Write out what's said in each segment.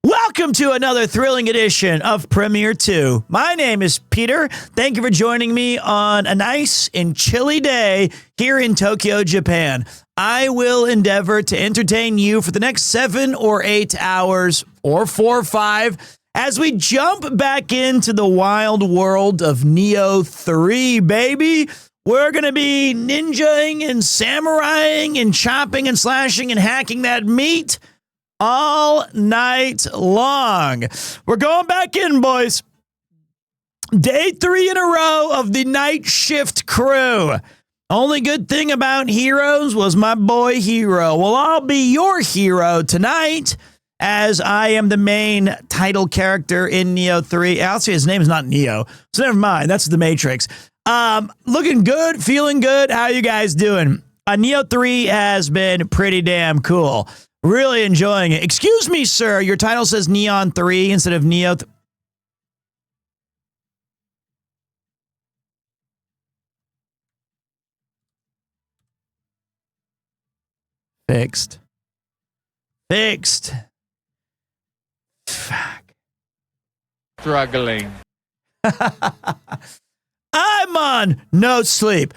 Welcome to another thrilling edition of Premiere 2. My name is Peter. Thank you for joining me on a nice and chilly day here in Tokyo, Japan. I will endeavor to entertain you for the next 7 or 8 hours, or 4 or 5, as we jump back into the wild world of Nioh 3, baby. We're going to be ninjaing and samuraiing and chopping and slashing and hacking that meat all night long. We're going back in, boys. Day 3 in a row of the night shift crew. Only good thing about heroes was my boy Hero. Well, I'll be your hero tonight, as I am the main title character in Nioh 3. Actually, his name is not Neo, so never mind. That's the Matrix. Looking good, feeling good. How you guys doing? Nioh 3 has been pretty damn cool. Really enjoying it. Excuse me, sir. Your title says Neon 3 instead of Nioh. Fixed. Fuck. Struggling. I'm on no sleep.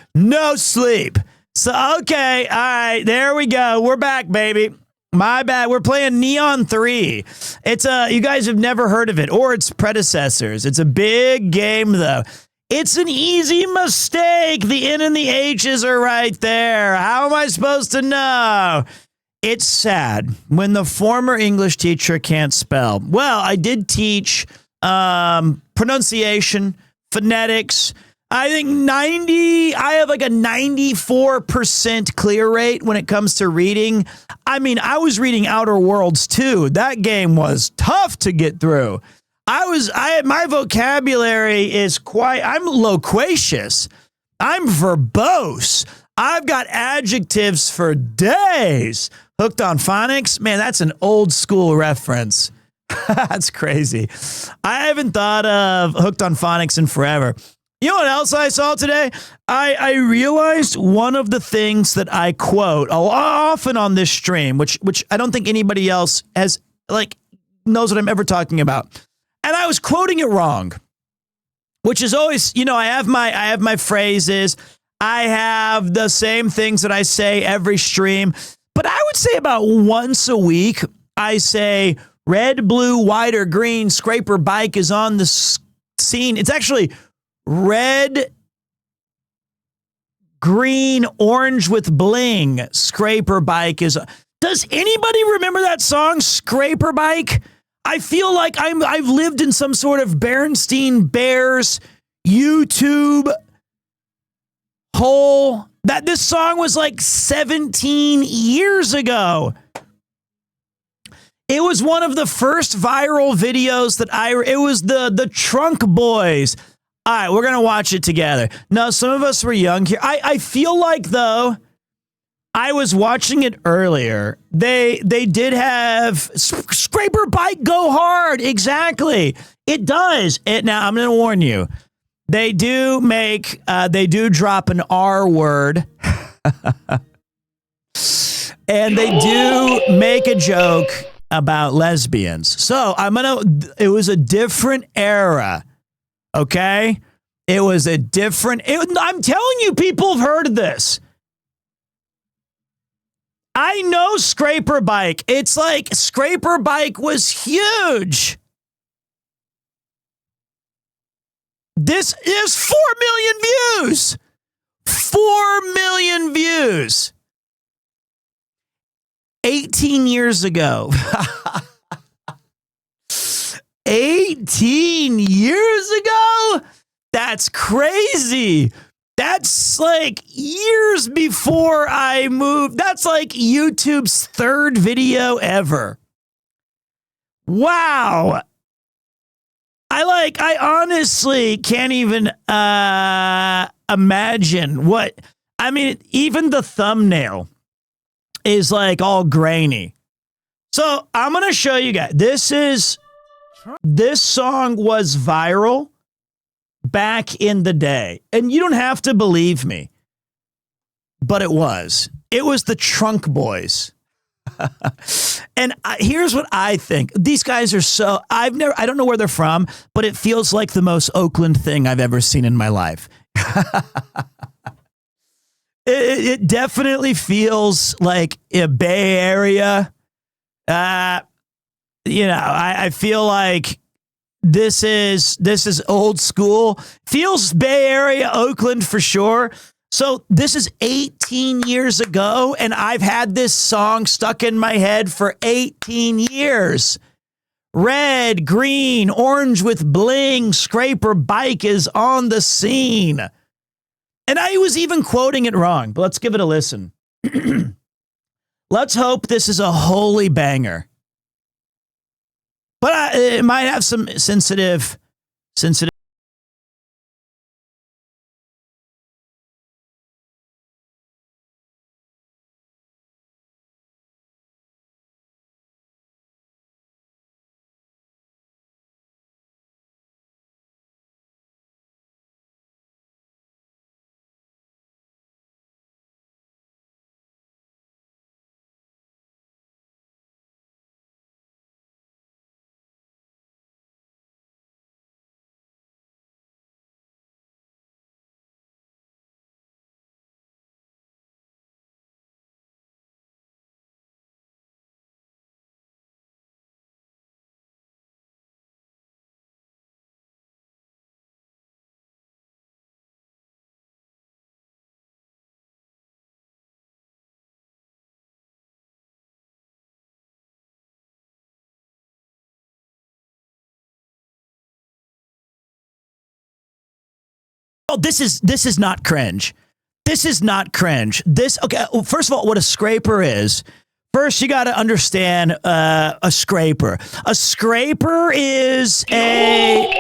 So, okay. All right. There we go. We're back, baby. My bad. We're playing Neon 3. It's you guys have never heard of it or its predecessors. It's a big game, though. It's an easy mistake. The N and the H's are right there. How am I supposed to know? It's sad when the former English teacher can't spell. Well, I did teach pronunciation, phonetics. I think I have like a 94% clear rate when it comes to reading. I mean, I was reading Outer Worlds too. That game was tough to get through. My vocabulary is I'm loquacious. I'm verbose. I've got adjectives for days. Hooked on Phonics? Man, that's an old school reference. That's crazy. I haven't thought of Hooked on Phonics in forever. You know what else I saw today? I realized one of the things that I quote often on this stream, which I don't think anybody else knows what I'm ever talking about. And I was quoting it wrong, which is always, I have my phrases. I have the same things that I say every stream, but I would say about once a week, I say red, blue, white, or green scraper bike is on the scene. It's actually red, green, orange with bling. Scraper bike is. Does anybody remember that song, Scraper Bike? I feel like I've lived in some sort of Berenstain Bears YouTube hole. That this song was like 17 years ago. It was one of the first viral videos it was the Trunk Boys. All right, we're going to watch it together. No, some of us were young here. I feel like, though, I was watching it earlier. They did have Scraper Bike Go Hard. Exactly. It does. Now, I'm going to warn you. They do drop an R word. And they do make a joke about lesbians. So it was a different era. Okay? It was a different. I'm telling you, people have heard of this. I know Scraper Bike. It's like Scraper Bike was huge. This is 4 million views. 4 million views. 18 years ago. 18 years ago? That's crazy. That's like years before I moved. That's like YouTube's 3rd video ever. Wow. I honestly can't even imagine what. I mean, even the thumbnail is like all grainy. So I'm going to show you guys. This song was viral back in the day. And you don't have to believe me, but it was. It was the Trunk Boys. And here's what I think. These guys are so, I don't know where they're from, but it feels like the most Oakland thing I've ever seen in my life. It definitely feels like a Bay Area. I feel like this is old school. Feels Bay Area, Oakland for sure. So this is 18 years ago, and I've had this song stuck in my head for 18 years. Red, green, orange with bling, scraper bike is on the scene. And I was even quoting it wrong, but let's give it a listen. Let's hope this is a holy banger. But it might have some sensitive. Oh, this is not cringe. This is not cringe. Okay. Well, first of all, what a scraper is. First, you got to understand a scraper. A scraper is a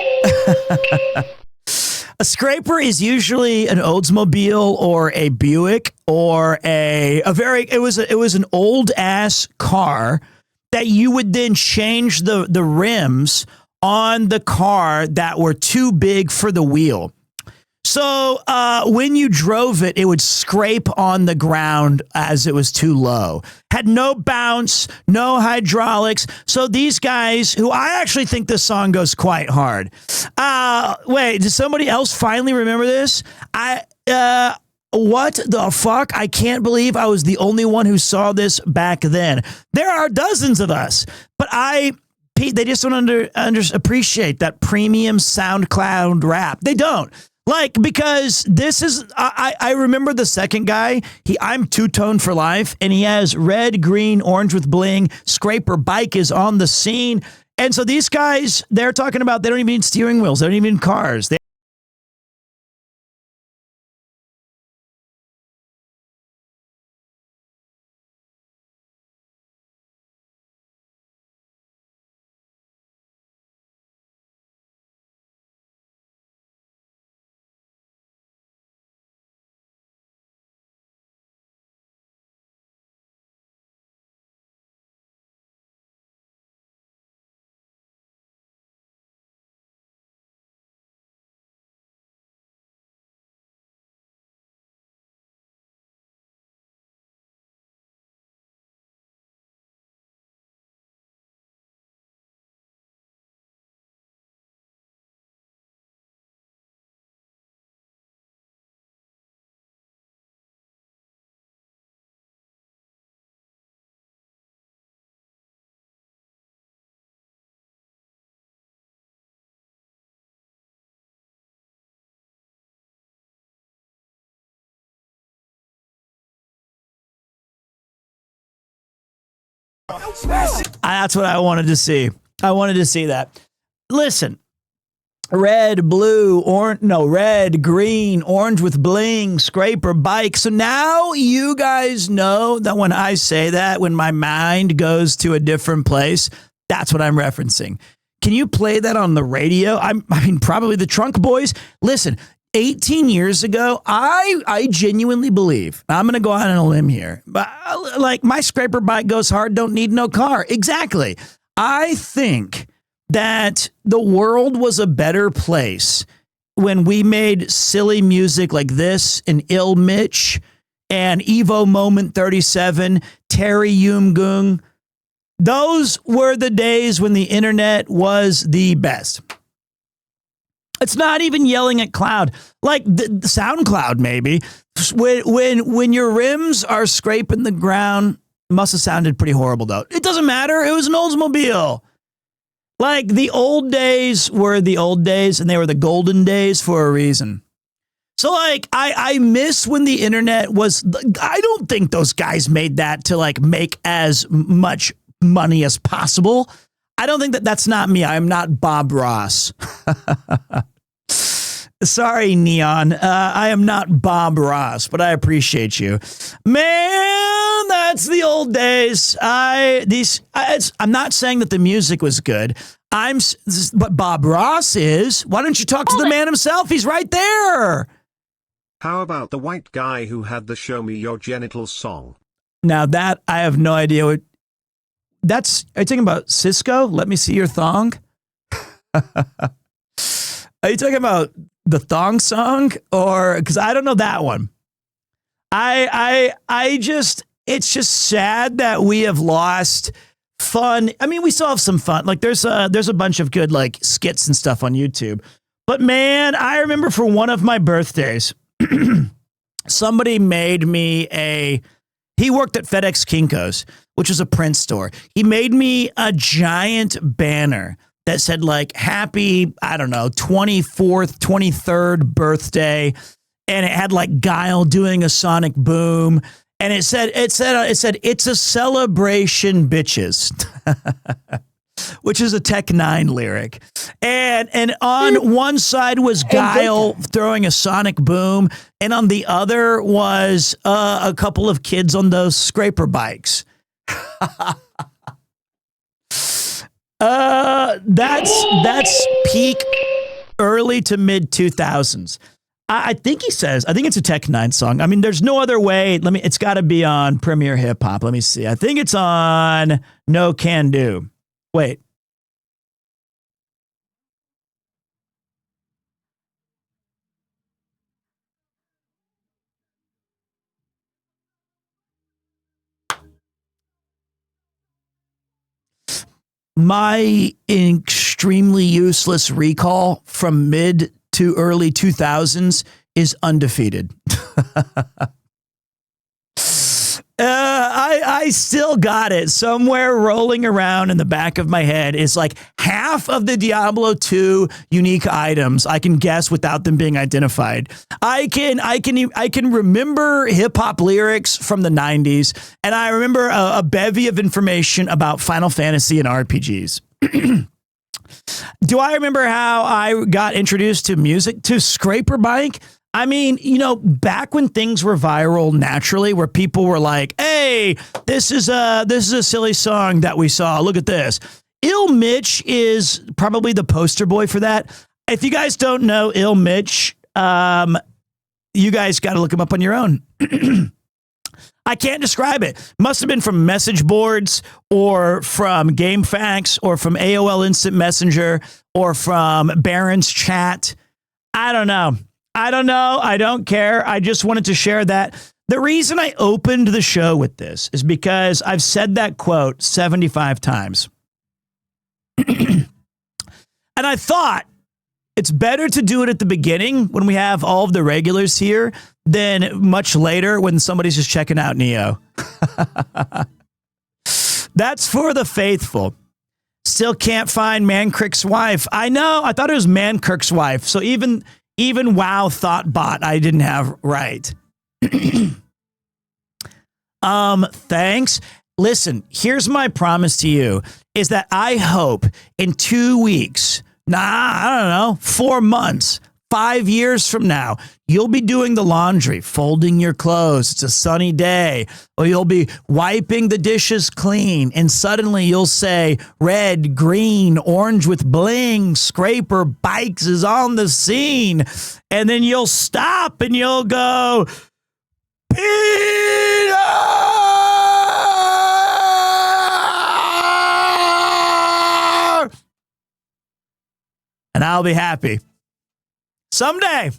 scraper is usually an Oldsmobile or a Buick or it was an old ass car that you would then change the rims on the car that were too big for the wheel. So when you drove it, it would scrape on the ground as it was too low. Had no bounce, no hydraulics. So these guys, who I actually think this song goes quite hard. Wait, does somebody else finally remember this? What the fuck? I can't believe I was the only one who saw this back then. There are dozens of us, but they just don't appreciate that premium SoundCloud rap. They don't. Because this is, I remember the second guy, I'm two-tone for life, and he has red, green, orange with bling, scraper bike is on the scene. And so these guys, they're talking about, they don't even need steering wheels. They don't even need cars. That's what I wanted to see. I wanted to see that. Listen, red, blue, red, green, orange with bling, scraper bike. So now you guys know that when I say that, when my mind goes to a different place, that's what I'm referencing. Can you play that on the radio? I mean, probably the Trunk Boys. Listen, 18 years ago, I genuinely believe, I'm going to go out on a limb here, but my scraper bike goes hard, don't need no car. Exactly. I think that the world was a better place when we made silly music like this and Ill Mitch and Evo Moment 37, Terry Youmgung. Those were the days when the internet was the best. It's not even yelling at cloud, like the SoundCloud maybe. When your rims are scraping the ground, must have sounded pretty horrible though. It doesn't matter. It was an Oldsmobile. Like the old days were the old days, and they were the golden days for a reason. So like I miss when the internet was. I don't think those guys made that to like make as much money as possible. I don't think that's not me. I'm not Bob Ross. Sorry, Neon. I am not Bob Ross, but I appreciate you. Man, that's the old days. I'm not saying that the music was good. But Bob Ross is. Why don't you talk to the man himself? He's right there. How about the white guy who had the Show Me Your Genitals song? Now that I have no idea what that's. Are you talking about Cisco? Let me see your thong. Are you talking about the thong song, or because I don't know that one? It's just sad that we have lost fun. I mean, we still have some fun. Like there's a bunch of good like skits and stuff on YouTube. But man, I remember for one of my birthdays, somebody made me he worked at FedEx Kinko's, which is a print store. He made me a giant banner that said like happy, I don't know, 24th, 23rd birthday. And it had like Guile doing a sonic boom. And it said, it's a celebration, bitches, which is a Tech 9 lyric. And on one side was Guile throwing a sonic boom. And on the other was a couple of kids on those scraper bikes. That's peak early to mid 2000s. I think it's a Tech 9 song. I mean, there's no other way. It's got to be on Premier Hip Hop. Let me see. I think it's on No Can Do. Wait. My extremely useless recall from mid to early 2000s is undefeated. I still got it somewhere rolling around in the back of my head. It's like half of the Diablo 2 unique items I can guess without them being identified. I can remember hip hop lyrics from the 90s, and I remember a bevy of information about Final Fantasy and RPGs. Do I remember how I got introduced to music, to Scraper Bike? I mean, back when things were viral naturally, where people were like, hey, this is a silly song that we saw. Look at this. Ill Mitch is probably the poster boy for that. If you guys don't know Ill Mitch, you guys got to look him up on your own. I can't describe it. Must have been from message boards or from GameFAQs or from AOL Instant Messenger or from Barron's Chat. I don't know. I don't care. I just wanted to share that. The reason I opened the show with this is because I've said that quote 75 times. And I thought it's better to do it at the beginning when we have all of the regulars here than much later when somebody's just checking out Neo. That's for the faithful. Still can't find Mancrick's wife. I know. I thought it was Mankirk's wife. So even WoW Thoughtbot I didn't have right. Thanks. Listen, here's my promise to you is that I hope in 2 weeks, I don't know, 4 months, 5 years from now, you'll be doing the laundry, folding your clothes. It's a sunny day. Or you'll be wiping the dishes clean. And suddenly you'll say, red, green, orange with bling, Scraper Bikes is on the scene. And then you'll stop and you'll go, Peter! And I'll be happy. Someday.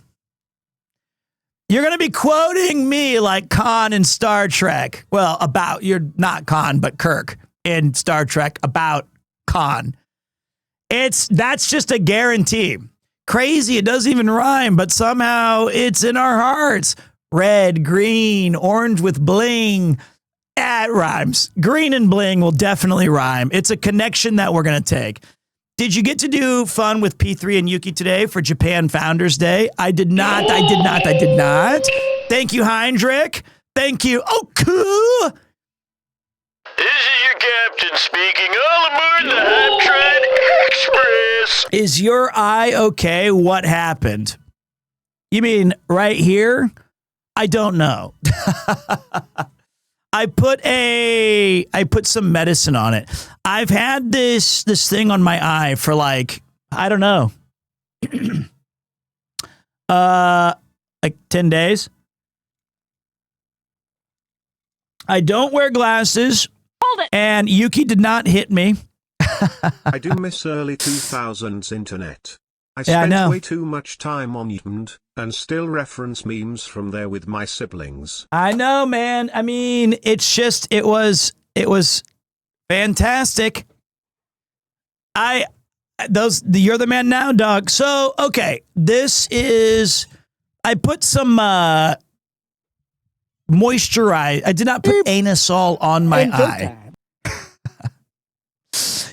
You're going to be quoting me like Khan in Star Trek. Well, you're not Khan, but Kirk in Star Trek about Khan. That's just a guarantee. Crazy, it doesn't even rhyme, but somehow it's in our hearts. Red, green, orange with bling. It rhymes. Green and bling will definitely rhyme. It's a connection that we're going to take. Did you get to do fun with P3 and Yuki today for Japan Founders Day? I did not. Thank you, Heinrich. Thank you. Oh, cool. This is your captain speaking. All aboard the Hype Train Express. Is your eye okay? What happened? You mean right here? I don't know. I put some medicine on it. I've had this thing on my eye for like, I don't know. Like 10 days. I don't wear glasses. Hold it. And Yuki did not hit me. I do miss early 2000s internet. I Yeah, I spent know. way too much time on YouTube and still reference memes from there with my siblings. I know, man. I mean, it was fantastic. You're the man now, dog. So, okay, I put some moisturize. I did not put anisole on my eye.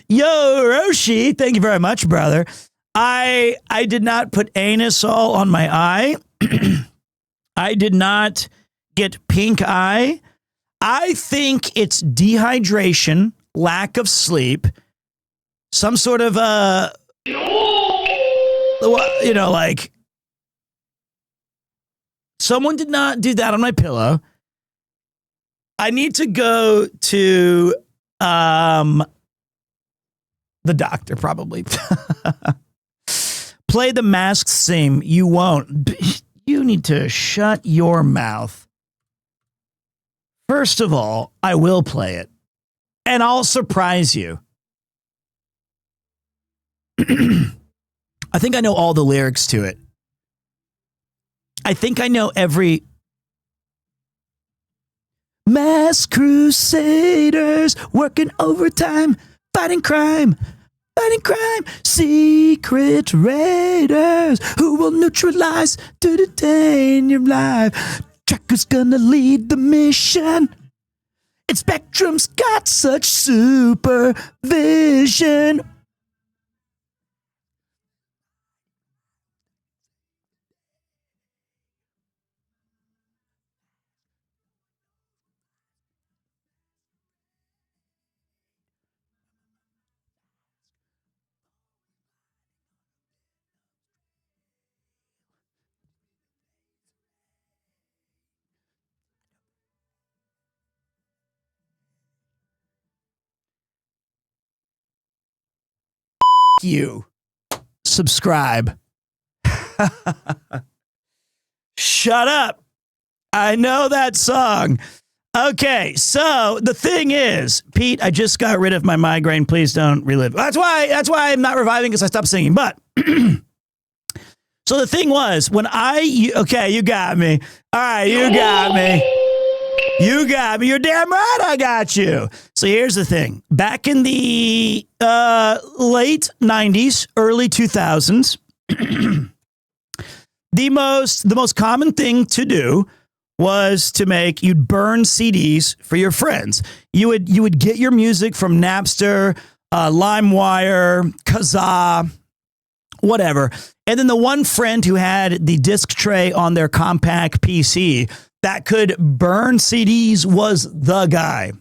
Yo, Roshi, thank you very much, brother. I did not put anisole on my eye. I did not get pink eye. I think it's dehydration, lack of sleep, some sort of like someone did not do that on my pillow. I need to go to the doctor probably. Play the Mask theme. You won't. You need to shut your mouth. First of all, I will play it. And I'll surprise you. I think I know all the lyrics to it. I think I know every... Mass crusaders working overtime, fighting crime, secret raiders who will neutralize to detain your life. Tracker's gonna lead the mission. And Spectrum's got such supervision. You subscribe. Shut up. I know that song. Okay, so the thing is, Pete, I just got rid of my migraine. Please don't relive. That's why I'm not reviving, because I stopped singing. But so the thing was, when you got me. All right, you got me. You got me. You're damn right I got you. So here's the thing. Back in the late 90s, early 2000s, the most common thing to do was you'd burn CDs for your friends. You would get your music from Napster, LimeWire, Kazaa, whatever. And then the one friend who had the disc tray on their compact PC that could burn CDs was the guy.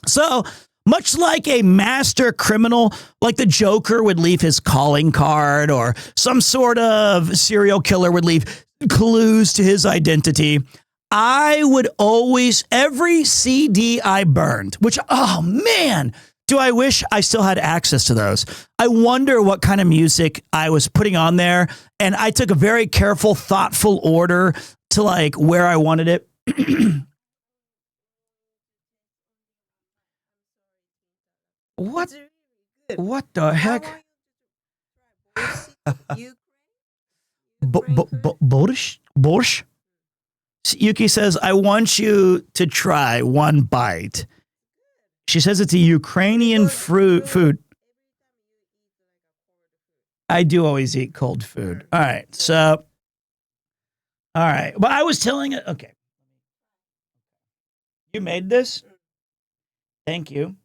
So much like a master criminal, like the Joker would leave his calling card, or some sort of serial killer would leave clues to his identity, I would always, every CD I burned, which, oh man, do I wish I still had access to those. I wonder what kind of music I was putting on there. And I took a very careful, thoughtful order to like where I wanted it. What the heck? Borscht? Yuki says, I want you to try one bite. She says it's a Ukrainian food. I do always eat cold food. All right. So, all right. But I was telling it. Okay. You made this? Thank you.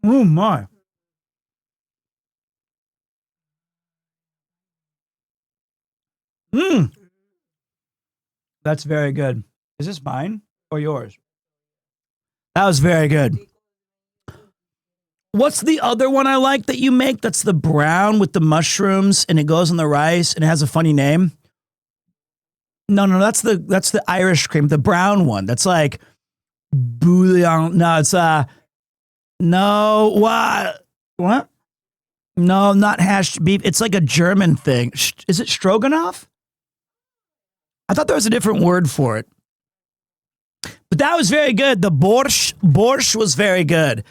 Oh, my. That's very good. Is this mine or yours? That was very good. What's the other one I like that you make? That's the brown with the mushrooms and it goes on the rice and it has a funny name. No, that's the Irish cream, the brown one. That's like bouillon. No, it's no, what? No, not hashed beef. It's like a German thing. Is it stroganoff? I thought there was a different word for it. But that was very good. The borscht was very good.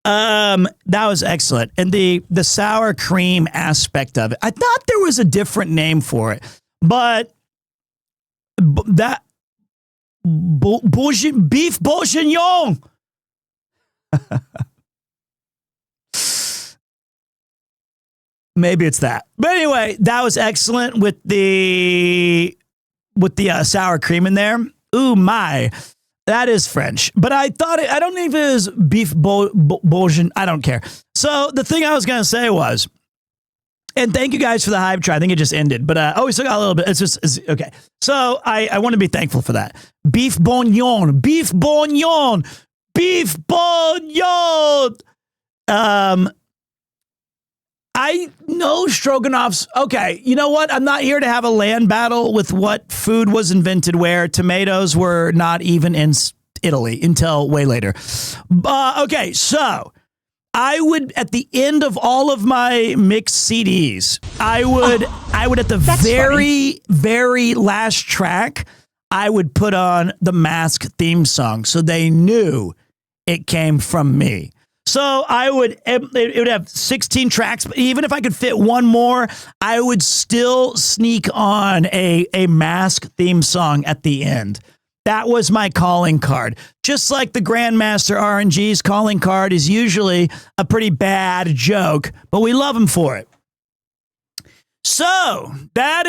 That was excellent. And the sour cream aspect of it. I thought there was a different name for it. But that beef bourguignon. Maybe it's that. But anyway, that was excellent with the sour cream in there. Ooh, my. That is French. But I thought I don't know if it was beef bourguignon. I don't care. So the thing I was going to say was, and thank you guys for the hype try. I think it just ended. But we still got a little bit. It's okay. So I want to be thankful for that. Beef bourguignon. Beef bourguignon. Beef bourguignon. I know stroganoffs. Okay, you know what? I'm not here to have a land battle with what food was invented where. Tomatoes were not even in Italy until way later. Okay, so I would, at the end of all of my mixed CDs, I would at the very last track, I would put on the Mask theme song so they knew it came from me. So it would have 16 tracks, but even if I could fit one more, I would still sneak on a Mask theme song at the end. That was my calling card. Just like the Grandmaster RNG's calling card is usually a pretty bad joke, but we love him for it. So that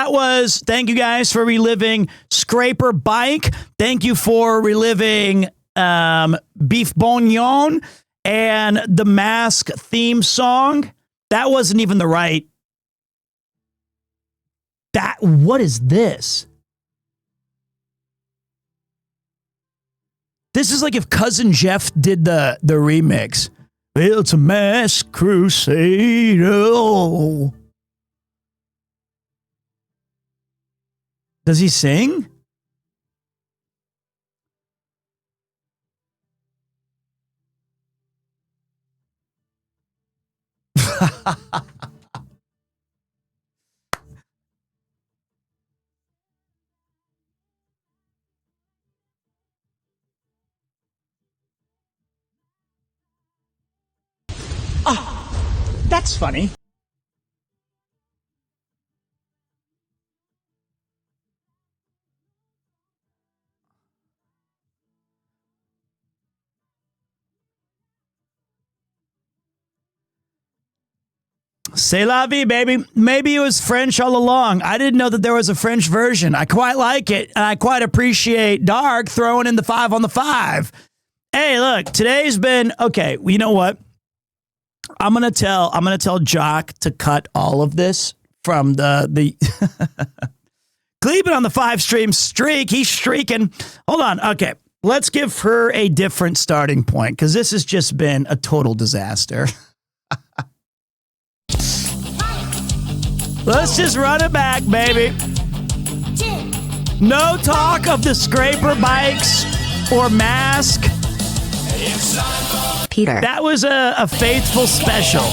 was, thank you guys for reliving Scraper Bike. Thank you for reliving beef bourguignon and the Mask theme song. That wasn't even the right. What is this? This is like if Cousin Jeff did the remix. It's a Mask crusade. Oh. Does he sing? Oh, that's funny. C'est la vie, baby. Maybe it was French all along. I didn't know that there was a French version. I quite like it. And I quite appreciate Dark throwing in the 5 on the 5. Hey, look, today's been okay. Well, you know what? I'm gonna tell Jock to cut all of this from the Cleveland on the 5-stream streak. He's streaking. Hold on. Okay. Let's give her a different starting point because this has just been a total disaster. Let's just run it back, baby. No talk of the Scraper bikes or Mask. Peter. That was a faithful special.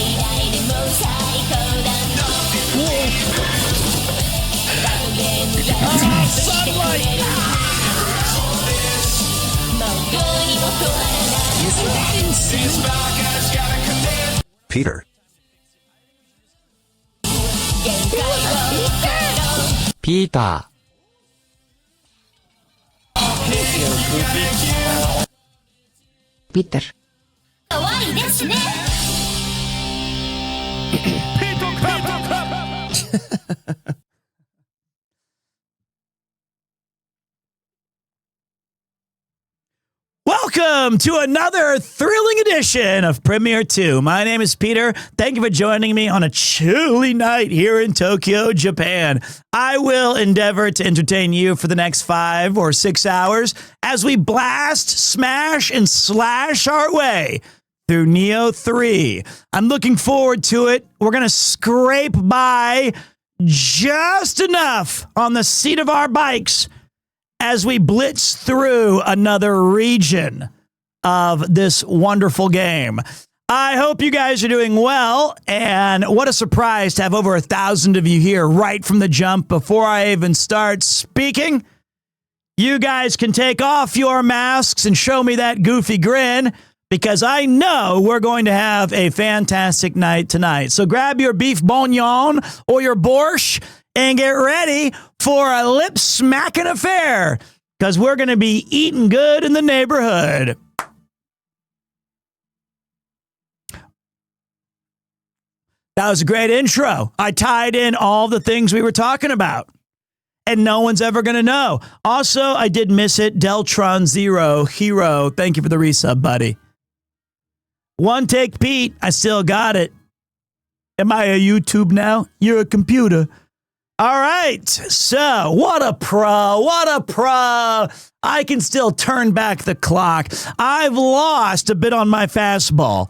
Peter. Peter. Peter. Welcome to another thrilling edition of Premiere 2. My name is Peter. Thank you for joining me on a chilly night here in Tokyo, Japan. I will endeavor to entertain you for the next 5 or 6 hours as we blast, smash, and slash our way through Neo 3. I'm looking forward to it. We're going to scrape by just enough on the seat of our bikes as we blitz through another region of this wonderful game. I hope you guys are doing well, and what a surprise to have over 1,000 of you here right from the jump before I even start speaking. You guys can take off your masks and show me that goofy grin, because I know we're going to have a fantastic night tonight. So grab your beef bourguignon or your borscht and get ready for a lip-smacking affair, because we're going to be eating good in the neighborhood. That was a great intro. I tied in all the things we were talking about, and no one's ever going to know. Also, I did miss it. Deltron Zero Hero, thank you for the resub, buddy. One Take Pete, I still got it. Am I a YouTube now? You're a computer. All right, so what a pro, what a pro. I can still turn back the clock. I've lost a bit on my fastball,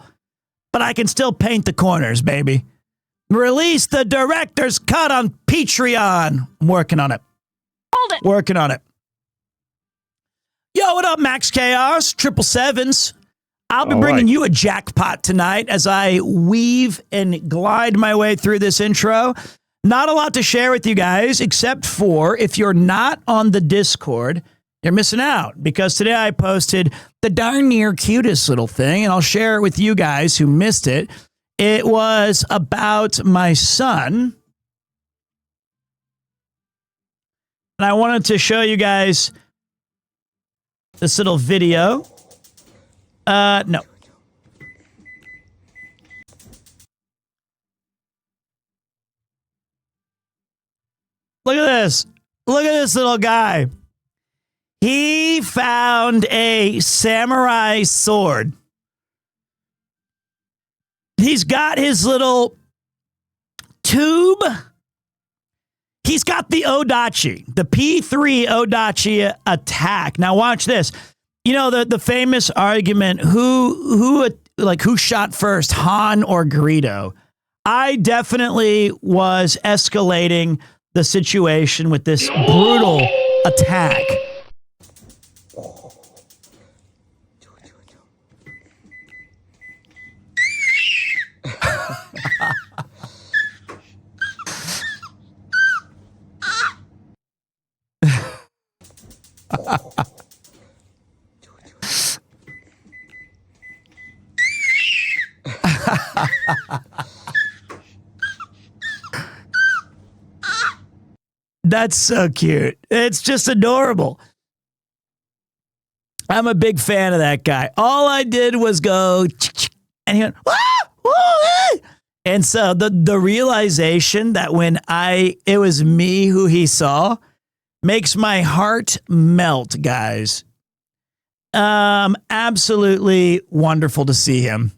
but I can still paint the corners, baby. Release the director's cut on Patreon. I'm working on it. Hold it. Working on it. Yo, what up, Max Chaos, 777s? I'll be bringing you a jackpot tonight as I weave and glide my way through this intro. Not a lot to share with you guys, except for if you're not on the Discord, you're missing out, because today I posted the darn near cutest little thing, and I'll share it with you guys who missed it. It was about my son, and I wanted to show you guys this little video. No. Look at this. Look at this little guy. He found a samurai sword. He's got his little tube. He's got the Odachi, the P3 Odachi attack. Now watch this. You know, the famous argument, who shot first, Han or Greedo? I definitely was escalating the situation with this brutal attack. That's so cute. It's just adorable. I'm a big fan of that guy. All I did was go, and he went, and so the realization that when it was me who he saw makes my heart melt, guys. Absolutely wonderful to see him.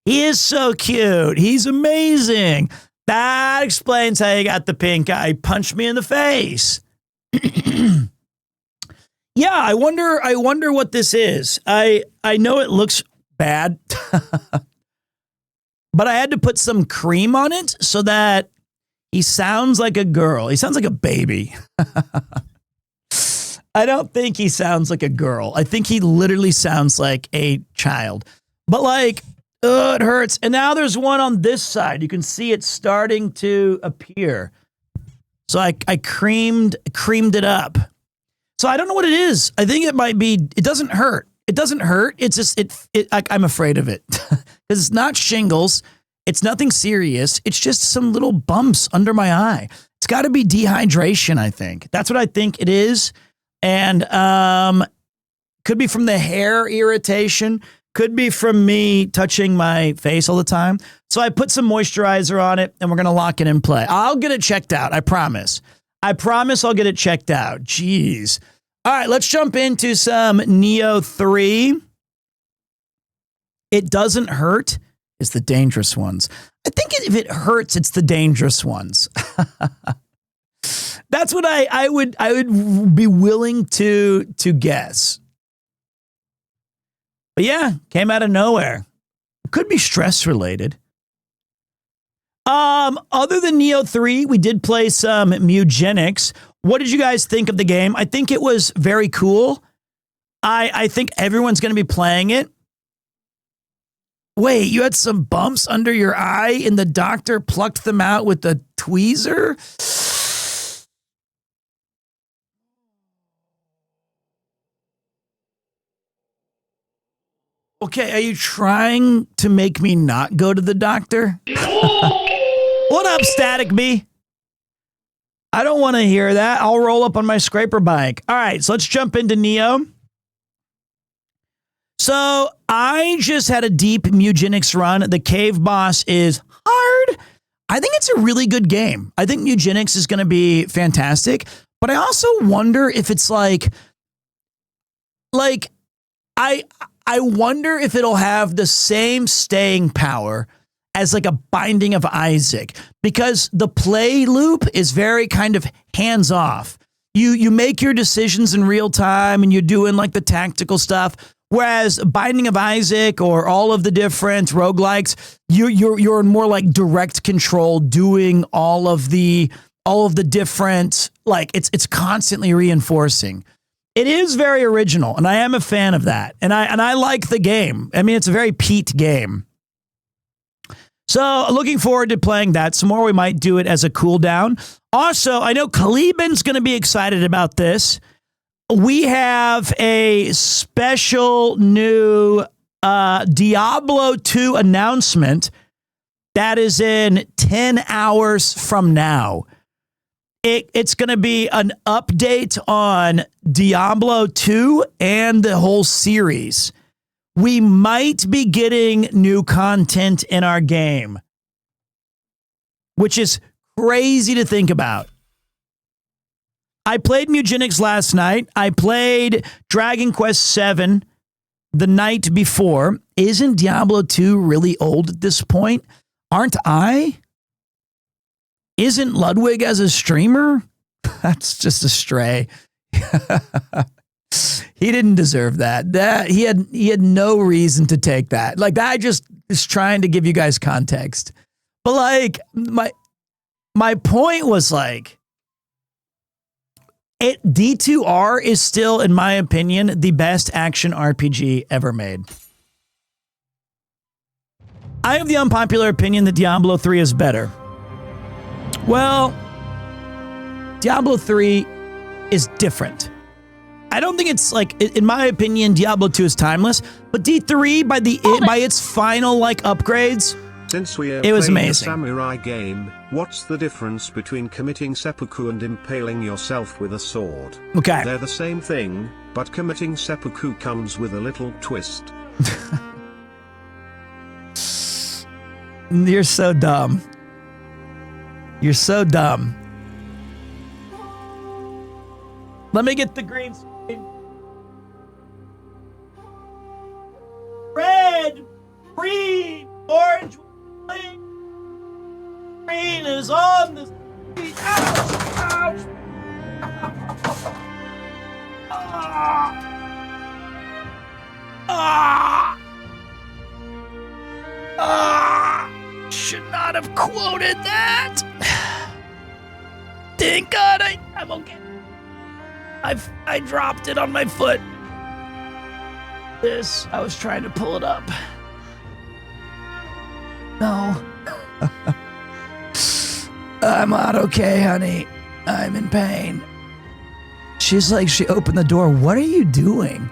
He is so cute. He's amazing. That explains how you got the pink eye. Punch me in the face. Yeah, I wonder what this is. I know it looks bad, but I had to put some cream on it so that he sounds like a girl. He sounds like a baby. I don't think he sounds like a girl. I think he literally sounds like a child. But like, it hurts. And now there's one on this side. You can see it starting to appear. So I creamed it up. So I don't know what it is. I think it might be, it doesn't hurt. It doesn't hurt. It's just I'm afraid of it because it's not shingles. It's nothing serious. It's just some little bumps under my eye. It's got to be dehydration, I think. That's what I think it is. And could be from the hair irritation. Could be from me touching my face all the time. So I put some moisturizer on it, and we're going to lock it in play. I'll get it checked out. I promise. I promise I'll get it checked out. Jeez. All right, let's jump into some Neo 3. It doesn't hurt. Is the dangerous ones. I think if it hurts, it's the dangerous ones. That's what I would be willing to guess. But yeah, came out of nowhere. Could be stress related. Other than Neo 3, we did play some Mugenics. What did you guys think of the game? I think it was very cool. I think everyone's going to be playing it. Wait, you had some bumps under your eye and the doctor plucked them out with the tweezer? Okay, are you trying to make me not go to the doctor? What up, Static B? I don't want to hear that. I'll roll up on my scraper bike. All right, so let's jump into Neo. So I just had a deep Mugenics run. The cave boss is hard. I think it's a really good game. I think Mugenics is going to be fantastic. But I also wonder if it's like I wonder if it'll have the same staying power as like a Binding of Isaac, because the play loop is very kind of hands off. You make your decisions in real time and you're doing like the tactical stuff. Whereas Binding of Isaac or all of the different roguelikes, you're in more like direct control, doing all of the different, like it's constantly reinforcing. It is very original, and I am a fan of that. And I like the game. I mean, it's a very Pete game. So looking forward to playing that some more. We might do it as a cool down. Also, I know Kaliban's going to be excited about this. We have a special new Diablo 2 announcement that is in 10 hours from now. It's going to be an update on Diablo 2 and the whole series. We might be getting new content in our game, which is crazy to think about. I played Mugenics last night. I played Dragon Quest VII the night before. Isn't Diablo 2 really old at this point? Aren't I? Isn't Ludwig as a streamer? That's just a stray. He didn't deserve that. He had no reason to take that. Like that just is trying to give you guys context. But like my point was like D2R is still, in my opinion, the best action RPG ever made. I have the unpopular opinion that Diablo 3 is better. Well, Diablo 3 is different. I don't think it's like, in my opinion, Diablo 2 is timeless, but D3 by its final like upgrades, Since we are it was playing a amazing. samurai game, what's the difference between committing seppuku and impaling yourself with a sword? Okay. They're the same thing, but committing seppuku comes with a little twist. You're so dumb. You're so dumb. Let me get the green screen. Red, green, orange, green. Green is on the screen. Ouch! Ouch! Should not have quoted that. Thank God I'm okay. I dropped it on my foot. I was trying to pull it up. No. I'm not okay, honey. I'm in pain. She's like, she opened the door. What are you doing?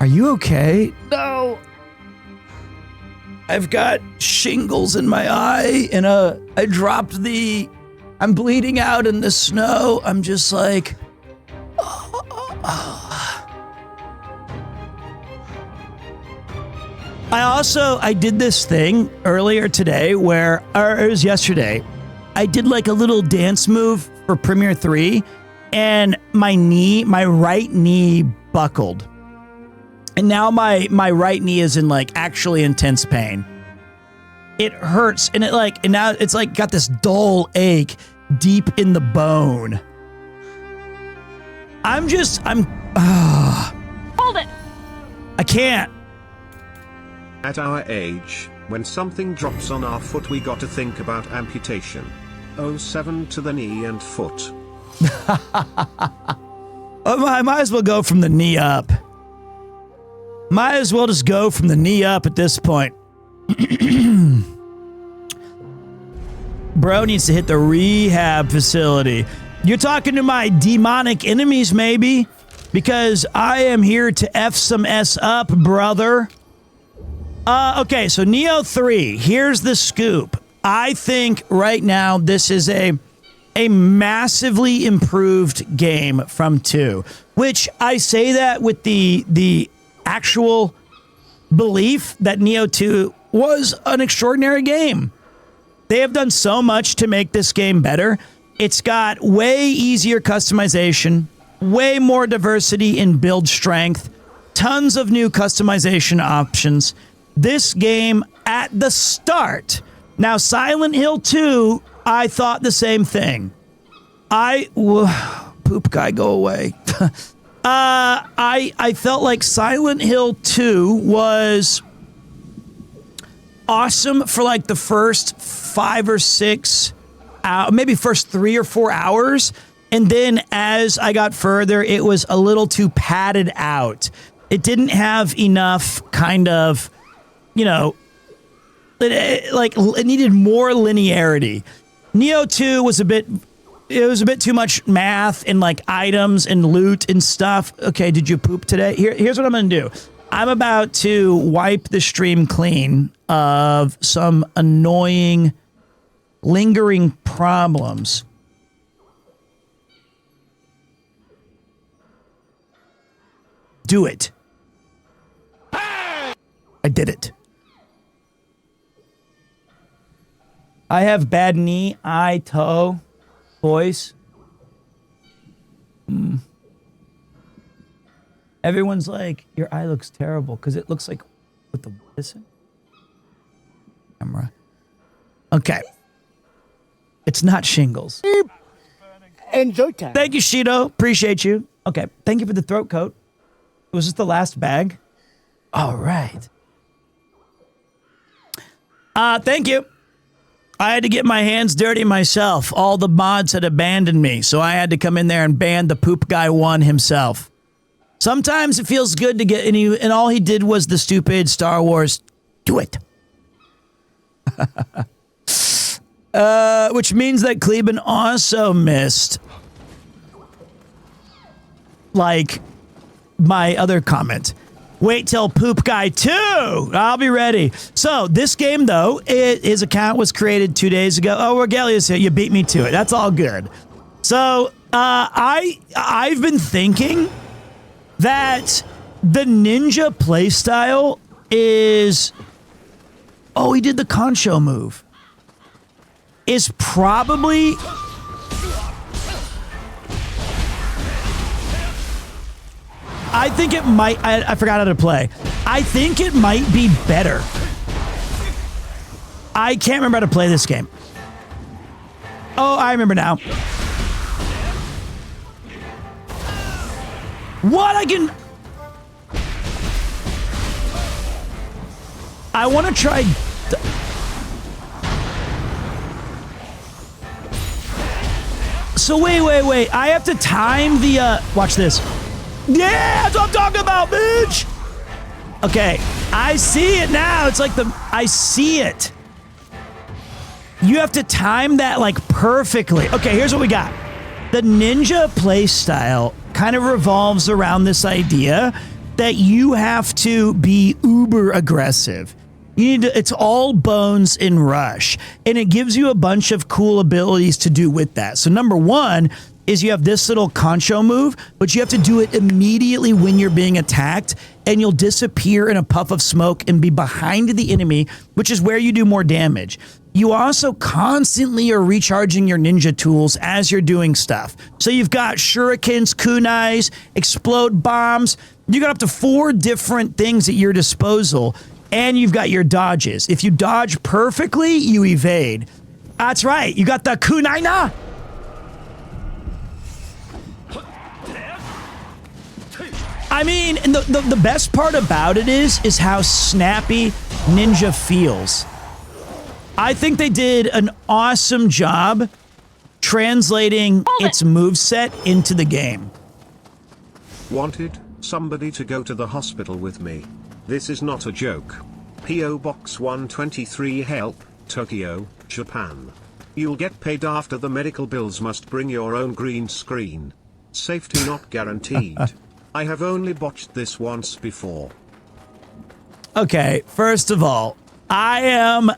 Are you okay? No. I've got shingles in my eye and I dropped I'm bleeding out in the snow. I'm just like, I did this thing earlier today or it was yesterday. I did like a little dance move for Premiere 3 and my right knee buckled. And now my right knee is in like actually intense pain. It hurts and now it's like got this dull ache deep in the bone. Hold it. I can't. At our age, when something drops on our foot, we got to think about amputation. 07 to the knee and foot. I might as well go from the knee up. Might as well just go from the knee up at this point. Bro needs to hit the rehab facility. You're talking to my demonic enemies, maybe? Because I am here to F some S up, brother. Okay, so Neo 3, here's the scoop. I think right now this is a massively improved game from 2, which I say that with the actual belief that Neo 2 was an extraordinary game. They have done so much to make this game better. It's got way easier customization, way more diversity in build strength, tons of new customization options. This game at the start. Now, Silent Hill 2, I thought the same thing. Poop guy, go away. I felt like Silent Hill 2 was awesome for like the first 5 or 6 maybe first 3 or 4 hours. And then as I got further, it was a little too padded out. It didn't have enough kind of, it needed more linearity. Neo 2 was a bit too much math and like items and loot and stuff. Okay, did you poop today? Here's what I'm going to do. I'm about to wipe the stream clean of some annoying, lingering problems. Do it. I did it. I have bad knee, eye, toe, voice. Everyone's like, your eye looks terrible because it looks like with the listen. Camera. Okay. It's not shingles. Enjoy time. Thank you, Shido. Appreciate you. Okay. Thank you for the throat coat. Was this the last bag? All right. Thank you. I had to get my hands dirty myself. All the mods had abandoned me, so I had to come in there and ban the poop guy 1 himself. Sometimes it feels good to get, and all he did was the stupid Star Wars, do it. Which means that Kleben also missed, like, my other comment. Wait till Poop Guy 2. I'll be ready. So this game, though, his account was created 2 days ago. Oh, Regalia's here. You beat me to it. That's all good. So I've been thinking that the ninja playstyle is... Oh, he did the Concho move. Is probably... I think it might... I forgot how to play. I think it might be better. I can't remember how to play this game. Oh, I remember now. What? I want to try... So wait. I have to time the... Watch this. Yeah, that's what I'm talking about, bitch! Okay, I see it now. It's like I see it. You have to time that, like, perfectly. Okay, here's what we got. The ninja playstyle kind of revolves around this idea that you have to be uber aggressive. You need to, it's all bones in rush, and it gives you a bunch of cool abilities to do with that. So number one is you have this little concho move, but you have to do it immediately when you're being attacked, and you'll disappear in a puff of smoke and be behind the enemy, which is where you do more damage. You also constantly are recharging your ninja tools as you're doing stuff. So you've got shurikens, kunais, explode bombs. You got up to 4 different things at your disposal, and you've got your dodges. If you dodge perfectly, you evade. That's right. You got the kunai na. I mean, and the best part about it is how snappy Ninja feels. I think they did an awesome job translating its moveset into the game. Wanted somebody to go to the hospital with me. This is not a joke. P.O. Box 123 Help, Tokyo, Japan. You'll get paid after the medical bills. Must bring your own green screen. Safety not guaranteed. I have only botched this once before. Okay, first of all, I'm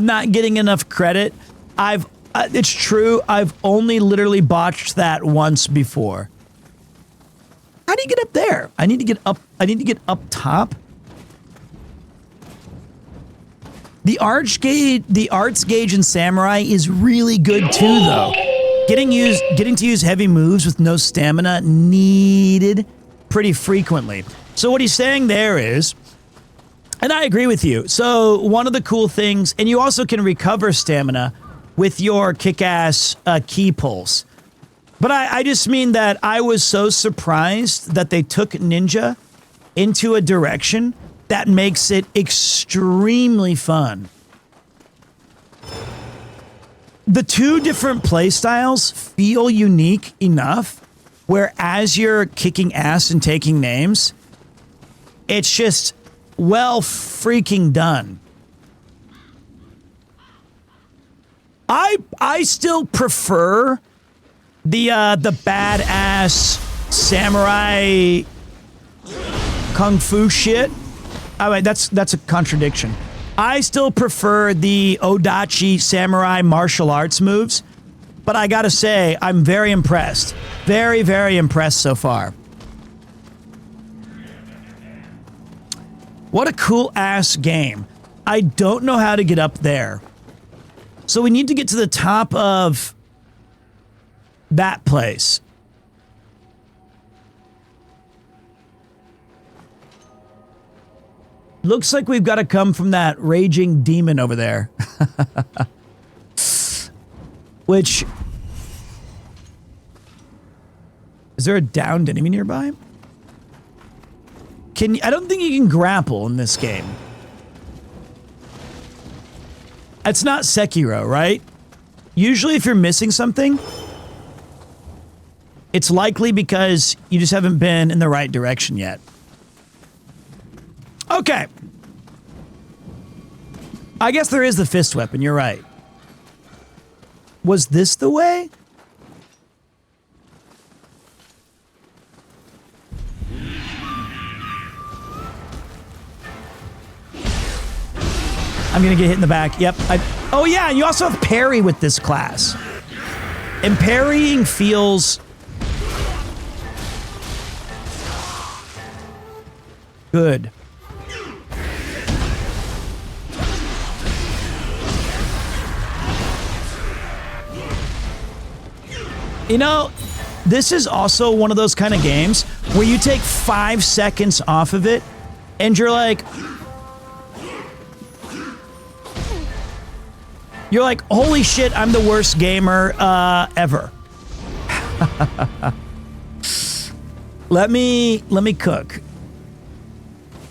not getting enough credit. It's true. I've only literally botched that once before. How do you get up there? I need to get up top. The arts gauge in Samurai is really good too, though. Getting to use heavy moves with no stamina needed pretty frequently. So what he's saying there is, and I agree with you. So one of the cool things, and you also can recover stamina with your kick-ass key pulls. But I just mean that I was so surprised that they took Ninja into a direction that makes it extremely fun. The 2 different playstyles feel unique enough where as you're kicking ass and taking names, it's just well freaking done. I still prefer the badass samurai kung fu shit. Oh wait, that's a contradiction. I still prefer the Odachi samurai martial arts moves, but I gotta say, I'm very impressed. Very, very impressed so far. What a cool ass game. I don't know how to get up there. So we need to get to the top of that place. Looks like we've got to come from that raging demon over there. Which... Is there a downed enemy nearby? I don't think you can grapple in this game. It's not Sekiro, right? Usually if you're missing something, it's likely because you just haven't been in the right direction yet. Okay. I guess there is the fist weapon, you're right. Was this the way? I'm gonna get hit in the back. Yep. Oh yeah, you also have parry with this class. And parrying feels good. You know, this is also one of those kind of games where you take 5 seconds off of it and you're like, holy shit, I'm the worst gamer ever. Let me cook.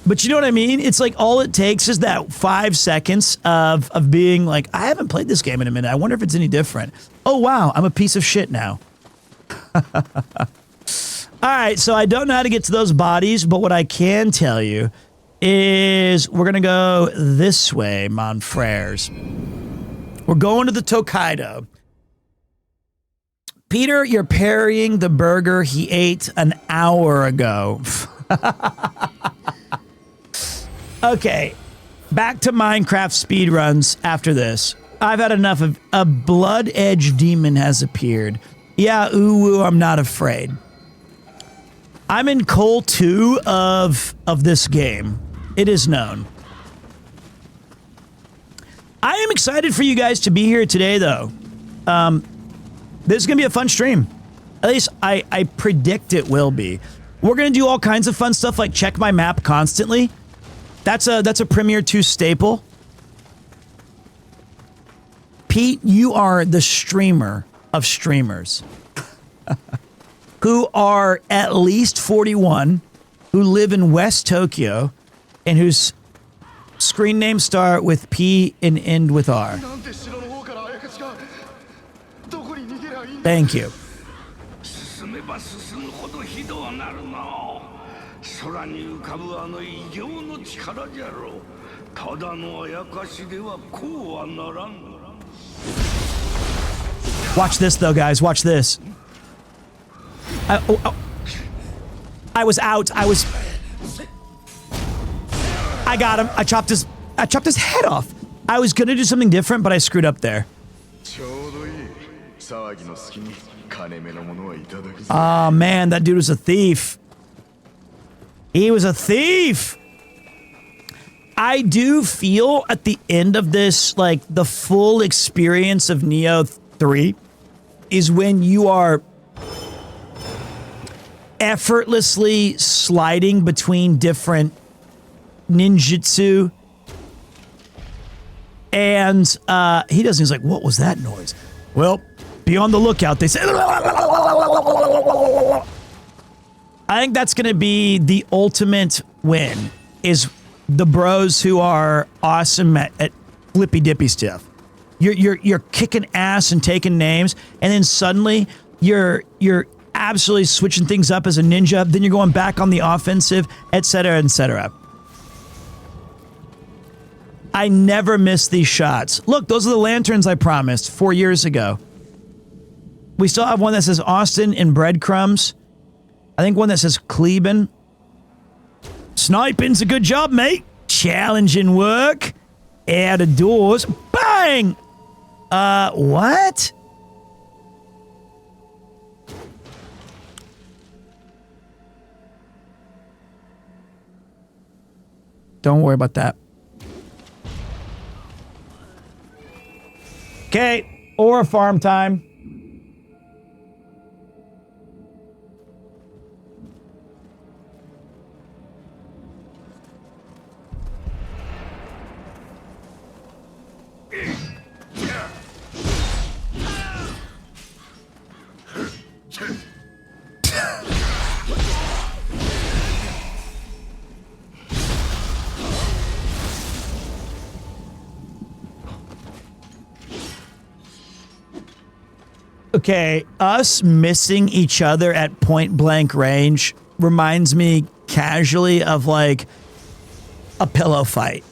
But you know what I mean? It's like all it takes is that 5 seconds of being like, I haven't played this game in a minute. I wonder if it's any different. Oh, wow, I'm a piece of shit now. All right, so I don't know how to get to those bodies, but what I can tell you is we're going to go this way, mon frères. We're going to the Tokaido. Peter, you're parrying the burger he ate an hour ago. Okay, back to Minecraft speedruns after this. I've had enough of a blood edge demon has appeared. Yeah, ooh, I'm not afraid. I'm in Coal 2 of this game. It is known. I am excited for you guys to be here today, though. This is going to be a fun stream. At least I predict it will be. We're going to do all kinds of fun stuff like check my map constantly. That's a Premiere 2 staple. Pete, you are the streamer of streamers who are at least 41, who live in West Tokyo, and whose screen names start with P and end with R. Thank you. 進めば進むほどひどうなるの。空に浮かぶあの異形の力じゃろう。ただのあやかしではこうはならん。Watch this, though, guys. Watch this. I was out. I got him. I chopped his head off. I was gonna do something different, but I screwed up there. Oh man, that dude was a thief. He was a thief. I do feel at the end of this, like, the full experience of Nioh 3 is when you are effortlessly sliding between different ninjutsu. And he doesn't. He's like, what was that noise? Well, be on the lookout. They say. I think that's going to be the ultimate win, is the bros who are awesome at flippy dippy stuff. You're kicking ass and taking names, and then suddenly you're absolutely switching things up as a ninja. Then you're going back on the offensive, etc., etc. I never miss these shots. Look, those are the lanterns I promised 4 years ago. We still have one that says Austin in breadcrumbs. I think one that says Kleben. Sniping's a good job, mate. Challenging work. Out of doors. Bang! What? Don't worry about that. Okay, or farm time. Okay, us missing each other at point blank range reminds me casually of, like, a pillow fight.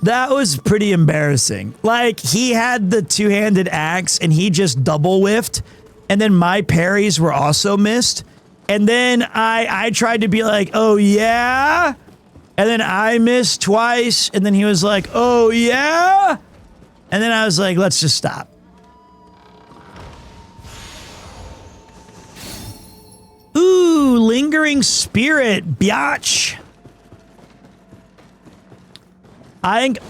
That was pretty embarrassing. Like, he had the two-handed axe and he just double whiffed, and then my parries were also missed. And then I tried to be like, oh yeah? And then I missed twice, and then he was like, oh yeah? And then I was like, let's just stop. Ooh, lingering spirit, biatch. I think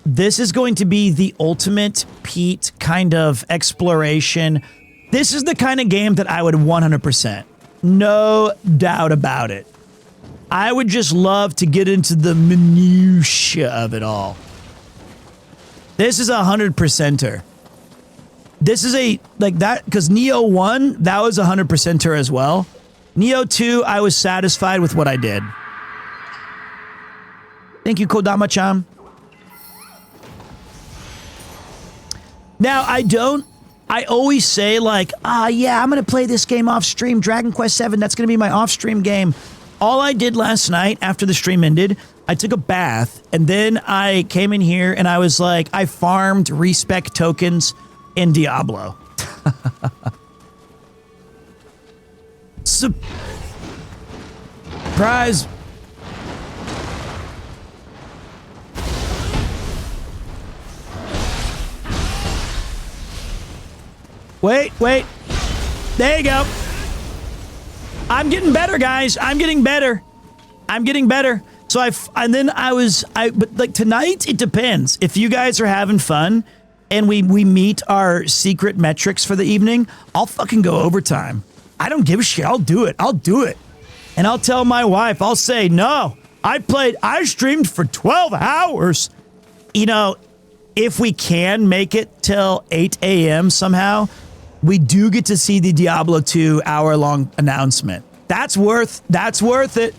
this is going to be the ultimate Pete kind of exploration. This is the kind of game that I would 100%. No doubt about it. I would just love to get into the minutiae of it all. This is 100%er. This is a, like that, because Nioh 1, that was 100%er as well. Nioh 2, I was satisfied with what I did. Thank you, Kodama-chan. Now, I always say, like, yeah, I'm going to play this game off stream, Dragon Quest VII, that's going to be my off stream game. All I did last night after the stream ended, I took a bath, and then I came in here and I was like, I farmed respec tokens in Diablo. Surprise. Wait. There you go. I'm getting better, guys. I'm getting better. So but like tonight, it depends. If you guys are having fun and we meet our secret metrics for the evening, I'll fucking go overtime. I don't give a shit. I'll do it. And I'll tell my wife, I'll say, no, I streamed for 12 hours. You know, if we can make it till 8 a.m. somehow, we do get to see the Diablo 2 hour-long announcement. That's worth it.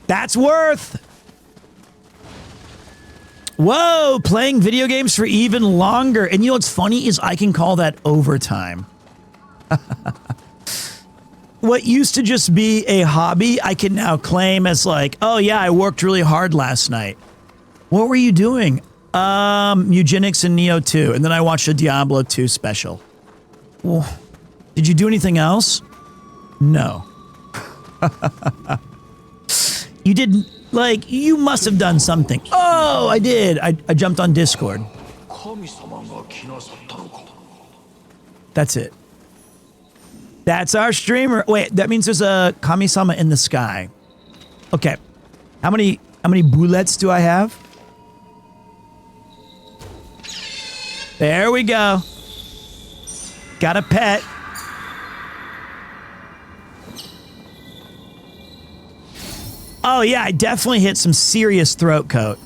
That's worth. Whoa, playing video games for even longer. And you know what's funny is I can call that overtime. What used to just be a hobby, I can now claim as like, oh yeah, I worked really hard last night. What were you doing? Eugenics and Neo 2. And then I watched a Diablo 2 special. Well, did you do anything else? No. You didn't, like, you must have done something. Oh, I did. I jumped on Discord. That's it. That's our streamer. Wait, that means there's a Kami-sama in the sky. Okay. How many bullets do I have? There we go. Got a pet. Oh yeah, I definitely hit some serious throat coat.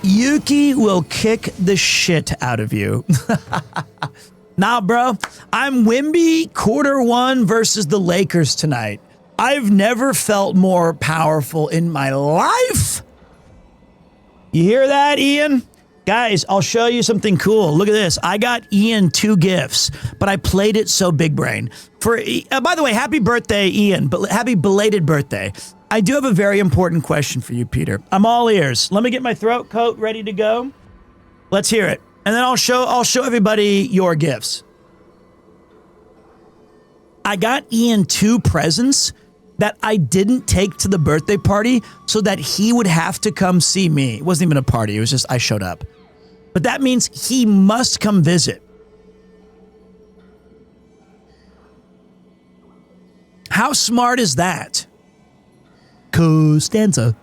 Yuki will kick the shit out of you. Nah, bro. I'm Wimby, Q1 versus the Lakers tonight. I've never felt more powerful in my life. You hear that, Ian? Guys, I'll show you something cool. Look at this. I got Ian 2 gifts, but I played it so big brain. By the way, happy birthday, Ian. Happy belated birthday. I do have a very important question for you, Peter. I'm all ears. Let me get my throat coat ready to go. Let's hear it. And then I'll show everybody your gifts. I got Ian 2 presents that I didn't take to the birthday party so that he would have to come see me. It wasn't even a party. It was just I showed up. But that means he must come visit. How smart is that? Costanza.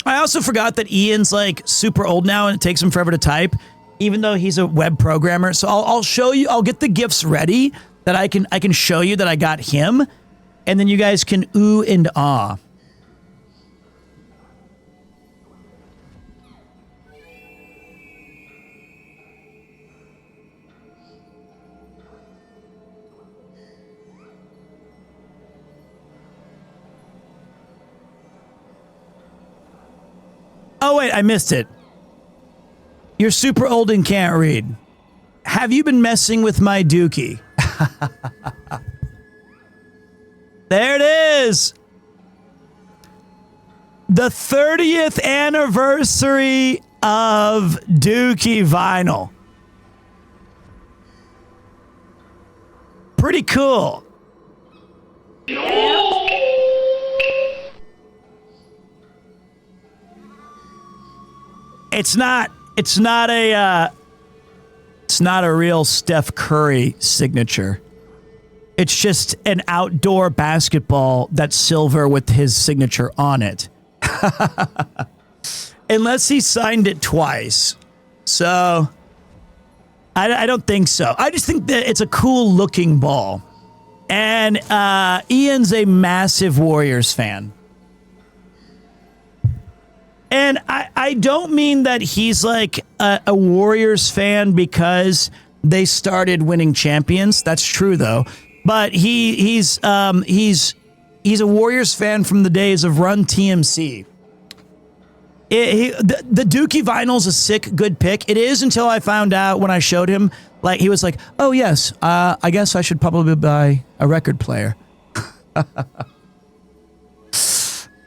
I also forgot that Ian's like super old now and it takes him forever to type, even though he's a web programmer. So I'll show you, I'll get the gifts ready that I can show you that I got him, and then you guys can ooh and ah. Oh wait, I missed it. You're super old and can't read. Have you been messing with my dookie? There it is. The 30th anniversary of Dookie vinyl. Pretty cool. It's not a real Steph Curry signature. It's just an outdoor basketball that's silver with his signature on it. Unless he signed it twice. So, I don't think so. I just think that it's a cool looking ball. And Ian's a massive Warriors fan. And I don't mean that he's like a Warriors fan because they started winning champions. That's true though. But he's a Warriors fan from the days of Run TMC. The Dookie vinyl's a sick, good pick. It is until I found out when I showed him, like he was like, "Oh yes, I guess I should probably buy a record player."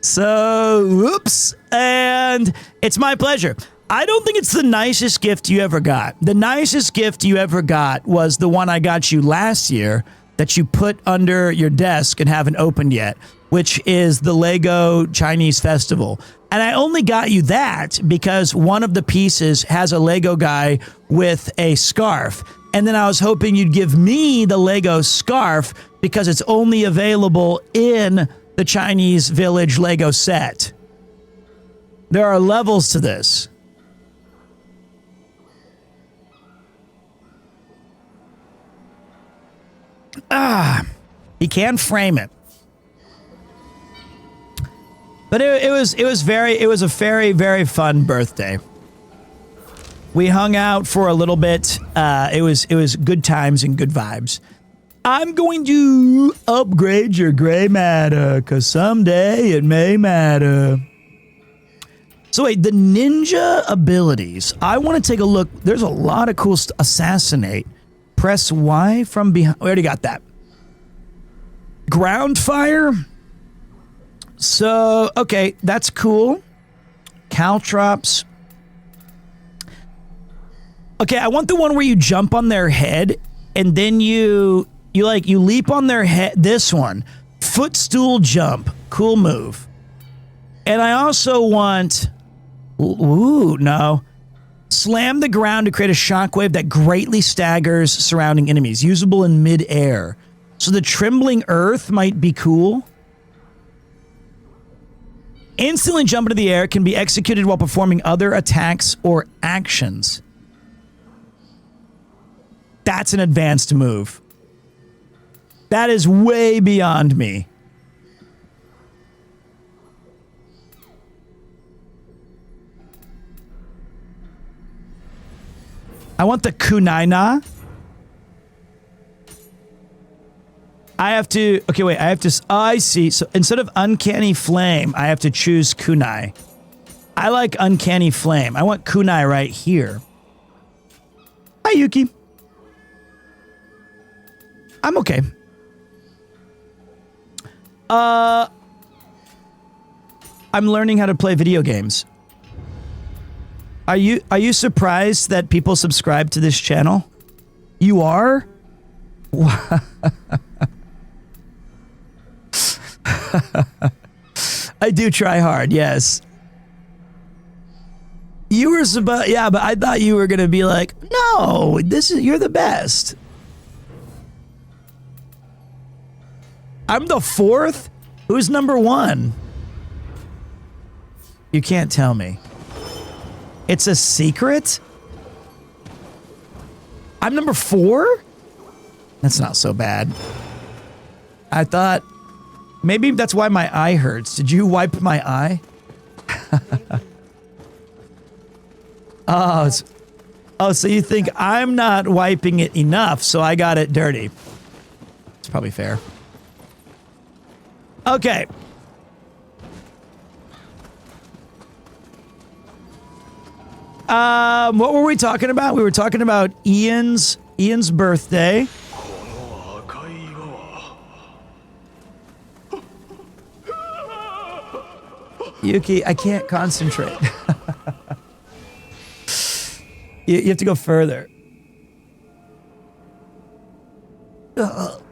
So, whoops, and it's my pleasure. I don't think it's the nicest gift you ever got. The nicest gift you ever got was the one I got you last year that you put under your desk and haven't opened yet, which is the Lego Chinese Festival. And I only got you that because one of the pieces has a Lego guy with a scarf. And then I was hoping you'd give me the Lego scarf because it's only available in the Chinese Village Lego set. There are levels to this. He can frame it. But it was a very, very fun birthday. We hung out for a little bit. It was good times and good vibes. I'm going to upgrade your gray matter because someday it may matter. So wait, the ninja abilities. I want to take a look. There's a lot of cool stuff. Assassinate. Press Y from behind. We already got that. Ground fire. So, okay, that's cool. Caltrops. Okay, I want the one where you jump on their head and then you leap on their head. This one. Footstool jump. Cool move. And I also want... Ooh, no. Slam the ground to create a shockwave that greatly staggers surrounding enemies. Usable in mid-air. So the trembling earth might be cool. Instantly jump into the air can be executed while performing other attacks or actions. That's an advanced move. That is way beyond me. I want the Kunaina. I have to... Okay, wait. I have to... Oh, I see. So instead of Uncanny Flame, I have to choose Kunai. I like Uncanny Flame. I want Kunai right here. Hi, Yuki. I'm okay. I'm learning how to play video games. Are you surprised that people subscribe to this channel? You are? I do try hard, yes. You were supposed, yeah, but I thought you were gonna be like, no, you're the best. I'm the fourth? Who's number one? You can't tell me. It's a secret? I'm number 4? That's not so bad. I thought maybe that's why my eye hurts. Did you wipe my eye? Oh, so you think I'm not wiping it enough, so I got it dirty. It's probably fair. Okay. What were we talking about? We were talking about Ian's birthday. Yuki, I can't concentrate. you have to go further. Ouch.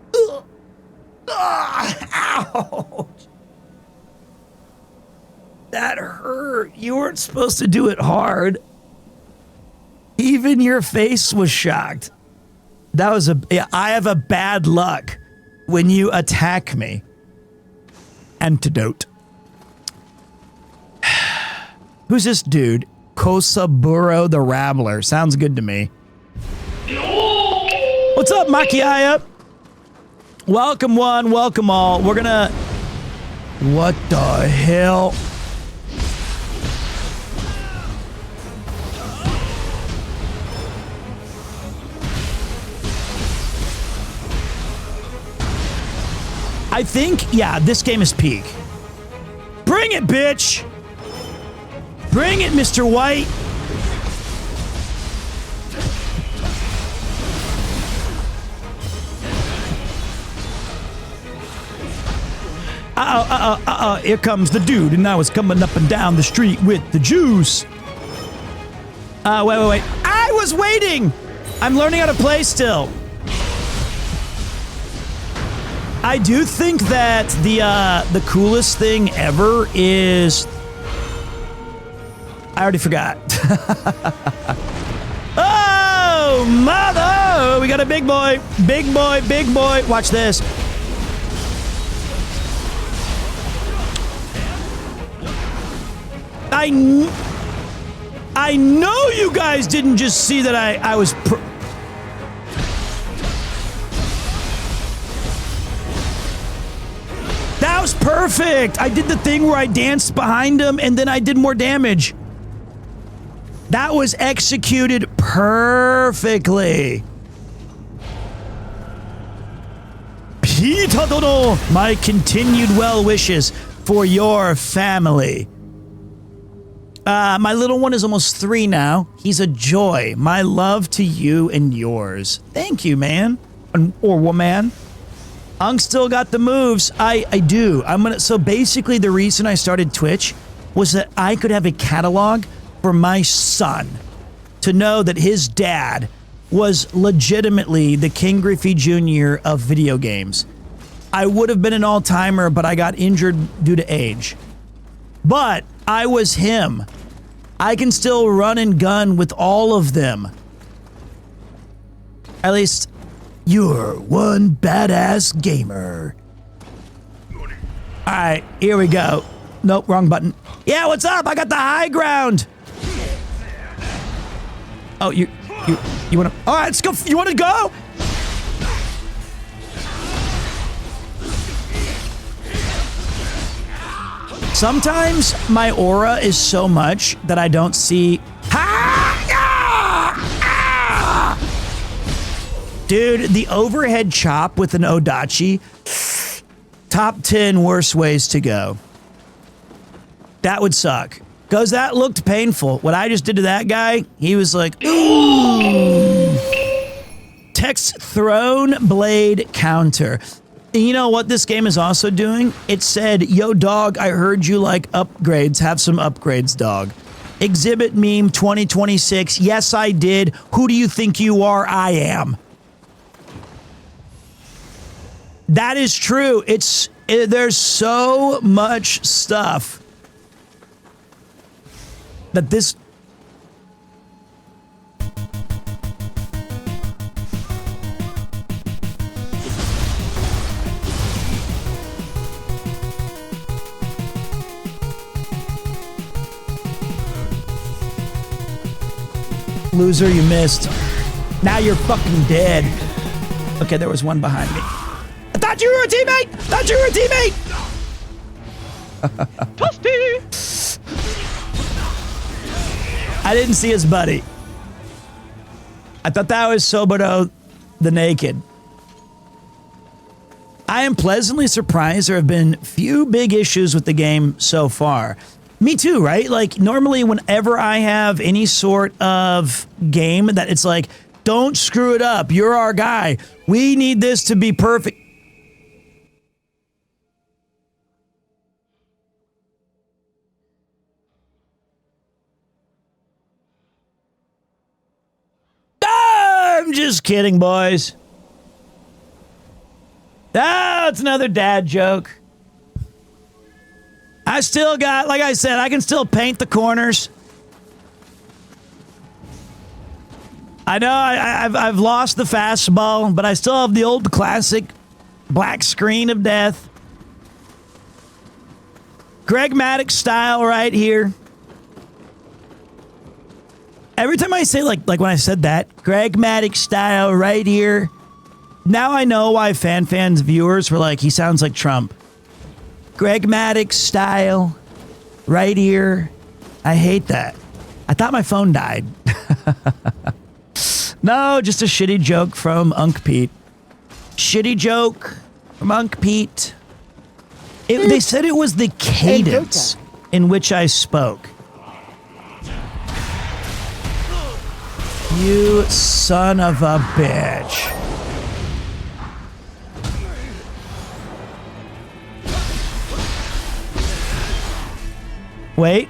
That hurt. You weren't supposed to do it hard. Even your face was shocked. That was I have a bad luck when you attack me. Antidote. Who's this dude? Kosaburo the Rabbler. Sounds good to me. What's up, Makiaya? Welcome one, welcome all. We're gonna... What the hell? I think, yeah, this game is peak. Bring it, bitch! Bring it, Mr. White! Here comes the dude, and now it's coming up and down the street with the juice. Wait. I was waiting! I'm learning how to play still. I do think that the coolest thing ever is... I already forgot. Oh, mother! We got a big boy. Big boy, big boy. Watch this. I know you guys didn't just see that I was... That was perfect! I did the thing where I danced behind him and then I did more damage. That was executed perfectly. Pita Dono, my continued well wishes for your family. My little one is almost 3 now. He's a joy. My love to you and yours. Thank you, man. Or woman. Unk still got the moves. I do. So basically the reason I started Twitch was that I could have a catalog for my son to know that his dad was legitimately the King Griffey Jr. of video games. I would have been an all-timer, but I got injured due to age. But I was him. I can still run and gun with all of them. At least, you're one badass gamer. Alright, here we go. Nope, wrong button. Yeah, what's up? I got the high ground. Oh, you wanna... Alright, let's go. You wanna go? Sometimes my aura is so much that I don't see... Dude, the overhead chop with an Odachi, top 10 worst ways to go. That would suck. Because that looked painful. What I just did to that guy, he was like, ooh. Text Throne Blade counter. And you know what this game is also doing? It said, yo dog, I heard you like upgrades. Have some upgrades, dog. Exhibit meme 2026. Yes, I did. Who do you think you are? I am. That is true. There's so much stuff that this... Loser, you missed. Now you're fucking dead. Okay, there was one behind me. I thought you were a teammate! Thought you were a teammate! Toasty! I didn't see his buddy. I thought that was Soboto the Naked. I am pleasantly surprised there have been few big issues with the game so far. Me too, right? Like, normally whenever I have any sort of game that it's like, don't screw it up, you're our guy, we need this to be perfect. I'm just kidding, boys. Oh, it's another dad joke. I still got, like I said, I can still paint the corners. I know I've lost the fastball, but I still have the old classic black screen of death. Greg Maddox style right here. Every time I say, like when I said that, Greg Maddox style right here, now I know why fans viewers were like, he sounds like Trump. Greg Maddox style right here. I hate that. I thought my phone died. No, just a shitty joke from Unk Pete. Shitty joke from Unk Pete. They said it was the cadence in which I spoke. You son of a bitch. Wait.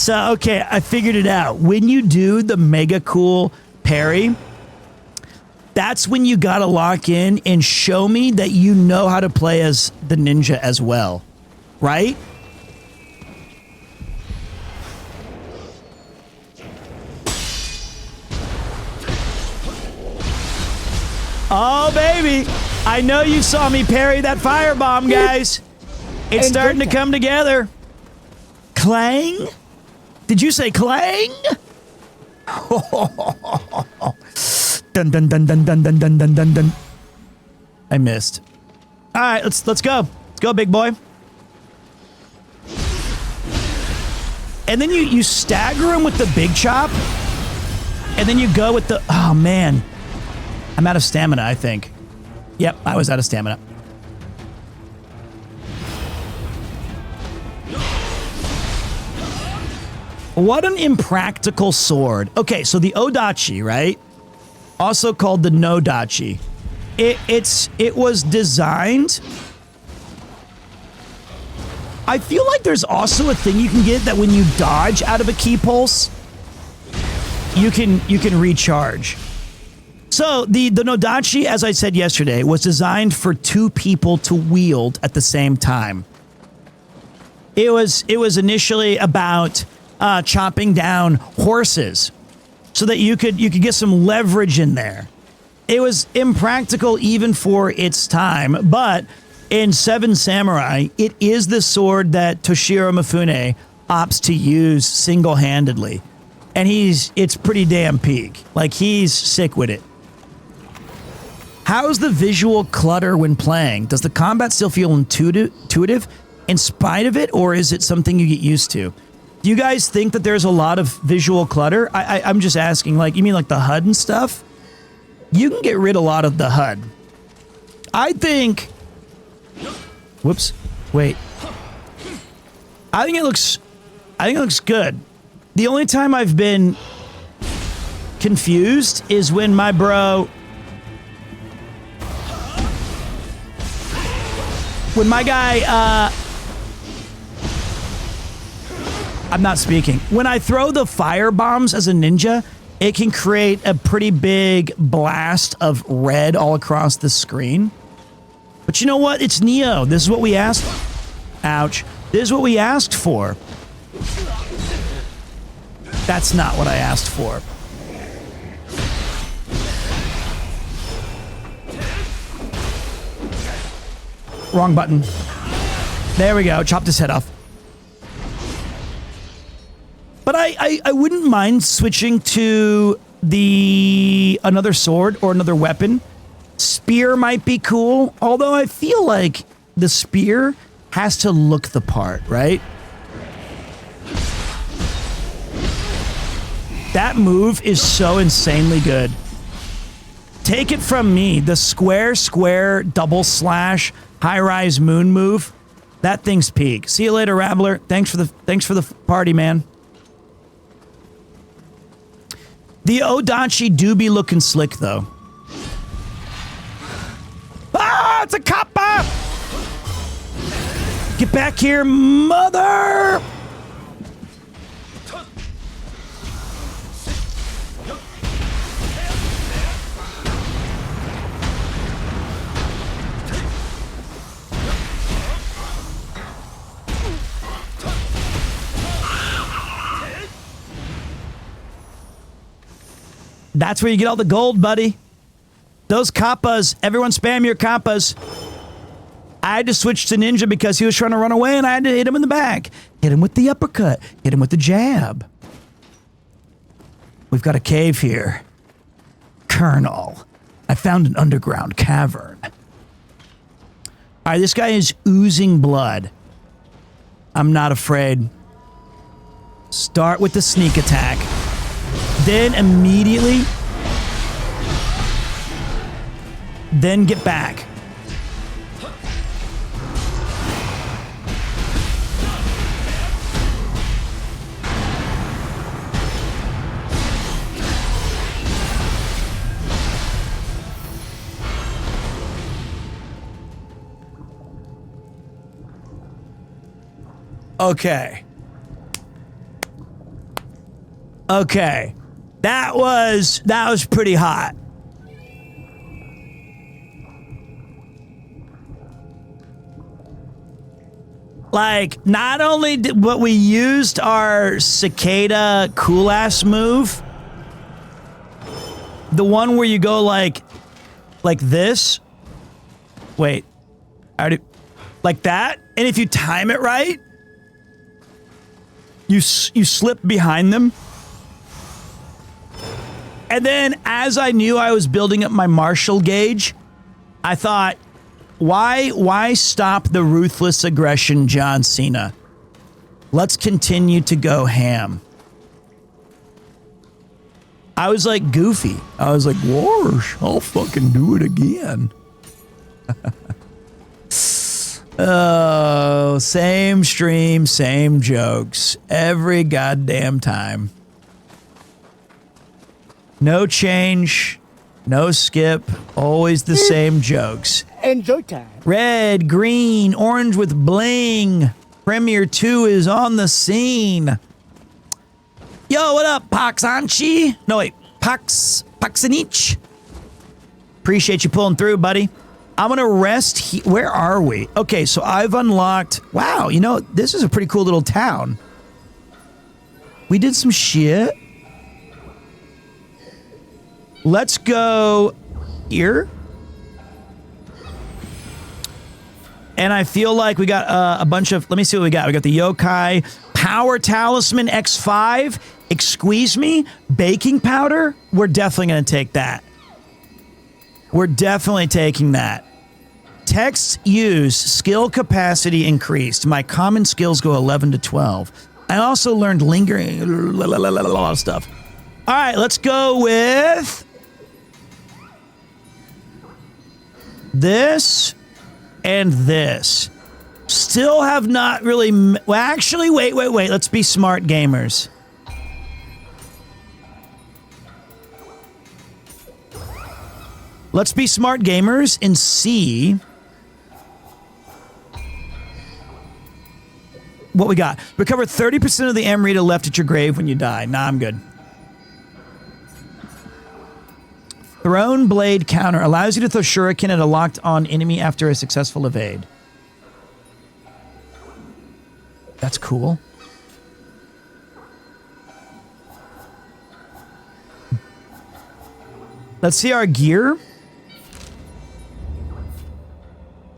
So, okay, I figured it out. When you do the mega cool parry, that's when you gotta lock in and show me that you know how to play as the ninja as well, right? Oh, baby. I know you saw me parry that firebomb, guys. It's starting to come together. Clang? Did you say clang? Dun dun dun dun dun dun dun dun dun dun. I missed. All right, let's go. Let's go, big boy. And then you stagger him with the big chop, and then you go with the. Oh man, I'm out of stamina. I think. Yep, I was out of stamina. What an impractical sword. Okay, so the Odachi, right? Also called the No-Dachi. It was designed. I feel like there's also a thing you can get that when you dodge out of a key pulse, you can recharge. So the No-Dachi, as I said yesterday, was designed for 2 people to wield at the same time. It was initially about chopping down horses so that you could get some leverage in there. It was impractical even for its time, but in Seven Samurai, it is the sword that Toshiro Mifune opts to use single-handedly. And it's pretty damn peak. Like, he's sick with it. How's the visual clutter when playing? Does the combat still feel intuitive in spite of it, or is it something you get used to? Do you guys think that there's a lot of visual clutter? I'm just asking, like, you mean like the HUD and stuff? You can get rid of a lot of the HUD. I think... Whoops. Wait. I think it looks good. The only time I've been confused is when my bro... When my guy, I'm not speaking. When I throw the fire bombs as a ninja, it can create a pretty big blast of red all across the screen. But you know what? It's Neo. This is what we asked. Ouch. This is what we asked for. That's not what I asked for. Wrong button. There we go. Chopped his head off. But I wouldn't mind switching to another sword or another weapon. Spear might be cool, although I feel like the spear has to look the part, right? That move is so insanely good. Take it from me, the square double slash high-rise moon move. That thing's peak. See you later, Rabbler. Thanks for the party, man. The Odachi do be looking slick, though. Ah, it's a kappa! Get back here, mother! That's where you get all the gold, buddy. Those kappas, everyone spam your kappas. I had to switch to ninja because he was trying to run away and I had to hit him in the back. Hit him with the uppercut. Hit him with the jab. We've got a cave here. Colonel, I found an underground cavern. All right, this guy is oozing blood. I'm not afraid. Start with the sneak attack. Then immediately, then get back. Okay. Okay. That was pretty hot. Like, not only did what we used our cicada cool ass move, the one where you go like this. Wait, like that, and if you time it right, you slip behind them. And then, as I knew I was building up my Marshall gauge, I thought, why stop the ruthless aggression, John Cena? Let's continue to go ham. I was like Goofy. I was like, Wars, I'll fucking do it again. Oh, same stream, same jokes. Every goddamn time. No change, no skip, always the same jokes. Enjoy time. Red, green, orange with bling. Premier 2 is on the scene. Yo, what up, Paxanchi? No, wait, Paxanich. Appreciate you pulling through, buddy. I'm gonna rest where are we? Okay, so I've unlocked, wow, you know, this is a pretty cool little town. We did some shit. Let's go here. And I feel like we got a bunch of, let me see what we got. We got the Yokai, Power Talisman X5, Excuse Me, Baking Powder. We're definitely going to take that. We're definitely taking that. Text used, skill capacity increased. My common skills go 11 to 12. I also learned lingering, a lot of stuff. All right, let's go with this and this. Still have not really, well, actually, wait. Let's be smart gamers. Let's be smart gamers and see what we got. Recover 30% of the Amrita left at your grave when you die. Nah, I'm good. Thrown Blade Counter allows you to throw shuriken at a locked-on enemy after a successful evade. That's cool. Let's see our gear.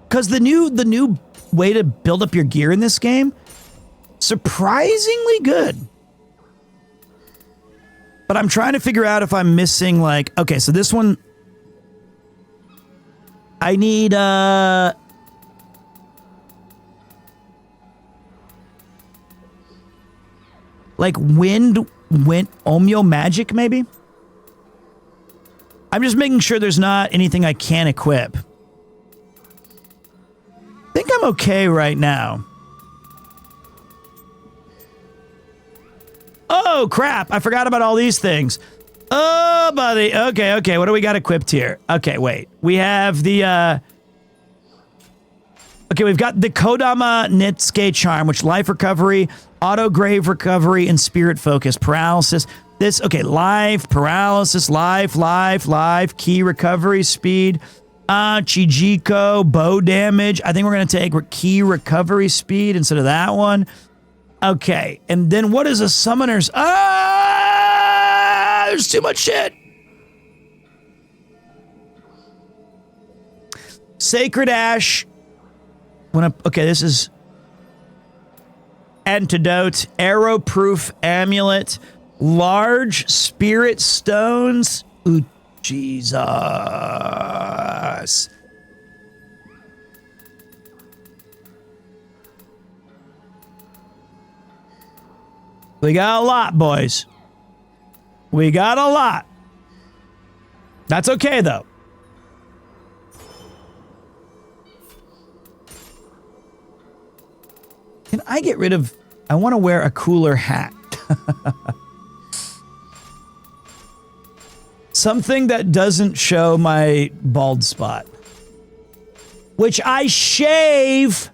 Because the new way to build up your gear in this game, surprisingly good. But I'm trying to figure out if I'm missing, like, okay, so this one, I need, like wind Omeo magic, maybe? I'm just making sure there's not anything I can't equip. I think I'm okay right now. Oh, crap. I forgot about all these things. Oh, buddy. Okay. What do we got equipped here? Okay, wait. We have the, okay, we've got the Kodama Nitsuke Charm, which life recovery, auto grave recovery, and spirit focus. Paralysis. This, okay, life, paralysis, life, key recovery, speed, Chijiko, bow damage. I think we're going to take key recovery speed instead of that one. Okay, and then what is a summoner's? Ah, there's too much shit. Sacred Ash. Okay, this is antidote, arrow-proof amulet, large spirit stones. Ooh, Jesus. We got a lot, boys. We got a lot. That's okay, though. Can I get rid of... I want to wear a cooler hat. Something that doesn't show my bald spot. Which I shave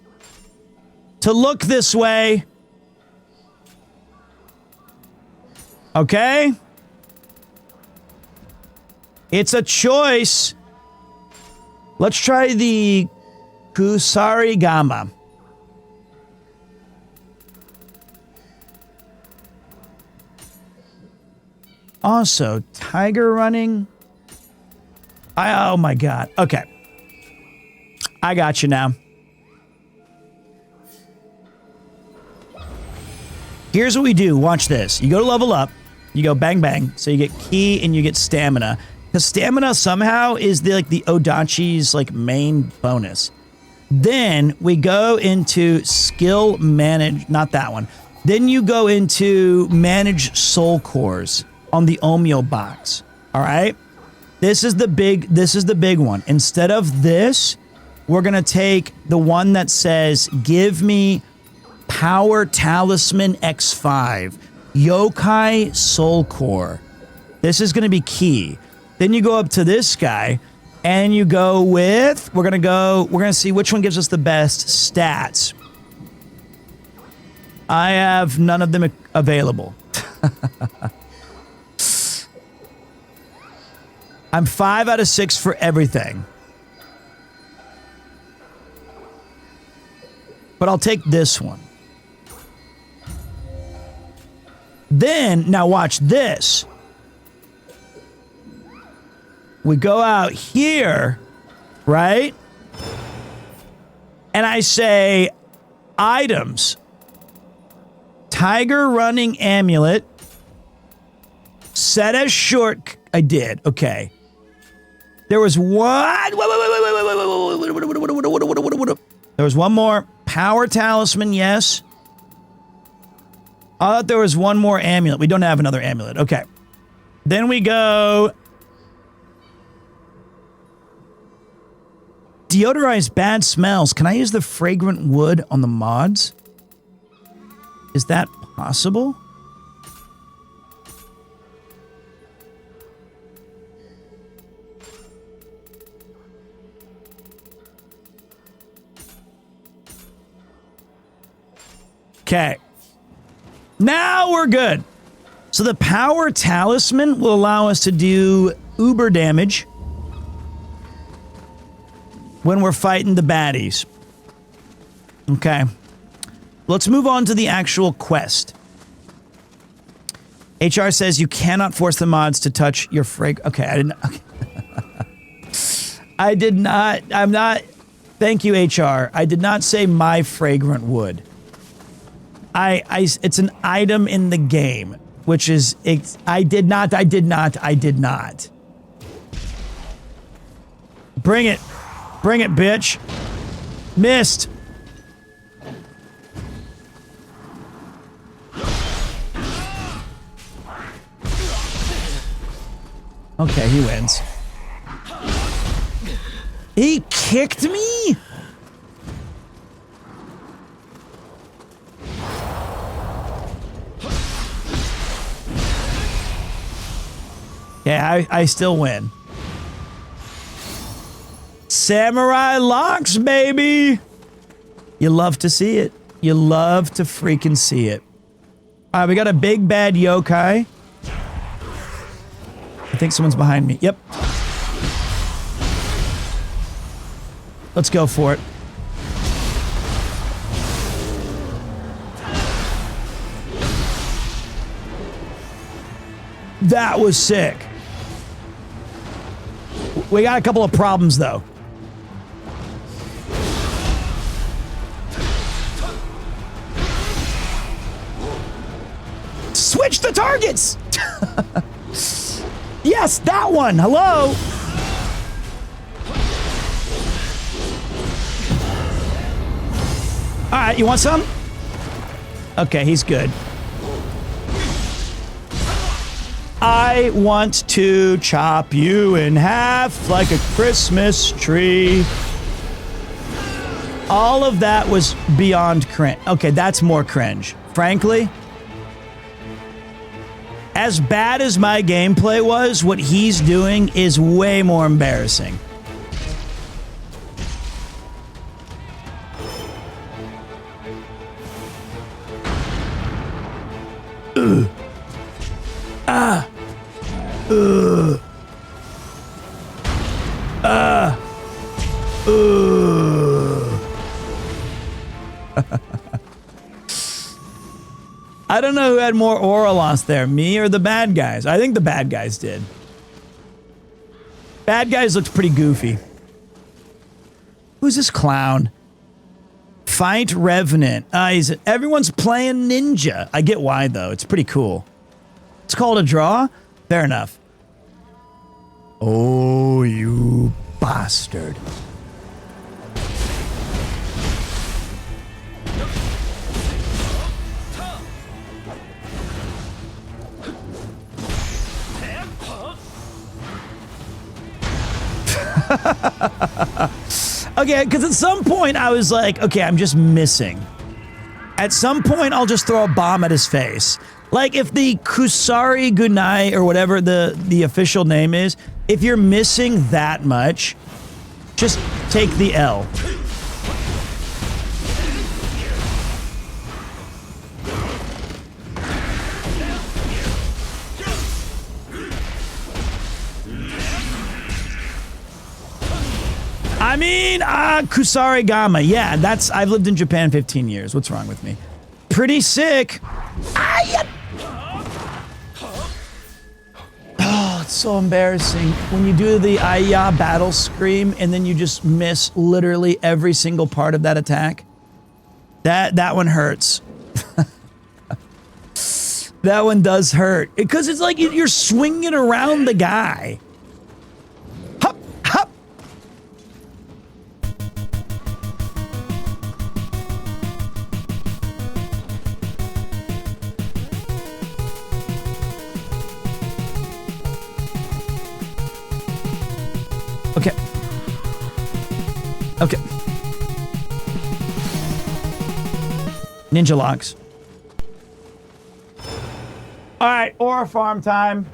to look this way. Okay? It's a choice. Let's try the Kusarigama. Also, tiger running. Oh my god. Okay. I got you now. Here's what we do. Watch this. You go to level up. You go bang bang. So you get ki and you get stamina. Because stamina somehow is the Odachi's main bonus. Then we go into skill manage. Not that one. Then you go into manage soul cores on the Omyo box. All right. This is the big one. Instead of this, we're going to take the one that says, give me Power Talisman X5, Yokai Soul Core. This is going to be key. Then you go up to this guy and you go with, we're going to see which one gives us the best stats. I have none of them available. I'm 5 out of 6 for everything. But I'll take this one. Then, now watch this. We go out here, right? And I say, items. Tiger running amulet. Set as short. I did. Okay. There was one. There was one more. Power talisman, yes. I thought there was one more amulet. We don't have another amulet. Okay. Then we go. Deodorize bad smells. Can I use the fragrant wood on the mods? Is that possible? Okay. Now we're good. So the power talisman will allow us to do uber damage when we're fighting the baddies. Okay. Let's move on to the actual quest. HR says you cannot force the mods to touch your Okay, I didn't. Okay. I did not. I'm not. Thank you, HR. I did not say my fragrant wood. It's an item in the game, which is, I did not. Bring it. Bring it, bitch. Missed. Okay, he wins. He kicked me? Yeah, I still win. Samurai locks, baby! You love to see it. You love to freaking see it. All right, we got a big bad yokai. I think someone's behind me. Yep. Let's go for it. That was sick. We got a couple of problems, though. Switch the targets! Yes, that one! Hello? Alright, you want some? Okay, he's good. I want to chop you in half like a Christmas tree. All of that was beyond cringe. Okay, that's more cringe. Frankly, as bad as my gameplay was, what he's doing is way more embarrassing. Ugh. I don't know who had more aura loss there, me or the bad guys. I think the bad guys did. Bad guys looked pretty goofy. Who's this clown? Fight Revenant. Everyone's playing ninja. I get why, though. It's pretty cool. It's called a draw? Fair enough. Oh, you bastard. Okay, because at some point I was like, okay, I'm just missing. At some point, I'll just throw a bomb at his face. Like if the Kusari Gunai or whatever the official name is, if you're missing that much, just take the L. I mean, Kusari Gama. Yeah, I've lived in Japan 15 years. What's wrong with me? Pretty sick. Oh, it's so embarrassing when you do the Aya battle scream and then you just miss literally every single part of that attack. That one hurts. That one does hurt because it's like you're swinging around the guy. Hup, hup. Okay. Okay. Ninja locks. All right, aura farm time.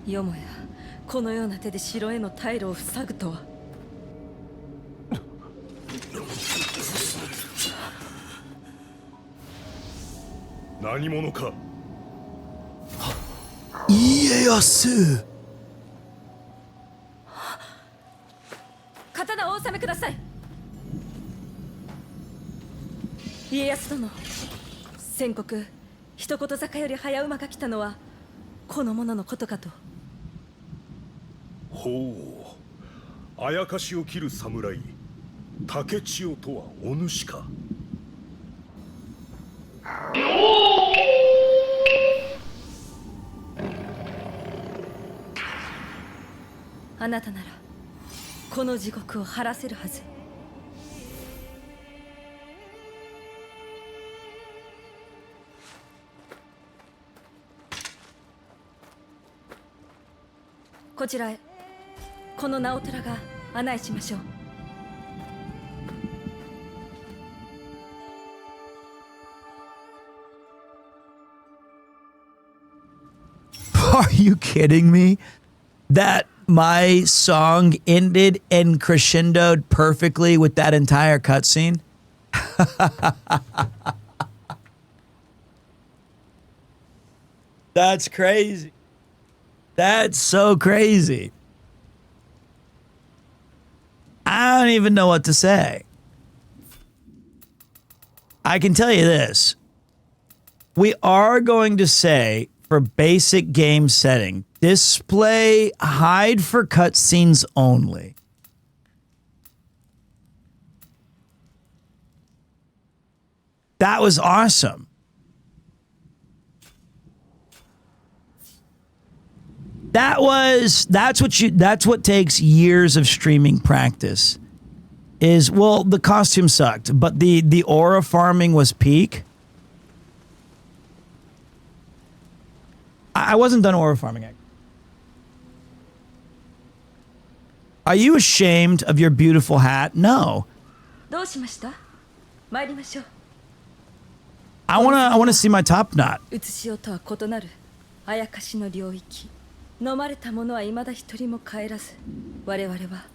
よもやこのような手で城への退路を塞ぐとは。何者か。家康。刀をお納めください。家康殿、先刻一言坂より早馬が来たのはこの者のことかと。ほう、あやかしを切る侍竹千代とはお主か。あなたならこの地獄を晴らせるはず。こちらへこの直虎が案内しましょう。Are you kidding me? That my song ended and crescendoed perfectly with that entire cutscene? That's crazy. That's so crazy. I don't even know what to say. I can tell you this. We are going to say, for basic game setting, display hide for cutscenes only. That was awesome. That's what takes years of streaming practice. Is, well, the costume sucked, but the aura farming was peak. I wasn't done aura farming. Are you ashamed of your beautiful hat? No. どうしました？参りましょう。I wanna see my top knot. うつしようとは異なるあやかしの領域。飲まれた者は未だ一人も帰らず、我々は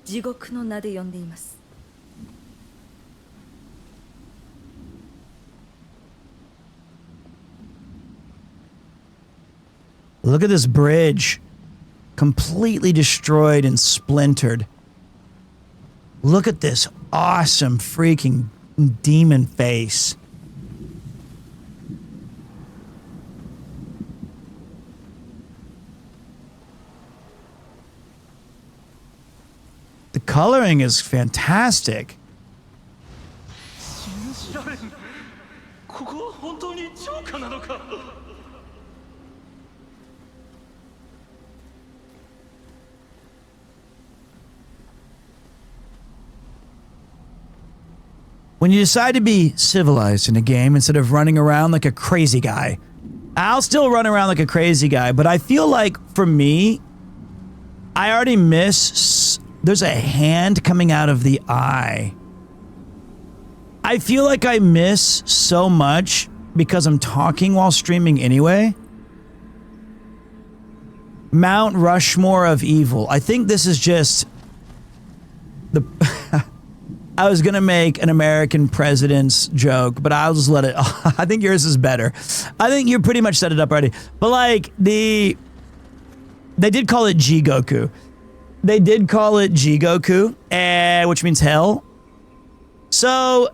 地獄の名で呼んでいます。Look at this bridge. Completely destroyed and splintered. Look at this awesome freaking demon face. The coloring is fantastic. 信じられん。ここは本当に城下なのか。When you decide to be civilized in a game instead of running around like a crazy guy, I'll still run around like a crazy guy, but I feel like for me, I already miss. There's a hand coming out of the eye. I feel like I miss so much because I'm talking while streaming anyway. Mount Rushmore of evil. I think this is just the. I was gonna make an American president's joke, but I'll just let it. I think yours is better. I think you pretty much set it up already. But like they did call it G-Goku. They did call it G-Goku, which means hell. So,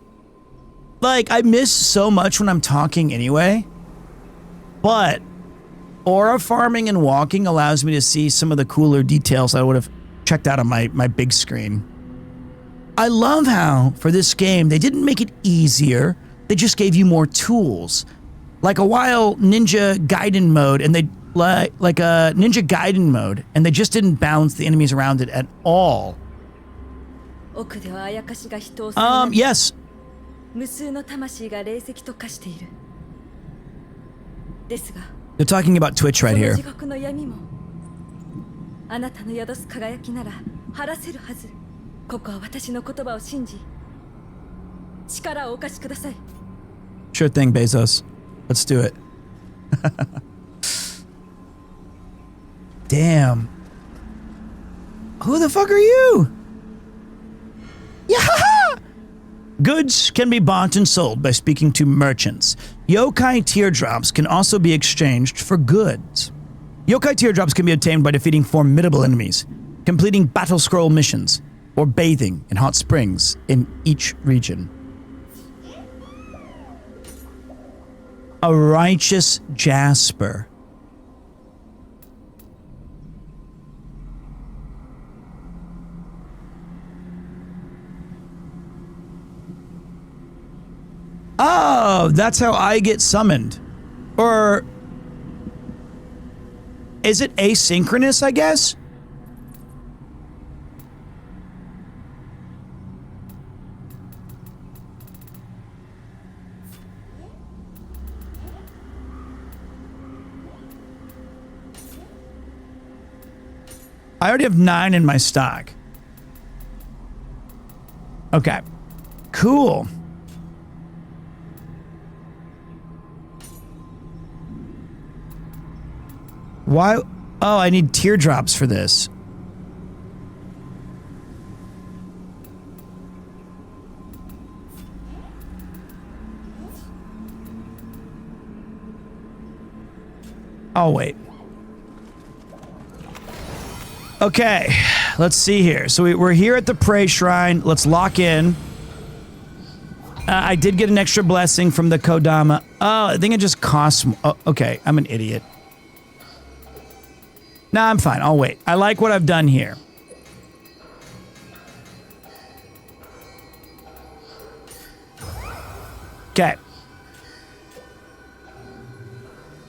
like, I miss so much when I'm talking anyway. But aura farming and walking allows me to see some of the cooler details I would have checked out on my big screen. I love how, for this game, they didn't make it easier. They just gave you more tools. Like a while Ninja Gaiden mode, and they like a Ninja Gaiden mode, and they just didn't balance the enemies around it at all. Yes. 無数の魂が霊石と化している。ですが、 They're talking about Twitch right その here. 地獄の闇もあなたの宿す輝きなら晴らせるはず。ここは私の言葉を信じ、力をお貸しください。 Sure thing, Bezos. Let's do it. Damn. Who the fuck are you? Yeah. Goods can be bought and sold by speaking to merchants. Yokai teardrops can also be exchanged for goods. Yokai teardrops can be obtained by defeating formidable enemies, completing battle scroll missions, or bathing in hot springs in each region. A righteous jasper. Oh, that's how I get summoned. Or is it asynchronous, I guess? I already have 9 in my stock. Okay. Cool. Why? Oh, I need teardrops for this. Oh, wait. Okay, let's see here. So we're here at the Prey Shrine. Let's lock in. I did get an extra blessing from the Kodama. Oh, I think it just costs... Oh, okay, I'm an idiot. Nah, I'm fine. I'll wait. I like what I've done here. Okay.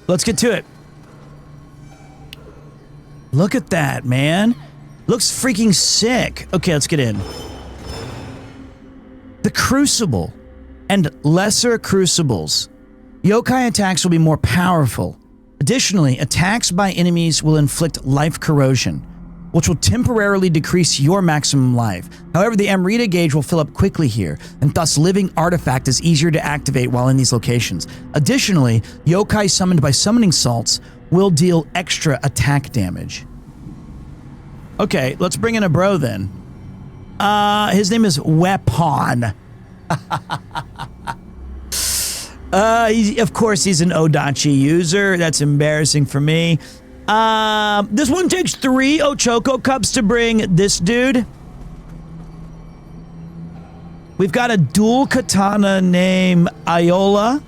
Let's get to it. Look at that, man. Looks freaking sick. Okay, let's get in. The Crucible and lesser crucibles. Yokai attacks will be more powerful. Additionally, attacks by enemies will inflict life corrosion, which will temporarily decrease your maximum life. However, the Amrita gauge will fill up quickly here, and thus Living Artifact is easier to activate while in these locations. Additionally, yokai summoned by summoning salts will deal extra attack damage. Okay, let's bring in a bro then. His name is Weapon. Of course, he's an Odachi user. That's embarrassing for me. This one takes 3 Ochoko cups to bring this dude. We've got a dual katana named Iola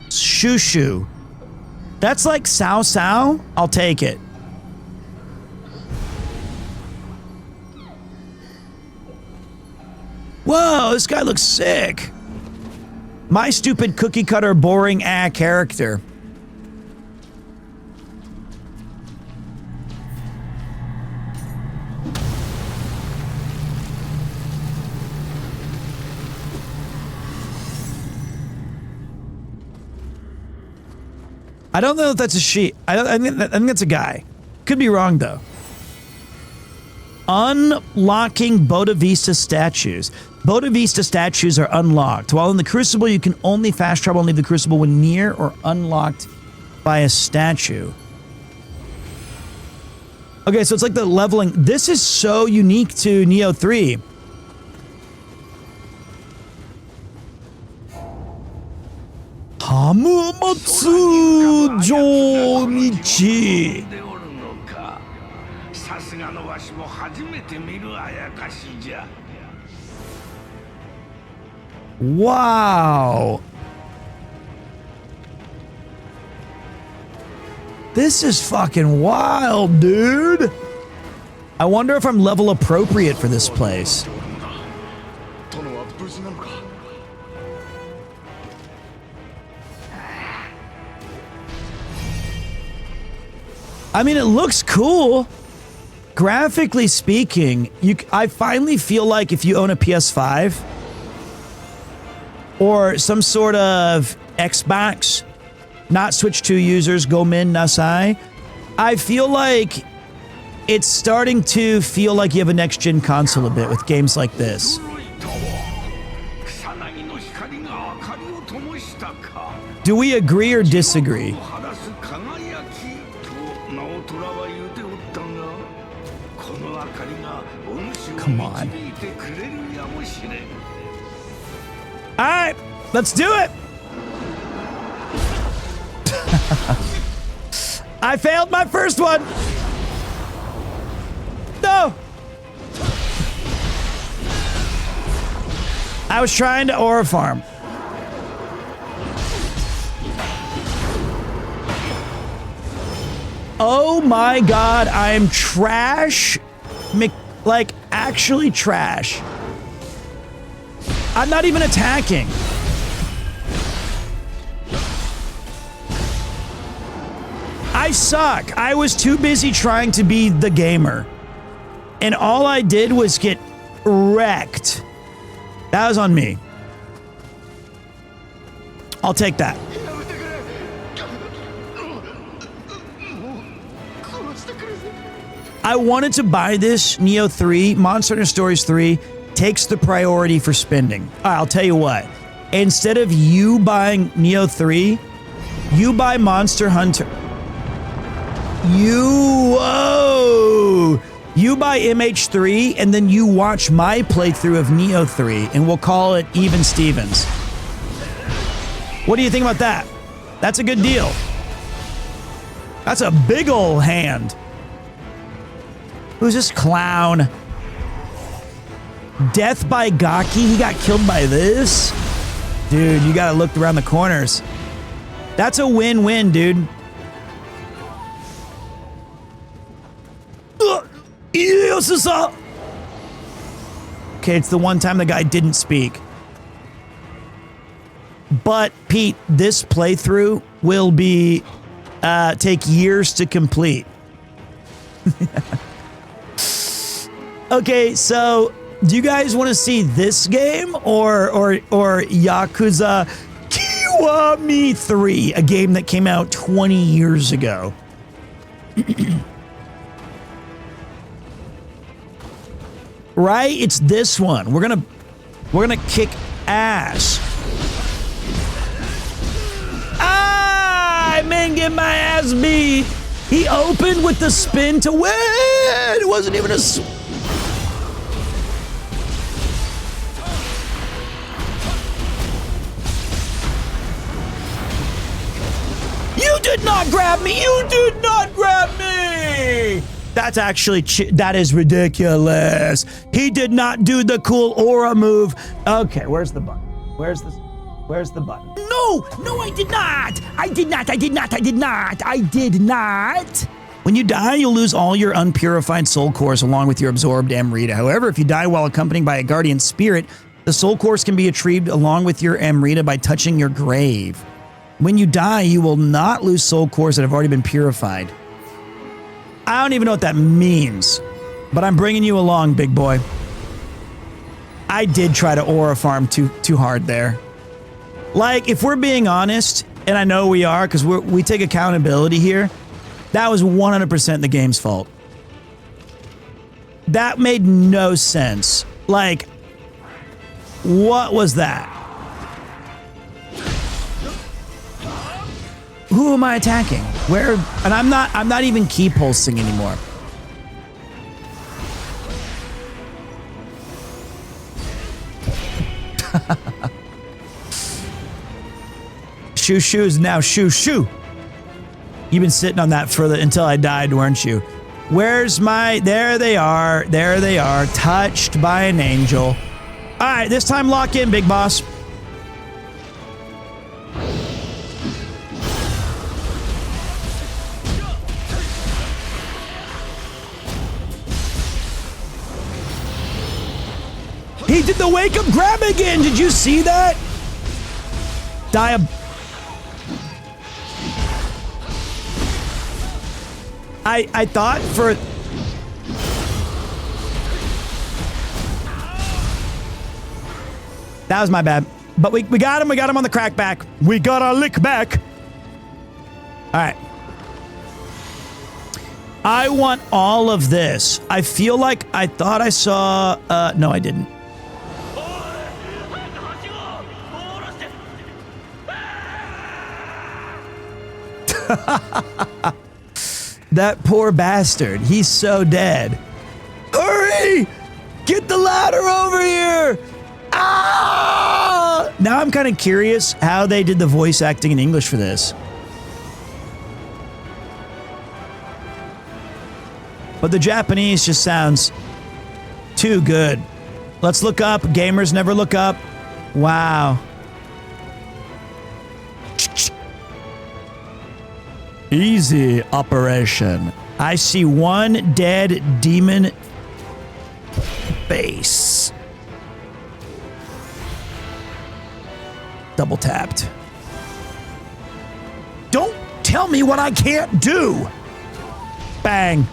Shushu. That's like Sao Sao. I'll take it. Whoa, this guy looks sick. My stupid cookie cutter boring character. I don't know if that's a she. I think that's a guy. Could be wrong though. Unlocking Bodavista statues. Bodavista statues are unlocked. While in the Crucible, you can only fast travel and leave the Crucible when near or unlocked by a statue. Okay, so it's like the leveling. This is so unique to Neo 3. Hamamatsu Jonichi. さすがのわしも初めて見るあやかしじゃ。 Wow. This is fucking wild, dude. I wonder if I'm level appropriate for this place. I mean, it looks cool. Graphically speaking, I finally feel like if you own a PS5 or some sort of Xbox, not Switch 2 users, Gomen Nasai, I feel like it's starting to feel like you have a next-gen console a bit with games like this. Do we agree or disagree? Come on. All right, let's do it. I failed my first one. No. I was trying to aura farm. Oh my God, I am trash. Like, actually trash. I'm not even attacking. I suck. I was too busy trying to be the gamer. And all I did was get wrecked. That was on me. I'll take that. I wanted to buy this Neo 3. Monster Hunter Stories 3 takes the priority for spending. All right, I'll tell you what. Instead of you buying Neo 3, you buy Monster Hunter. You buy MH3 and then you watch my playthrough of Neo 3 and we'll call it Even Stevens. What do you think about that? That's a good deal. That's a big ol' hand. Who's this clown? Death by Gaki? He got killed by this? Dude, you gotta look around the corners. That's a win-win, dude. Okay, it's the one time the guy didn't speak. But, Pete, this playthrough will be take years to complete. Okay, so do you guys want to see this game or Yakuza Kiwami 3, a game that came out 20 years ago? Right? It's this one. We're gonna kick ass. Ah, man, get my ass beat. He opened with the spin to win. It wasn't even a. You did not grab me. You did not grab me. That's actually, that is ridiculous. He did not do the cool aura move. Okay, where's the button? Where's the button? No, I did not. I did not. When you die, you'll lose all your unpurified soul cores along with your absorbed Amrita. However, if you die while accompanied by a guardian spirit, the soul cores can be retrieved along with your Amrita by touching your grave. When you die, you will not lose soul cores that have already been purified. I don't even know what that means, but I'm bringing you along, big boy. I did try to aura farm too hard there. Like, if we're being honest, and I know we are because we take accountability here, that was 100% the game's fault. That made no sense. Like, what was that? Who am I attacking? Where? And I'm not even key pulsing anymore. Shoes now shoo. You've been sitting on that until I died, weren't you? Where's my? There they are. There they are. Touched by an angel. All right, this time lock in, big boss. He did the wake up grab again. Did you see that? I thought for... That was my bad. But we got him. We got him on the crack back. We got our lick back. All right. I want all of this. I feel like I thought I saw... no, I didn't. That poor bastard. He's so dead. Hurry! Get the ladder over here! Ah! Now I'm kind of curious how they did the voice acting in English for this. But the Japanese just sounds too good. Let's look up. Gamers never look up. Wow. Easy operation. I see one dead demon face. Double tapped. Don't tell me what I can't do. Bang.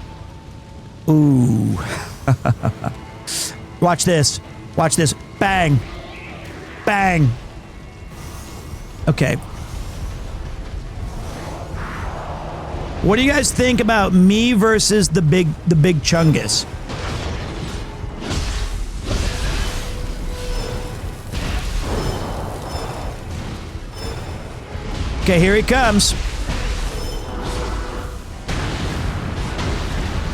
Ooh. Watch this. Watch this. Bang. Bang. Okay. What do you guys think about me versus the big Chungus? Okay, here he comes.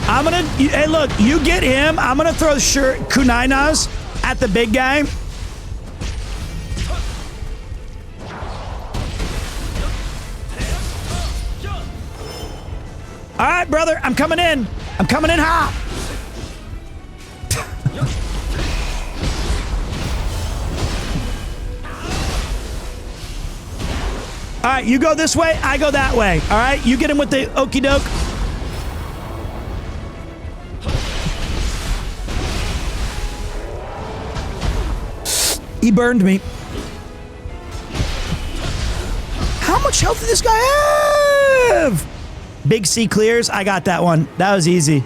I'm gonna, hey look, you get him. I'm gonna throw kunainas at the big guy. All right, brother, I'm coming in. I'm coming in hot. All right, you go this way, I go that way. All right, you get him with the okie doke. He burned me. How much health did this guy have? Big C clears. I got that one. That was easy.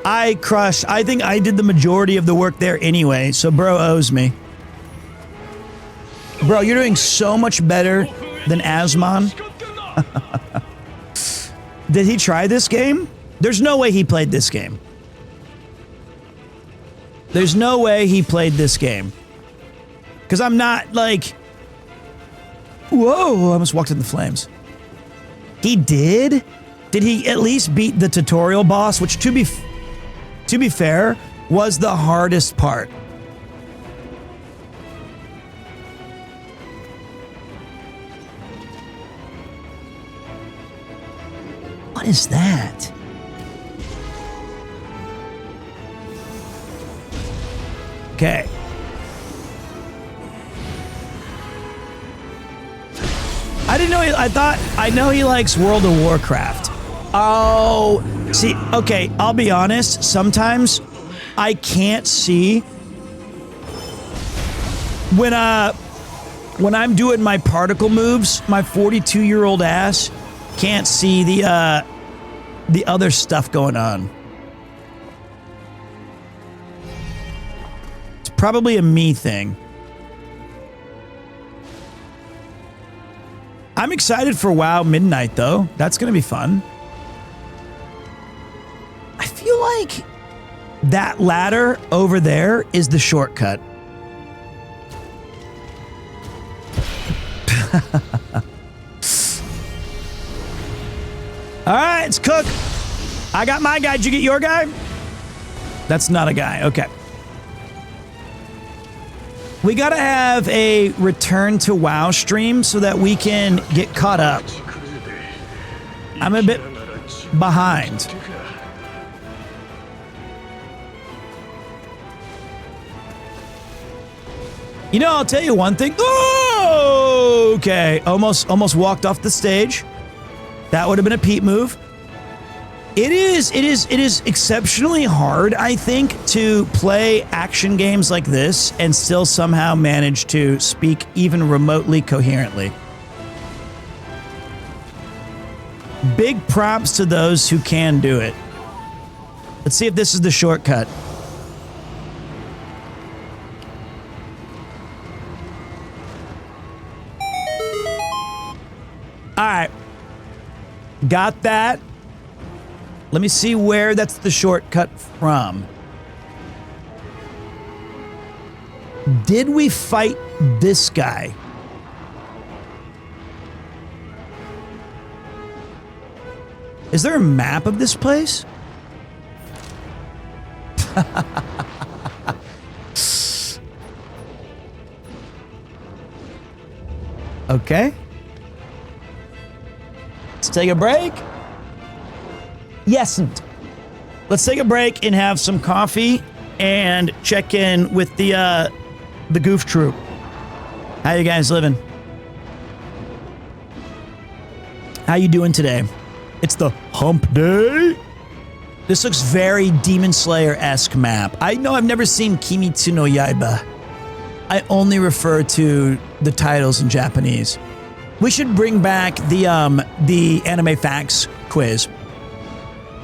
I crushed. I think I did the majority of the work there anyway, so bro owes me. Bro, you're doing so much better than Asmon. Did he try this game? There's no way he played this game. There's no way he played this game. Because I'm not like... Whoa, I almost walked in the flames. He did? Did he at least beat the tutorial boss, which to be fair, was the hardest part? What is that? Okay. I didn't know I know he likes World of Warcraft. Oh, see, okay, I'll be honest, sometimes I can't see when I'm doing my particle moves, my 42-year-old ass can't see the other stuff going on. It's probably a me thing. I'm excited for WoW Midnight, though. That's going to be fun. I feel like that ladder over there is the shortcut. All right, it's Cook. I got my guy. Did you get your guy? That's not a guy. Okay. We got to have a return to WoW stream so that we can get caught up. I'm a bit behind. You know, I'll tell you one thing. Oh, okay. Almost walked off the stage. That would have been a Pete move. It is exceptionally hard, I think, to play action games like this and still somehow manage to speak even remotely coherently. Big props to those who can do it. Let's see if this is the shortcut. All right. Got that. Let me see where that's the shortcut from. Did we fight this guy? Is there a map of this place? Okay. Let's take a break. Yesn't. Let's take a break and have some coffee and check in with the Goof Troop. How you guys living? How you doing today? It's the hump day. This looks very Demon Slayer-esque map. I know I've never seen Kimetsu no Yaiba. I only refer to the titles in Japanese. We should bring back the anime facts quiz.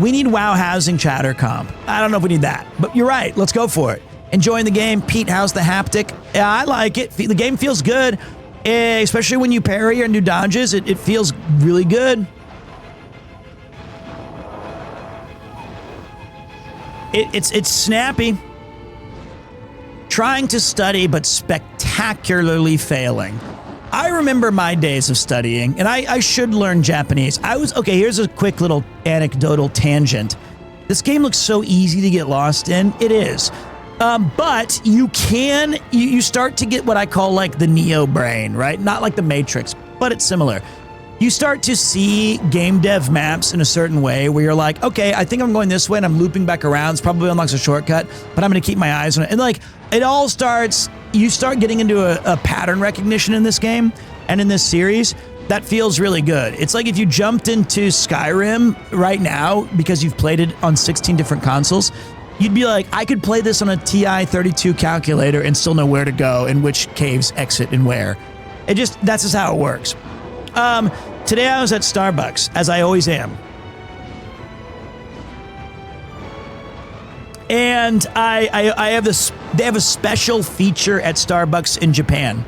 We need WoW housing chatter comp. I don't know if we need that, but you're right. Let's go for it. Enjoying the game. Pete, how's the haptic? Yeah, I like it. The game feels good, especially when you parry or do dodges. It feels really good. It's snappy. Trying to study, but spectacularly failing. I remember my days of studying, and I should learn Japanese. Okay, here's a quick little anecdotal tangent. This game looks so easy to get lost in. It is. But you start to get what I call like the Neo brain, right? Not like the Matrix, but it's similar. You start to see game dev maps in a certain way where you're like, okay, I think I'm going this way and I'm looping back around. It's probably unlocks a shortcut, but I'm going to keep my eyes on it. And like, it all starts, you start getting into a pattern recognition in this game and in this series that feels really good. It's like if you jumped into Skyrim right now because you've played it on 16 different consoles, you'd be like, I could play this on a TI-32 calculator and still know where to go and which caves exit and where. That's just how it works. today I was at Starbucks, as I always am. And I have this, they have a special feature at Starbucks in Japan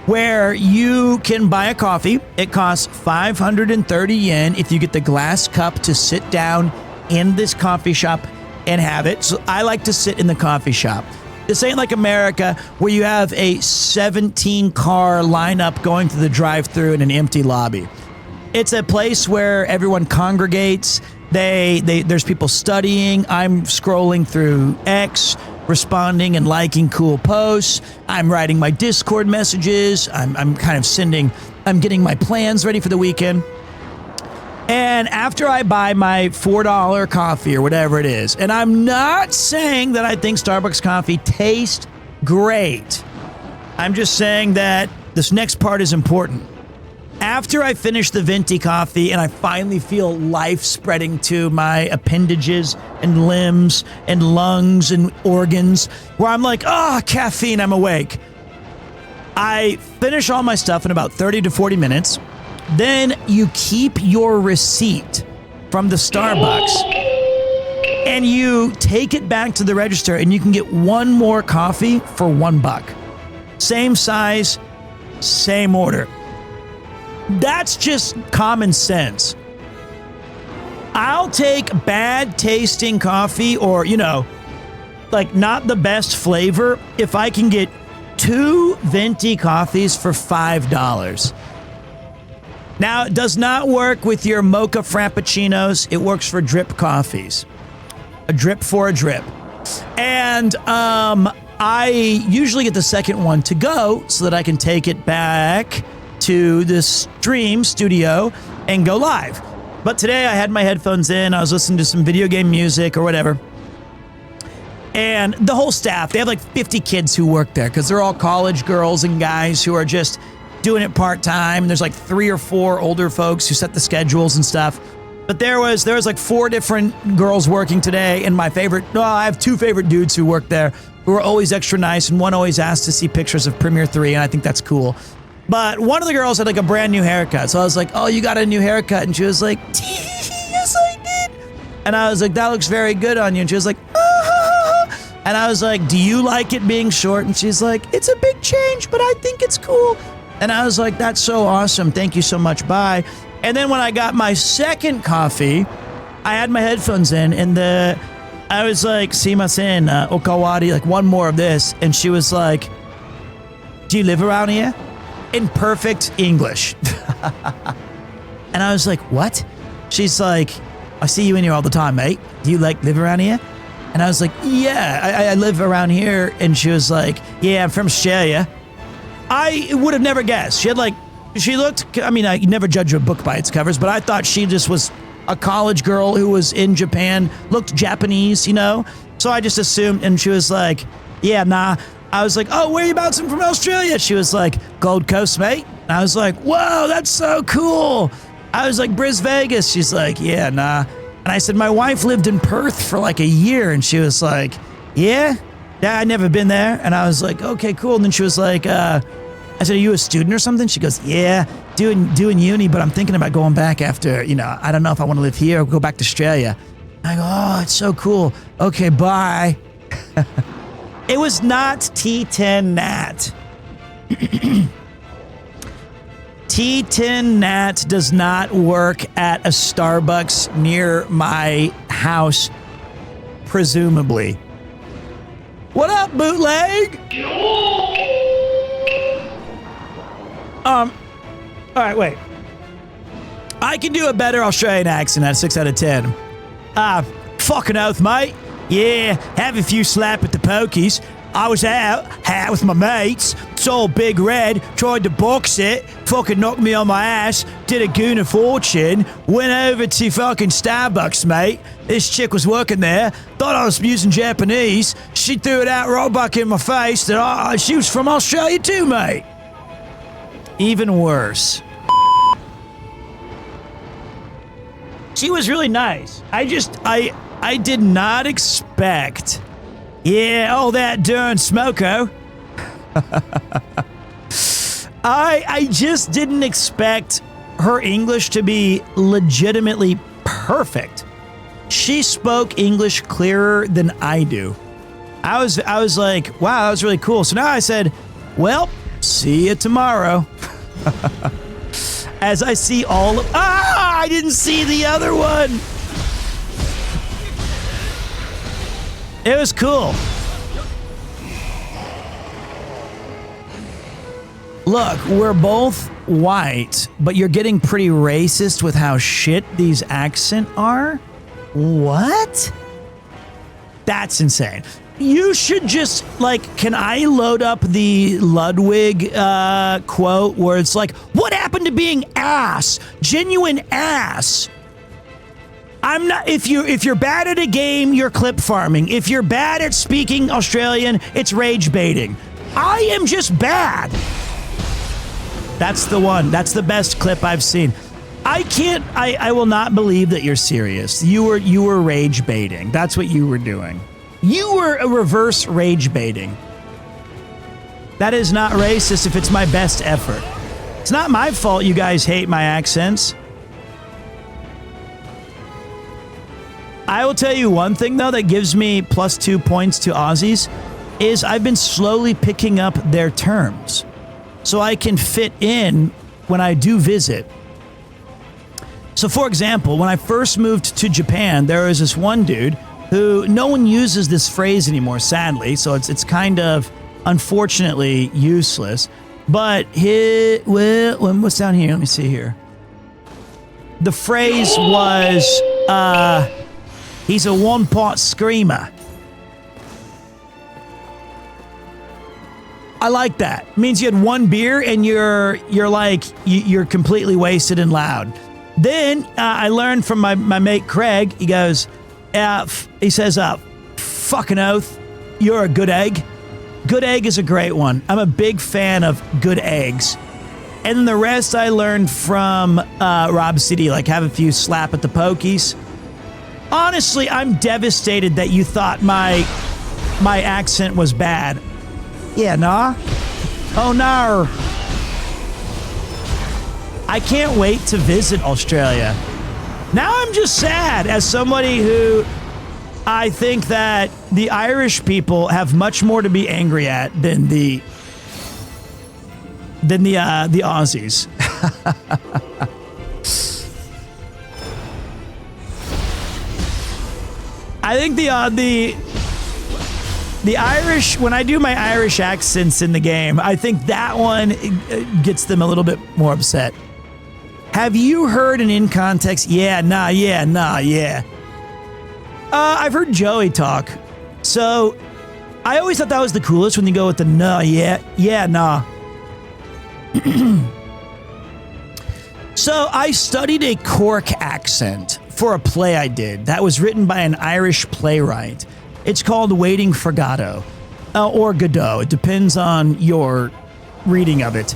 where you can buy a coffee. It costs 530 yen if you get the glass cup to sit down in this coffee shop and have it. So I like to sit in the coffee shop. This ain't like America where you have a 17 car lineup going to the drive-thru in an empty lobby. It's a place where everyone congregates. There's people studying. I'm scrolling through X, responding and liking cool posts. I'm writing my Discord messages. I'm getting my plans ready for the weekend. And after I buy my $4 coffee or whatever it is, and I'm not saying that I think Starbucks coffee tastes great. I'm just saying that this next part is important. After I finish the venti coffee and I finally feel life spreading to my appendages and limbs and lungs and organs, where I'm like, caffeine, I'm awake. I finish all my stuff in about 30 to 40 minutes. Then you keep your receipt from the Starbucks and you take it back to the register and you can get one more coffee for $1. Same size, same order. That's just common sense. I'll take bad tasting coffee or, like not the best flavor if I can get 2 venti coffees for $5. Now, it does not work with your mocha frappuccinos. It works for drip coffees. A drip for a drip. And I usually get the second one to go so that I can take it back to the stream studio and go live. But today I had my headphones in. I was listening to some video game music or whatever. And the whole staff, they have like 50 kids who work there because they're all college girls and guys who are just doing it part-time. There's like 3 or 4 older folks who set the schedules and stuff. But there was like 4 different girls working today, and I have 2 favorite dudes who work there who are always extra nice, and one always asks to see pictures of Premiere 3, and I think that's cool. But one of the girls had like a brand new haircut. So I was like, oh, you got a new haircut? And she was like, yes, I did. And I was like, that looks very good on you. And she was like, and I was like, do you like it being short? And she's like, it's a big change, but I think it's cool. And I was like, that's so awesome. Thank you so much. Bye. And then when I got my second coffee, I had my headphones in and I was like, simasen, okawari, like one more of this. And she was like, do you live around here? In perfect English. And I was like, what? She's like, I see you in here all the time, mate. Do you live around here? And I was like, yeah, I live around here. And she was like, yeah, I'm from Australia. I would have never guessed. You never judge a book by its covers, but I thought she just was a college girl who was in Japan, looked Japanese, So I just assumed, and she was like, yeah, nah. I was like, oh, whereabouts? I'm from Australia. She was like, Gold Coast, mate. And I was like, whoa, that's so cool. I was like, Bris Vegas. She's like, yeah, nah. And I said, my wife lived in Perth for like a year. And she was like, yeah, I'd never been there. And I was like, okay, cool. And then she was like, I said, are you a student or something? She goes, yeah, doing uni, but I'm thinking about going back after, I don't know if I want to live here or go back to Australia. I go, oh, it's so cool. Okay, bye. It was not T10 Nat. T10 Nat does not work at a Starbucks near my house, presumably. What up, bootleg? All right, wait. I can do a better Australian accent at 6 out of 10. Fucking oath, mate. Yeah, have a few slap at the pokies. I was out with my mates, saw Big Red, tried to box it, fucking knocked me on my ass, did a goon of fortune, went over to fucking Starbucks, mate. This chick was working there, thought I was using Japanese. She threw it out right back in my face that she was from Australia too, mate. Even worse. She was really nice. I did not expect. Yeah, all that darn smoko. I just didn't expect her English to be legitimately perfect. She spoke English clearer than I do. I was like, wow, that was really cool. So now I said, well, see you tomorrow. As I see all of, I didn't see the other one. It was cool. Look, we're both white, but you're getting pretty racist with how shit these accents are. What? That's insane. You should just, like, can I load up the Ludwig quote where it's like, what happened to being ass? Genuine ass. I'm not, if you're bad at a game, you're clip farming. If you're bad at speaking Australian, it's rage baiting. I am just bad. That's the one. That's the best clip I've seen. I will not believe that you're serious. You were rage baiting. That's what you were doing. You were a reverse rage baiting. That is not racist if it's my best effort. It's not my fault you guys hate my accents. I will tell you one thing, though, that gives me +2 points to Aussies, is I've been slowly picking up their terms so I can fit in when I do visit. So, for example, when I first moved to Japan, there was this one dude who no one uses this phrase anymore, sadly, so it's kind of, unfortunately, useless. But what's down here? Let me see here. The phrase was, he's a one-pot screamer. I like that. It means you had one beer and you're completely wasted and loud. Then I learned from my mate Craig. He goes, he says, fucking oath, you're a good egg. Good egg is a great one. I'm a big fan of good eggs. And then the rest I learned from Rob City, like have a few slap at the pokies. Honestly, I'm devastated that you thought my accent was bad. Yeah, nah. Oh, no. I can't wait to visit Australia. Now I'm just sad as somebody who I think that the Irish people have much more to be angry at than the Aussies. I think the Irish, when I do my Irish accents in the game, I think that one gets them a little bit more upset. Have you heard an in context? Yeah, nah, yeah, nah, yeah. I've heard Joey talk. So I always thought that was the coolest when you go with the nah, yeah, yeah, nah. So I studied a Cork accent for a play I did that was written by an Irish playwright. It's called Waiting for Godot, or Godot. It depends on your reading of it.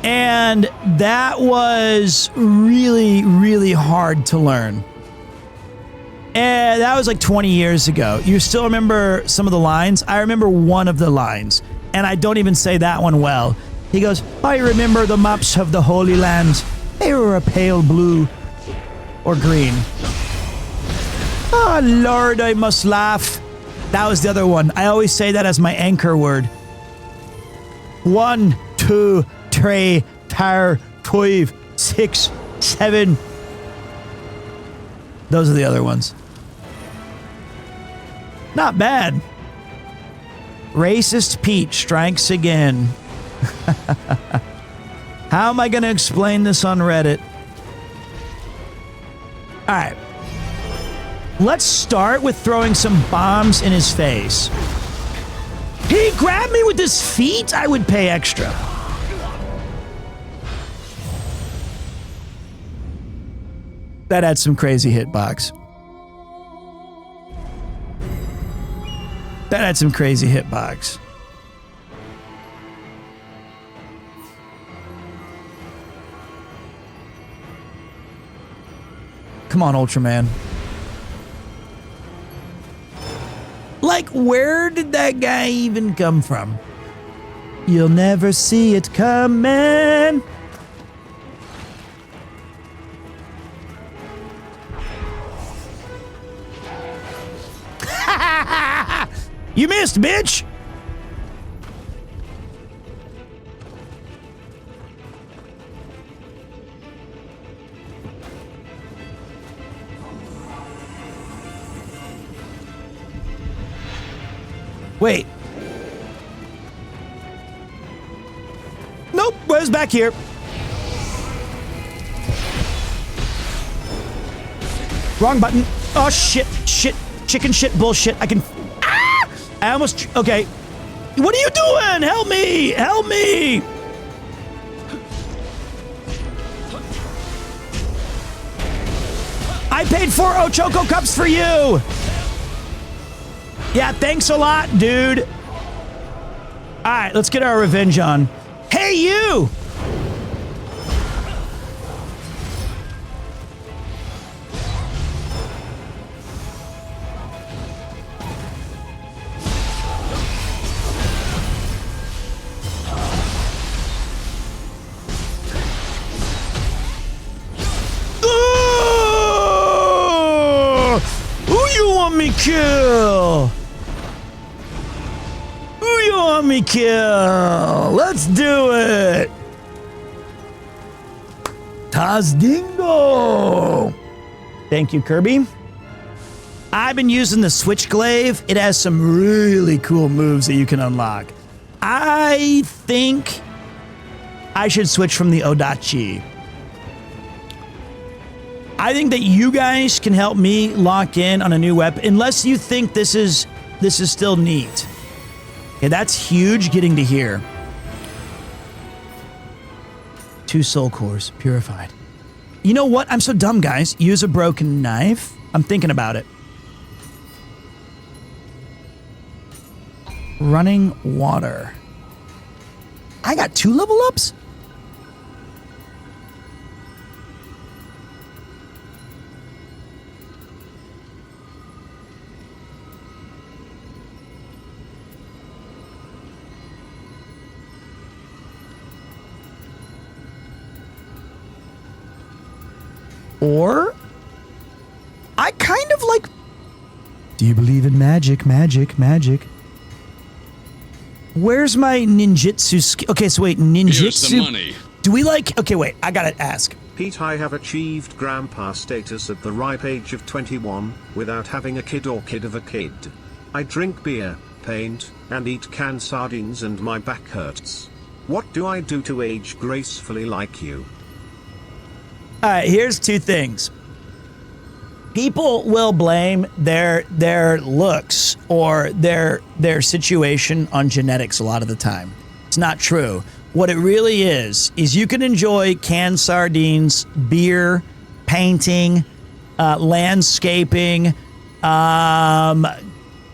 And that was really, really hard to learn. And that was like 20 years ago. You still remember some of the lines? I remember one of the lines, and I don't even say that one well. He goes, I remember the maps of the Holy Land. They were a pale blue or green. Oh, Lord, I must laugh. That was the other one. I always say that as my anchor word. 1, 2, 3, 4, 5, 6, 7. Those are the other ones. Not bad. Racist Pete strikes again. How am I going to explain this on Reddit? All right. Let's start with throwing some bombs in his face. He grabbed me with his feet? I would pay extra. That had some crazy hitbox. That had some crazy hitbox. Come on, Ultraman. Like, where did that guy even come from? You'll never see it coming. You missed, bitch. Wait. Nope, where's back here? Wrong button. Oh, shit, chicken shit, bullshit. I can... Ah! I almost... Okay. What are you doing? Help me! Help me! I paid 4 Choco Cups for you! Yeah, thanks a lot, dude. All right, let's get our revenge on. Hey, you! Oh! Who you want me kill? Who you want me kill? Let's do it. Taz Dingo. Thank you, Kirby. I've been using the Switchglaive. It has some really cool moves that you can unlock. I think I should switch from the Odachi. I think that you guys can help me lock in on a new weapon, unless you think this is still neat. Okay, that's huge getting to here. 2 soul cores, purified. You know what? I'm so dumb, guys. Use a broken knife. I'm thinking about it. Running water. I got 2 level ups? Or, I kind of like... Do you believe in magic, magic, magic? Where's my ninjutsu skill? Okay, so wait, ninjutsu... Here's the money. Do we like... Okay, wait, I gotta ask. Pete, I have achieved grandpa status at the ripe age of 21, without having a kid or kid of a kid. I drink beer, paint, and eat canned sardines and my back hurts. What do I do to age gracefully like you? All right, here's 2 things. People will blame their looks or their situation on genetics a lot of the time. It's not true. What it really is you can enjoy canned sardines, beer, painting, landscaping,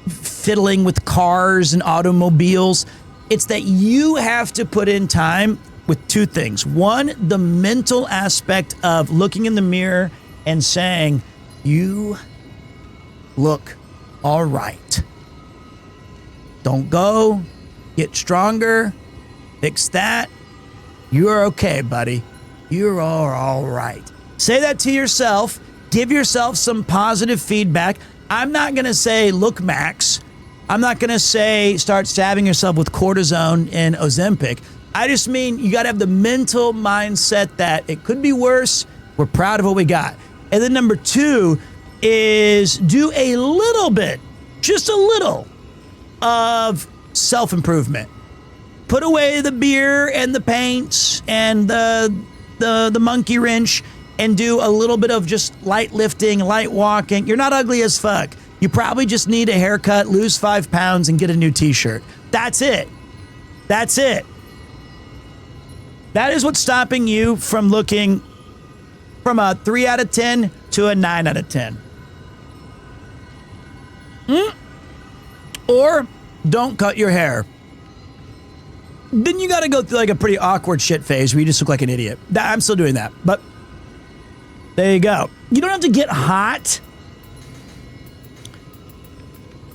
fiddling with cars and automobiles. It's that you have to put in time with 2 things. One, the mental aspect of looking in the mirror and saying, you look all right. Don't go, get stronger, fix that. You're okay, buddy. You're all right. Say that to yourself. Give yourself some positive feedback. I'm not going to say, look, Max. I'm not going to say, start stabbing yourself with cortisone and Ozempic. I just mean you got to have the mental mindset that it could be worse. We're proud of what we got. And then number 2 is do a little bit, just a little, of self-improvement. Put away the beer and the paints and the monkey wrench and do a little bit of just light lifting, light walking. You're not ugly as fuck. You probably just need a haircut, lose 5 pounds, and get a new t-shirt. That's it. That's it. That is what's stopping you from looking from a 3 out of 10 to a 9 out of 10. Or don't cut your hair. Then you got to go through like a pretty awkward shit phase where you just look like an idiot. I'm still doing that, but there you go. You don't have to get hot.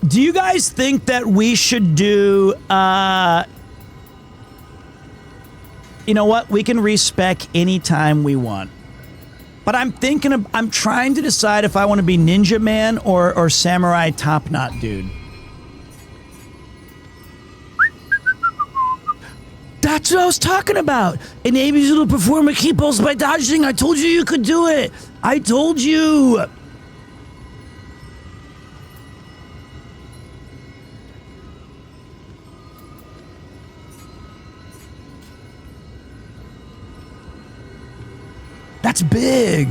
Do you guys think that we should do, you know what? We can respec anytime we want. But I'm trying to decide if I want to be Ninja Man or Samurai Top Knot Dude. That's what I was talking about. Enables you to perform a key pulse by dodging. I told you you could do it. I told you. That's big.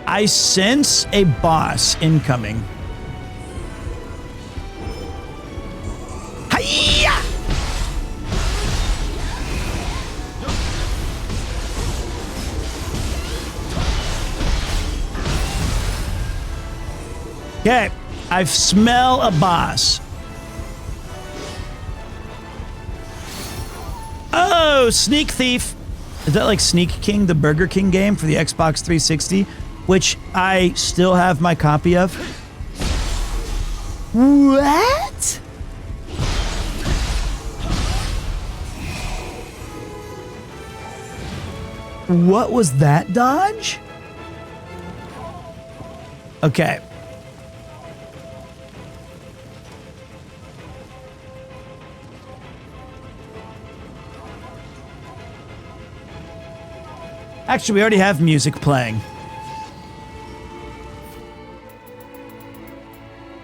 I sense a boss incoming. Hiya! Okay, I smell a boss. Oh, Sneak Thief. Is that like Sneak King, the Burger King game for the Xbox 360, which I still have my copy of? What? What was that dodge? Okay. Actually, we already have music playing.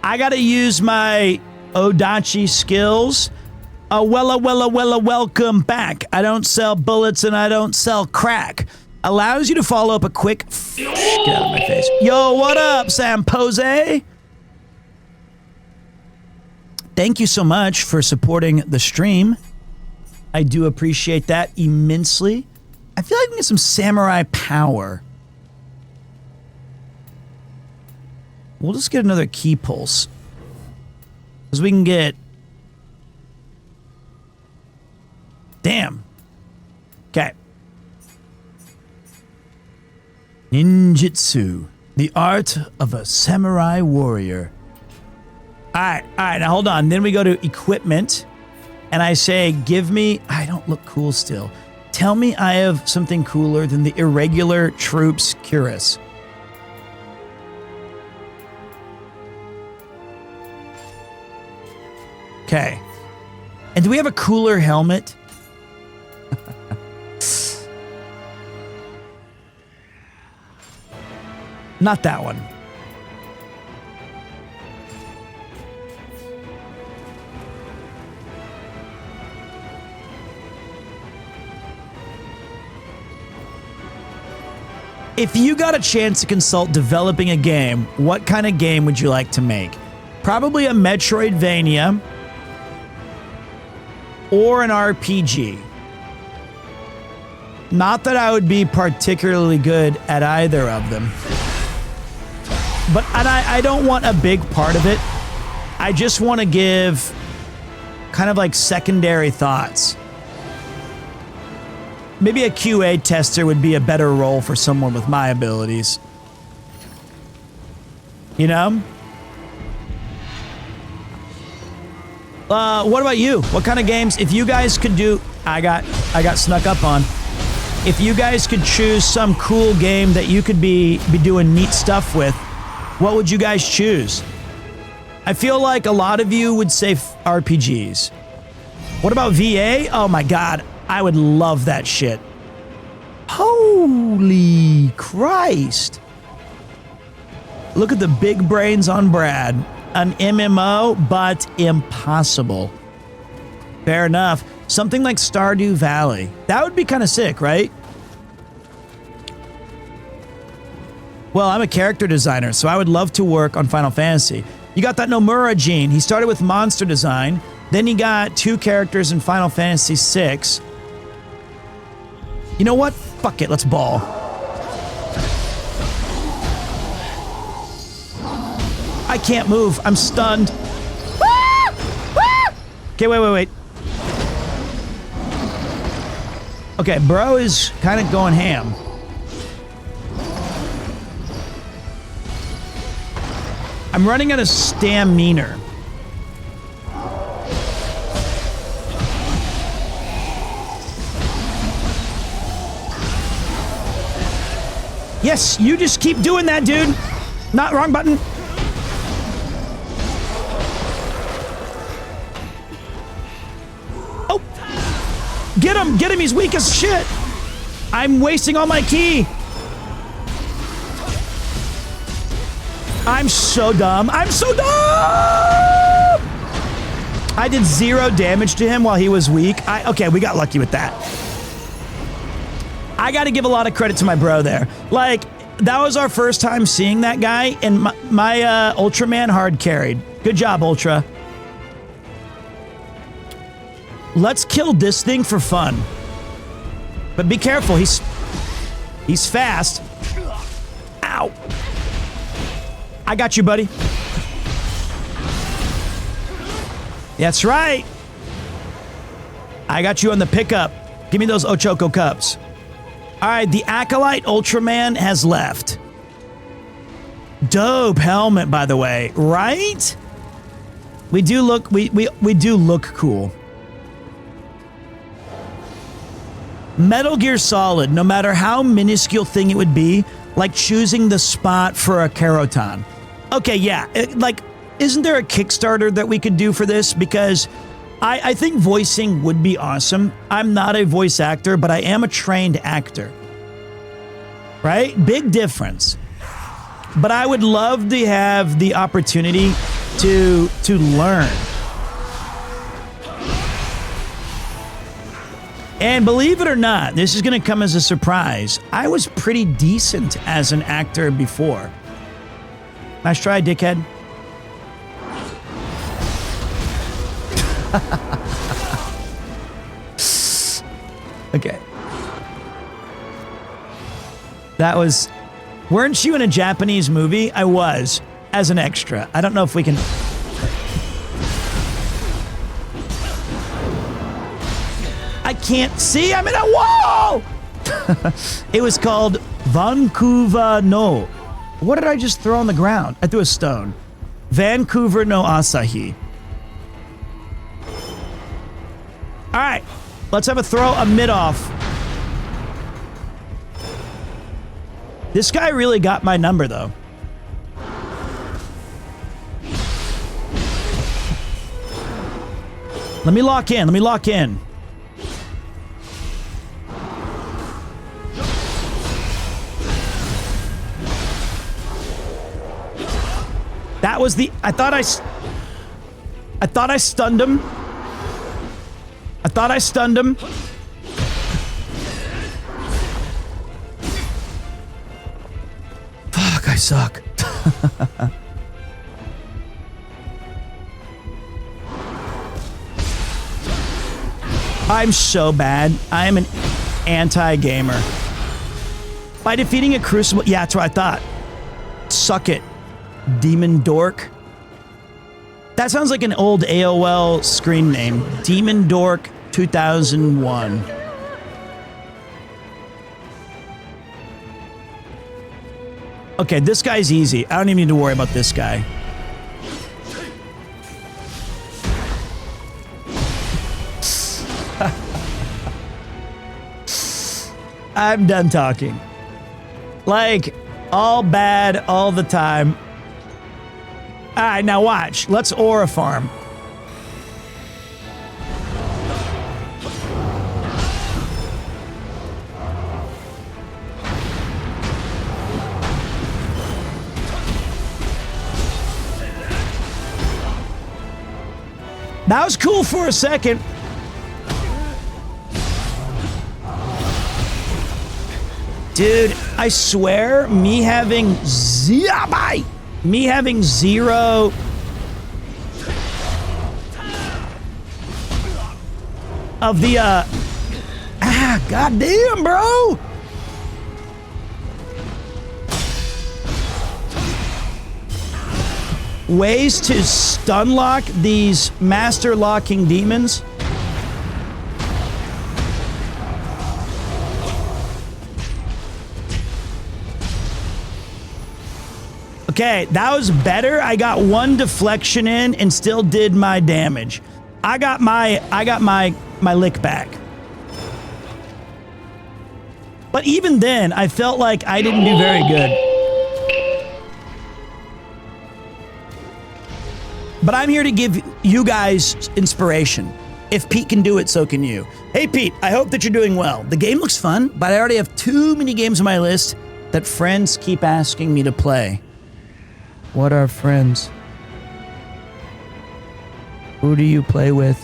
I gotta use my Odachi skills. Welcome back. I don't sell bullets and I don't sell crack. Allows you to follow up a quick... Get out of my face. Yo, what up, Sam Pose? Thank you so much for supporting the stream. I do appreciate that immensely. I feel like we can get some samurai power. We'll just get another key pulse. Because we can get... Damn. Okay. Ninjutsu. The art of a samurai warrior. Alright, now hold on. Then we go to equipment. And I say, give me... I don't look cool still. Tell me I have something cooler than the irregular troops cuirass. Okay. And do we have a cooler helmet? Not that one. If you got a chance to consult developing a game, what kind of game would you like to make? Probably a Metroidvania or an RPG. Not that I would be particularly good at either of them. But I don't want a big part of it. I just want to give kind of like secondary thoughts. Maybe a QA tester would be a better role for someone with my abilities. You know? What about you? What kind of games? If you guys could do... I got snuck up on. If you guys could choose some cool game that you could be doing neat stuff with, what would you guys choose? I feel like a lot of you would say RPGs. What about VA? Oh my god. I would love that shit. Holy Christ. Look at the big brains on Brad. An MMO, but impossible. Fair enough. Something like Stardew Valley. That would be kind of sick, right? Well, I'm a character designer, so I would love to work on Final Fantasy. You got that Nomura gene. He started with monster design. Then he got 2 characters in Final Fantasy VI. You know what? Fuck it, let's ball. I can't move. I'm stunned. Okay, wait. Okay, bro is kind of going ham. I'm running out of stamina. Yes, you just keep doing that, dude. Not wrong button. Oh. Get him, he's weak as shit. I'm wasting all my ki. I'm so dumb. I'm so dumb! I did 0 damage to him while he was weak. Okay, we got lucky with that. I got to give a lot of credit to my bro there. Like, that was our first time seeing that guy, and my Ultraman hard carried. Good job, Ultra. Let's kill this thing for fun. But be careful, he's fast. Ow. I got you, buddy. That's right. I got you on the pickup. Give me those Ochoko cups. All right, the Acolyte Ultraman has left. Dope helmet, by the way, right? We do look we do look cool. Metal Gear Solid, no matter how minuscule thing it would be, like choosing the spot for a Karotan. Okay, yeah, isn't there a Kickstarter that we could do for this? Because I think voicing would be awesome. I'm not a voice actor, but I am a trained actor. Right? Big difference. But I would love to have the opportunity to learn. And believe it or not, this is going to come as a surprise. I was pretty decent as an actor before. Nice try, dickhead. Okay. That was... Weren't you in a Japanese movie? I was, as an extra. I don't know if we can... I can't see. I'm in a wall! It was called Vancouver no... What did I just throw on the ground? I threw a stone. Vancouver no Asahi. All right, let's have a throw a mid-off. This guy really got my number, though. Let me lock in. Let me lock in. That was the... I thought I stunned him. I thought I stunned him. Fuck, I suck. I'm so bad. I am an anti-gamer. By defeating a crucible... Yeah, that's what I thought. Suck it, demon dork. That sounds like an old AOL screen name. Demon Dork 2001. Okay, this guy's easy. I don't even need to worry about this guy. I'm done talking. Like, all bad all the time. All right, now watch. Let's aura farm. That was cool for a second. Dude, I swear, me having zero of the goddamn, bro. Ways to stun lock these master locking demons. Okay, that was better. I got one deflection in and still did my damage. I got my lick back. But even then, I felt like I didn't do very good. But I'm here to give you guys inspiration. If Pete can do it, so can you. Hey, Pete, I hope that you're doing well. The game looks fun, but I already have too many games on my list that friends keep asking me to play. What are friends? Who do you play with?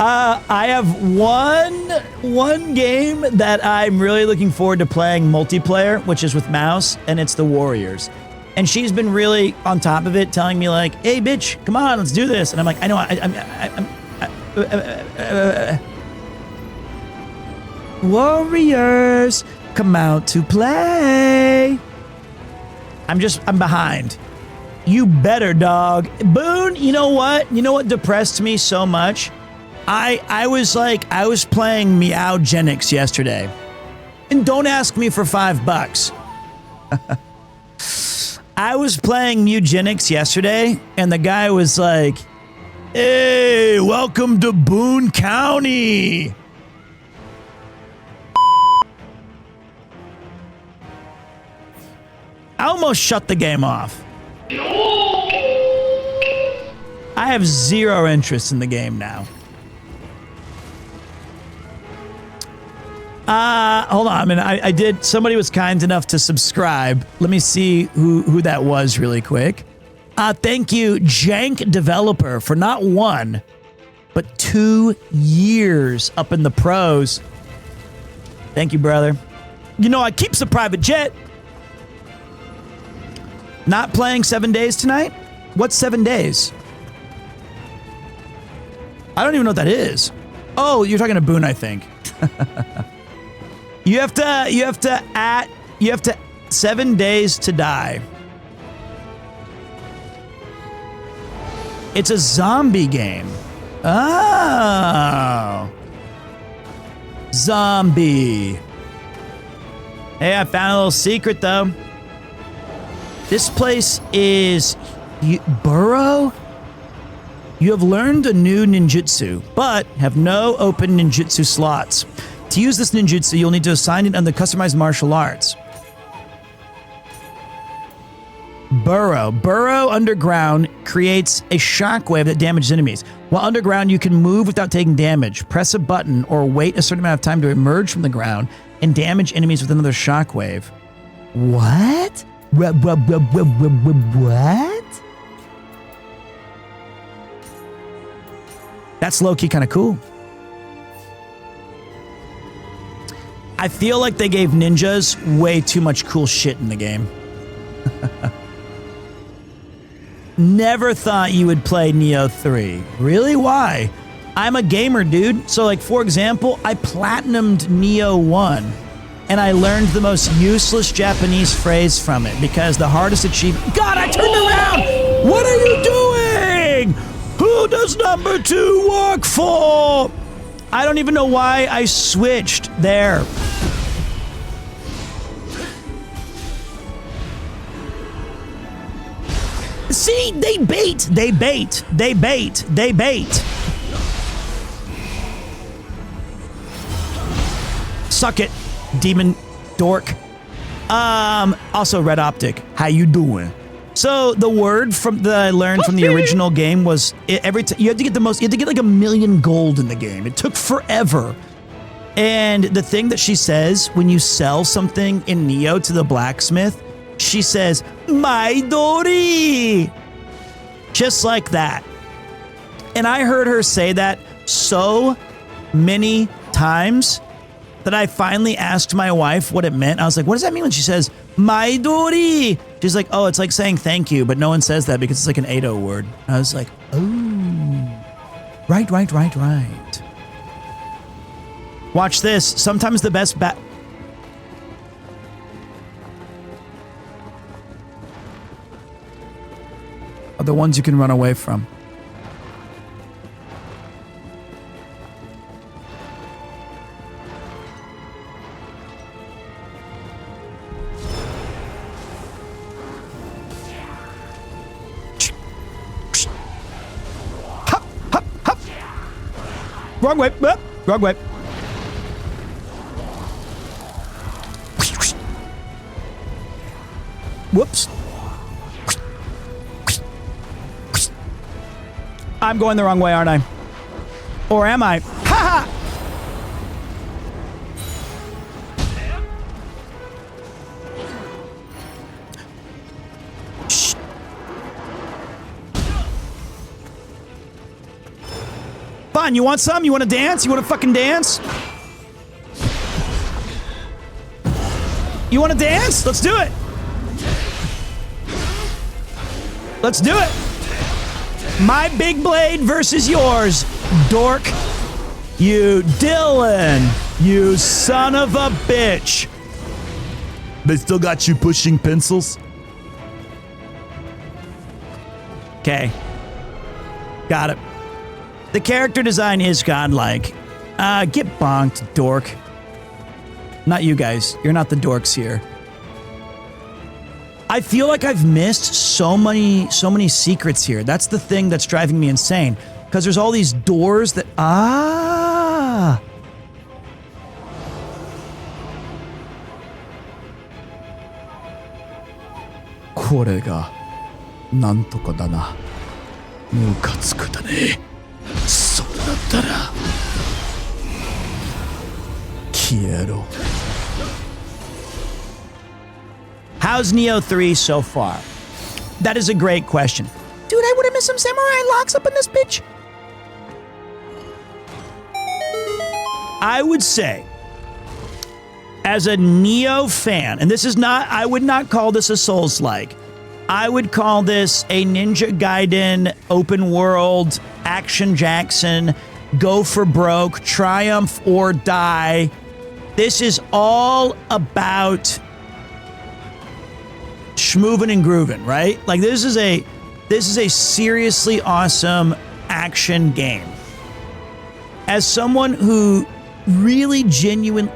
I have one game that I'm really looking forward to playing multiplayer, which is with Mouse, and it's the Warriors. And she's been really on top of it, telling me like, "Hey, bitch, come on, let's do this." And I'm like, "I know, Warriors, come out to play." I'm behind. You better, dog. Boone, you know what? You know what depressed me so much? I was playing Meowgenics yesterday. And don't ask me for $5. I was playing Meowgenics yesterday, and the guy was like, "Hey, welcome to Boone County." I almost shut the game off. I have zero interest in the game now. Hold on. I mean, I did. Somebody was kind enough to subscribe. Let me see who that was really quick. Thank you, Jank Developer, for not 1, but 2 years up in the pros. Thank you, brother. You know, I keeps a private jet. Not playing 7 days tonight? What's 7 days? I don't even know what that is. Oh, you're talking to Boone, I think. You have to 7 days to die. It's a zombie game. Oh. Zombie. Hey, I found a little secret though. This place is Burrow. You have learned a new ninjutsu, but have no open ninjutsu slots. To use this ninjutsu, you'll need to assign it under customized martial arts. Burrow underground creates a shockwave that damages enemies. While underground, you can move without taking damage. Press a button or wait a certain amount of time to emerge from the ground and damage enemies with another shockwave. What? What? That's low-key kind of cool. I feel like they gave ninjas way too much cool shit in the game. Never thought you would play Neo 3. Really? Why? I'm a gamer, dude. So, like, for example, I platinumed Neo 1, and I learned the most useless Japanese phrase from it because the hardest achievement... God, I turned around! What are you doing? Who does number 2 work for? I don't even know why I switched there. See, they bait. Suck it, demon dork. Also Red Optic, how you doing? So the word that I learned from the original game was you had to get like 1 million gold in the game. It took forever. And the thing that she says when you sell something in Neo to the blacksmith, she says, "My Dori." Just like that. And I heard her say that so many times that I finally asked my wife what it meant. I was like, what does that mean when she says, "My Dori"? She's like, oh, it's like saying thank you, but no one says that because it's like an Edo word. I was like, oh, right. Watch this. Sometimes the best are the ones you can run away from. Wrong way. Wrong way. Whoops. I'm going the wrong way, aren't I? Or am I? Ha ha! Shh. Fun, you want some? You want to dance? You want to fucking dance? You want to dance? Let's do it. Let's do it. My big blade versus yours, dork. You Dylan, you son of a bitch. They still got you pushing pencils? Okay. Got it. The character design is godlike. Get bonked, dork. Not you guys. You're not the dorks here. I feel like I've missed so many secrets here. That's the thing that's driving me insane. Because there's all these doors that... Ah! Kore ga nantoka da na. Mukatsuku da ne. Sore dattara. Kiero. How's Neo 3 so far? That is a great question. Dude, I would have missed some samurai locks up in this bitch. I would say, as a Neo fan, and this is not, I would not call this a Souls-like. I would call this a Ninja Gaiden, open world, Action Jackson, go for broke, triumph or die. This is all about schmoovin' and groovin', right? Like this is a seriously awesome action game. As someone who really genuine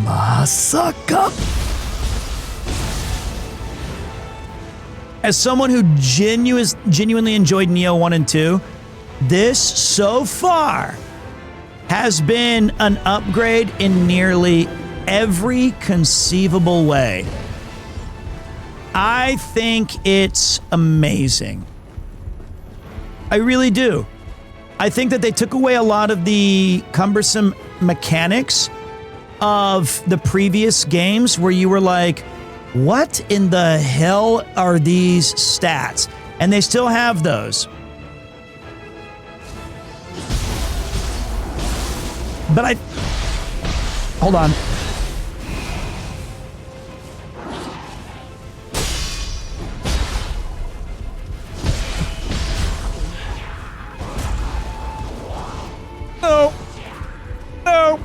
Masaka. As someone who genuinely enjoyed Neo 1 and 2, this so far has been an upgrade in nearly every conceivable way. I think it's amazing. I really do. I think that they took away a lot of the cumbersome mechanics of the previous games where you were like, what in the hell are these stats? And they still have those. But hold on. No. No.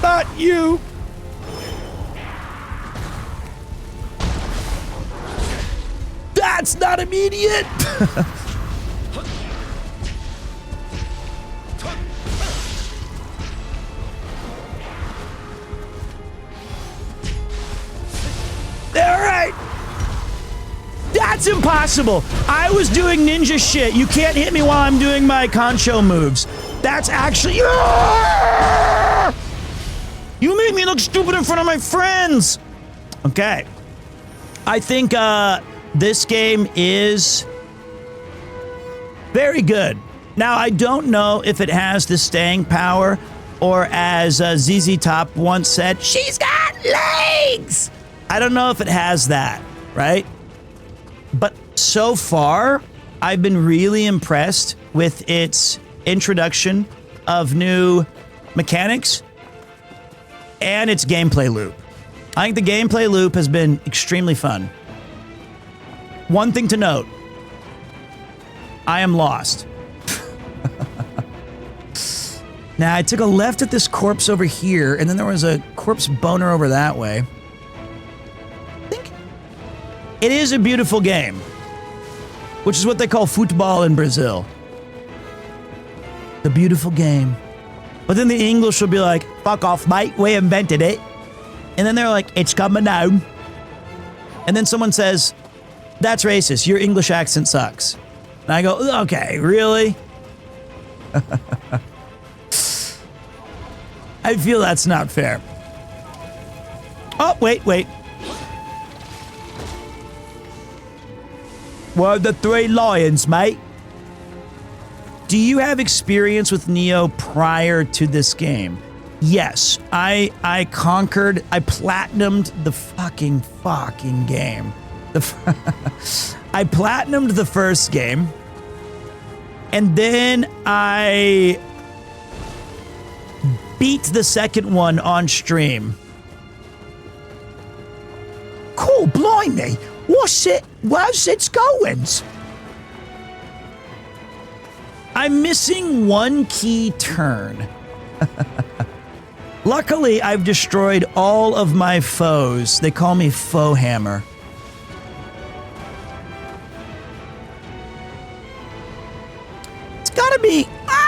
Not you. That's not immediate. All right. That's impossible. I was doing ninja shit. You can't hit me while I'm doing my Concho moves. That's actually... You make me look stupid in front of my friends. Okay. I think this game is very good. Now, I don't know if it has the staying power, or as ZZ Top once said, she's got legs. I don't know if it has that, right? But so far, I've been really impressed with its introduction of new mechanics and its gameplay loop. I think the gameplay loop has been extremely fun. One thing to note, I am lost. Now, I took a left at this corpse over here, and then there was a corpse boner over that way. I think it is a beautiful game, which is what they call football in Brazil. The beautiful game. But then the English will be like, fuck off, mate, we invented it. And then they're like, it's coming down. And then someone says, that's racist, your English accent sucks. And I go, okay, really? I feel that's not fair. Oh, wait. What are the three lions, mate? Do you have experience with Neo prior to this game? Yes, I platinumed the fucking game. I platinumed the first game, and then I beat the second one on stream. Cool, blimey. What's its goings? I'm missing one key turn. Luckily, I've destroyed all of my foes. They call me Foe Hammer. It's gotta be... Ah!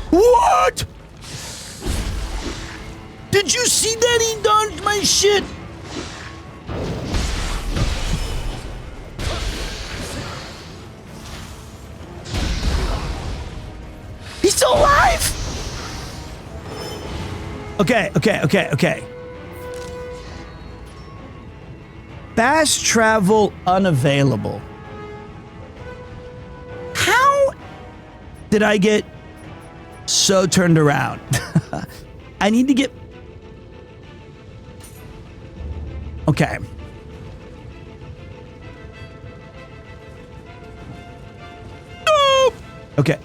What? Did you see that he dodged my shit? He's still alive? Okay. Fast travel unavailable. How did I get so turned around? I need to get... Okay. No! Okay.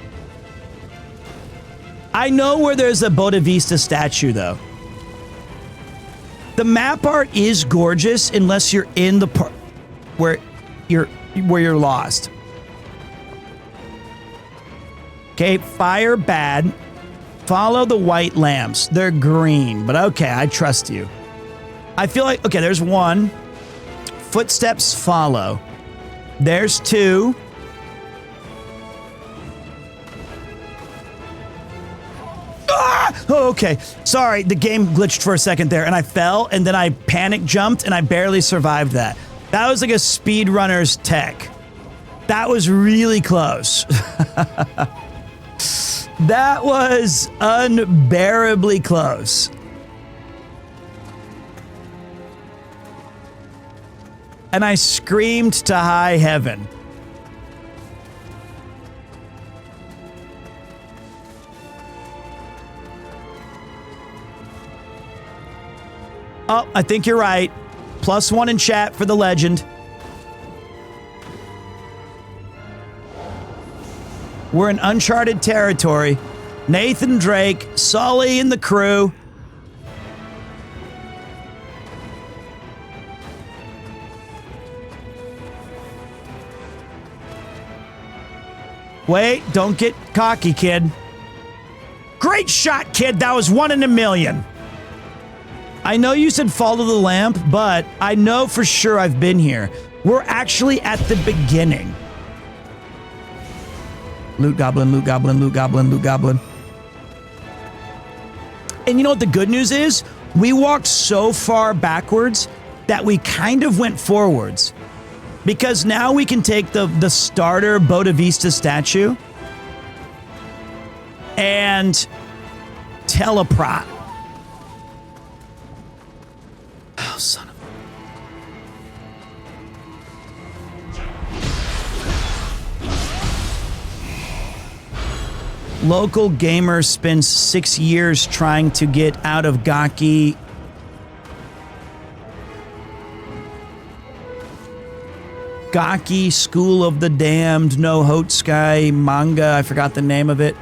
I know where there's a Boda Vista statue, though. The map art is gorgeous unless you're in the part where you're lost. Okay, fire bad. Follow the white lamps. They're green, but okay, I trust you. I feel like, okay, there's one. Footsteps follow. There's two. Ah! Oh, okay. Sorry, the game glitched for a second there, and I fell, and then I panic jumped, and I barely survived that. That was like a speedrunner's tech. That was really close. That was unbearably close. And I screamed to high heaven. Oh, I think you're right. +1 in chat for the legend. We're in uncharted territory. Nathan Drake, Sully and the crew. Wait, don't get cocky, kid. Great shot, kid. That was 1 in a million. I know you said follow the lamp, but I know for sure I've been here. We're actually at the beginning. Loot goblin, loot goblin, loot goblin, loot goblin. And you know what the good news is? We walked so far backwards that we kind of went forwards. Because now we can take the starter Boda Vista statue and teleport. Oh, son of a... Local gamer spends 6 years trying to get out of Gaki. Gaki School of the Damned, no Hotsukai manga. I forgot the name of it.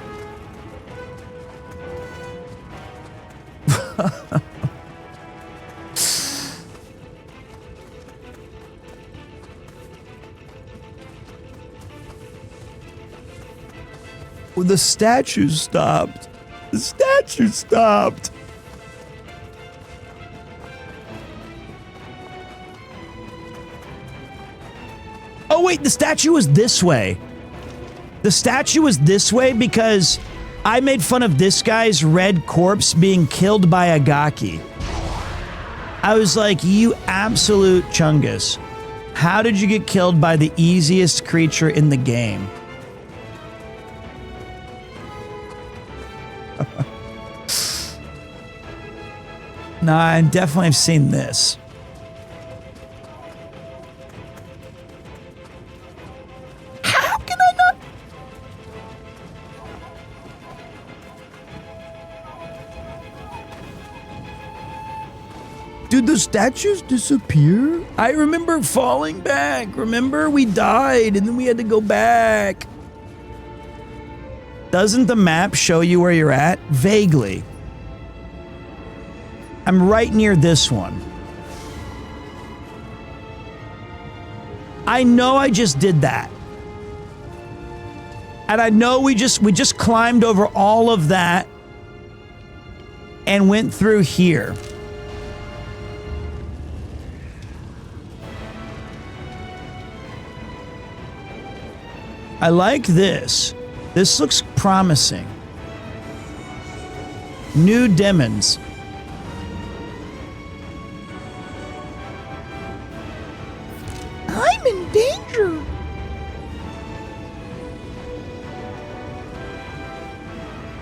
Well, the statue stopped. The statue stopped. Oh, wait, the statue was this way. The statue was this way because I made fun of this guy's red corpse being killed by a Gaki. I was like, you absolute chungus. How did you get killed by the easiest creature in the game? No, I definitely have seen this. How can I not? Did the statues disappear? I remember falling back. Remember, we died and then we had to go back. Doesn't the map show you where you're at? Vaguely. I'm right near this one. I know I just did that. And I know we just climbed over all of that and went through here. I like this. This looks promising. New demons. I'm in danger.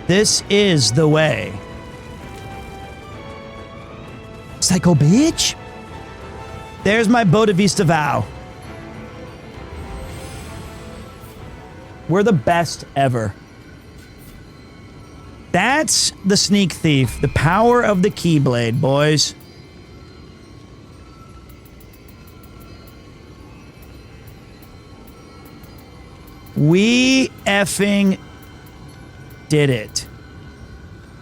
This is the way. Psycho bitch. There's my Boda Vista vow. We're the best ever. That's the sneak thief. The power of the Keyblade, boys. We effing did it.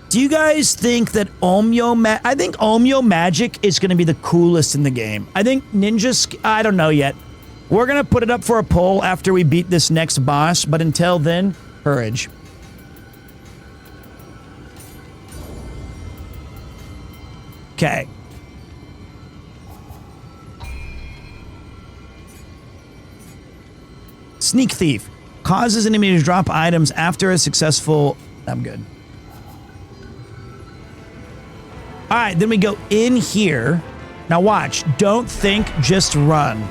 Do you guys think that I think Omyo Magic is going to be the coolest in the game. I think I don't know yet. We're going to put it up for a poll after we beat this next boss, but until then, courage. Okay. Sneak Thief. Causes an enemy to drop items after a successful... I'm good. Alright, then we go in here. Now watch. Don't think, just run.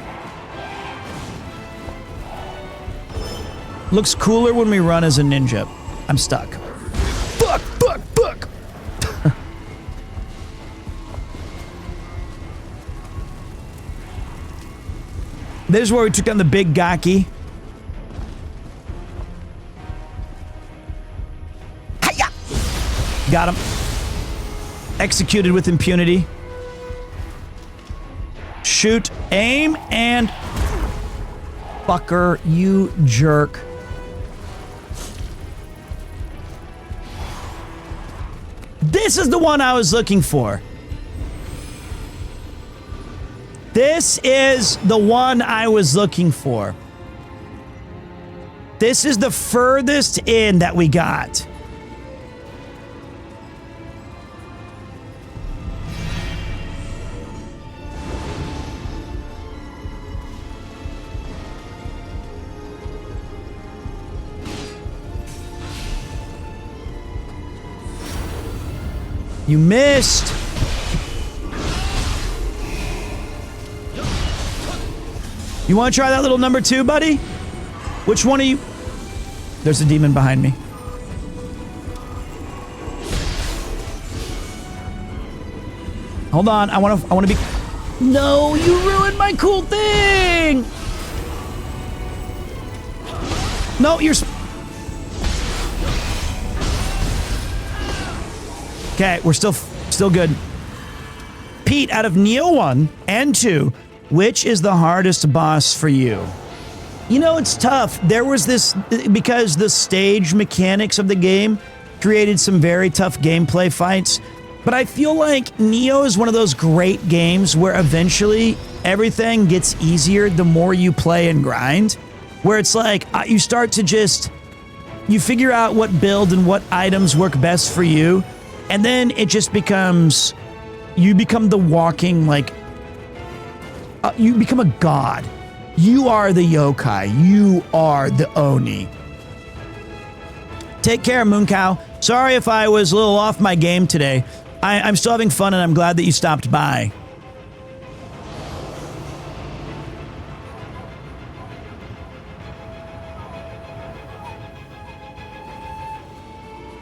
Looks cooler when we run as a ninja. I'm stuck. Fuck, fuck, fuck! This is where we took down the big Gaki. Hiya! Got him. Executed with impunity. Shoot, aim, and... Fucker, you jerk. This is the one I was looking for. This is the one I was looking for. This is the furthest in that we got. You missed. You want to try that little number 2, buddy? Which one are you? There's a demon behind me. Hold on. I want to be... No, you ruined my cool thing. No, you're... Okay, we're still good. Pete, out of Neo 1 and 2, which is the hardest boss for you? You know, it's tough. There was this, because the stage mechanics of the game created some very tough gameplay fights, but I feel like Neo is one of those great games where eventually everything gets easier the more you play and grind, where it's like you start to just, you figure out what build and what items work best for you. And then it just becomes, you become the walking, like, you become a god. You are the yokai. You are the Oni. Take care, Mooncow. Sorry if I was a little off my game today. I'm still having fun, and I'm glad that you stopped by.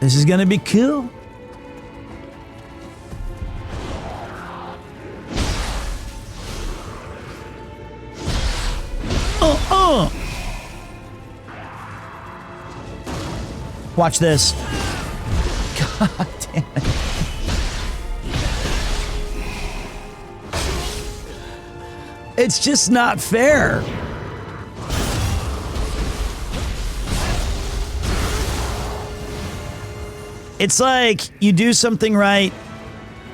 This is gonna be cool. Watch this. God damn it. It's just not fair. It's like you do something right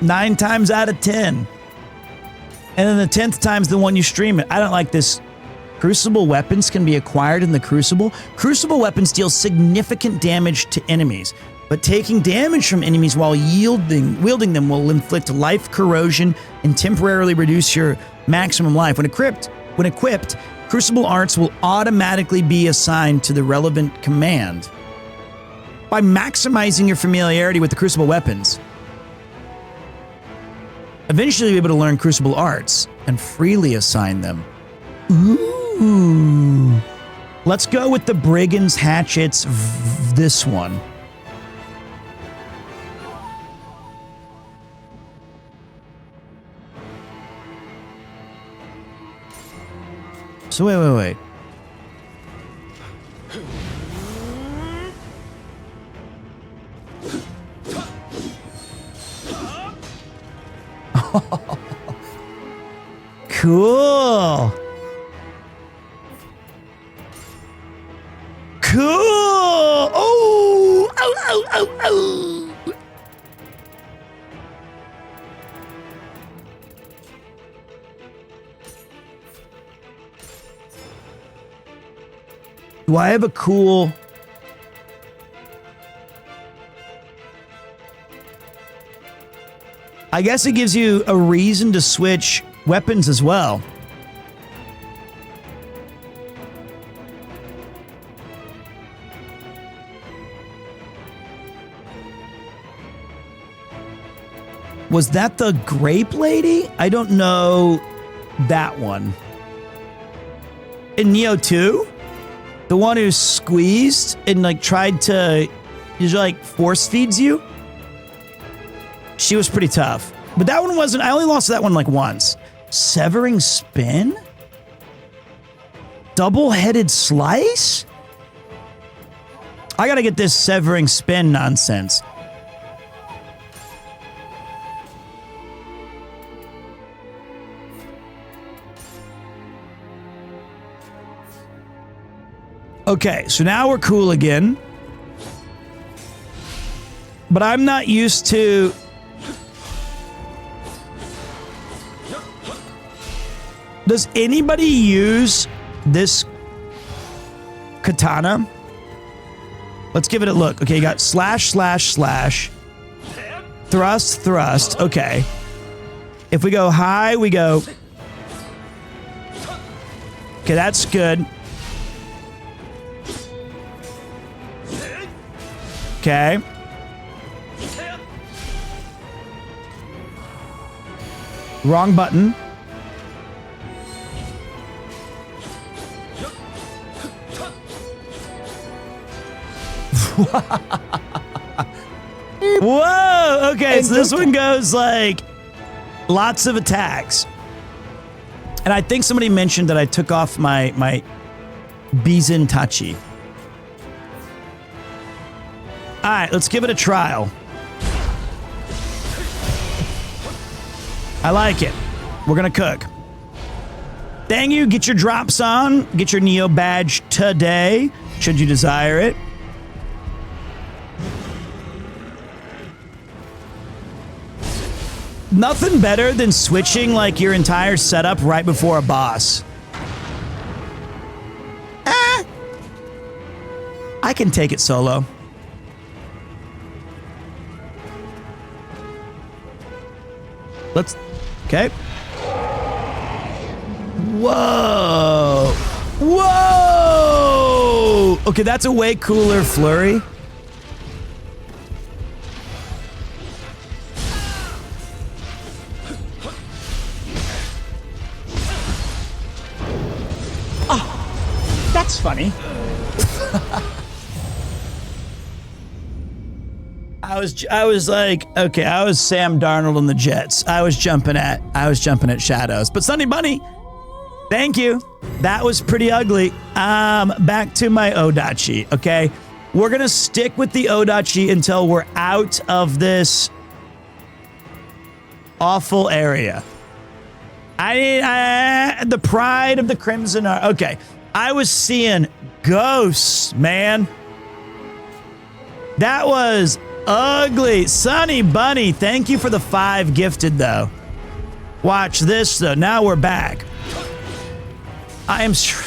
9 times out of 10. And then the 10th time's the one you stream it. I don't like this. Crucible weapons can be acquired in the Crucible. Crucible weapons deal significant damage to enemies, but taking damage from enemies while wielding them will inflict life corrosion and temporarily reduce your maximum life. When equipped, Crucible arts will automatically be assigned to the relevant command. By maximizing your familiarity with the Crucible weapons, eventually you'll be able to learn Crucible arts and freely assign them. Ooh. Let's go with the Brigand's Hatchets, this one. So wait. Cool. Oh. Do I have a cool... I guess it gives you a reason to switch weapons as well. Was that the grape lady? I don't know that one. In Neo 2? The one who squeezed and like tried to like force feeds you? She was pretty tough. But that one wasn't, I only lost that one like once. Severing Spin? Double-headed slice? I gotta get this Severing Spin nonsense. Okay, so now we're cool again. But I'm not used to... Does anybody use this katana? Let's give it a look. Okay, you got slash, slash, slash. Thrust, thrust. Okay. If we go high, we go... Okay, that's good. Okay. Wrong button. Whoa! Okay, so this one goes like lots of attacks. And I think somebody mentioned that I took off my Bizin Tachi. Alright, let's give it a trial. I like it. We're gonna cook. Thank you. Get your drops on. Get your Neo badge today, should you desire it. Nothing better than switching like your entire setup right before a boss. I can take it solo. Let's... Okay. Whoa. Whoa! Okay, that's a way cooler flurry. Oh, that's funny. I was like, okay, I was Sam Darnold and the Jets. I was jumping at Shadows. But Sunny Bunny, thank you. That was pretty ugly. Back to my Odachi, okay? We're gonna stick with the Odachi until we're out of this awful area. The pride of the Crimson Army. Okay, I was seeing ghosts, man. That was ugly. Sunny Bunny, thank you for the 5 gifted, though. Watch this, though. Now we're back. I am sure.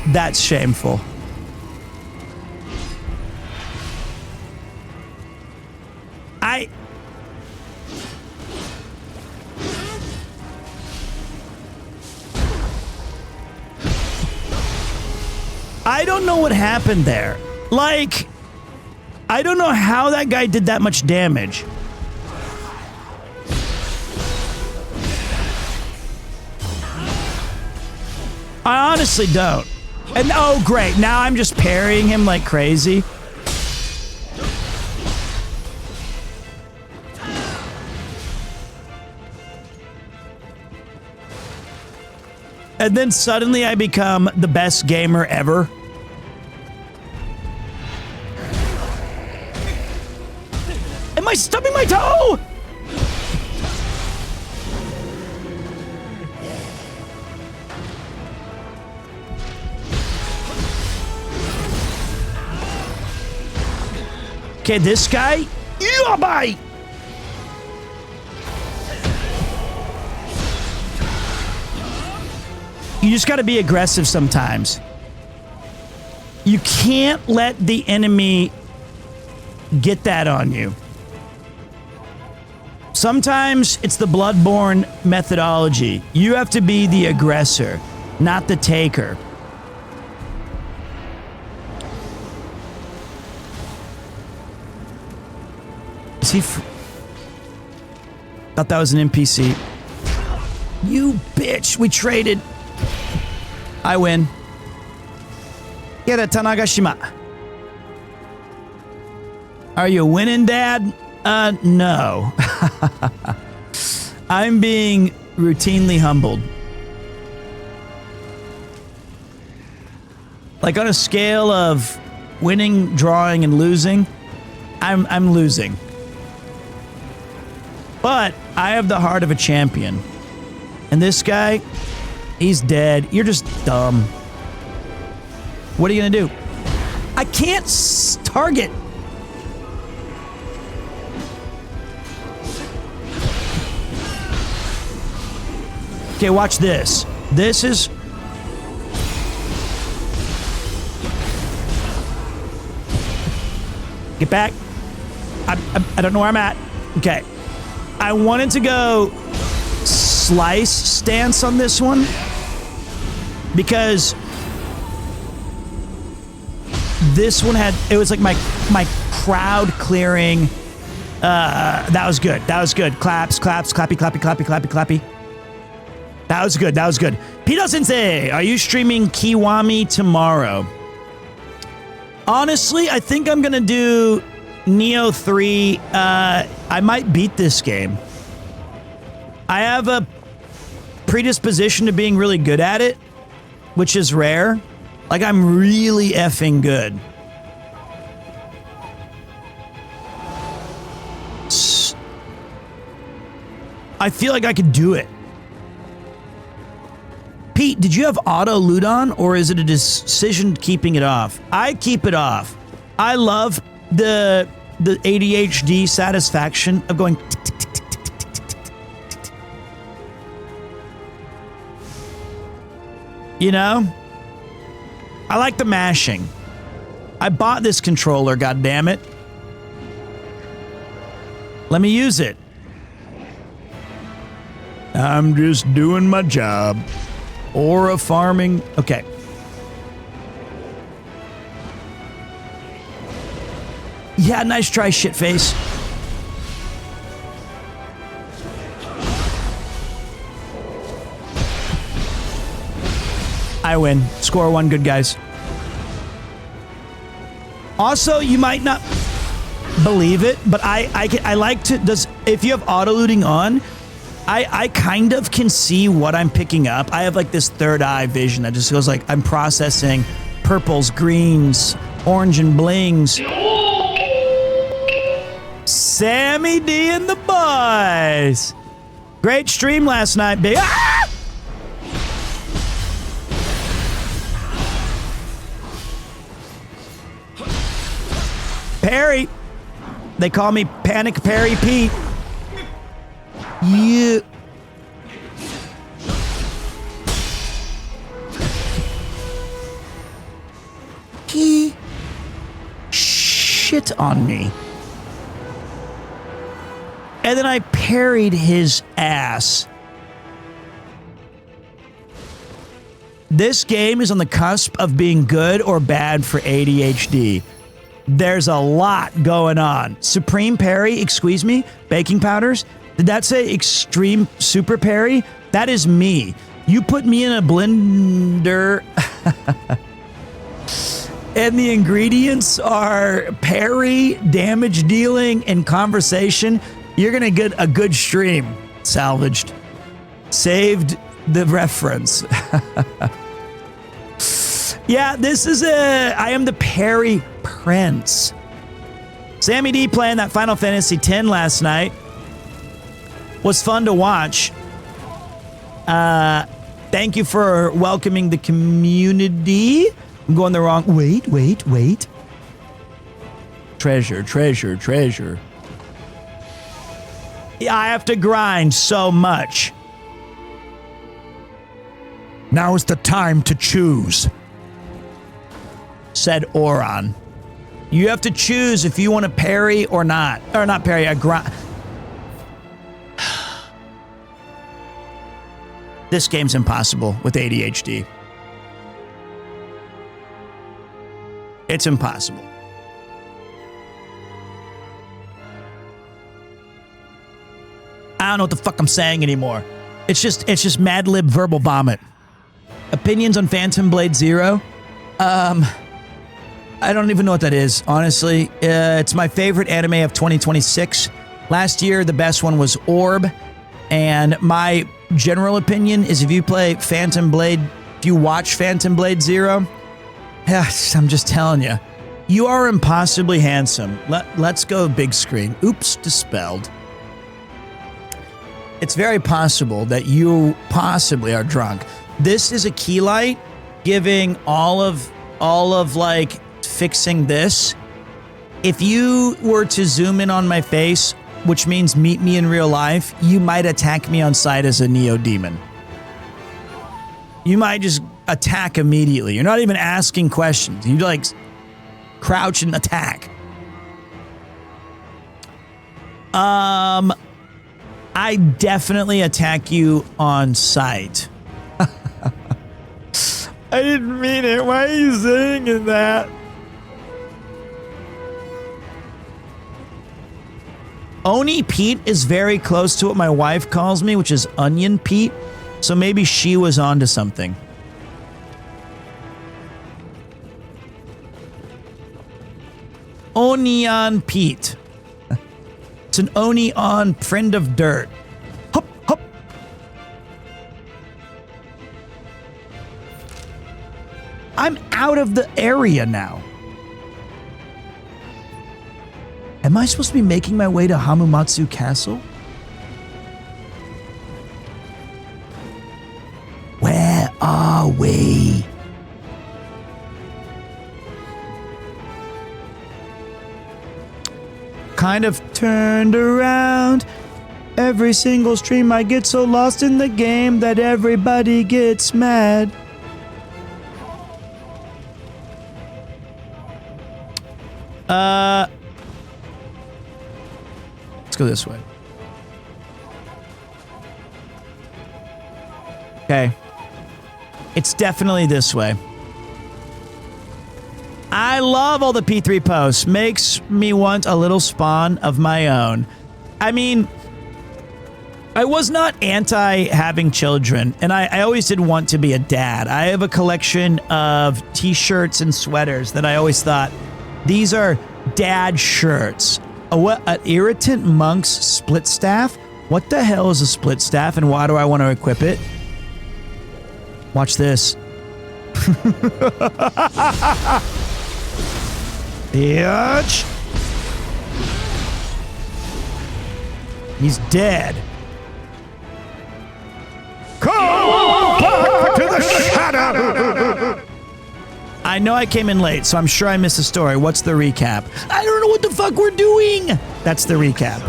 That's shameful. I don't know what happened there. Like, I don't know how that guy did that much damage. I honestly don't. And oh, great. Now I'm just parrying him like crazy. And then suddenly I become the best gamer ever. Am I stubbing my toe? Okay, this guy. Yeah, bye. You just got to be aggressive sometimes. You can't let the enemy get that on you. Sometimes it's the Bloodborne methodology. You have to be the aggressor, not the taker. Is he? Thought that was an NPC. You bitch! We traded. I win. Get a Tanagashima. Are you winning, Dad? No. I'm being routinely humbled. Like on a scale of winning, drawing, and losing, I'm losing. But I have the heart of a champion. And this guy, he's dead. You're just dumb. What are you gonna do? I can't target. Okay, watch this. This is... Get back. I don't know where I'm at. Okay. I wanted to go slice stance on this one because this one had, it was like my crowd clearing. That was good. That was good. Claps, claps, clappy, clappy, clappy, clappy, clappy. That was good. That was good. Pito Sensei, are you streaming Kiwami tomorrow? Honestly, I think I'm gonna do Neo 3. I might beat this game. I have a predisposition to being really good at it, which is rare. Like, I'm really effing good. I feel like I could do it. Pete, did you have auto loot on, or is it a decision keeping it off? I keep it off. I love the ADHD satisfaction of going tick, tick, tick, tick, tick, tick, tick, tick, tick, tick. You know? I like the mashing. I bought this controller, goddammit. Let me use it. I'm just doing my job. Aura farming. Okay. Yeah, nice try, shitface. I win. Score 1, good guys. Also, you might not believe it, but I like to, if you have auto looting on, I kind of can see what I'm picking up. I have like this third eye vision that just goes like, I'm processing purples, greens, orange and blings. Sammy D and the boys. Great stream last night, big. Ah! Perry. They call me Panic Perry Pete. Yeah. He shit on me. And then I parried his ass. This game is on the cusp of being good or bad for ADHD. There's a lot going on. Supreme parry, excuse me, baking powders. Did that say extreme super parry? That is me. You put me in a blender and the ingredients are parry, damage dealing, and conversation. You're going to get a good stream. Salvaged. Saved the reference. Yeah, this is I am the parry prince. Sammy D playing that Final Fantasy X last night. Was fun to watch. Thank you for welcoming the community. I'm going the wrong... Wait. Treasure. Yeah, I have to grind so much. Now is the time to choose, said Oron. You have to choose if you want to parry or not. Or not parry, a grind. This game's impossible with ADHD. It's impossible. I don't know what the fuck I'm saying anymore. It's just Mad Lib verbal vomit. Opinions on Phantom Blade Zero? I don't even know what that is, honestly. It's my favorite anime of 2026. Last year, the best one was Orb. And my general opinion is if you play Phantom Blade, if you watch Phantom Blade Zero, yes, I'm just telling you, you are impossibly handsome. Let's go big screen. Oops, dispelled. It's very possible that you possibly are drunk. This is a key light giving all of like fixing this. If you were to zoom in on my face, which means meet me in real life, you might attack me on sight as a Neo Demon. You might just attack immediately. You're not even asking questions. You like crouch and attack. I definitely attack you on sight. I didn't mean it. Why are you saying that? Oni Pete is very close to what my wife calls me, which is Onion Pete. So maybe she was onto something. Onion Pete. It's an Oni-on friend of dirt. Hup, hup. I'm out of the area now. Am I supposed to be making my way to Hamumatsu Castle? way. Kind of turned around. Every single stream I get so lost in the game that everybody gets mad. Let's go this way. Okay. It's definitely this way. I love all the P3 posts. Makes me want a little spawn of my own. I mean, I was not anti having children, and I always did want to be a dad. I have a collection of t-shirts and sweaters that I always thought, these are dad shirts. An irritant monk's split staff? What the hell is a split staff, and why do I want to equip it? Watch this. Bitch. He's dead. Come back to the shadow. I know I came in late, so I'm sure I missed the story. What's the recap? I don't know what the fuck we're doing. That's the recap.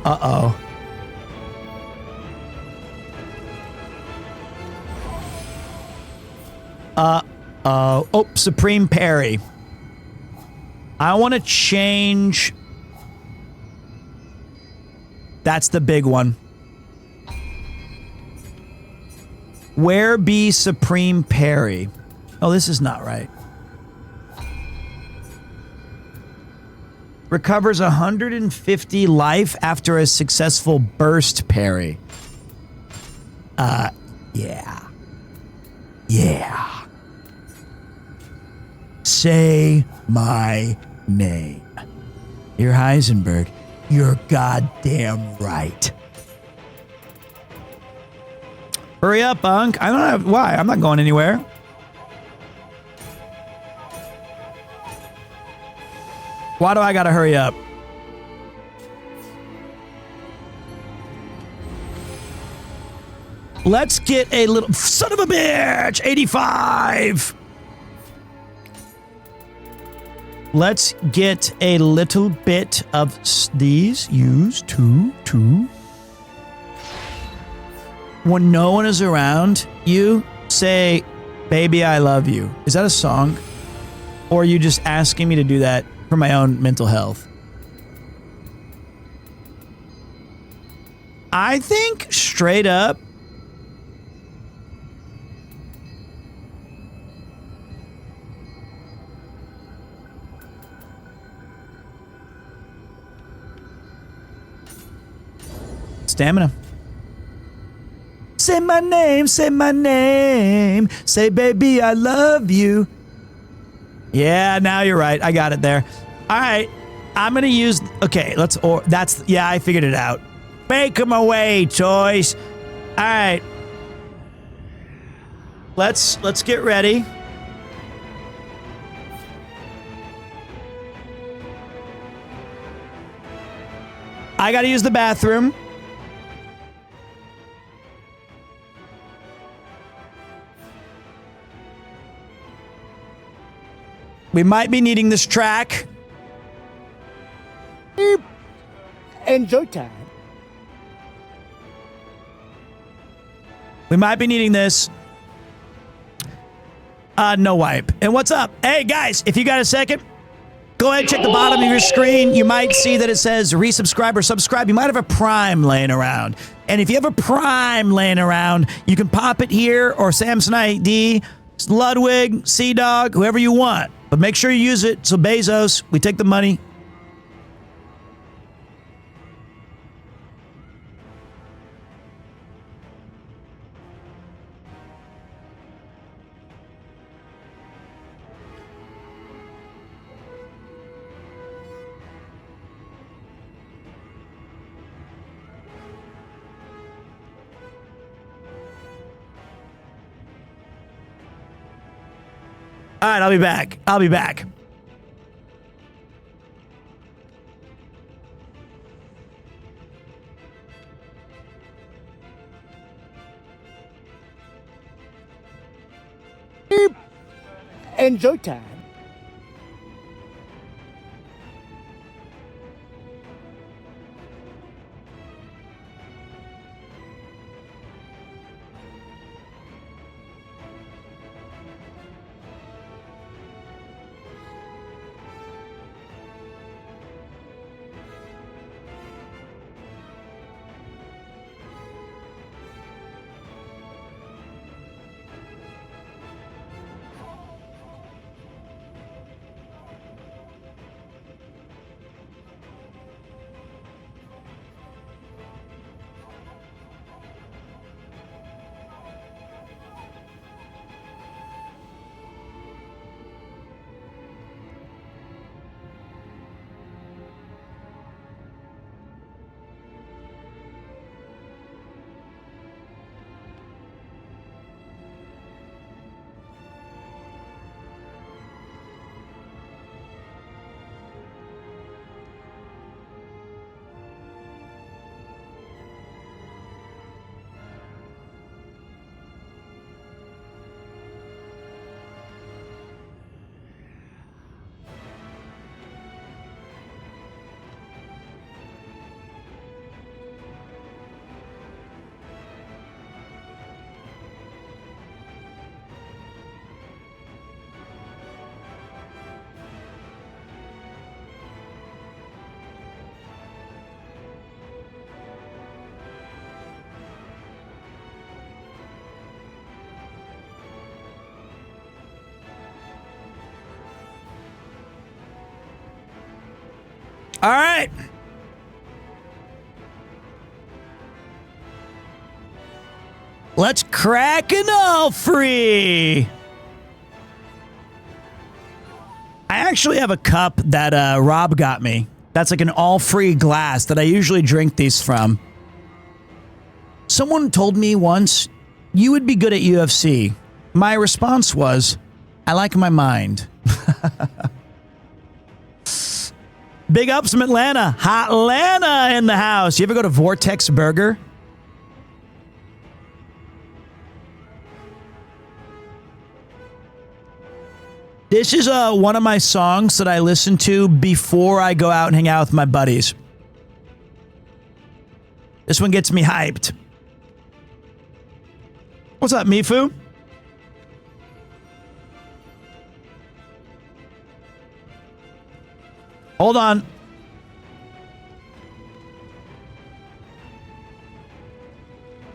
Uh-oh. Oh, Supreme Parry. I want to change. That's the big one. Where be Supreme Parry? Oh, this is not right. Recovers 150 life after a successful burst parry. Yeah. Yeah. Say my name. You're Heisenberg. You're goddamn right. Hurry up, Unk. I don't have why. I'm not going anywhere. Why do I gotta hurry up? Let's get a little son of a bitch. 85. Let's get a little bit of these. Use two. When no one is around, you say, "Baby, I love you." Is that a song? Or are you just asking me to do that for my own mental health? I think straight up, stamina. Say my name, say my name. Say, baby, I love you. Yeah, now you're right. I got it there. All right. I'm going to use... Okay, that's... Yeah, I figured it out. Make them away, toys. All right. Let's get ready. I got to use the bathroom. We might be needing this track. Enjoy time. We might be needing this. No wipe. And what's up? Hey, guys, if you got a second, go ahead and check the bottom of your screen. You might see that it says resubscribe or subscribe. You might have a Prime laying around. And if you have a Prime laying around, you can pop it here or Samson ID, Ludwig, Sea Dog, whoever you want. But make sure you use it. So Bezos, we take the money. All right, I'll be back. Enjoy time. All right. Let's crack an all free. I actually have a cup that Rob got me. That's like an all free glass that I usually drink these from. Someone told me once, you would be good at UFC. My response was, I like my mind. Big ups from Atlanta. Hot Atlanta in the house. You ever go to Vortex Burger? This is one of my songs that I listen to before I go out and hang out with my buddies. This one gets me hyped. What's up, Mifu? Hold on.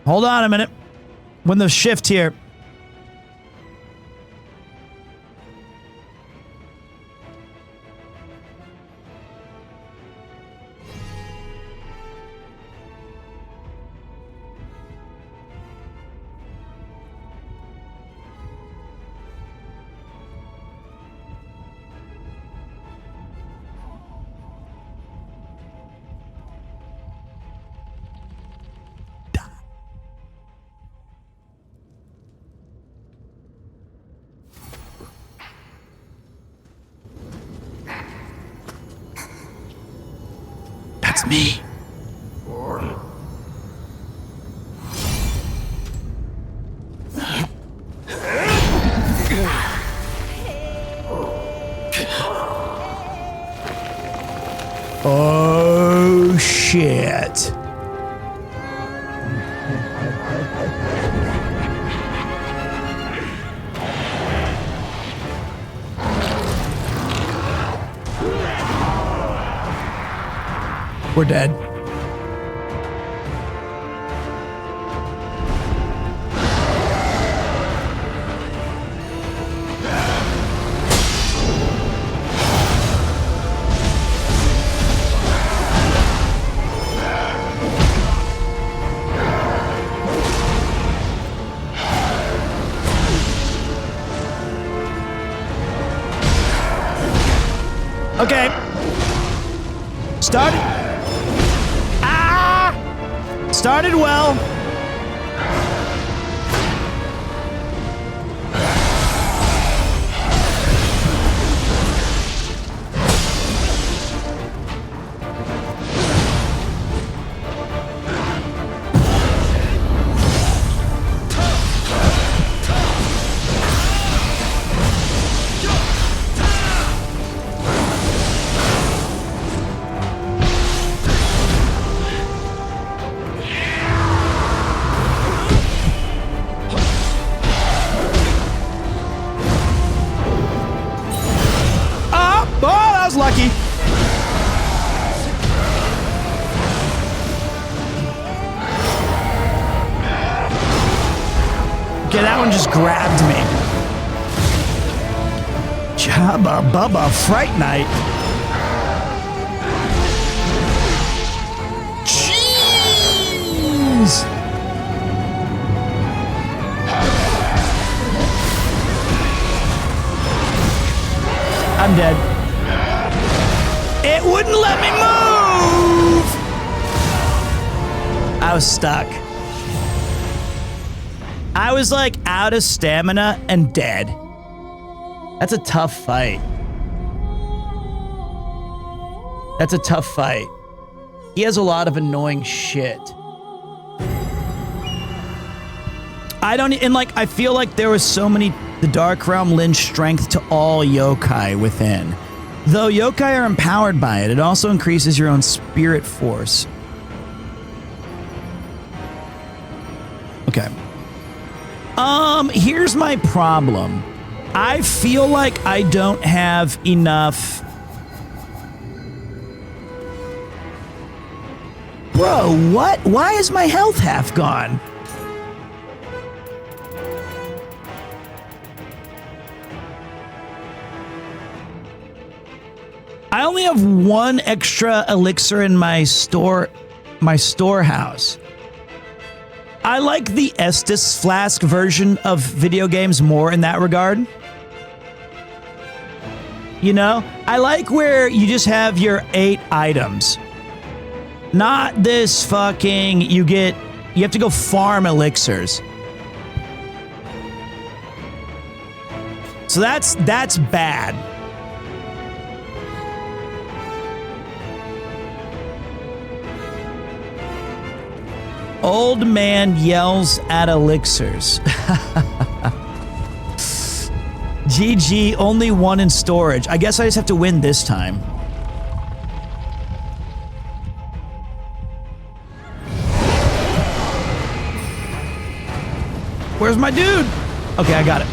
Hold on a minute. When the shift here. That's me. Oh, shit. We're dead. Okay. Started. Started well. lucky. Okay, that one just grabbed me. Jabba Bubba Fright Night. Jeez. I'm dead. It wouldn't let me move. I was stuck. I was like out of stamina and dead. That's a tough fight. That's a tough fight. He has a lot of annoying shit. I feel like there was so many, the Dark Realm lends strength to all yokai within. Though yokai are empowered by it, it also increases your own spirit force. Okay. Here's my problem. I feel like I don't have enough. Bro, what? Why is my health half gone? I only have one extra elixir in my storehouse. I like the Estus Flask version of video games more in that regard. You know? I like where you just have your 8 items. Not this fucking, you have to go farm elixirs. So that's bad. Old man yells at elixirs. GG, only one in storage. I guess I just have to win this time. Where's my dude? Okay, I got it.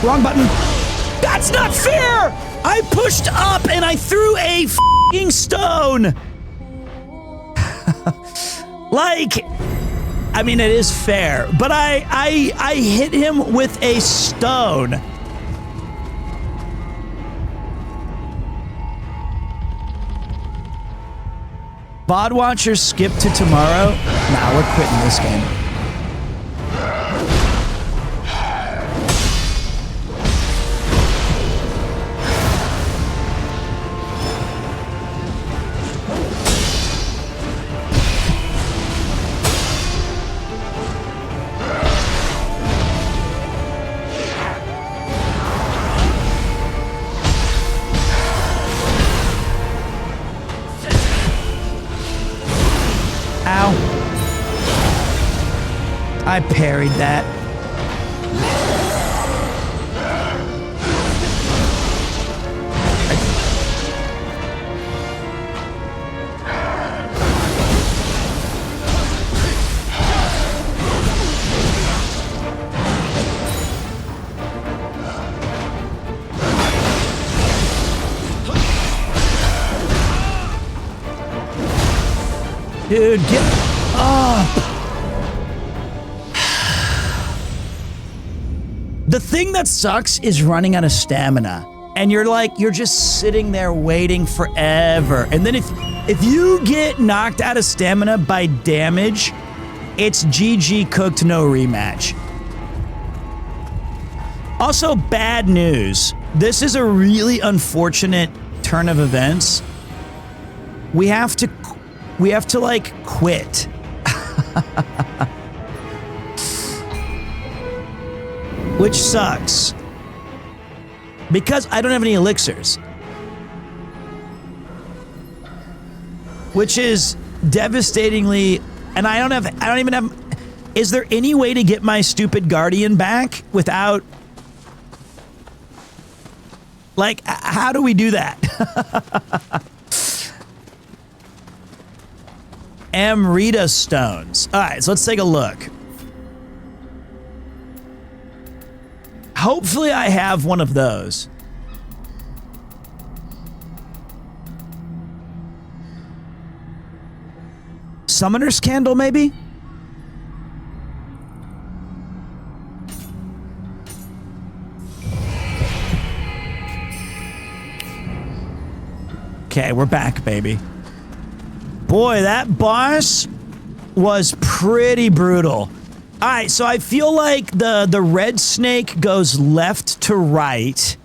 Wrong button. That's not fair! I pushed up and I threw a f***ing stone. Like, I mean, it is fair, but I hit him with a stone. VOD watchers skip to tomorrow? Nah, we're quitting this game. I parried that. Dude, get up. The thing that sucks is running out of stamina. And you're just sitting there waiting forever. And then if you get knocked out of stamina by damage, it's GG cooked, no rematch. Also, bad news. This is a really unfortunate turn of events. We have to like quit. Which sucks. Because I don't have any elixirs. Which is devastatingly, and I don't even have, is there any way to get my stupid guardian back without, like, how do we do that? Amrita stones. All right, so let's take a look. Hopefully I have one of those. Summoner's Candle, maybe? Okay, we're back, baby. Boy, that boss was pretty brutal. All right, so I feel like the red snake goes left to right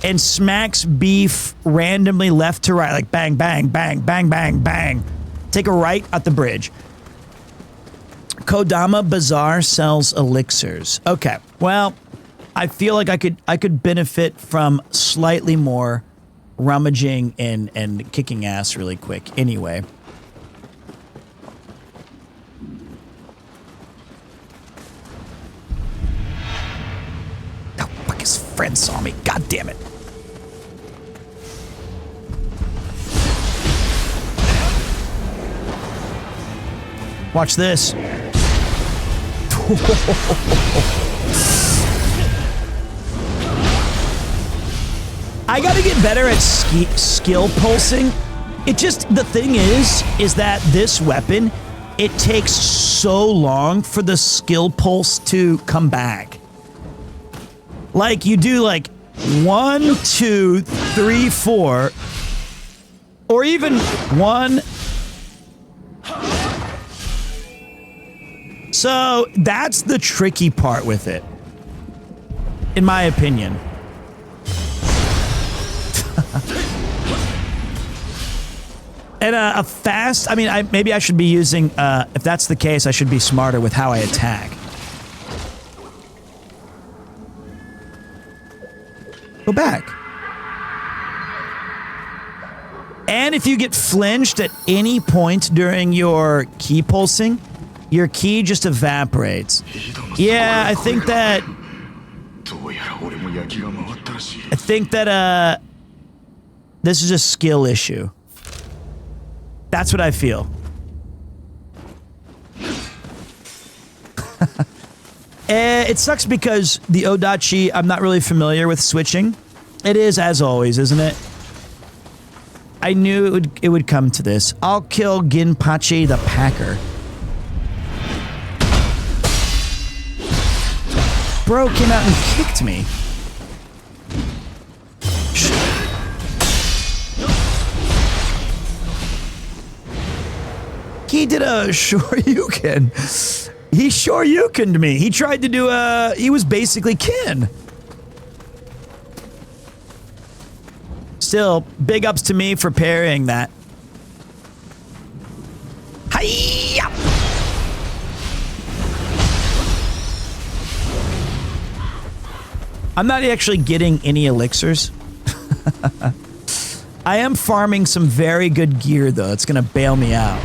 and smacks beef randomly left to right, like bang, bang, bang, bang, bang, bang. Take a right at the bridge. Kodama Bazaar sells elixirs. Okay, well, I feel like I could benefit from slightly more rummaging and kicking ass really quick anyway. Oh, fuck, his friend saw me. God damn it. Watch this. I gotta get better at skill pulsing. It just, the thing is that this weapon, it takes so long for the skill pulse to come back. Like, you do like 1, 2, 3, 4, or even 1. So that's the tricky part with it, in my opinion. And a fast, I mean, maybe I should be using, if that's the case, I should be smarter with how I attack. Go back. And if you get flinched at any point during your key pulsing, your key just evaporates. Yeah, I think that this is a skill issue. That's what I feel. It sucks because the Odachi, I'm not really familiar with switching. It is, as always, isn't it? I knew it would come to this. I'll kill Ginpachi the Packer. Bro came out and kicked me. He did a shoryuken. He shoryukened me. He tried to do a... He was basically Ken. Still, big ups to me for parrying that. Hi-ya! I'm not actually getting any elixirs. I am farming some very good gear, though. It's going to bail me out.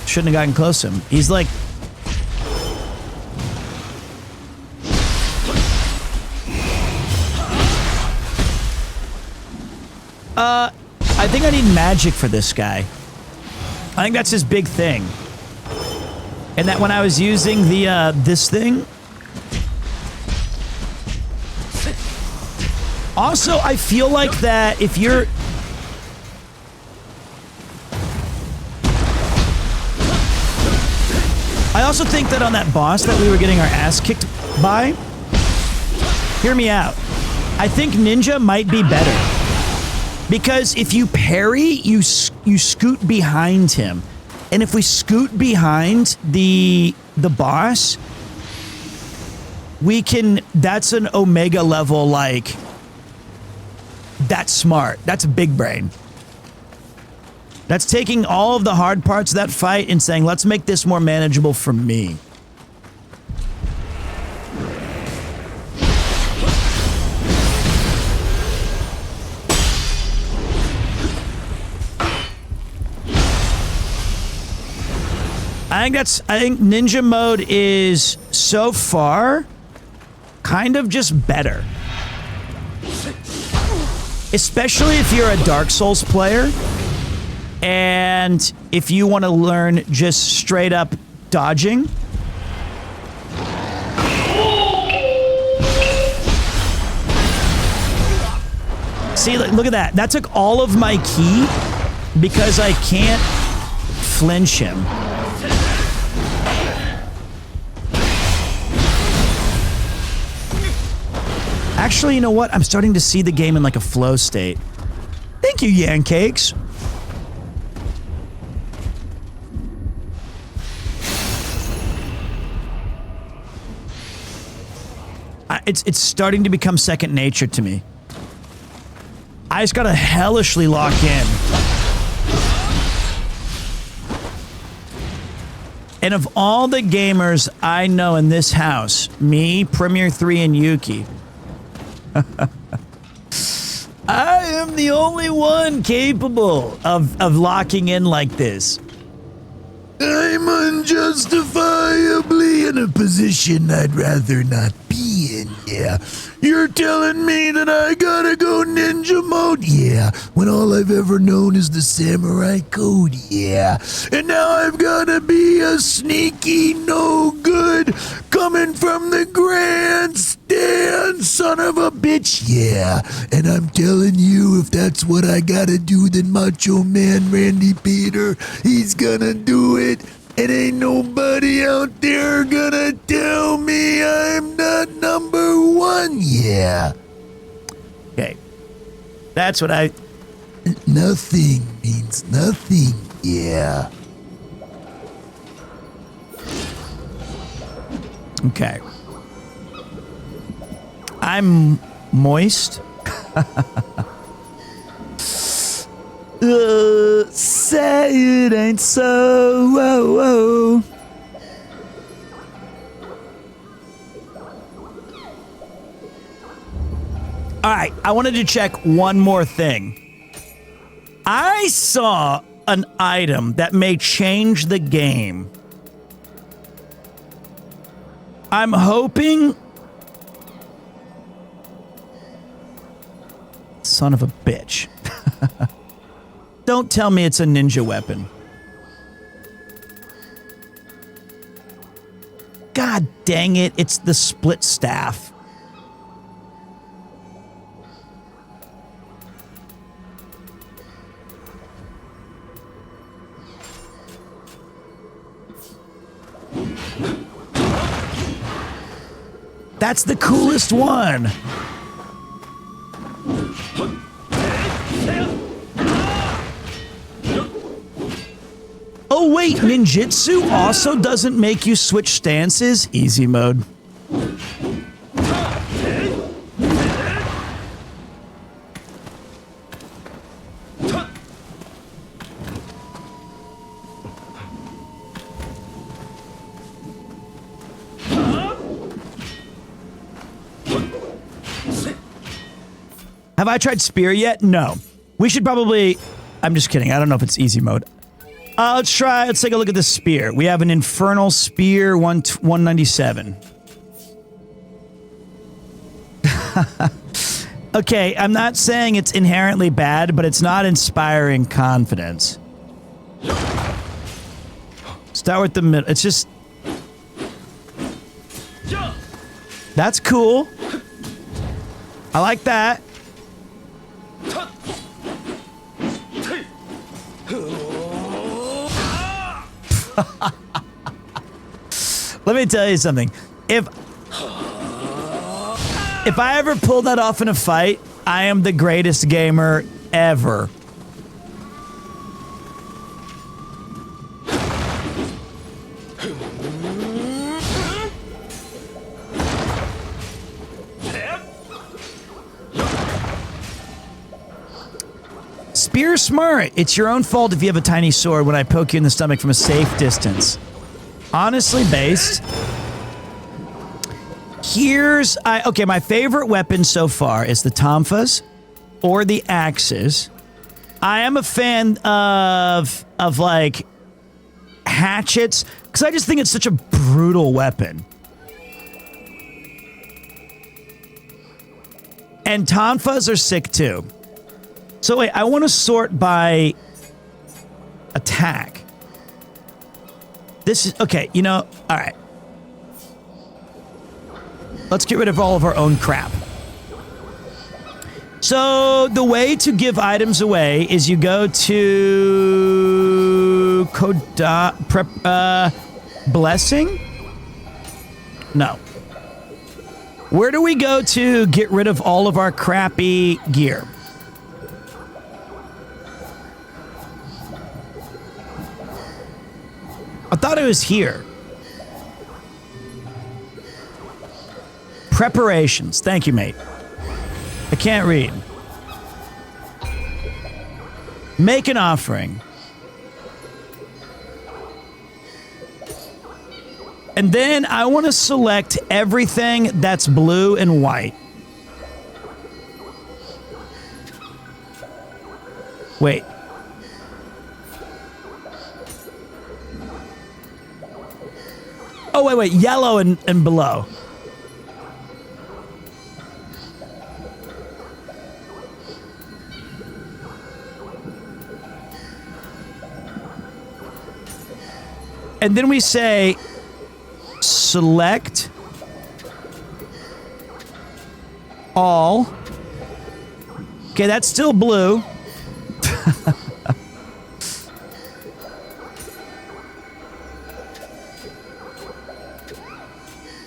Shouldn't have gotten close to him. He's like... I think I need magic for this guy. I think that's his big thing. And that when I was using the, this thing... Also, I feel like that if you're... I also think that on that boss that we were getting our ass kicked by... Hear me out. I think Ninja might be better. Because if you parry, you scoot behind him. And if we scoot behind the boss, we can... That's an Omega level, like... That's smart. That's big brain. That's taking all of the hard parts of that fight and saying, let's make this more manageable for me. I think ninja mode is so far kind of just better. especially if you're a Dark Souls player and if you want to learn just straight up dodging. See, look at that. That took all of my ki because I can't flinch him. Actually, you know what? I'm starting to see the game in like a flow state. Thank you, Yancakes. It's starting to become second nature to me. I just gotta hellishly lock in. And of all the gamers I know in this house, me, Premier 3, and Yuki, I am the only one capable of locking in like this. I'm unjustifiably in a position I'd rather not be in, yeah. You're telling me that I gotta go ninja mode, yeah, when all I've ever known is the samurai code, yeah. And now I've gotta be a sneaky no good coming from the grandstand son of a bitch, yeah. And I'm telling you, if that's what I gotta do, then Macho Man Randy Peter, he's gonna do it. And ain't nobody out there gonna tell me I'm not number one, yeah. Okay. That's what I... Nothing means nothing, yeah. Okay. I'm moist. Say it ain't so. Whoa, whoa. All right, I wanted to check one more thing. I saw an item that may change the game. I'm hoping... Son of a bitch. Don't tell me it's a ninja weapon. God dang it, it's the split staff. That's the coolest one. Oh wait, ninjutsu also doesn't make you switch stances? Easy mode. Have I tried spear yet? No. We should probably... I'm just kidding. I don't know if it's easy mode. Let's take a look at the spear. We have an Infernal Spear 197. Okay, I'm not saying it's inherently bad, but it's not inspiring confidence. Start with the middle. It's just... That's cool. I like that. Let me tell you something. If I ever pull that off in a fight, I am the greatest gamer ever. Spear smart. It's your own fault if you have a tiny sword when I poke you in the stomach from a safe distance. Honestly based. Okay, my favorite weapon so far is the tonfas or the axes. I am a fan of like hatchets because I just think it's such a brutal weapon. And tonfas are sick too. So wait, I want to sort by attack. This is, okay, you know, all right. Let's get rid of all of our own crap. So the way to give items away is you go to blessing? No. Where do we go to get rid of all of our crappy gear? I thought it was here. Preparations. Thank you, mate. I can't read. Make an offering. And then I want to select everything that's blue and white. Wait. Oh, wait. Yellow and below. And then we say, select all. Okay, that's still blue.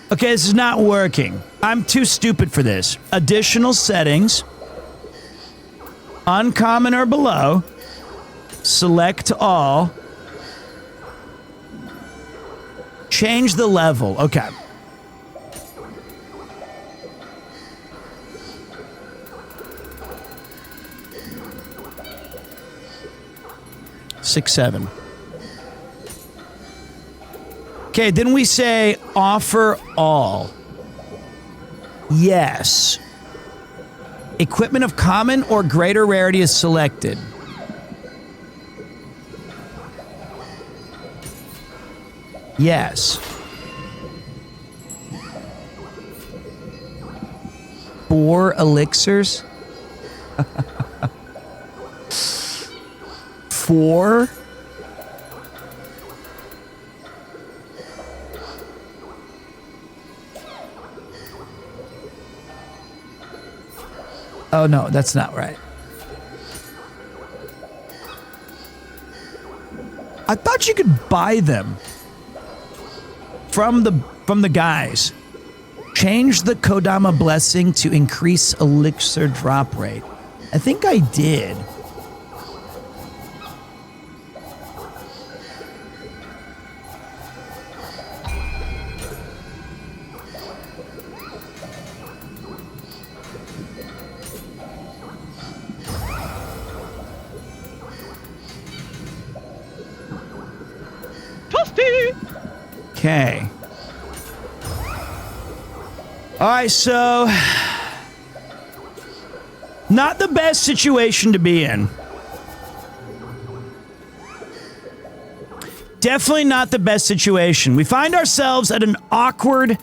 Okay, this is not working. I'm too stupid for this. Additional settings. Uncommon or below. Select all. Change the level. Okay. Six, 7. Okay, then we say offer all. Yes. Equipment of common or greater rarity is selected. Yes. 4 elixirs? 4? Oh no, that's not right. I thought you could buy them from the guys. Change the Kodama blessing to increase elixir drop rate. I think I did. Okay. All right, so not the best situation to be in. Definitely not the best situation. We find ourselves at an awkward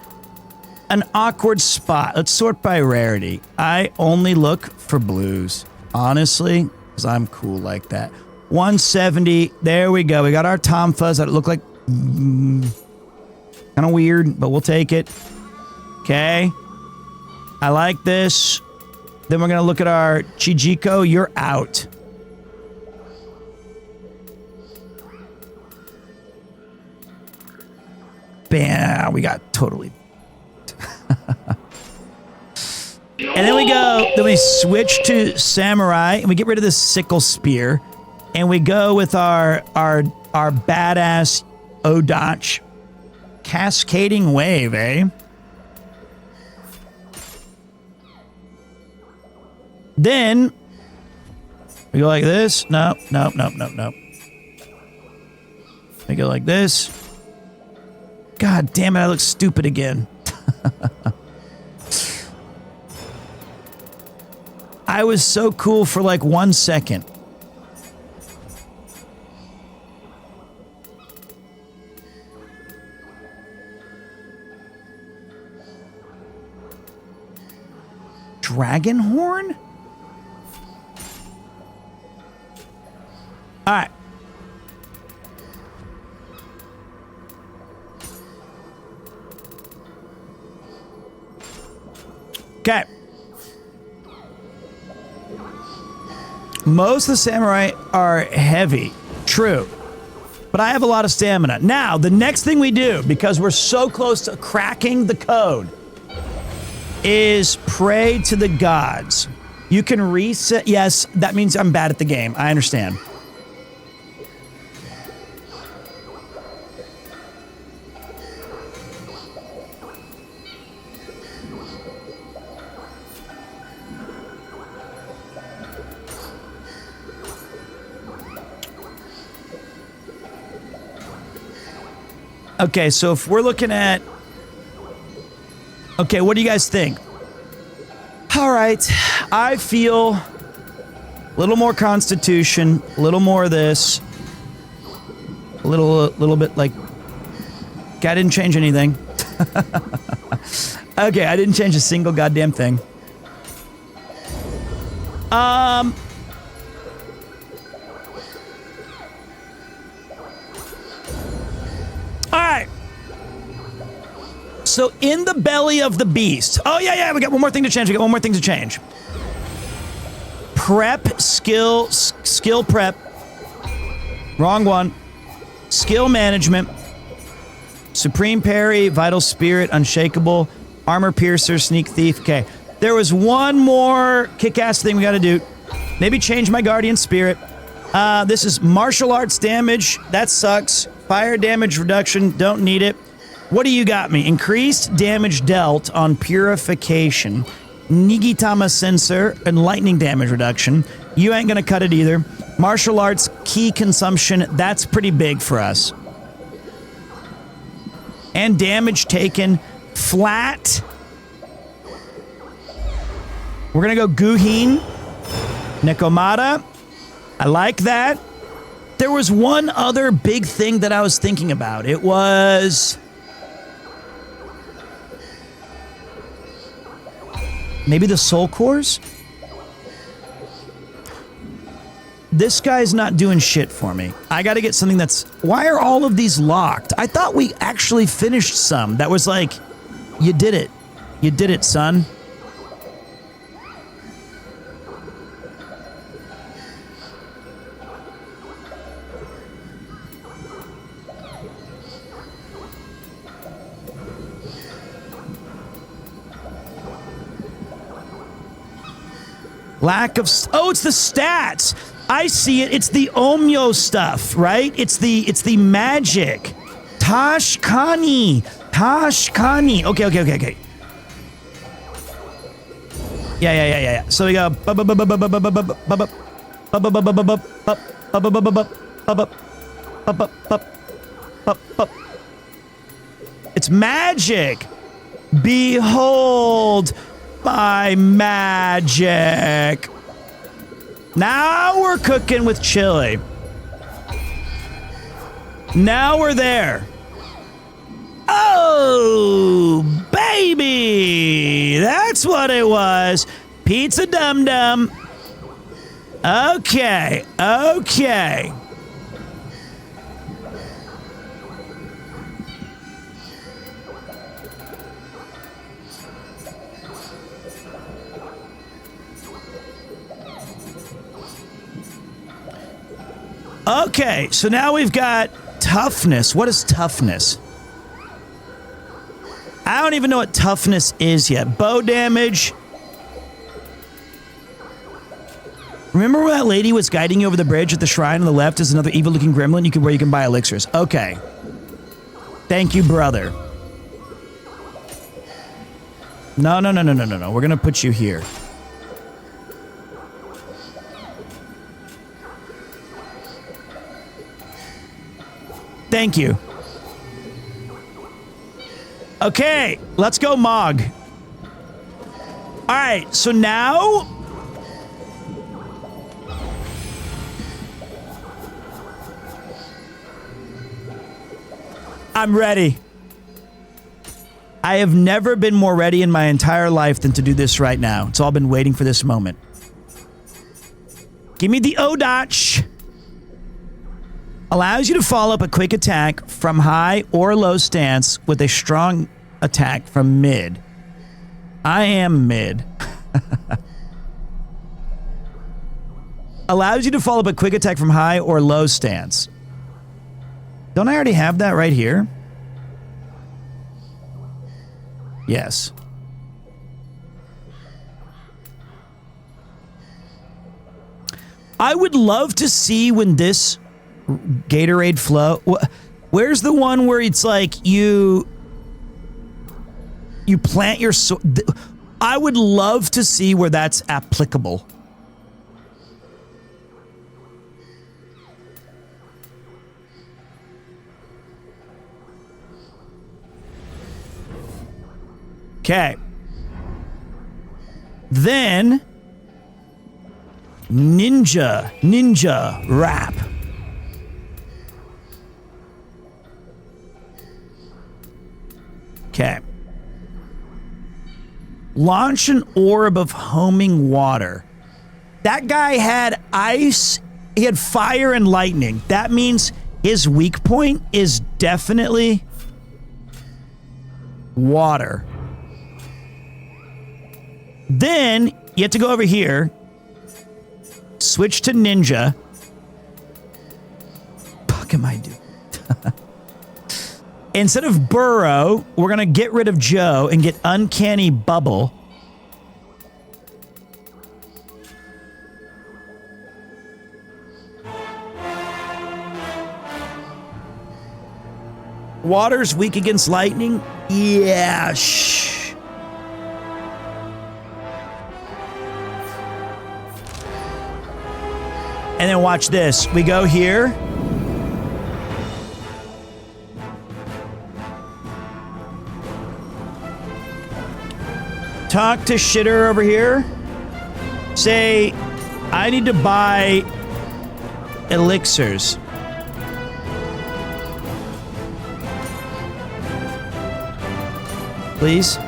spot. Let's sort by rarity. I only look for blues, honestly, because I'm cool like that. 170. There we go. We got our Tom Fuzz that look like kind of weird, but we'll take it. Okay. I like this. Then we're going to look at our Chijiko. You're out. Bam. We got totally. And then we go, then we switch to Samurai and we get rid of this sickle spear. And we go with our badass Odach cascading wave, eh? Then we go like this. No. We go like this. God damn it, I look stupid again. I was so cool for like 1 second. Dragon horn? Okay. Most of the samurai are heavy. True. But I have a lot of stamina. Now, the next thing we do, because we're so close to cracking the code, is pray to the gods. You can reset. Yes, that means I'm bad at the game. I understand. Okay, so if we're looking at... Okay, what do you guys think? All right, I feel a little more constitution, a little more of this, a little bit like... Okay, I didn't change anything. Okay, I didn't change a single goddamn thing. Alright. So in the belly of the beast. Oh, yeah, we got one more thing to change. Prep, skill prep. Wrong one. Skill management. Supreme parry, vital spirit, unshakable, armor piercer, sneak thief. Okay. There was one more kick-ass thing we gotta do. Maybe change my guardian spirit. This is martial arts damage. That sucks. Fire damage reduction. Don't need it. What do you got me? Increased damage dealt on purification. Nigitama sensor and lightning damage reduction. You ain't gonna cut it either. Martial arts key consumption. That's pretty big for us. And damage taken flat. We're gonna go Guhin. Nekomata. I like that. There was one other big thing that I was thinking about. It was... maybe the soul cores? This guy's not doing shit for me. I gotta get something that's... Why are all of these locked? I thought we actually finished some. That was like, you did it. You did it, son. Lack of... Oh, it's the stats. I see it. It's the Omyo stuff, right? It's the magic. Tashkani. Okay. Yeah. So we go... It's magic. Behold... my magic. Now we're cooking with chili. Now we're there. Oh, baby. That's what it was. Pizza Dum Dum. Okay. Okay, so now we've got toughness. What is toughness? I don't even know what toughness is yet. Bow damage. Remember where that lady was guiding you over the bridge at the shrine on the left is another evil-looking gremlin where you can buy elixirs. Okay. Thank you, brother. No. We're going to put you here. Thank you. Okay, let's go, Mog. All right, so now... I'm ready. I have never been more ready in my entire life than to do this right now. It's all been waiting for this moment. Give me the Odach. Allows you to follow up a quick attack from high or low stance with a strong attack from mid. I am mid. Allows you to follow up a quick attack from high or low stance. Don't I already have that right here? Yes. I would love to see when this Gatorade flow... Where's the one where it's like you plant your... I would love to see where that's applicable. Okay. Then ninja rap. Okay. Launch an orb of homing water. That guy had ice, he had fire and lightning. That means his weak point is definitely water. Then you have to go over here, switch to ninja. Fuck am I doing? Instead of burrow, we're gonna get rid of Joe and get uncanny bubble. Water's weak against lightning? Yeah, shh. And then watch this. We go here. Talk to Shitter over here. Say, I need to buy elixirs. Please?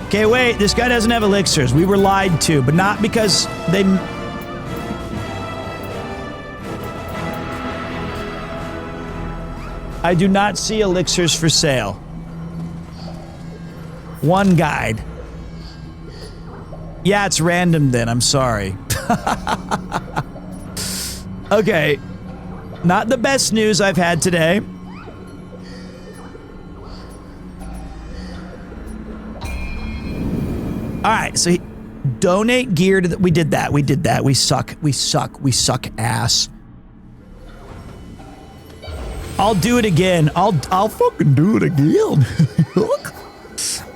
Okay, wait. This guy doesn't have elixirs. We were lied to, but not because they... I do not see elixirs for sale. One guide. Yeah, it's random then. I'm sorry. Okay. Not the best news I've had today. All right, so donate gear to we did that. We did that. We suck. We suck. We suck ass. I'll do it again. I'll fucking do it again.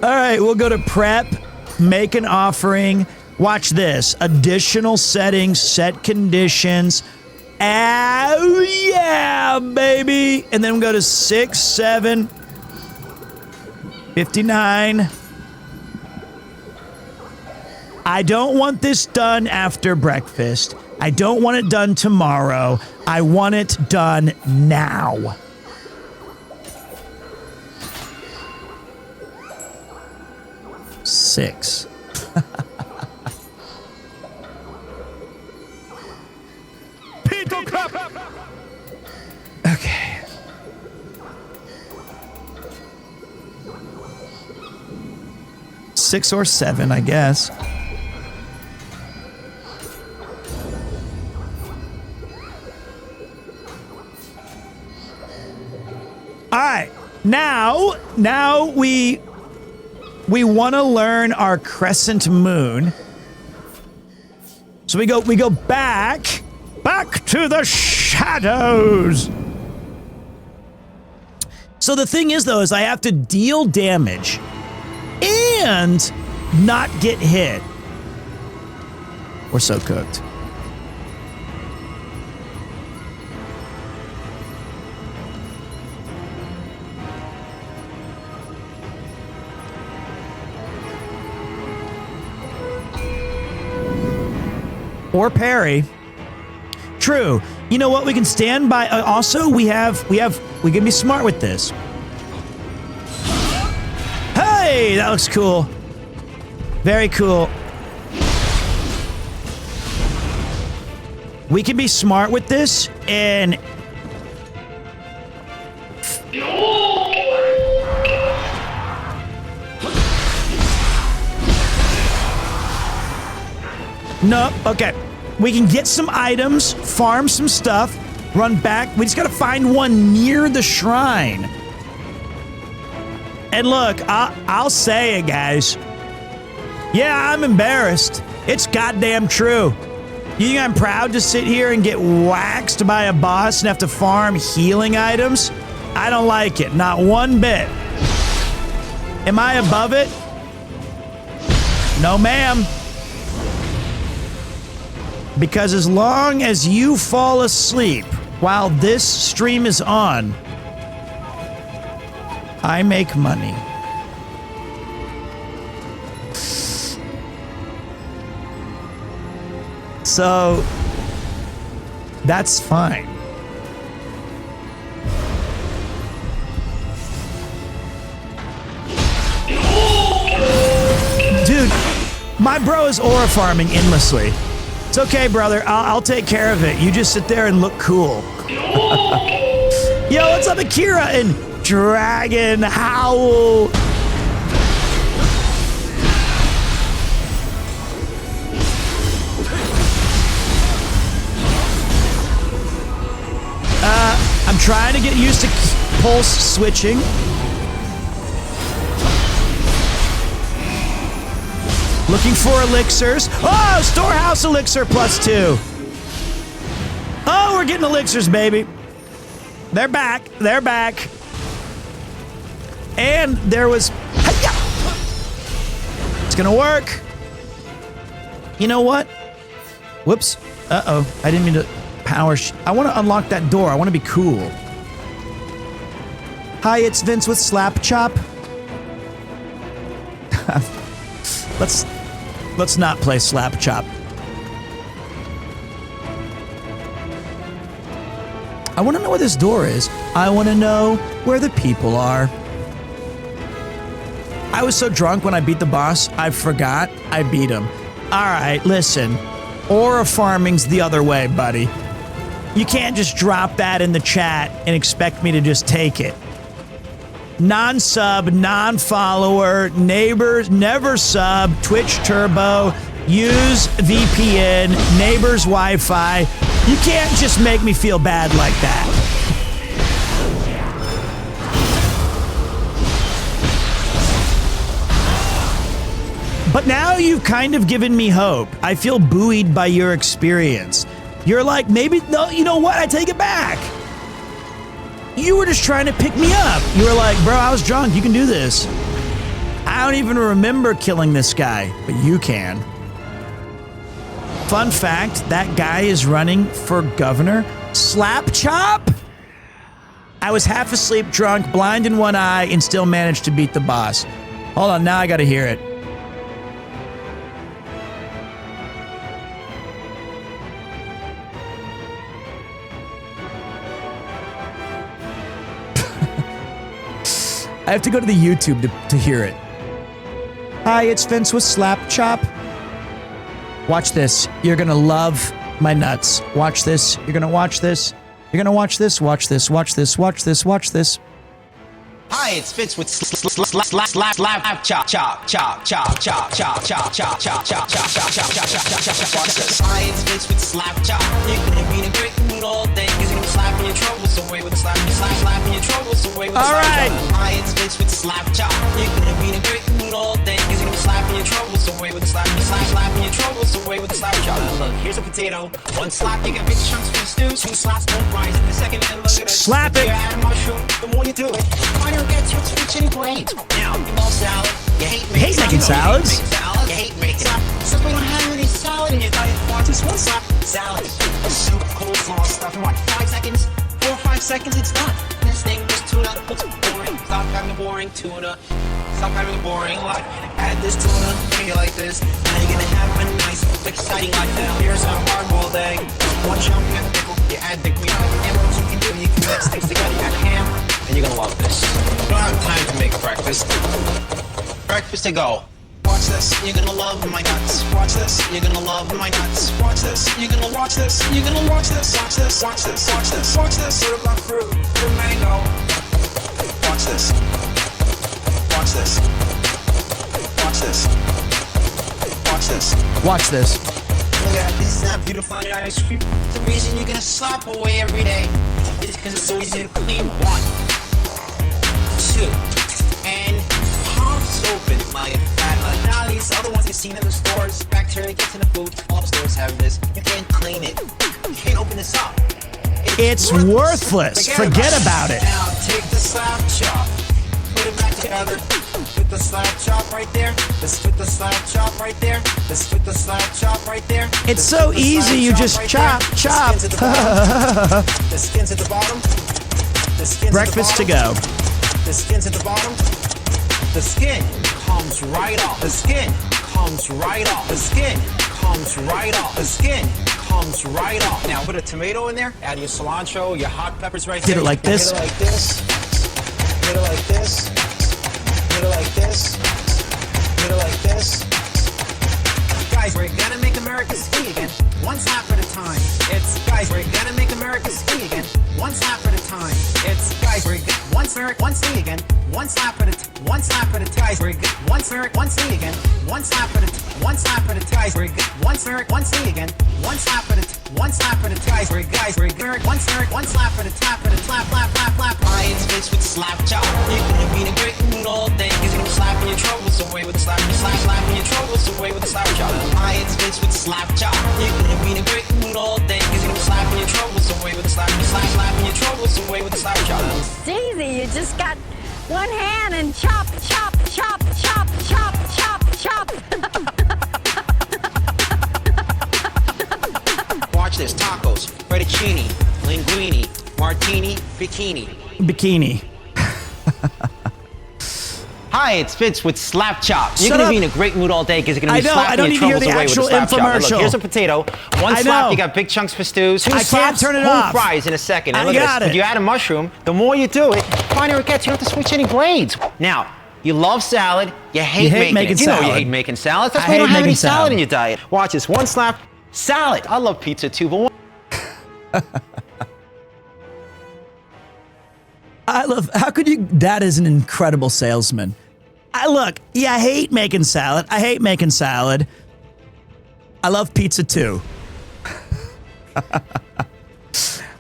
All right, we'll go to prep, make an offering. Watch this. Additional settings, set conditions. Oh, yeah, baby. And then we'll go to 6, 7, 59. I don't want this done after breakfast. I don't want it done tomorrow. I want it done now. Six. Okay. Six or seven, I guess. All right, now we want to learn our crescent moon. So we go back to the shadows. So the thing is though, is I have to deal damage and not get hit. We're so cooked. Or parry. True. You know what? We can stand by. Also, we can be smart with this. Hey, that looks cool. Very cool. We can be smart with this and. No, okay. We can get some items, farm some stuff, run back. We just gotta find one near the shrine. And look, I'll say it, guys. Yeah, I'm embarrassed. It's goddamn true. You think I'm proud to sit here and get waxed by a boss and have to farm healing items? I don't like it, not one bit. Am I above it? No, ma'am. Because as long as you fall asleep while this stream is on, I make money. So, that's fine. Dude, my bro is aura farming endlessly. It's okay, brother. I'll take care of it. You just sit there and look cool. Yo, what's up, Akira and Dragon Howl? I'm trying to get used to pulse switching. Looking for elixirs. Oh, storehouse elixir +2. Oh, we're getting elixirs, baby. They're back. They're back. And there was... Hi-ya! It's gonna work. You know what? Whoops. Uh-oh. I didn't mean to power... I want to unlock that door. I want to be cool. Hi, it's Vince with Slap Chop. Let's not play Slap Chop. I want to know where this door is. I want to know where the people are. I was so drunk when I beat the boss, I forgot I beat him. All right, listen. Aura farming's the other way, buddy. You can't just drop that in the chat and expect me to just take it. Non-sub, non-follower, neighbors, never sub, Twitch Turbo, use VPN, neighbors Wi-Fi. You can't just make me feel bad like that. But now you've kind of given me hope. I feel buoyed by your experience. You're like, maybe, no, you know what? I take it back. You were just trying to pick me up. You were like, bro, I was drunk. You can do this. I don't even remember killing this guy, but you can. Fun fact, that guy is running for governor. Slap Chop? I was half asleep, drunk, blind in one eye, and still managed to beat the boss. Hold on, now I gotta hear it. I have to go to the YouTube to hear it. Hi, it's Vince with Slap Chop. Watch this. You're gonna love my nuts. Watch this. You're gonna watch this. You're gonna watch this. Watch this. Watch this. Watch this. Watch this. Hi, it's Vince with slap chop chop chop chop chop chop chop chop chop chop chop chop. Watch this. Hi, it's Vince with slap chop. You're gonna be in a great mood all day. You're gonna be slapping your troubles away with slapping your troubles away with all right. Hi, it's Vince with slap chop. You're gonna be in a great mood all day. You're gonna be slapping your troubles away with slapping your troubles away with slap chop. Look, here's a potato. One slap, you get big chunks for stew. Two slaps, don't rise. The second and look at it. Slap it. The more you do it, the gets your speech and great. Now, you love salad, you hate making salads. You hate making salad. Since we don't have any salad in your diet, just one slap salad. A soup, coleslaw, stuff in what, 5 seconds? 4 or 5 seconds, it's done. This thing is tuna, what's boring? Stop having a boring tuna. Stop having a boring life. Add this tuna, make it like this. Now you're gonna have a nice, exciting life. Now here's a hard-boiled egg. One chunk, you have pickle, you add the green. And what you can do, you can mix things together. You add ham, and you're gonna love this. You don't have time to make breakfast. Breakfast to go. Watch this, you're gonna love my nuts. Watch this, you're gonna love my nuts. Watch this, you're gonna watch this. You're gonna watch this. Watch this, watch this, watch this, watch this. Fruit by fruit, fruit mango. Watch this. Watch this. Watch this. Watch this. Watch this. It's not beautiful on your ice cream. The reason you're gonna slap away every day is because it's so easy to clean. 1, 2, and palms open, my fat. Now these other ones you've seen in the stores, bacteria gets in the food. All the stores have this. You can't clean it. You can't open this up. It's worthless. Forget about it. Now take the slap chop, put it back together. Put the slap chop right there. Let's put the slap chop right there. Let's put the slap chop right there. It's so easy. You just chop, chop. The skin's at the bottom. The skin's Breakfast to go. The skin's at the bottom. The skin comes right off. The skin comes right off. The skin comes right off. The skin comes right off. Now put a tomato in there. Add your cilantro, your hot peppers right there. Hit it like this. Hit it like this. Hit it like this. Hit it like this. Hit it like this. Guys, we're gonna make America ski again. One slap at a time. It's guys, we're gonna make America ski again. One slap at a time. It's guys, we're one ski again. One slap at a one slap at a guys, we're one ski again. One slap at a one slap at a guys, we're one ski again. One slap at a one slap at a guys, we're one slap at a tap at a slap. Lions bitch with slap chop. You're gonna be in a great mood all day. You're gonna be slapping your troubles away with a slap. Slapping your troubles away with a slap chop. Lions bitch with slap chop. You're gonna be in a great mood all day. You're gonna be slapping your troubles away with a slap. Slapping your troubles away with a slap chop. It's easy. You just got one hand and chop, chop, chop, chop, chop, chop, chop. Watch this: tacos, fettuccine, linguine, martini, bikini. Hi, it's Fitz with Slap Chop. You're Shut going to up. be in a great mood all day because you're going to be I know, I don't slapping your even hear troubles the away with a actual slap chop. Now, infomercial. Look, here's a potato. One I slap, know. you got big chunks for stews. Two I can't slaps, turn it whole off. fries in a second. And I look at got this. it. If you add a mushroom, the more you do it, the finer it gets. You don't have to switch any blades. Now, you love salad. You hate making it. You know you salad. hate making salad. That's I why you don't hate have any making salad salad. in your diet. Watch this. One slap, salad. I love pizza too, but one. How could you? That is an incredible salesman. I hate making salad. I hate making salad. I love pizza too.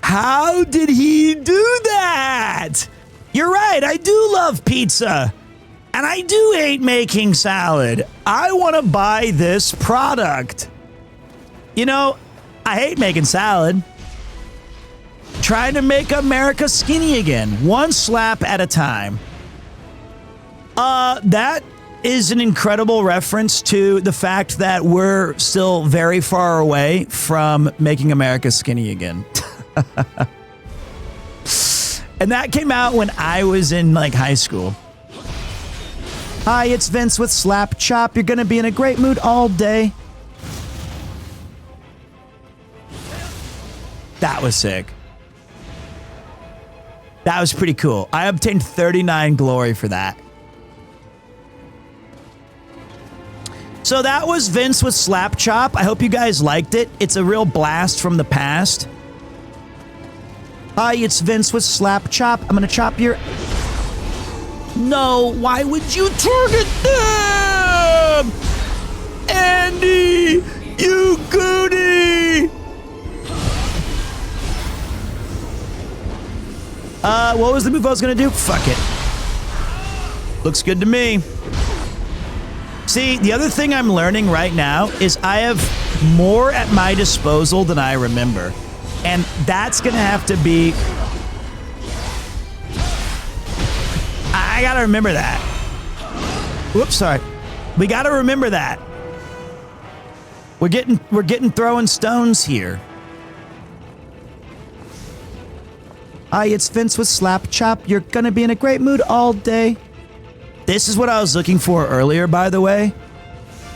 How did he do that? You're right. I do love pizza. And I do hate making salad. I want to buy this product. You know, I hate making salad. Trying to make America skinny again, one slap at a time. That is an incredible reference to the fact that we're still very far away from making America skinny again. And that came out when I was in high school. Hi, it's Vince with Slap Chop. You're gonna be in a great mood all day. That was sick. That was pretty cool. I obtained 39 glory for that. So that was Vince with Slap Chop. I hope you guys liked it. It's a real blast from the past. Hi, it's Vince with Slap Chop. I'm gonna chop your... No, why would you target them? Andy, you goody! What was the move I was gonna do? Fuck it. Looks good to me. See, the other thing I'm learning right now is I have more at my disposal than I remember. And that's gonna have to be... I gotta remember that. Whoops, sorry. We gotta remember that. We're getting throwing stones here. Hi, it's Vince with Slap Chop. You're gonna be in a great mood all day. This is what I was looking for earlier, by the way.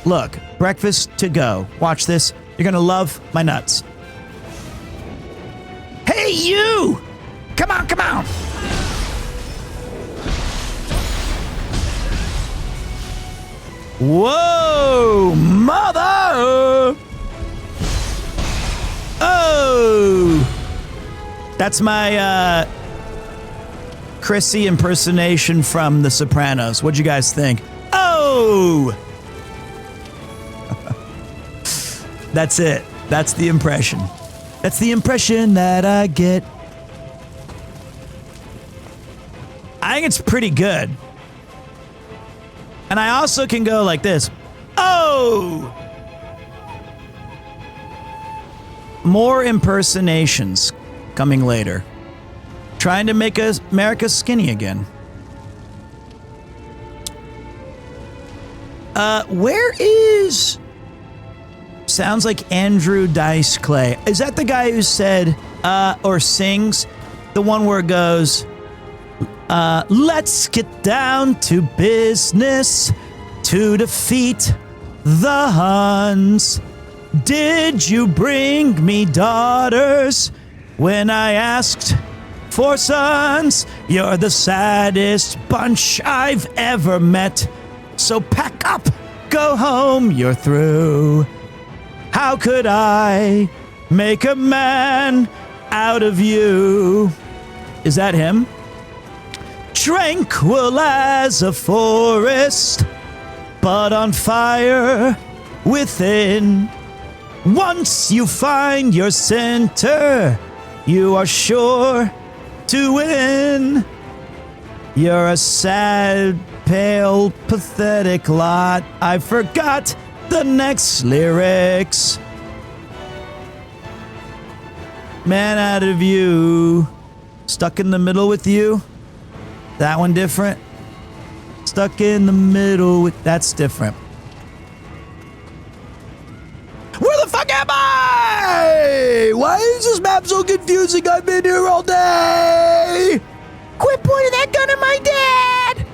Look, breakfast to go. Watch this. You're gonna love my nuts. Hey, you! Come on, come on! Whoa, mother! Oh! That's my Chrissy impersonation from The Sopranos. What'd you guys think? Oh! That's it. That's the impression. That's the impression that I get. I think it's pretty good. And I also can go like this. Oh! More impersonations coming later. Trying to make America skinny again. Where is... Sounds like Andrew Dice Clay. Is that the guy who said, or sings, the one where it goes, let's get down to business to defeat the Huns. Did you bring me daughters when I asked for sons? You're the saddest bunch I've ever met. So pack up, go home, you're through. How could I make a man out of you? Is that him? Tranquil as a forest, but on fire within. Once you find your center, you are sure to win. You're a sad, pale, pathetic lot. I forgot the next lyrics. Man out of you. Stuck in the middle with you. That one different. Stuck in the middle with... That's different. Where the fuck am I? Why is this map so confusing? I've been here all day. Quit pointing that gun at my dad.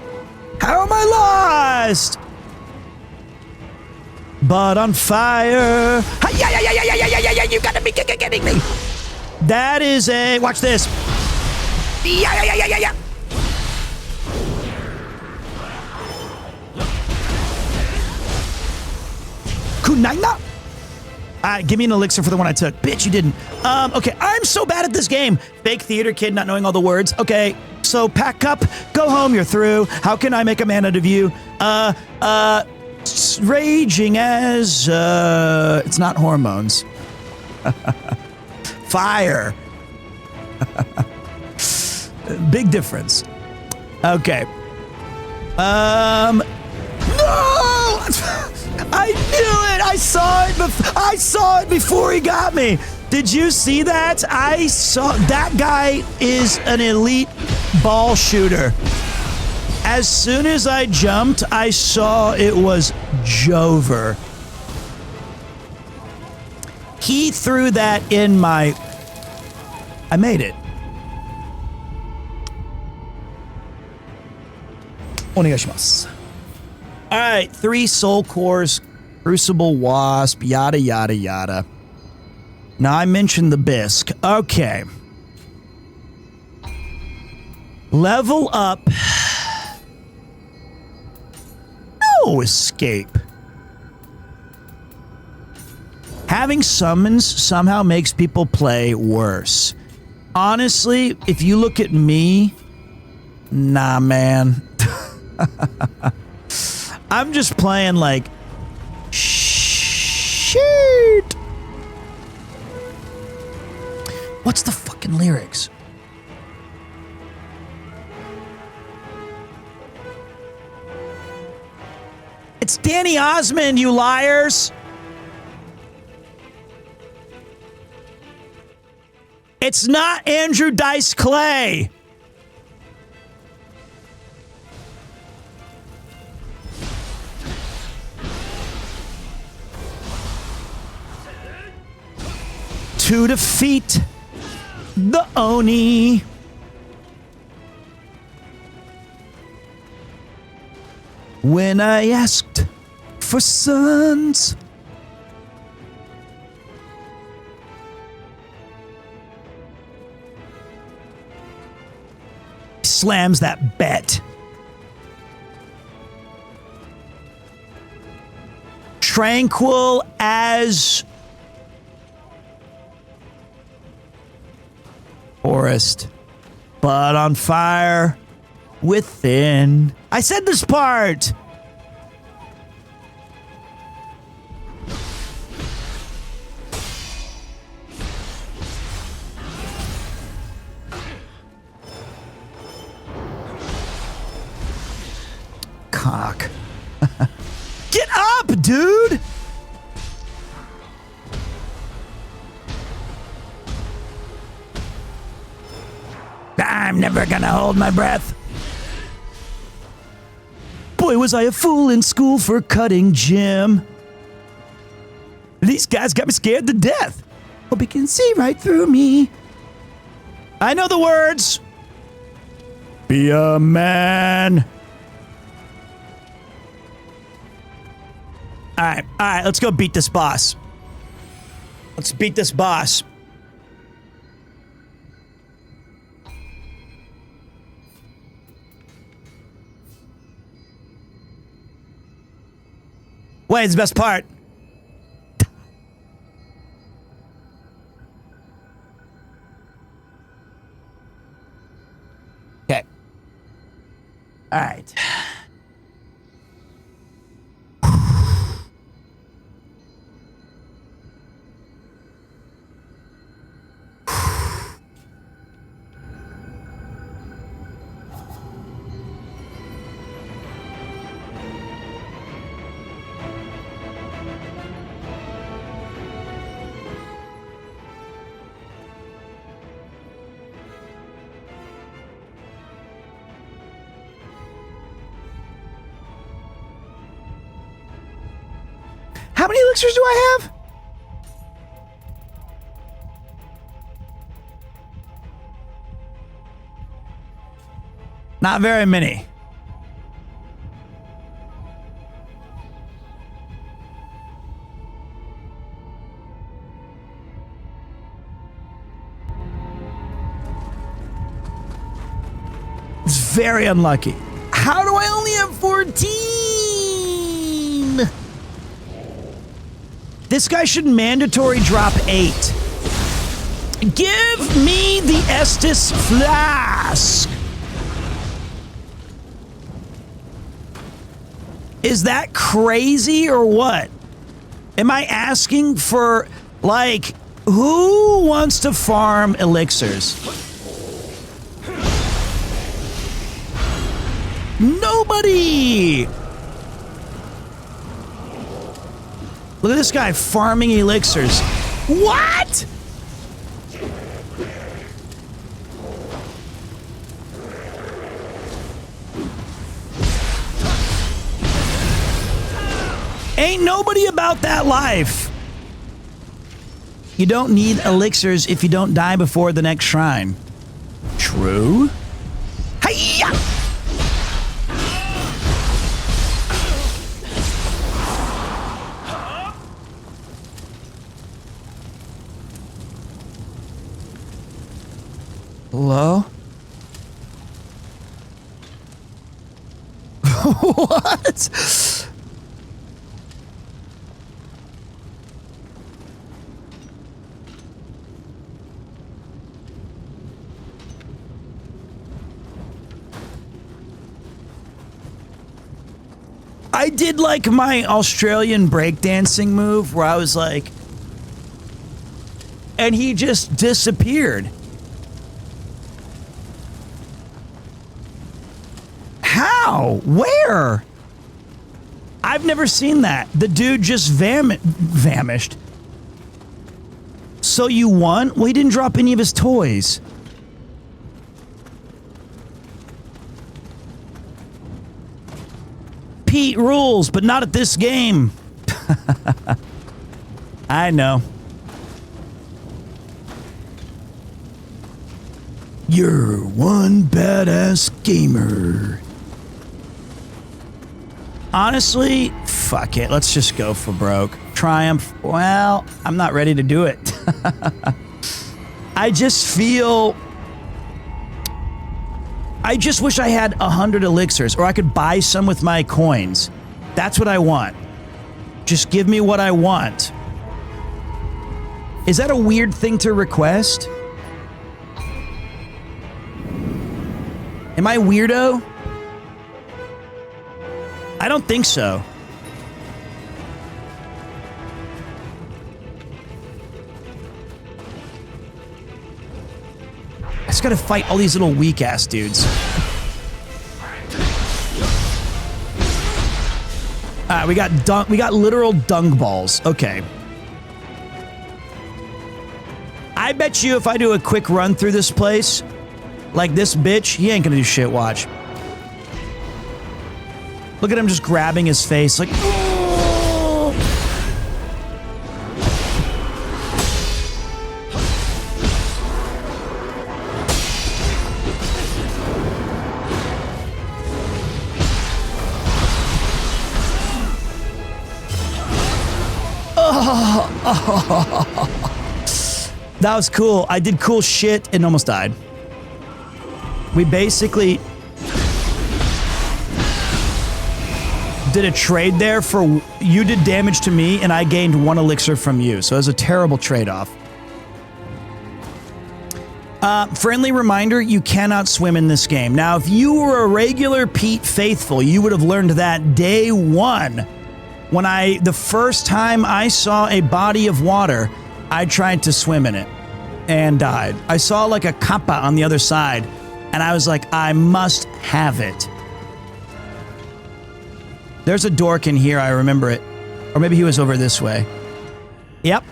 How am I lost? But on fire. Yeah, you gotta be kidding me. That is a... Watch this. Yeah. Kunaina? Give me an elixir for the one I took. Bitch, you didn't. Okay, I'm so bad at this game. Fake theater kid not knowing all the words. Okay, so pack up, go home, you're through. How can I make a man out of you? Raging as, it's not hormones. Fire. Big difference. Okay. No! I knew it! I saw it before he got me. Did you see that? I saw that guy is an elite ball shooter. As soon as I jumped, I saw it was Jover. He threw that in my... I made it. Onegaishimasu. All right, 3 soul cores, Crucible Wasp, yada, yada, yada. Now, I mentioned the bisque. Okay. Level up. No escape. Having summons somehow makes people play worse. Honestly, if you look at me, nah, man. I'm just playing like shit. What's the fucking lyrics? It's Danny Osmond, you liars. It's not Andrew Dice Clay. To defeat the Oni. When I asked for sons. Slams that bet. Tranquil as forest, but on fire within. I said this part. cock. Get up, dude! I'm never gonna hold my breath. Boy, was I a fool in school for cutting gym. These guys got me scared to death. Hope you can see right through me. I know the words. Be a man. All right, let's go beat this boss. Let's beat this boss. Wait, it's the best part. Okay. All right. How many elixirs do I have? Not very many. It's very unlucky. How do I only have 14? This guy should mandatory drop 8. Give me the Estus Flask. Is that crazy or what? Am I asking for, like, who wants to farm elixirs? Nobody! Look at this guy farming elixirs. What? Ain't nobody about that life. You don't need elixirs if you don't die before the next shrine. True? Hi-ya! Hello? What? I did like my Australian breakdancing move where I was like, and he just disappeared. How? Where? I've never seen that. The dude just vanished. So you won? Well, he didn't drop any of his toys. Pete rules, but not at this game. I know. You're one badass gamer. Honestly, fuck it. Let's just go for broke. Triumph. Well, I'm not ready to do it. I just feel... I just wish I had 100 elixirs, or I could buy some with my coins. That's what I want. Just give me what I want. Is that a weird thing to request? Am I weirdo? I don't think so. I just gotta fight all these little weak-ass dudes. We got literal dung balls. Okay. I bet you if I do a quick run through this place, like this bitch, he ain't gonna do shit, watch. Look at him just grabbing his face like, oh! That was cool. I did cool shit and almost died. We basically did a trade there for you did damage to me and I gained 1 elixir from you. So it was a terrible trade-off. Friendly reminder, you cannot swim in this game. Now, if you were a regular Pete faithful, you would have learned that day one when the first time I saw a body of water, I tried to swim in it and died. I saw like a kappa on the other side and I was like, I must have it. There's a dork in here, I remember it. Or maybe he was over this way. Yep.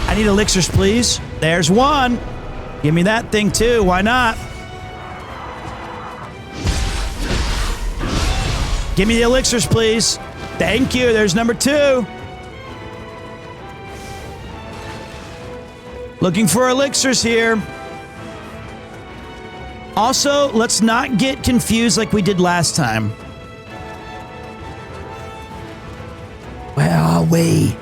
I need elixirs, please. There's one. Give me that thing too, why not? Give me the elixirs, please. Thank you, there's number 2. Looking for elixirs here. Also, let's not get confused like we did last time. Where are we?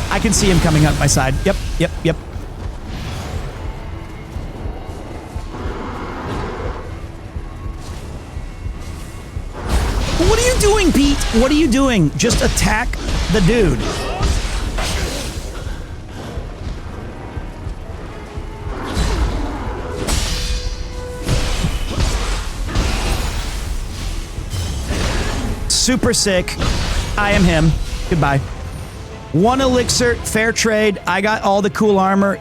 I can see him coming up my side. Yep, yep, yep. What are you doing, Pete? What are you doing? Just attack the dude. Super sick. I am him. Goodbye. 1 elixir, fair trade. I got all the cool armor.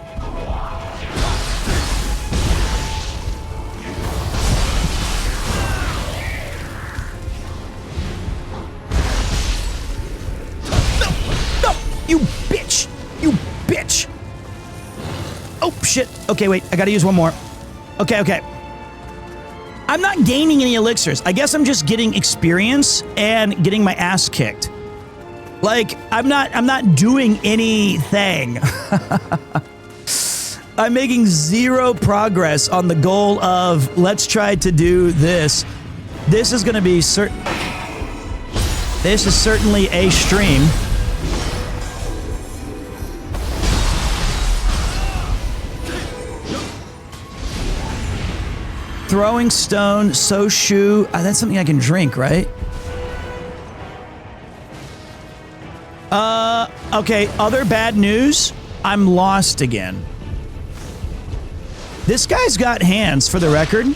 No, you bitch. You bitch. Oh, shit. Okay, wait. I gotta use 1 more. Okay. I'm not gaining any elixirs. I guess I'm just getting experience and getting my ass kicked. Like, I'm not doing anything. I'm making 0 progress on the goal of let's try to do this. This is going to be This is certainly a stream. Throwing stone, so shoe. That's something I can drink, right? Okay, other bad news. I'm lost again. This guy's got hands, for the record.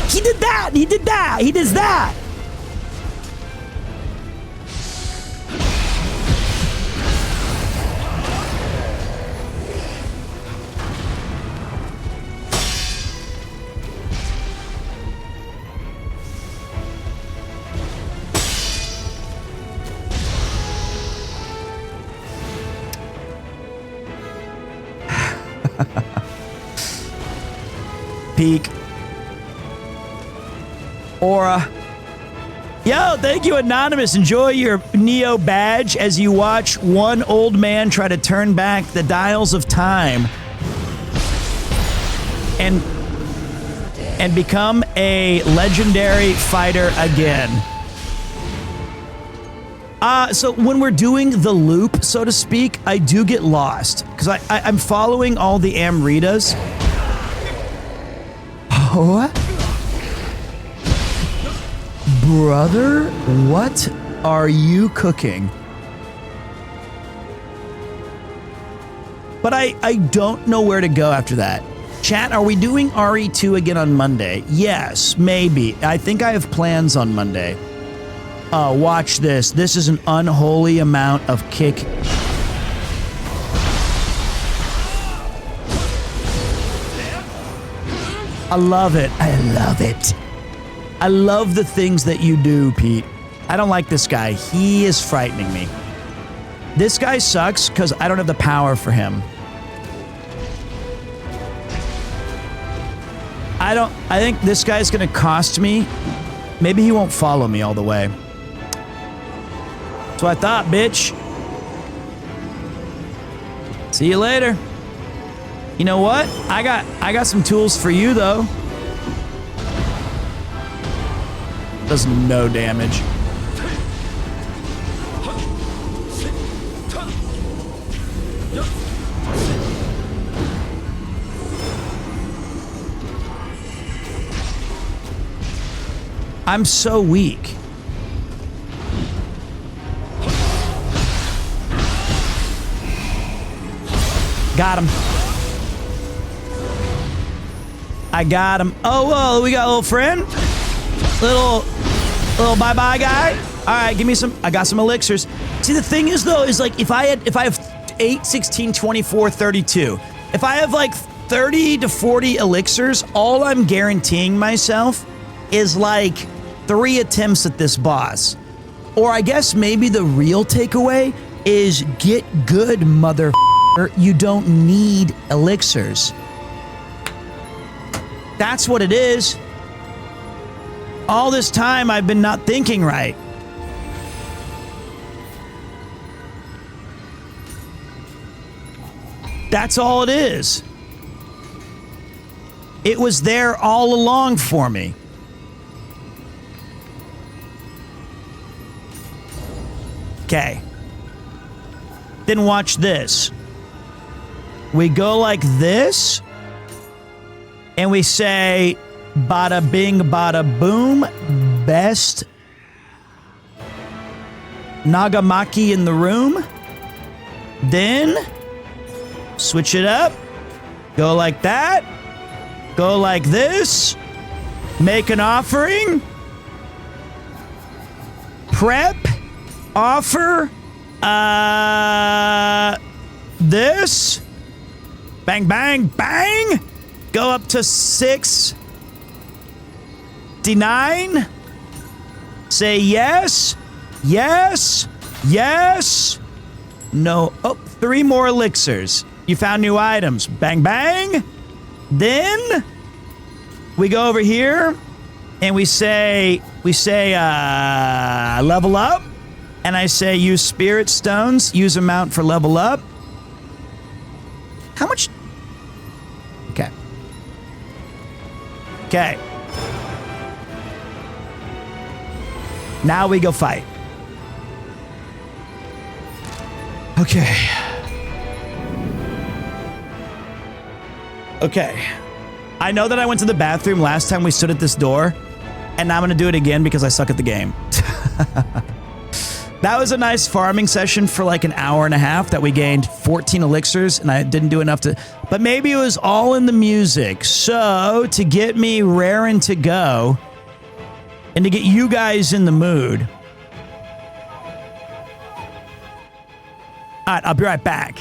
He did that! He did that! He does that! Peak. Aura. Yo, thank you, Anonymous. Enjoy your Neo badge as you watch one old man try to turn back the dials of time and become a legendary fighter again. So when we're doing the loop, so to speak, I do get lost because I'm following all the Amritas. What? Brother, what are you cooking? But I don't know where to go after that. Chat, are we doing RE2 again on Monday? Yes, maybe. I think I have plans on Monday. Watch this. This is an unholy amount of kick. I love it. I love it. I love the things that you do, Pete. I don't like this guy. He is frightening me. This guy sucks because I don't have the power for him. I think this guy's gonna cost me. Maybe he won't follow me all the way. That's what I thought, bitch. See you later. You know what? I got some tools for you though. Does no damage. I'm so weak. Got him. I got him. Oh, whoa, we got a little friend. Little bye-bye guy. All right, give me some. I got some elixirs. See, the thing is, though, is like if I have 8, 16, 24, 32, if I have like 30 to 40 elixirs, all I'm guaranteeing myself is like 3 attempts at this boss. Or I guess maybe the real takeaway is get good, motherfucker. You don't need elixirs. That's what it is. All this time I've been not thinking right. That's all it is. It was there all along for me. Okay. Then watch this. We go like this, and we say, bada bing, bada boom, best Nagamaki in the room. Then, switch it up. Go like that. Go like this. Make an offering. Prep. Offer. This. Bang, bang, bang. Go up to 69. Say yes. Yes. Yes. No. Oh, 3 more elixirs. You found new items. Bang, bang. Then we go over here and we say level up. And I say use spirit stones. Use amount for level up. How much? Okay. Okay. Now we go fight. Okay. Okay. I know that I went to the bathroom last time we stood at this door, and now I'm going to do it again because I suck at the game. That was a nice farming session for like an hour and a half that we gained 14 elixirs, and I didn't do enough to... But maybe it was all in the music. So, to get me raring to go, and to get you guys in the mood... All right, I'll be right back.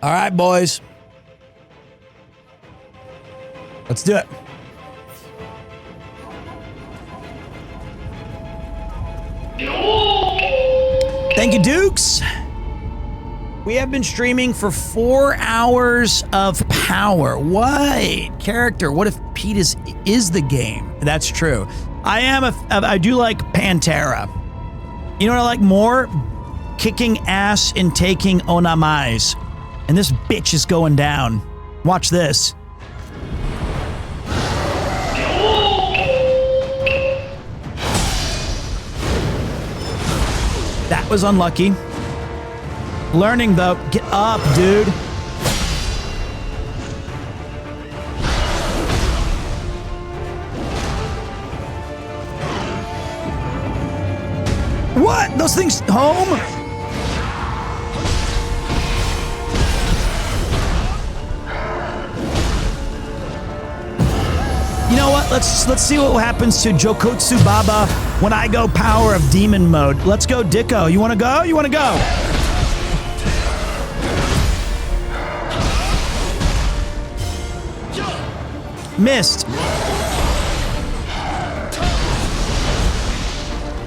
All right, boys. Let's do it. Thank you, Dukes. We have been streaming for 4 hours of power. What? Character, what if Pete is the game? That's true. I do like Pantera. You know what I like more? Kicking ass and taking onamais. And this bitch is going down. Watch this. That was unlucky. Learning though. Get up, dude. What? Those things home? You know what? Let's see what happens to Jokotsu Baba when I go power of demon mode. Let's go, Dicko. You want to go? You want to go? Missed.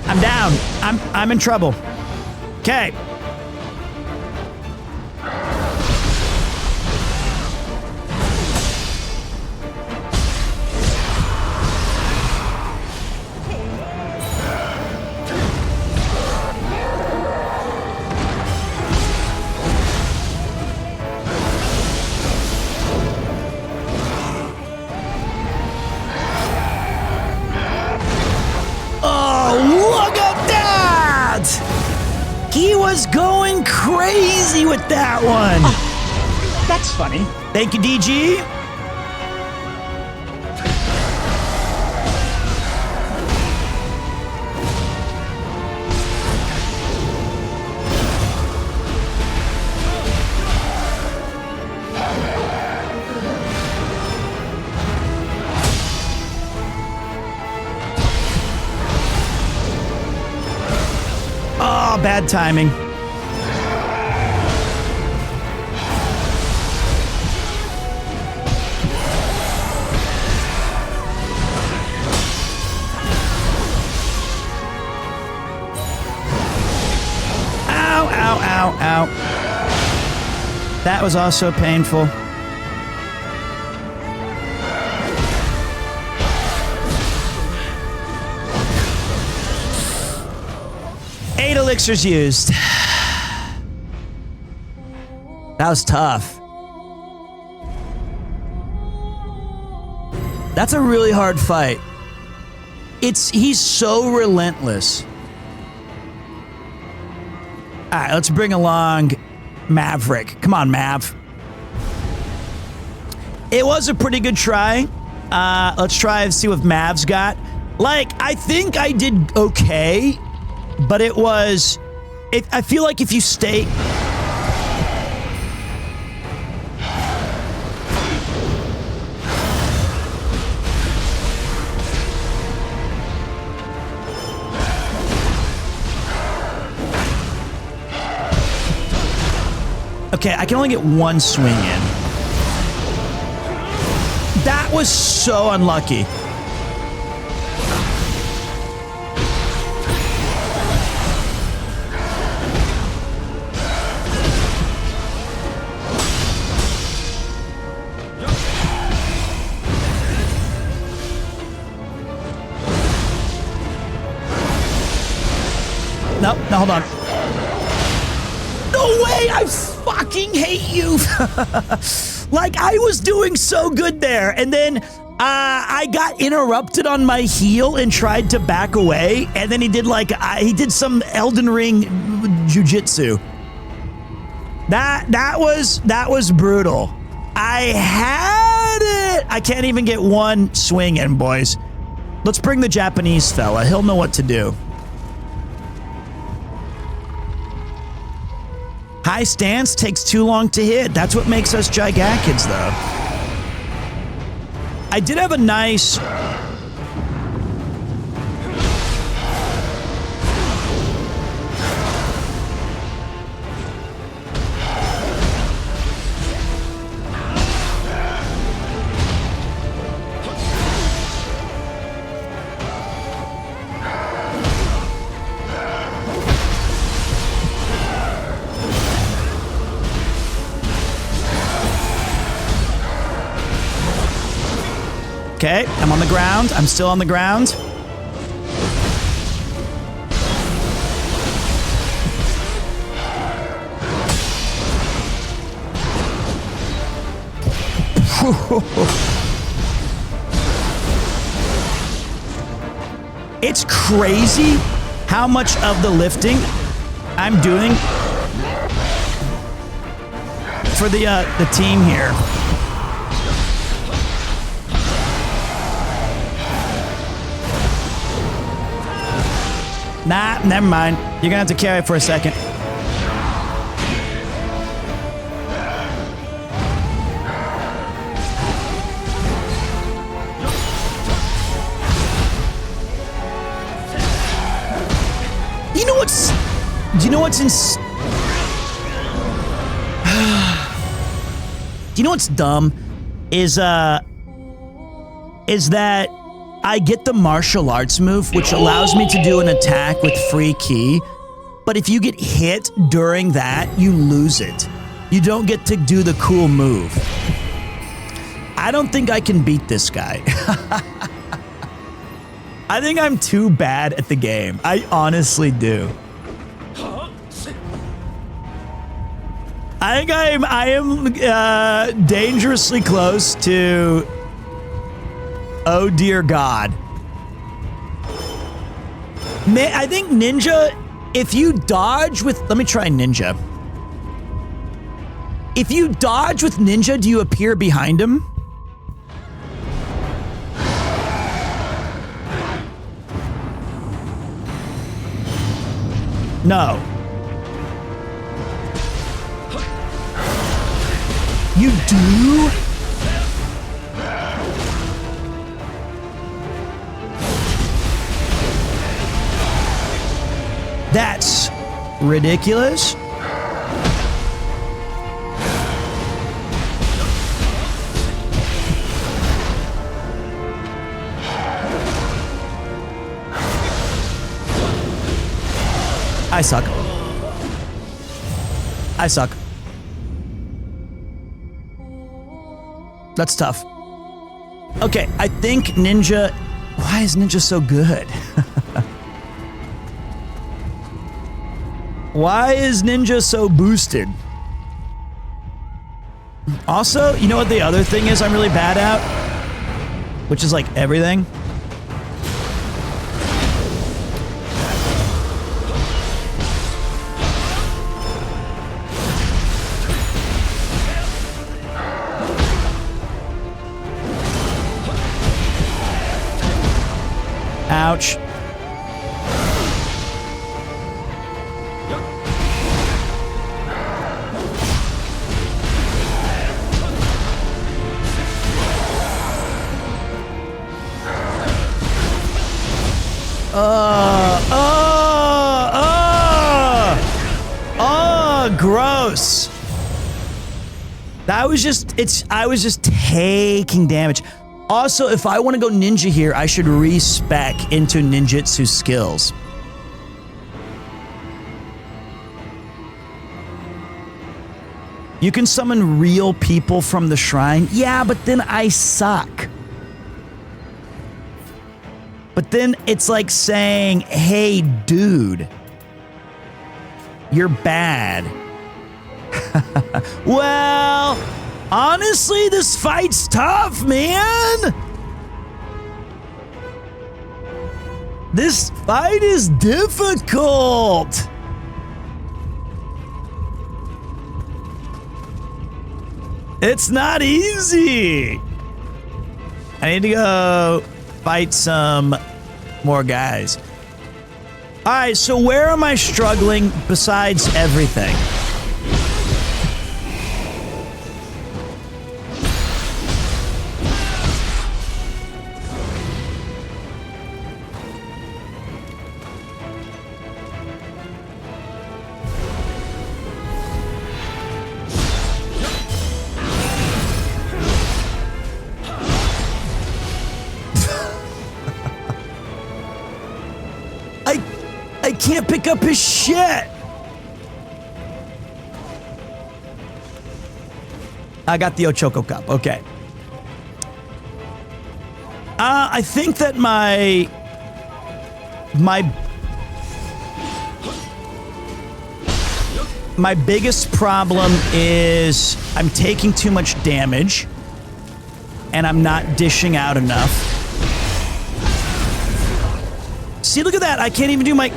I'm down. I'm in trouble. Okay. He was going crazy with that one. Oh, that's funny. Thank you, DG. Oh, bad timing. Ow, ow, ow, ow. That was also painful. Elixirs used. That was tough. That's a really hard fight. He's so relentless. All right, let's bring along Maverick. Come on, Mav. It was a pretty good try. Let's try and see what Mav's got. Like, I think I did okay. But it was, I feel like if you stay... Okay, I can only get one swing in. That was so unlucky. No, hold on. No way! I fucking hate you! Like, I was doing so good there, and then I got interrupted on my heel and tried to back away, and then he did some Elden Ring jujitsu. That was brutal. I had it! I can't even get one swing in, boys. Let's bring the Japanese fella. He'll know what to do. High stance takes too long to hit. That's what makes us Gigakids, though. I did have a nice... Okay, I'm on the ground. I'm still on the ground. It's crazy how much of the lifting I'm doing for the team here. Nah, never mind. You're gonna have to carry it for a second. Do you know what's dumb is that I get the martial arts move, which allows me to do an attack with free ki, but if you get hit during that, you lose it. You don't get to do the cool move. I don't think I can beat this guy. I think I'm too bad at the game. I honestly do. I think I am dangerously close to, oh dear God. I think Ninja, if you dodge with, let me try Ninja. If you dodge with Ninja, do you appear behind him? No. You do? That's ridiculous. I suck. I suck. That's tough. Okay, I think Ninja... Why is Ninja so good? Why is Ninja so boosted? Also, you know what the other thing is I'm really bad at? Which is like everything. Ouch. Gross. That was just, I was just taking damage. Also, if I want to go ninja here, I should respec into ninjutsu skills. You can summon real people from the shrine. Yeah, but then I suck. But then it's like saying, hey, dude, you're bad. Well, honestly, this fight's tough, man. This fight is difficult. It's not easy. I need to go fight some more guys. All right, so where am I struggling besides everything? I can't pick up his shit. I got the Ochoko Cup. Okay. I think that my biggest problem is I'm taking too much damage and I'm not dishing out enough. See, look at that. I can't even do my...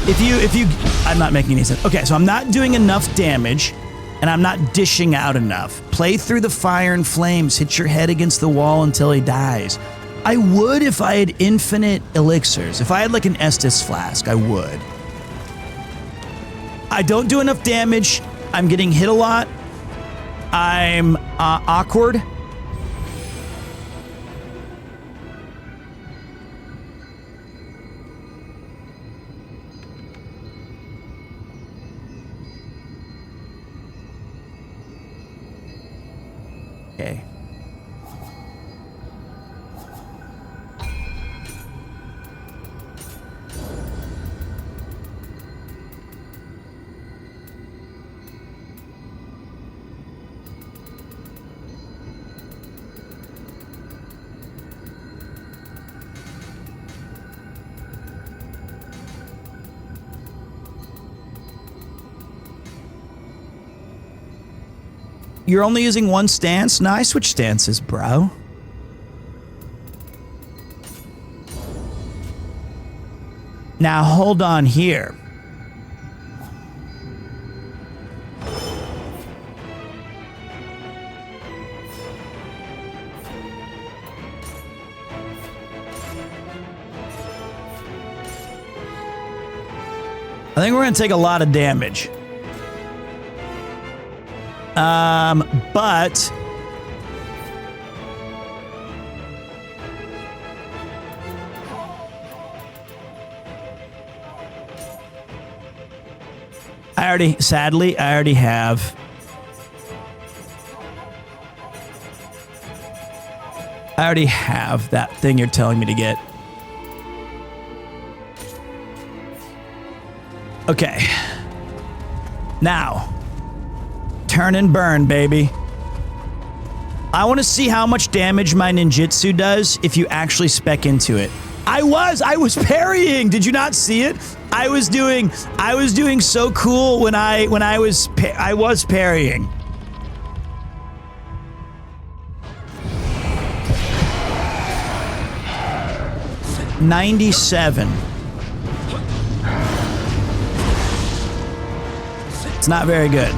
If you, I'm not making any sense. Okay, so I'm not doing enough damage and I'm not dishing out enough. Play through the fire and flames. Hit your head against the wall until he dies. I would if I had infinite elixirs. If I had like an Estus flask, I would. I don't do enough damage. I'm getting hit a lot. I'm awkward. Okay. You're only using one stance? No, I switch stances, bro. Now, hold on here. I think we're going to take a lot of damage. But sadly, I already have. I already have that thing you're telling me to get. Okay. Now. Turn and burn, baby. I want to see how much damage my ninjutsu does if you actually spec into it. I was parrying. Did you not see it? I was doing so cool when I was parrying. $97. It's not very good.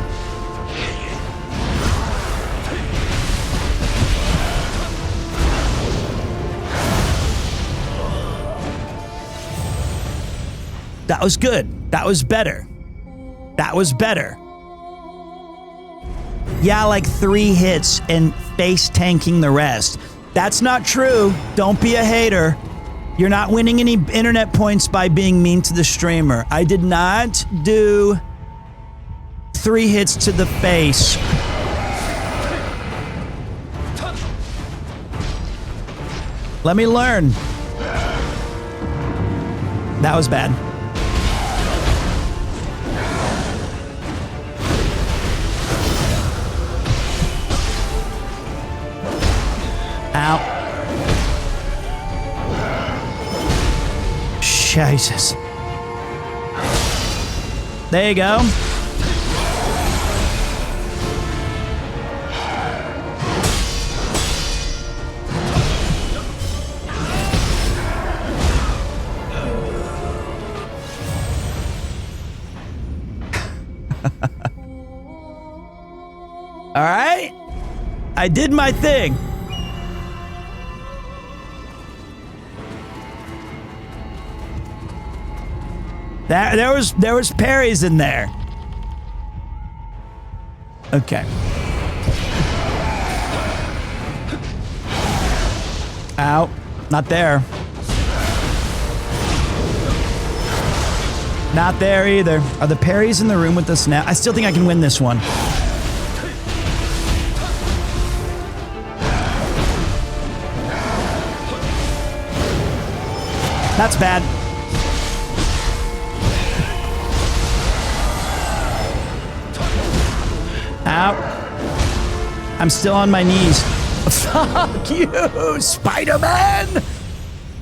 That was good. That was better. That was better. Yeah, like 3 hits and face tanking the rest. That's not true. Don't be a hater. You're not winning any internet points by being mean to the streamer. I did not do 3 hits to the face. Let me learn. That was bad. Ow. Jesus. There you go. All right. I did my thing. There was parries in there. Okay. Ow. Not there. Not there either. Are the parries in the room with us now? I still think I can win this one. That's bad. Ow. I'm still on my knees. Fuck you, Spider-Man!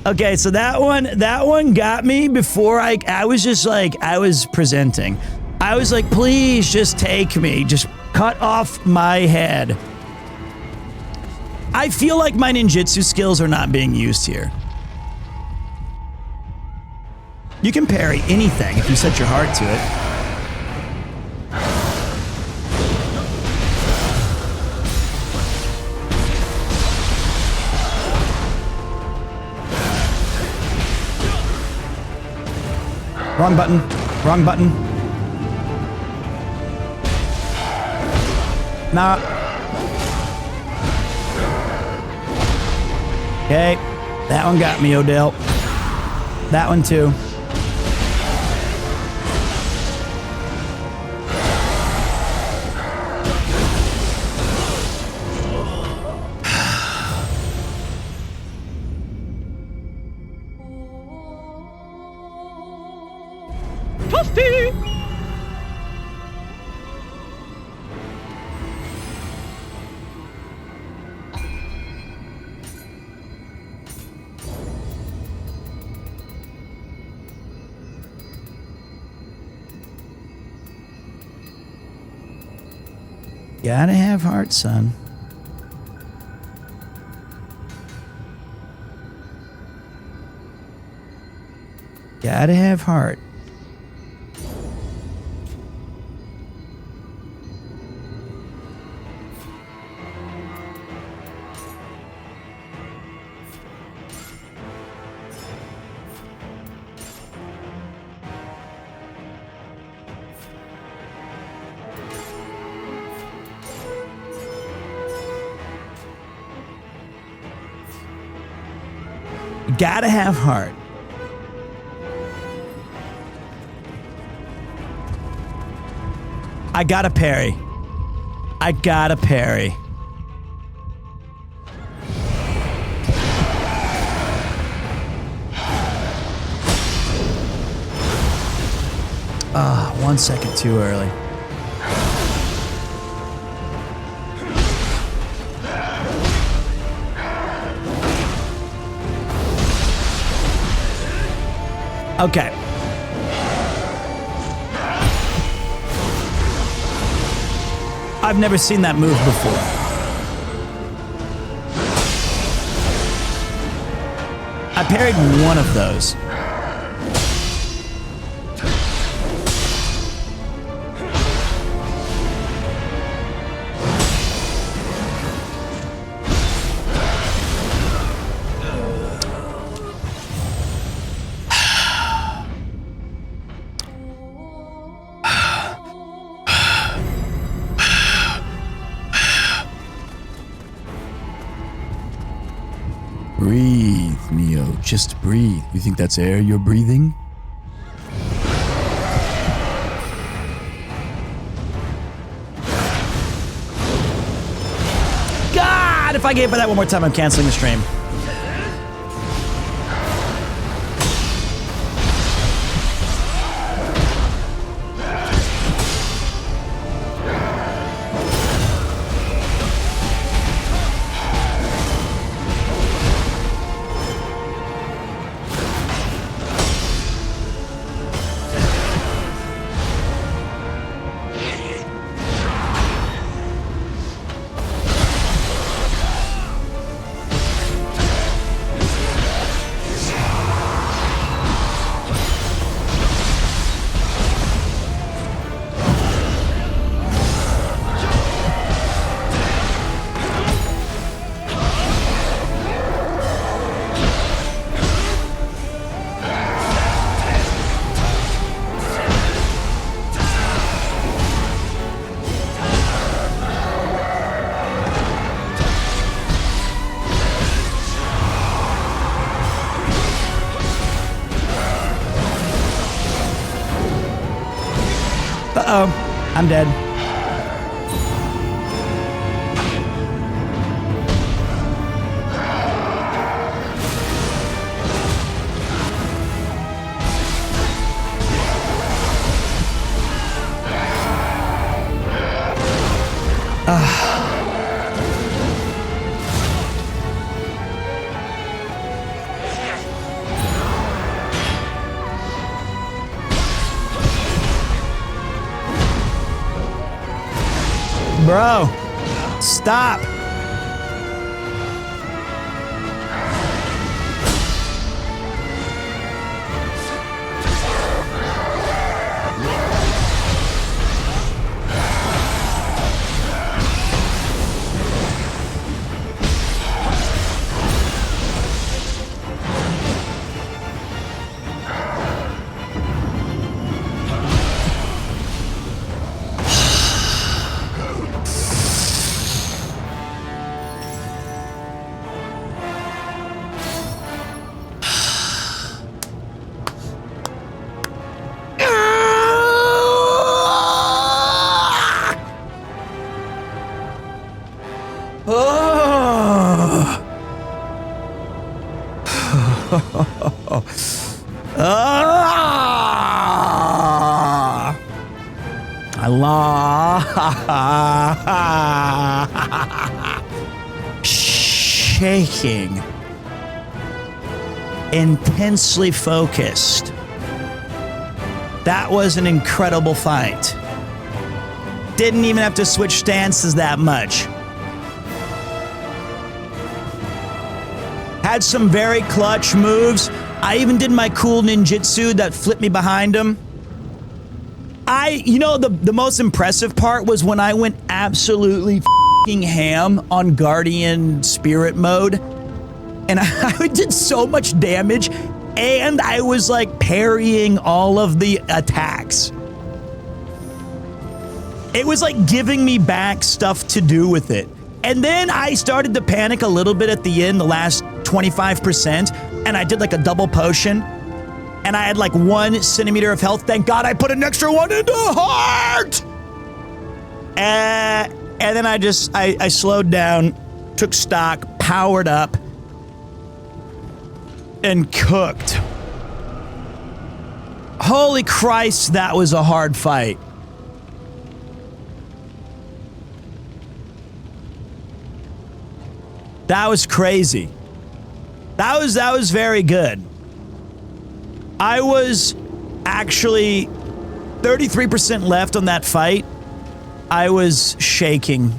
Okay, so that one got me before I was just like, I was presenting. I was like, please just take me. Just cut off my head. I feel like my ninjutsu skills are not being used here. You can parry anything if you set your heart to it. Wrong button. Wrong button. Nah. Okay. That one got me, Odell. That one too. Gotta have heart, son. Gotta have heart. Gotta have heart. I gotta parry. I gotta parry. Ah, 1 second too early. Okay. I've never seen that move before. I parried one of those. Breathe, Neo. Just breathe. You think that's air you're breathing? God, if I get hit by that one more time, I'm canceling the stream. Uh-oh. I'm dead. Bro, stop. Shaking, intensely focused. That was an incredible fight. Didn't even have to switch stances that much. Had some very clutch moves. I even did my cool ninjutsu that flipped me behind him. The most impressive part was when I went absolutely f***ing ham on Guardian Spirit mode. And I did so much damage, and I was like parrying all of the attacks. It was like giving me back stuff to do with it. And then I started to panic a little bit at the end, the last 25%, and I did like a double potion. And I had like 1 centimeter of health. Thank God I put an extra one into heart. And then I slowed down, took stock, powered up, and cooked. Holy Christ, that was a hard fight. That was crazy. That was very good. I was actually 33% left on that fight. I was shaking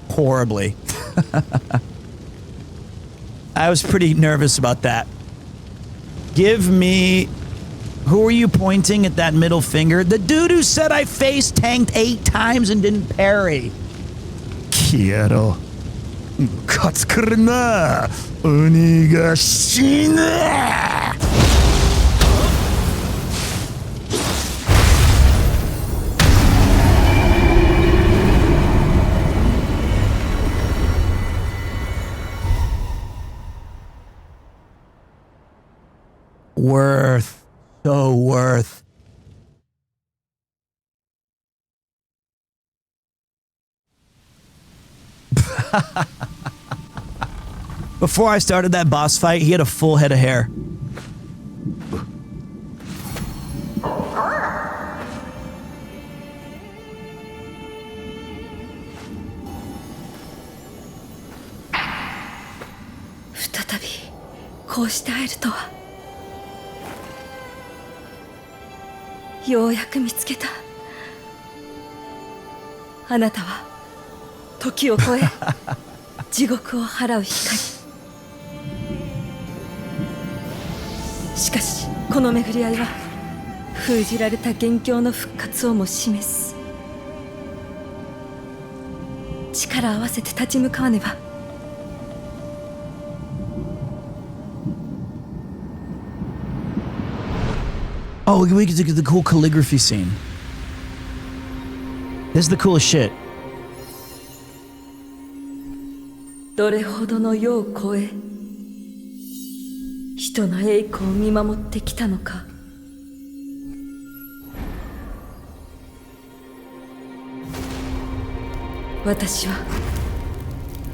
horribly. I was pretty nervous about that. Give me... Who are you pointing at that middle finger? The dude who said I face tanked 8 times and didn't parry. Quiero Katsukuruna Onigashina. Worth. So worth. Before I started that boss fight, he had a full head of hair. Oh, we get to get the cool calligraphy scene. This is the coolest shit. どれほどの世を超え人の栄光を見守ってきたのか。私は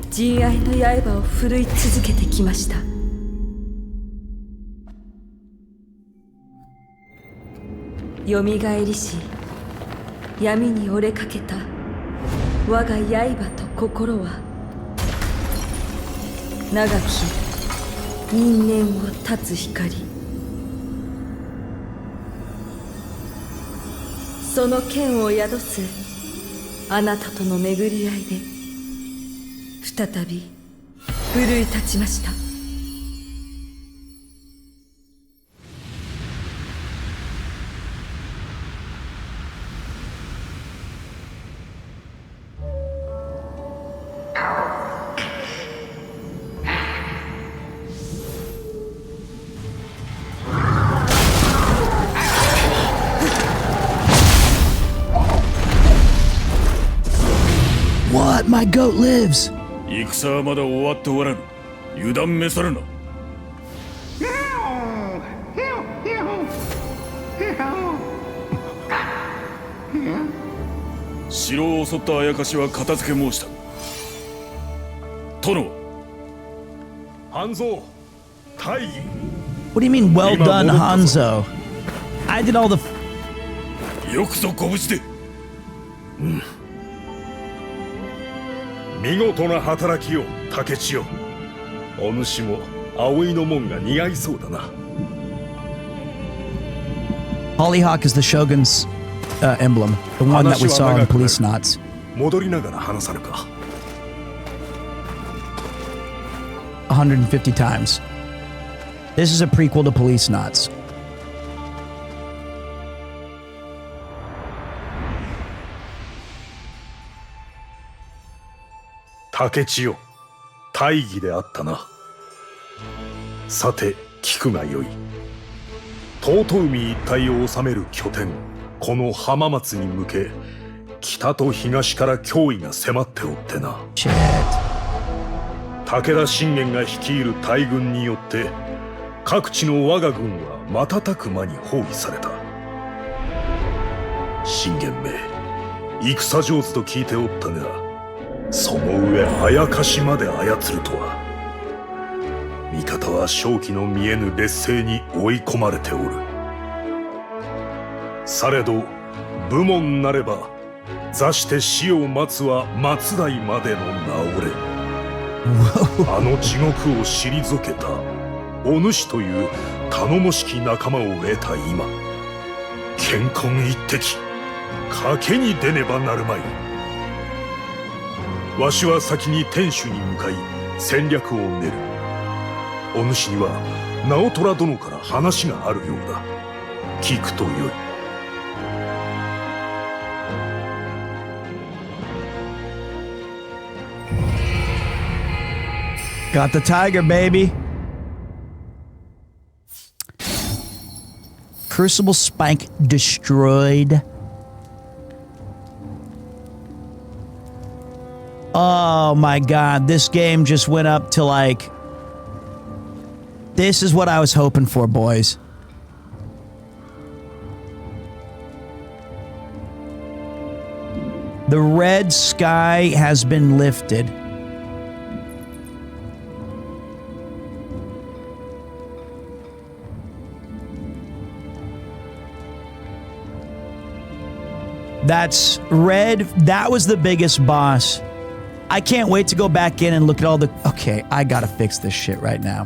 仁愛の刃を振るい続けてきました。よみがえりし闇に折れかけた我が刃と心は長き因縁を断つ光、その剣を宿すあなたとの巡り合いで再び奮い立ちました。What? My goat lives. 戦はまだ終わっておらぬ。油断めさるな。城を襲ったあやかしは片付け申した。殿は半蔵大義。 What do you mean, well done, Hanzo? I did all the. よくぞご無事で。見事な働きを竹千代。お主も葵の門が似合いそうだな。 Hollyhock is the Shogun's emblem, the one that we saw in Police Knots. 戻りながら話さぬか。 150 times. This is a prequel to Police Knots. 竹千代、大義であったな。さて聞くがよい。遠海一帯を治める拠点、この浜松に向け、北と東から脅威が迫っておってな。Shit. 武田信玄が率いる大軍によって各地の我が軍は瞬く間に包囲された。信玄め、戦上手と聞いておったが、その上あやかしまで操るとは。味方は正気の見えぬ劣勢に追い込まれておる。されど武門なれば座して死を待つは末代までの名折れ。あの地獄を退けたお主という頼もしき仲間を得た今、乾坤一滴賭けに出ねばなるまい。わしは先に天守に向かい戦略を練る。お主には直虎殿から話があるようだ。聞くとよい。 Got the tiger, baby. Crucible spike destroyed. Oh my god, this game just went up to like... This is what I was hoping for, boys. The red sky has been lifted. That's red. That was the biggest boss. I can't wait to go back in and look at all the... Okay, I gotta fix this shit right now.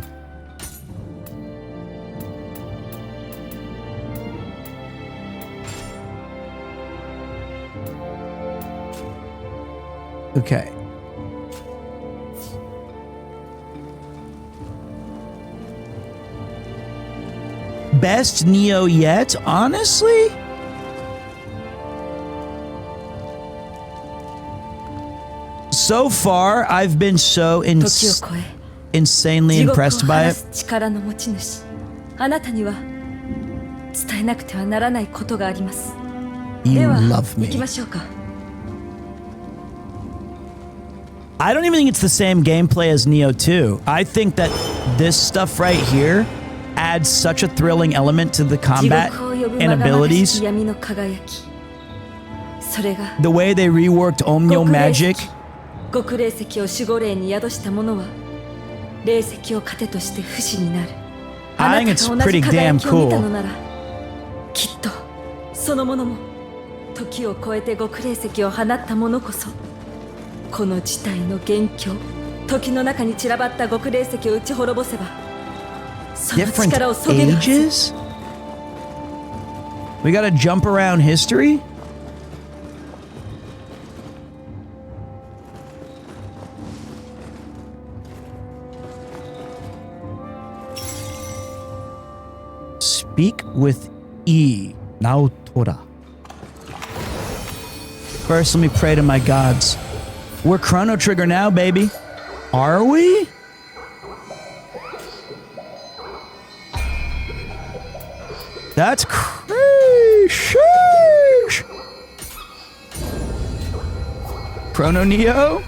Okay. Best Neo yet, honestly? So far, I've been so insanely impressed by it. 力の持ち主、あなたには伝えなくてはならないことがあります。 You では love 行きま me. しょうか。 I don't even think it's the same gameplay as Neo 2. I think that this stuff right here adds such a thrilling element to the 地 combat 獄を呼ぶ and まがまがし abilities. き闇の輝き。それが The way they reworked Omnio 極霊石 magic. 極霊石を守護霊に宿した者は霊石を糧として不死になる。あ I な think た it's が同じ pretty 輝 damn きを見たの cool. なら、きっとその者も時を超えて極霊石を放った者こそこの事態の元凶、時の中に散らばった極霊石を打ち滅ぼせばその Different 力をそげるはず。 ages? We gotta jump around history? Speak with E. Naotora. First, let me pray to my gods. We're Chrono Trigger now, baby. Are we? That's crazy. Chrono Neo.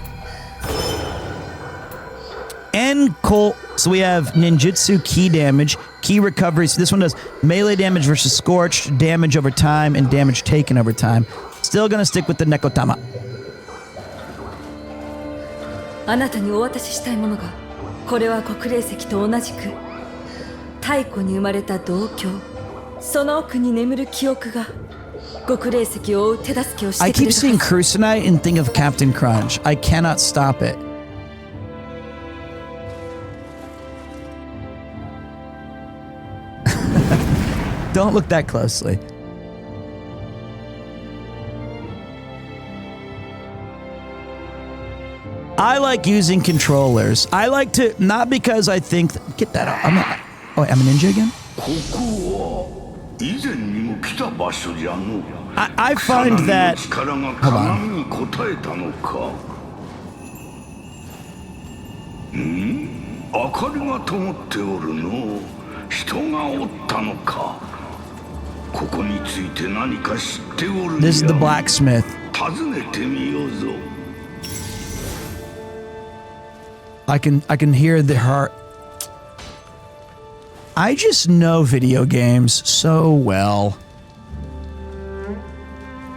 And Colt. So we have ninjutsu key damage, key recovery. So this one does melee damage versus scorched, damage over time, and damage taken over time. Still gonna stick with the Nekotama. あなたにお渡ししたいものが、これは国霊石と同じく太古に生まれた銅鏡、その奥に眠る記憶が極霊石を追う手助けをして I くれ keep る seeing Crucinite and think of Captain Crunch. I cannot stop it. Don't look that closely. I like using controllers. I like to, not because I think, get that out. I'm a ninja again? ここは以前にも来た場所じゃの。 I find that, 力が鏡に応えたのか。明かりが灯っておるの。人がおったのか。ここについて何か知っておるんや。 this is the blacksmith. 訪ねてみようぞ。 I can hear the heart. I just know video games so well.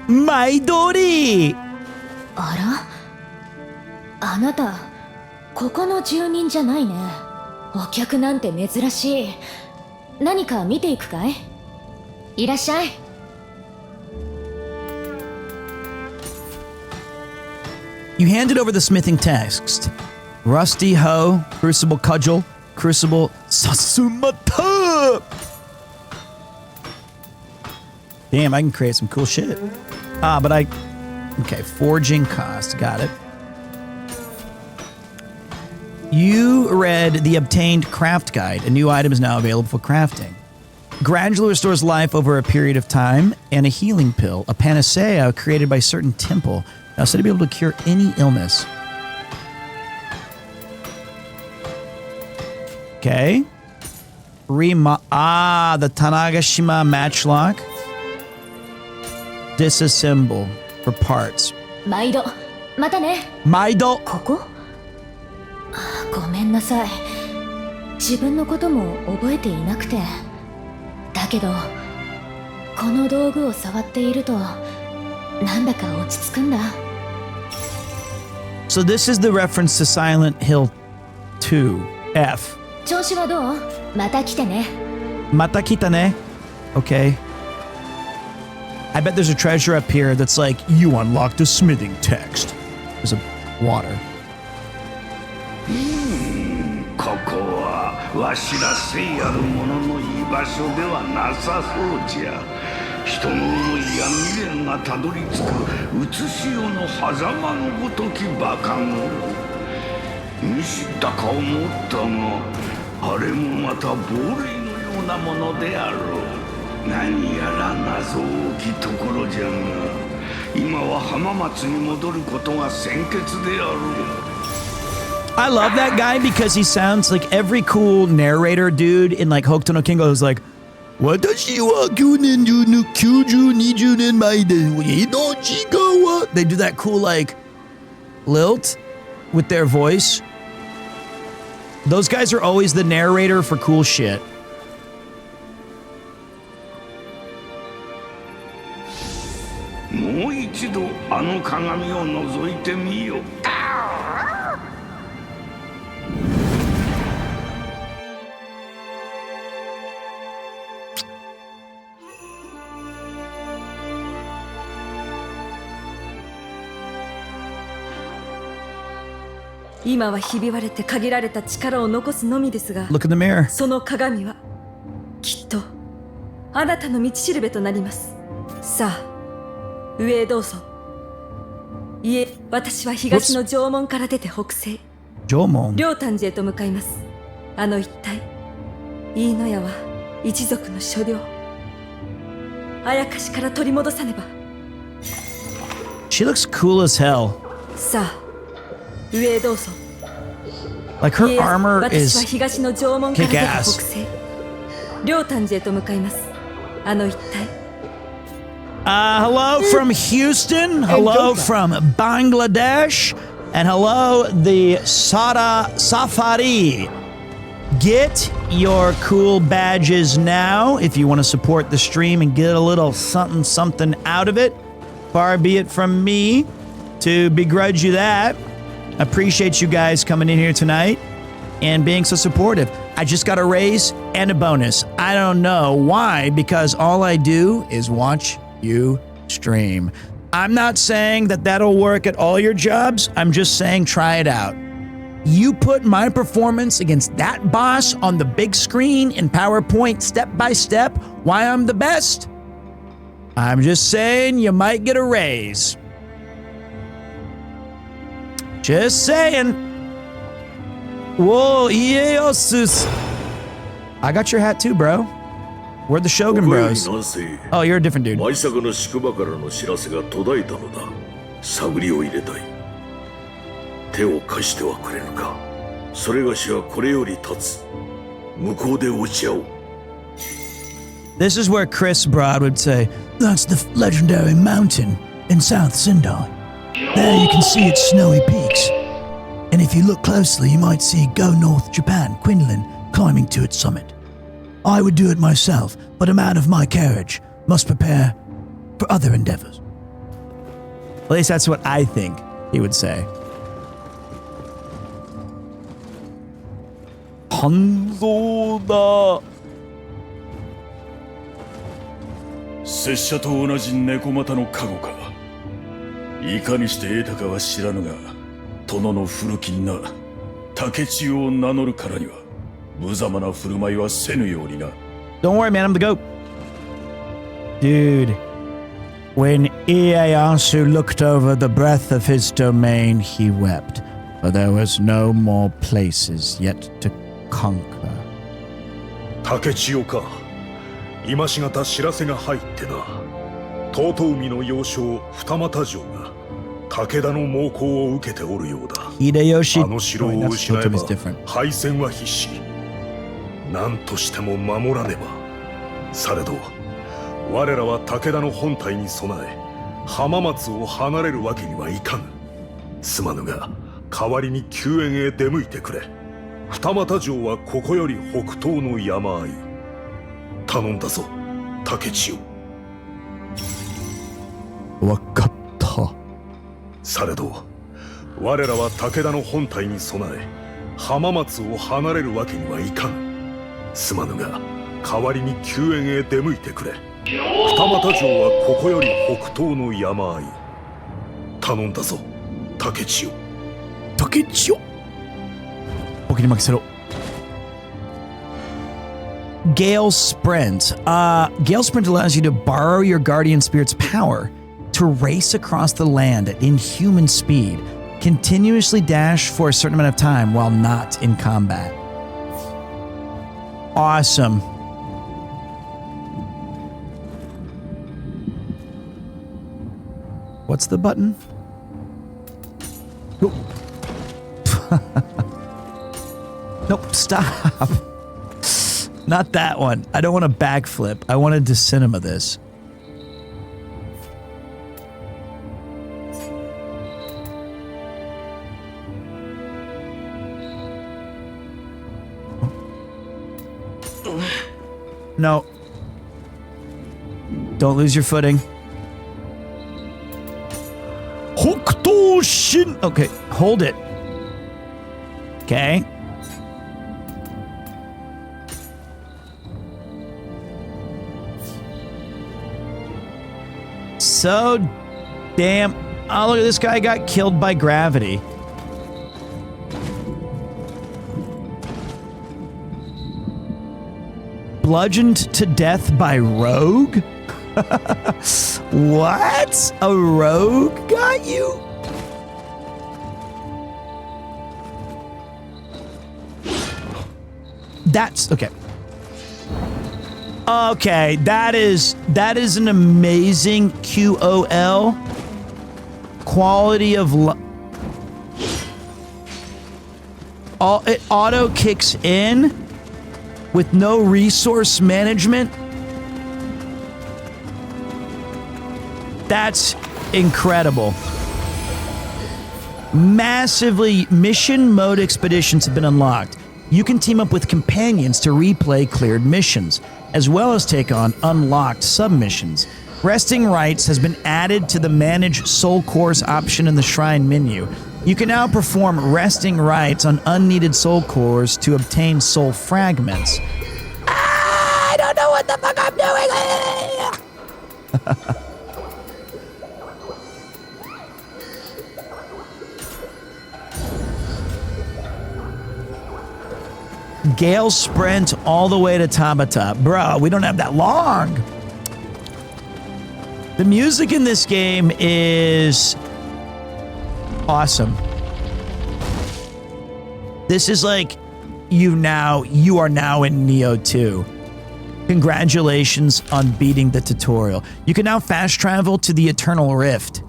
Maidori! あら、あなたここの住人じゃないね。お客なんて珍しい。何か見ていくかい？いらっしゃい。You handed over the smithing text. Rusty hoe, crucible cudgel, crucible sasumata. Damn, I can create some cool shit. Okay, forging cost, got it. You read the obtained craft guide. A new item is now available for crafting. Gradually restores life over a period of time, and a healing pill, a panacea created by a certain temple, now said to be able to cure any illness. Okay. The Tanagashima matchlock. Disassemble for parts. 毎度、またね。 Maido. ここ？ごめんなさい。自分のことも覚えていなくて。だけど、この道具を触っていると、なんだか落ち着くんだ。 So this is the reference to Silent Hill 2. F. 調子はどう？また来てね。 Mata kitane. Okay. I bet there's a treasure up here that's like, you unlocked a smithing text. There's a water. ここはわしら聖ある者の居場所ではなさそうじゃ。人の思いや未練がたどり着くうつしよの狭間のごときバカ者。見知ったか思ったが、あれもまた亡霊のようなものであろう。何やら謎多きところじゃが、今は浜松に戻ることが先決であろう。 I love that guy because he sounds like every cool narrator dude in like Hokuto no Ken is like, Watashi wa kyunen no 90年前で命が They do that cool like lilt with their voice. Those guys are always the narrator for cool shit. More 一度あの鏡を覗いてみよ。 今はひび割れて限られた力を残すのみですが、 Look in the mirror. その鏡はきっとあなたの道しるべとなります。さあ、上へどうぞ。いえ、私は東の城門から出て北西、 Jomon. 両丹寺へと向かいます。あの一帯、飯野屋は一族の所領あやかしから取り戻さねば。 She looks cool as hell. さあ上へどうぞ。 Like her 家康 armor 私は is 東の城門から出た kick-ass. 北西両丹寺へと向かいます。あの一帯 hello from Houston. Hello from Bangladesh. And hello, the Safari. Get your cool badges now if you want to support the stream and get a little something out of it. Far be it from me to begrudge you that. I appreciate you guys coming in here tonight and being so supportive. I just got a raise and a bonus. I don't know why, because all I do is watch you stream. I'm not saying that that'll work at all your jobs. I'm just saying try it out. You put my performance against that boss on the big screen in PowerPoint step by step, why I'm the best? I'm just saying you might get a raise. Just saying. Whoa, Ieosus. I got your hat too, bro. We're the Shogun Bros. Oh, you're a different dude. 舞坂の宿場からの知らせが途絶えたのだ。探りを入れたい。手を貸してはくれぬか。それがしはこれより立つ。向こうで落ち合おう。 This is where Chris Broad would say, "That's the legendary mountain in South Sindai. There you can see its snowy peaks. And if you look closely, you might see Go North Japan, Quinlan, climbing to its summit. I would do it myself, but a man of my carriage must prepare for other endeavors." At least that's what I think he would say. Hanzo-da. 拙者と同じ猫股の加護か。いかにして得たかは知らぬが、殿の古きな竹千代を名乗るからには、無様な振る舞いはせぬようにな。Don't worry, man, I'm the goat. Dude, when Ieyasu looked over the breadth of his domain, he wept, for there was no more places yet to conquer. 竹千代か。今しがた知らせが入ってな。遠海の要衝二俣城が武田の猛攻を受けておるようだ。 Hideyoshi, あの城を that's 失え totally ば different. 敗戦は必至。何としても守らねば。されど我らは武田の本体に備え浜松を離れるわけにはいかぬ。すまぬが代わりに救援へ出向いてくれ。二俣城はここより北東の山あい。頼んだぞ、竹千代。わかった。されど我らは武田の本体に備え浜松を離れるわけにはいかぬ。すまぬが代わりに救援へ出向いてくれ。二俣城はここより北東の山あい。頼んだぞ、竹千代。竹千代。僕に任せろ。Gale Sprint. Gale Sprint allows you to borrow your guardian spirit's power to race across the land at inhuman speed, continuously dash for a certain amount of time while not in combat. Awesome. What's the button? Oh. Nope, stop. Not that one. I don't want to backflip. I wanted to cinema this. No. Don't lose your footing. Hokuto Shin. Okay, hold it. Okay. So damn. Oh, look at this guy got killed by gravity. Bludgeoned to death by rogue? What? A rogue got you? That's okay. Okay, that is an amazing QOL. Quality of it auto kicks in with no resource management. That's incredible. Massively, mission mode expeditions have been unlocked. You can team up with companions to replay cleared missions, as well as take on unlocked submissions. Resting Rites has been added to the Manage Soul Cores option in the Shrine menu. You can now perform Resting Rites on unneeded Soul Cores to obtain Soul Fragments. I don't know what the fuck I'm doing! Gale sprint all the way to Tabata. Bro, we don't have that long. The music in this game is awesome. This is like you are now in Neo 2. Congratulations on beating the tutorial. You can now fast travel to the Eternal Rift.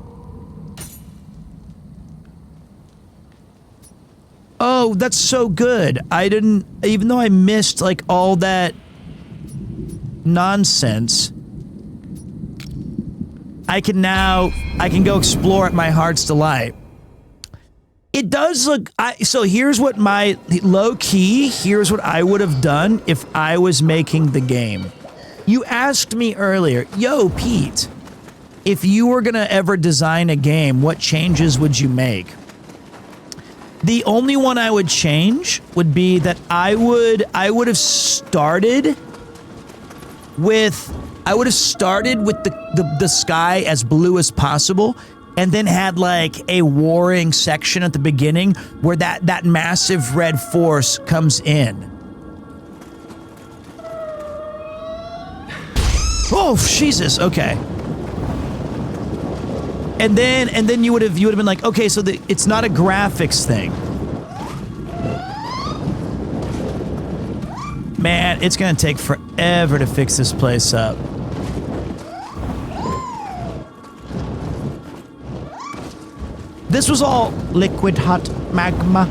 Oh, that's so good. Even though I missed like all that nonsense, I can go explore at my heart's delight. It does look, so here's what here's what I would have done if I was making the game. You asked me earlier, yo, Pete, if you were gonna ever design a game, what changes would you make? The only one I would change would be that I would have started with the sky as blue as possible, and then had like a warring section at the beginning where that massive red force comes in. Oh, Jesus, okay. And then you would have been like, okay, so it's not a graphics thing. Man, it's gonna take forever to fix this place up. This was all liquid hot magma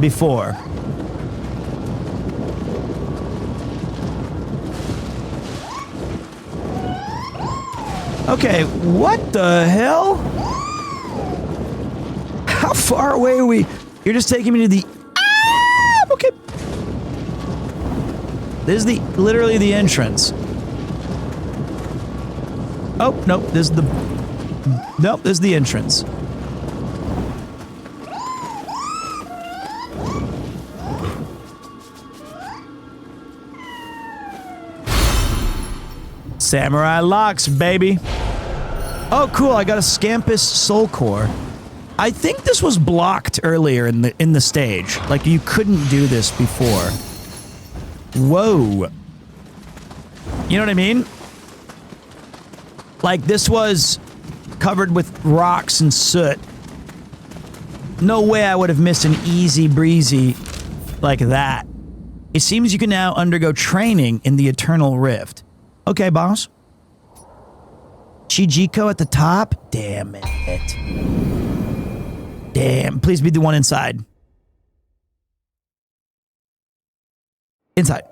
before. Okay, what the hell? How far away are we? You're just taking me to the... Ah! Okay. This is literally the entrance. Oh, nope, this is Nope, this is the entrance. Samurai locks, baby. Oh, cool, I got a Scampus Soul Core. I think this was blocked earlier in the stage. Like, you couldn't do this before. Whoa. You know what I mean? Like, this was covered with rocks and soot. No way I would have missed an easy breezy like that. It seems you can now undergo training in the Eternal Rift. Okay, boss. Chijiko at the top? Damn it. Damn. Please be the one inside. Inside.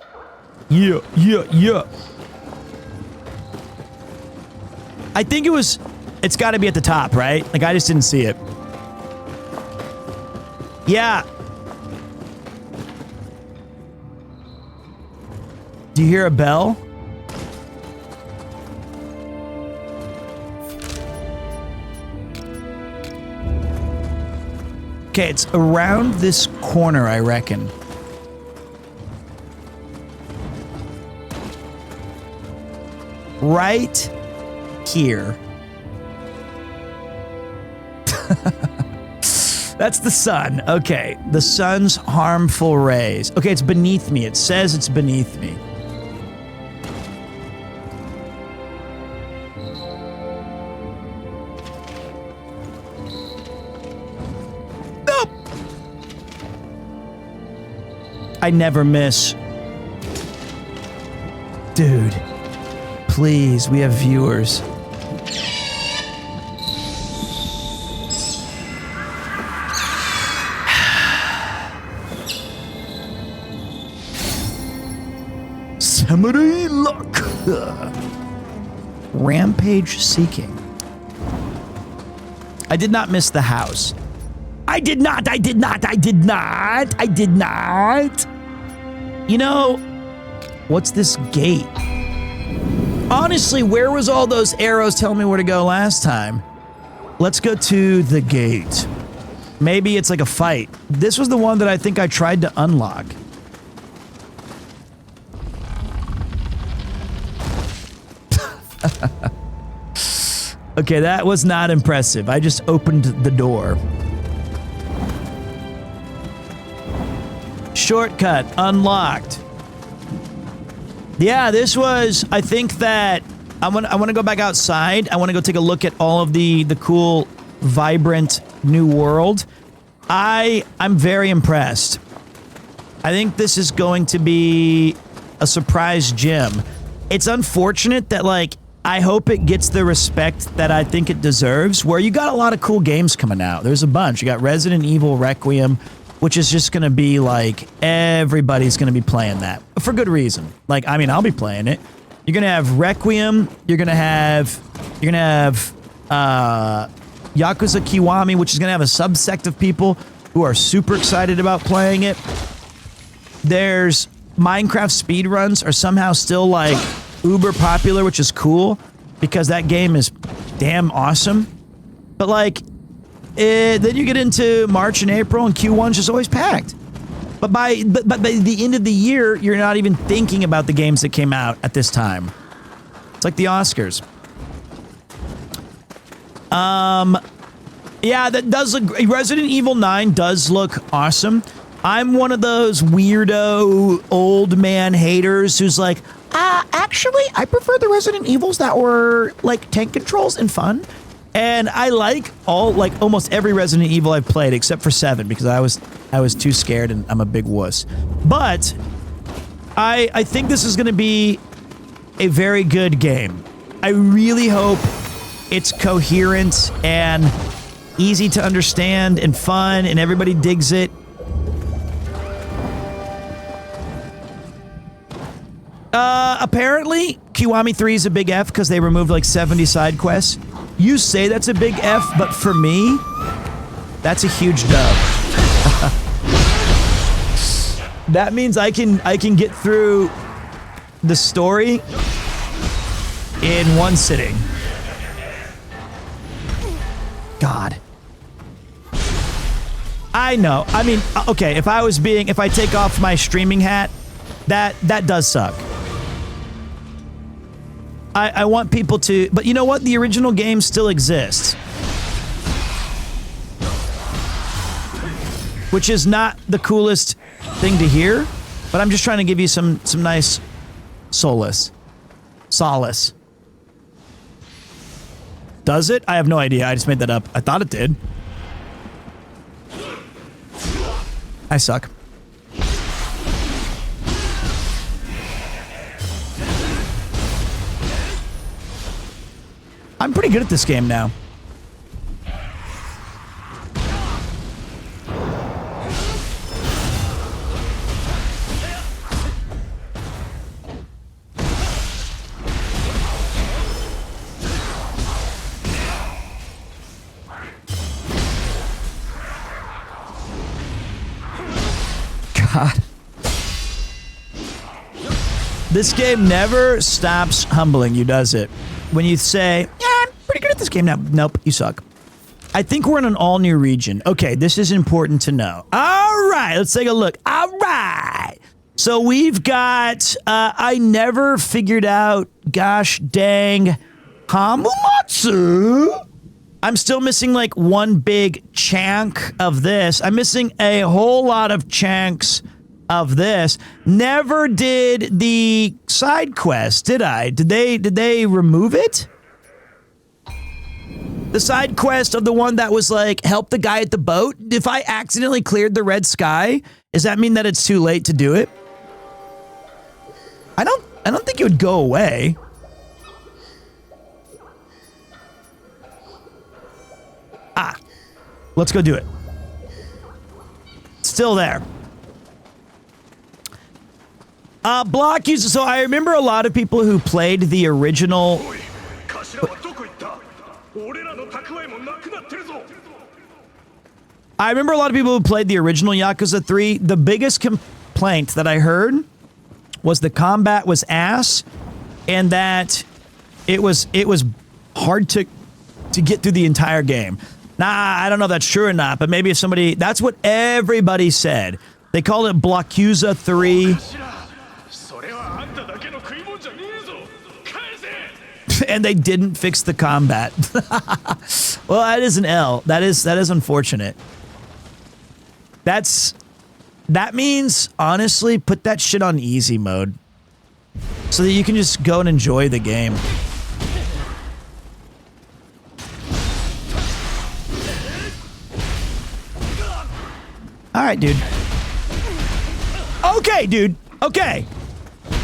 Yeah, yeah, yeah. I think it's got to be at the top, right? Like, I just didn't see it. Yeah. Do you hear a bell? Okay, it's around this corner, I reckon. Right here. That's the sun. Okay, the sun's harmful rays. Okay, it's beneath me. It says it's beneath me. Nope. I never miss. Dude, please, we have viewers. Samurai luck. Rampage seeking. I did not miss the house. I did not. You know, what's this gate? Honestly, where was all those arrows telling me where to go last time? Let's go to the gate. Maybe it's like a fight. This was the one that I think I tried to unlock. Okay, that was not impressive. I just opened the door. Shortcut unlocked. Yeah, this was, I think that I want to go back outside. I want to go take a look at all of the cool, vibrant new world. I'm very impressed. I think this is going to be a surprise gem. It's unfortunate that, like, I hope it gets the respect that I think it deserves, where you got a lot of cool games coming out. There's a bunch. You got Resident Evil Requiem, which is just going to be like, everybody's going to be playing that for good reason. Like, I mean, I'll be playing it. You're going to have Requiem. You're going to have Yakuza Kiwami, which is going to have a subsect of people who are super excited about playing it. There's Minecraft speedruns are somehow still like uber popular, which is cool because that game is damn awesome. But like, then you get into March and April and Q1's just always packed. But by the end of the year, you're not even thinking about the games that came out at this time. It's like the Oscars. Yeah, that does look, Resident Evil 9 does look awesome. I'm one of those weirdo old man haters who's like, actually, I prefer the Resident Evils that were like tank controls and fun. And I like almost every Resident Evil I've played except for 7 because I was too scared and I'm a big wuss. But I think this is going to be a very good game. I really hope it's coherent and easy to understand and fun and everybody digs it. Apparently, Kiwami 3 is a big F because they removed like 70 side quests. You say that's a big F, but for me, that's a huge dub. That means I can get through the story in one sitting. God. I know. I mean, okay, if I take off my streaming hat, that does suck. I want people to, but you know what? The original game still exists. Which is not the coolest thing to hear, but I'm just trying to give you some nice solace. Does it? I have no idea. I just made that up. I thought it did. I suck. I'm pretty good at this game now. God. This game never stops humbling you, does it? When you say, yeah, I'm pretty good at this game now. Nope, you suck. I think we're in an all-new region. Okay, this is important to know. All right, let's take a look. All right. So we've got, I never figured out, gosh dang, Hamumatsu. I'm still missing like one big chunk of this. I'm missing a whole lot of chunks of this. Never did the side quest, did I? Did they remove it? The side quest of the one that was like, help the guy at the boat. If I accidentally cleared the red sky, does that mean that it's too late to do it? I I don't think it would go away. Ah, let's go do it. Still there. Block user. So I remember a lot of people who played the original. I remember a lot of people who played the original Yakuza 3. The biggest complaint that I heard was the combat was ass, and that it was hard to get through the entire game. Nah, I don't know if that's true or not, but maybe if somebody, that's what everybody said. They called it Blockuza 3. And they didn't fix the combat. Well, that is an L. That is unfortunate. That means, honestly, put that shit on easy mode so that you can just go and enjoy the game. All right, dude. Okay, dude. Okay.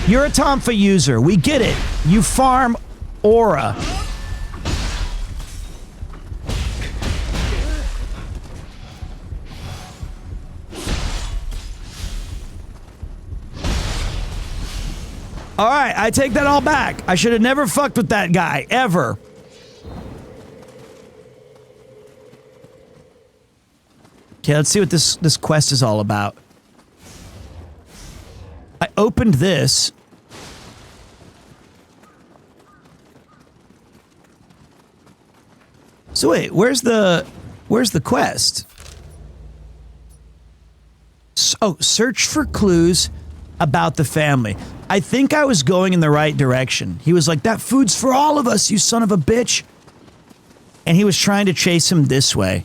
You're a Tonfa user. We get it. You farm aura. All right, I take that all back. I should have never fucked with that guy, ever. Okay, let's see what this quest is all about. I opened this. So wait, where's the quest? Oh, search for clues about the family. I think I was going in the right direction. He was like, that food's for all of us, you son of a bitch. And he was trying to chase him this way.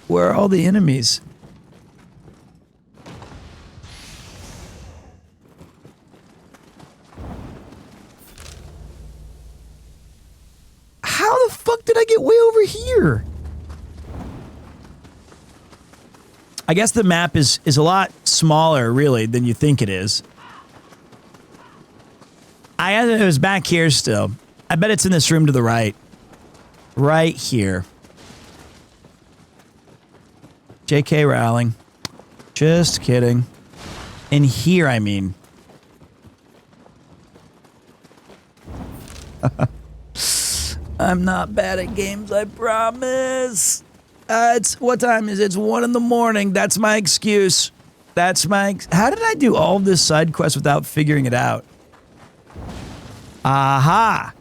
Where are all the enemies? How the fuck did I get way over here? I guess the map is a lot smaller, really, than you think it is. I guess it was back here still. I bet it's in this room to the right. Right here. JK Rowling. Just kidding. In here, I mean. I'm not bad at games, I promise. What time is it? It's 1 in the morning. That's my excuse. How did I do all of this side quest without figuring it out? Aha!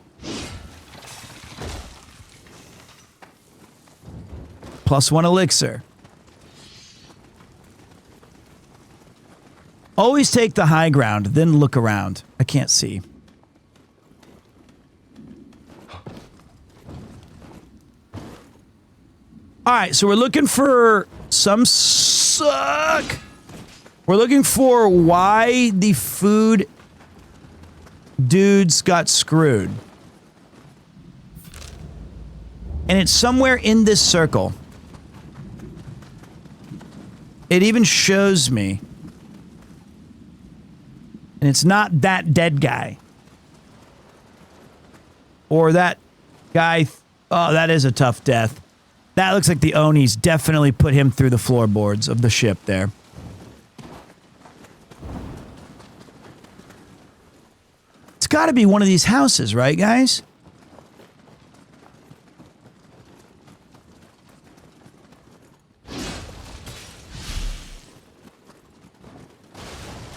+1 elixir. Always take the high ground, then look around. I can't see. Alright, so we're looking for some suck. We're looking for why the food dudes got screwed. And it's somewhere in this circle. It even shows me. And it's not that dead guy. Or that guy. Oh, that is a tough death. That looks like the Onis definitely put him through the floorboards of the ship there. It's got to be one of these houses, right, guys?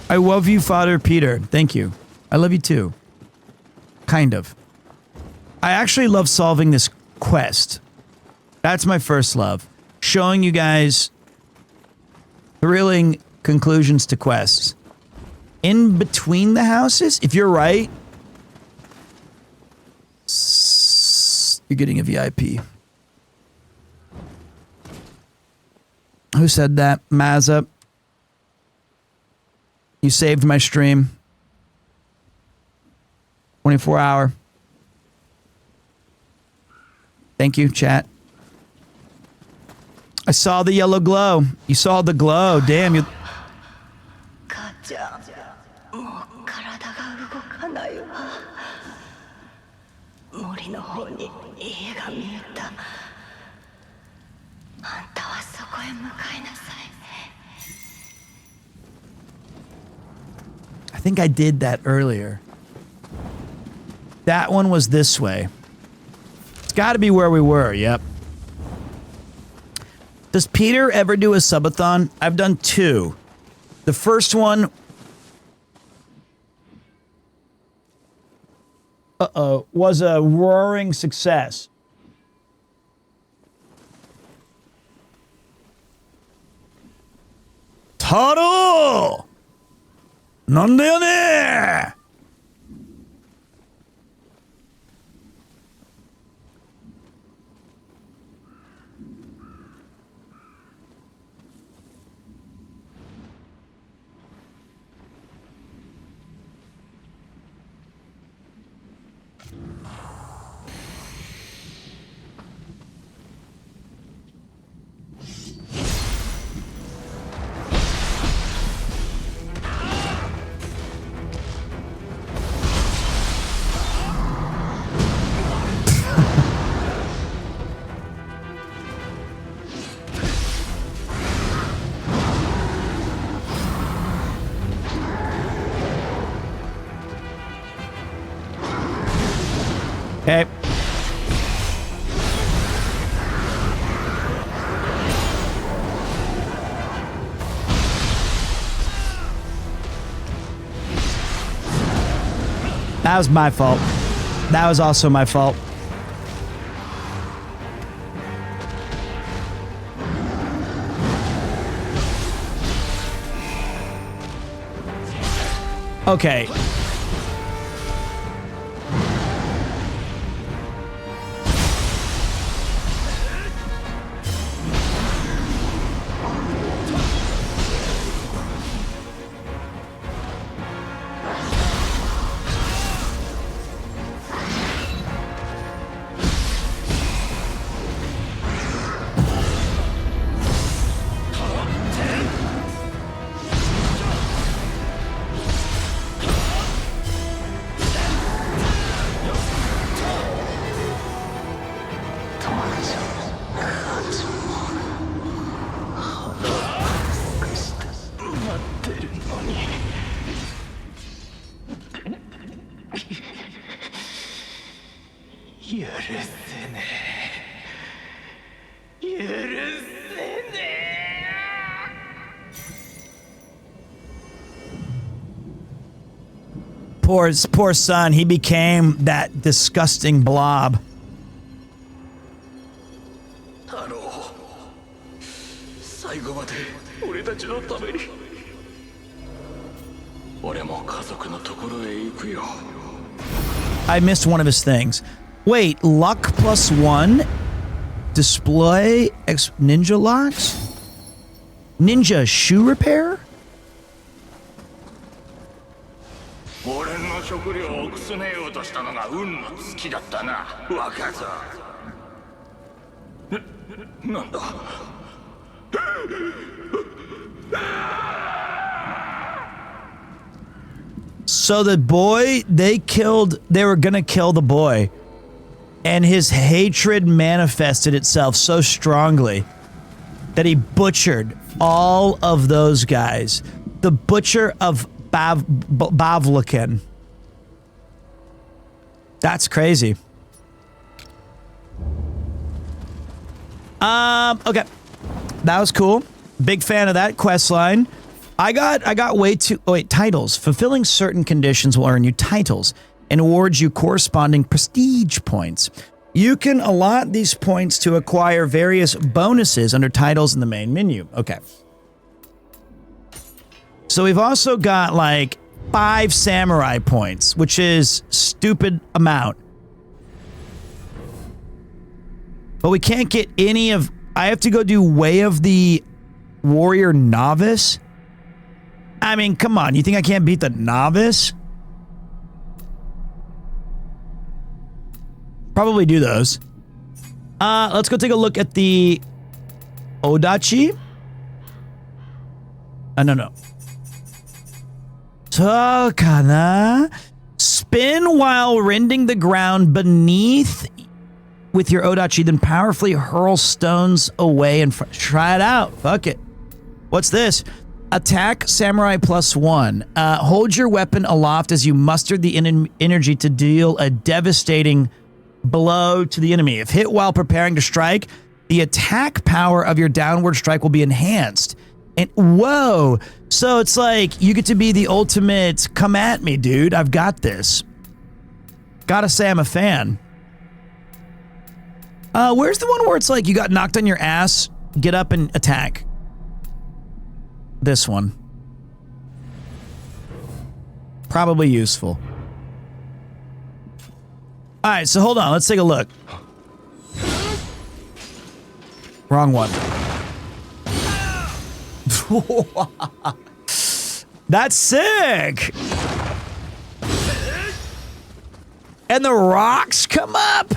I love you, Father Peter. Thank you. I love you too. Kind of. I actually love solving this quest. That's my first love. Showing you guys thrilling conclusions to quests. In between the houses, if you're right, you're getting a VIP. Who said that? Mazza. You saved my stream. 24 hour. Thank you, chat. I saw the yellow glow. You saw the glow. Damn, you. 母ちゃん、もう体が動かないわ。森の方に家が見えた。あんたはそこへ向かいなさい。I think I did that earlier. That one was this way. It's got to be where we were. Yep. Does Peter ever do a subathon? I've done 2. The first one... was a roaring success. Taro! なんだよね! Okay. That was my fault. That was also my fault. Okay. Poor son, he became that disgusting blob. 太郎、最後まで俺たちのために。俺も家族のところへ行くよ。I missed one of his things. Wait, luck +1? Display ninja locks? Ninja shoe repair? 俺の食料をくすねようとしたのが運の尽きだったな、若造。なんだ。So the boy, they were gonna kill the boy. And his hatred manifested itself so strongly that he butchered all of those guys. The butcher of Bavlikin. That's crazy. Okay. That was cool. Big fan of that quest line. I got way too... Oh, wait, titles. Fulfilling certain conditions will earn you titles and awards you corresponding prestige points. You can allot these points to acquire various bonuses under titles in the main menu. Okay. So we've also got like 5 samurai points, which is stupid amount. But we can't get any of... I have to go do Way of the Warrior Novice? I mean, come on. You think I can't beat the Novice? Probably do those. Let's go take a look at the Odachi. No. Tokana. Spin while rending the ground beneath with your Odachi, then powerfully hurl stones away and try it out. Fuck it. What's this? Attack Samurai +1. Hold your weapon aloft as you muster the energy to deal a devastating blow to the enemy. If hit while preparing to strike, the attack power of your downward strike will be enhanced. And whoa, so it's like you get to be the ultimate come at me, dude. I've got this. Gotta say I'm a fan. Where's the one where it's like you got knocked on your ass, get up and attack? This one. Probably useful. All right, so hold on. Let's take a look. Wrong one. That's sick. And the rocks come up.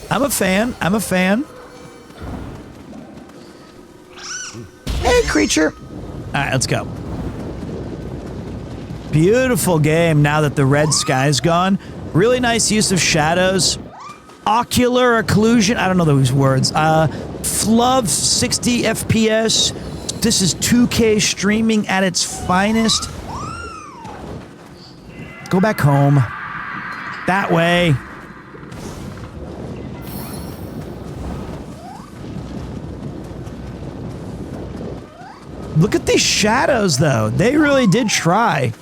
I'm a fan. I'm a fan. Hey, creature. All right, let's go. Beautiful game now that the red sky's gone. Really nice use of shadows. Ocular occlusion. I don't know those words. Flub 60 FPS. This is 2K streaming at its finest. Go back home. That way. Look at these shadows, though. They really did try.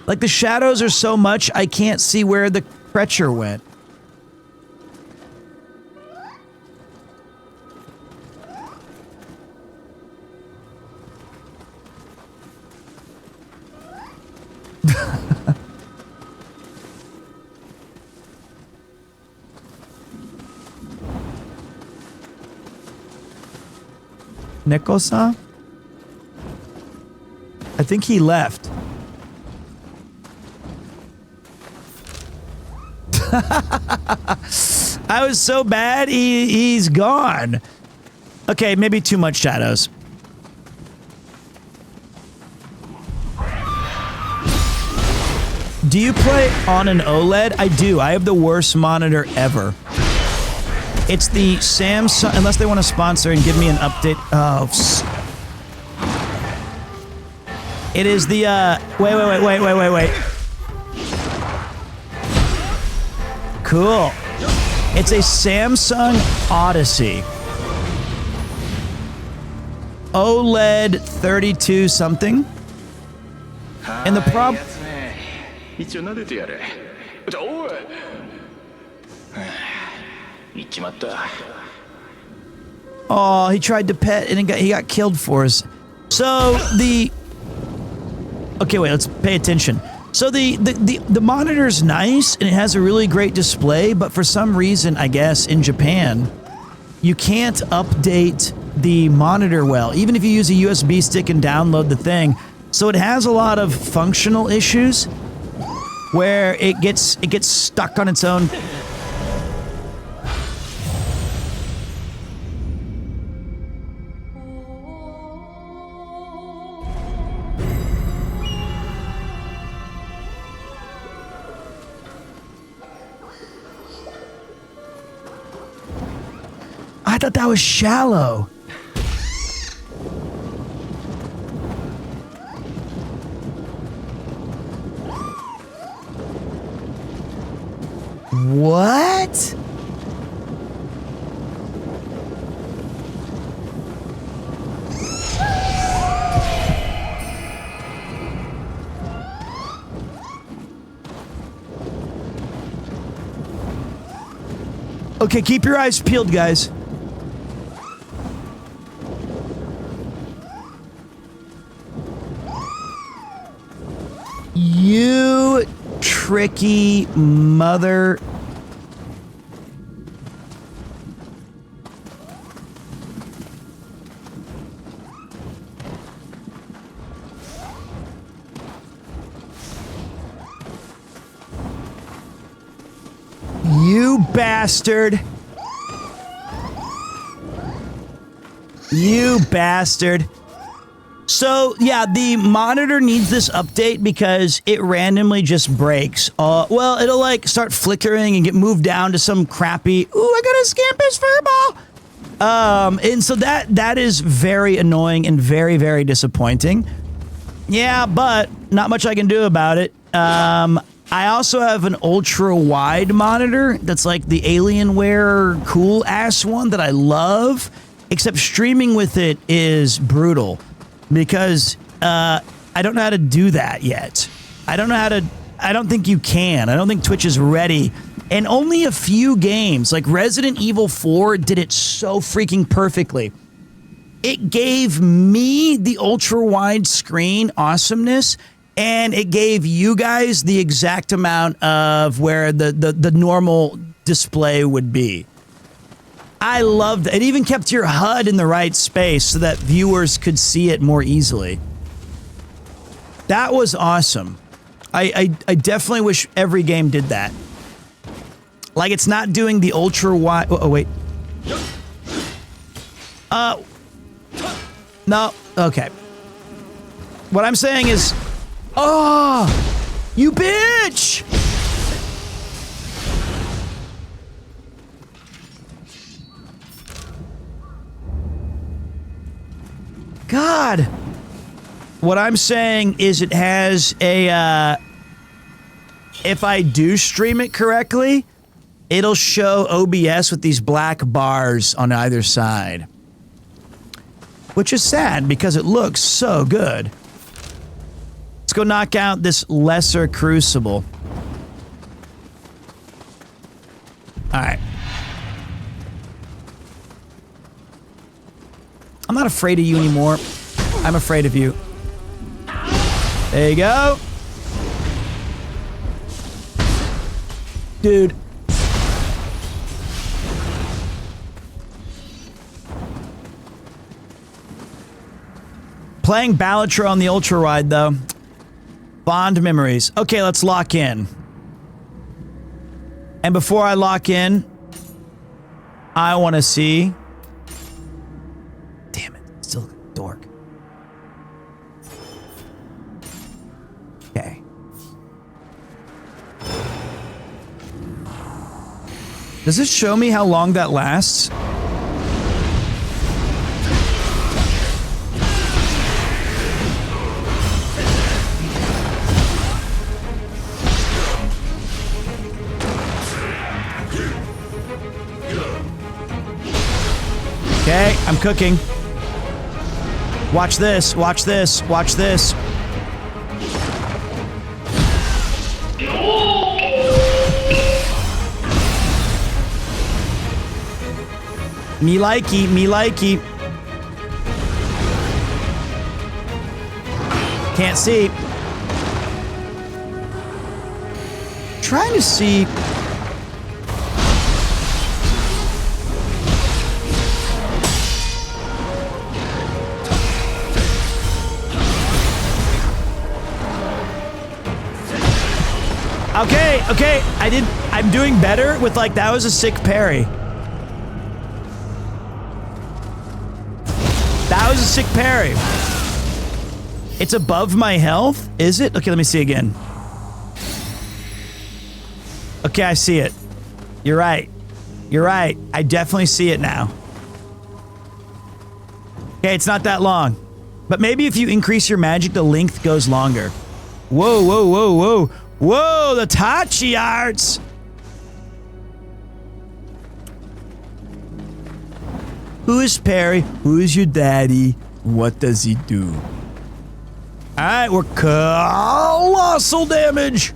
Like, the shadows are so much, I can't see where the creature went. Neko-san? I think he left. I was so bad, he's gone. Okay, maybe too much shadows. Do you play on an OLED? I do. I have the worst monitor ever. It's the Samsung, unless they want to sponsor and give me an update. Oh, it is the, wait. Cool. It's a Samsung Odyssey. OLED 32 something. And the problem... Oh, he tried to pet and he got killed for us. So the... Okay, wait, let's pay attention. So the monitor's nice and it has a really great display, but for some reason, I guess, in Japan, you can't update the monitor well, even if you use a USB stick and download the thing. So it has a lot of functional issues where it gets stuck on its own. I thought that was shallow. What? Okay, keep your eyes peeled, guys. You tricky mother... bastard. You bastard. So, yeah, the monitor needs this update because it randomly just breaks. Well, it'll, like, start flickering and get moved down to some crappy, ooh, I got a Scampus furball. And so that is very annoying and very, very disappointing. Yeah, but not much I can do about it. I also have an ultra-wide monitor that's like the Alienware cool-ass one that I love, except streaming with it is brutal. Because I don't know how to do that yet. I don't think you can. I don't think Twitch is ready. And only a few games, like Resident Evil 4 did it so freaking perfectly. It gave me the ultra-wide screen awesomeness, and it gave you guys the exact amount of where the normal display would be. I loved it. It even kept your HUD in the right space so that viewers could see it more easily. That was awesome. I definitely wish every game did that. Like, it's not doing the ultra wide. Oh, wait. No. Okay. What I'm saying is, oh, you bitch! God. What I'm saying is it has a, if I do stream it correctly, it'll show OBS with these black bars on either side. Which is sad because it looks so good. Let's go knock out this lesser crucible. Alright. I'm not afraid of you anymore. I'm afraid of you. There you go. Dude. Playing Balatro on the Ultra Ride, though. Fond memories. Okay, let's lock in. And before I lock in, I want to see... Damn it, still a dork. Okay. Does this show me how long that lasts? Okay, I'm cooking. Watch this, watch this, watch this. Me likey, me likey. Can't see. Trying to see. Okay, I'm doing better with, like, that was a sick parry. That was a sick parry. It's above my health? Is it? Okay, let me see again. Okay, I see it. You're right. You're right. I definitely see it now. Okay, it's not that long. But maybe if you increase your magic, the length goes longer. Whoa, whoa, whoa, whoa. Whoa, the Tachi arts! Who is Perry? Who is your daddy? What does he do? Alright, we're colossal damage!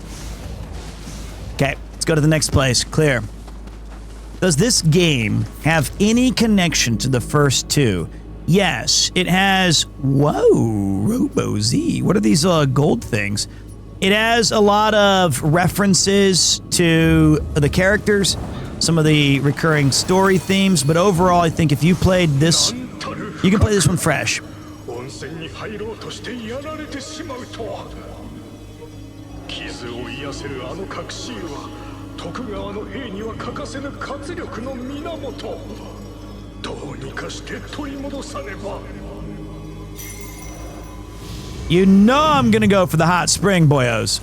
Okay, let's go to the next place. Clear. Does this game have any connection to the first two? Yes, it has... Whoa, Robo-Z. What are these gold things? It has a lot of references to the characters, some of the recurring story themes, but overall, I think if you played this, you can play this one fresh. 徳川の兵には欠かせぬ活力の源。どうにかして取り戻さねば。 You know I'm gonna go for the hot spring, boyos.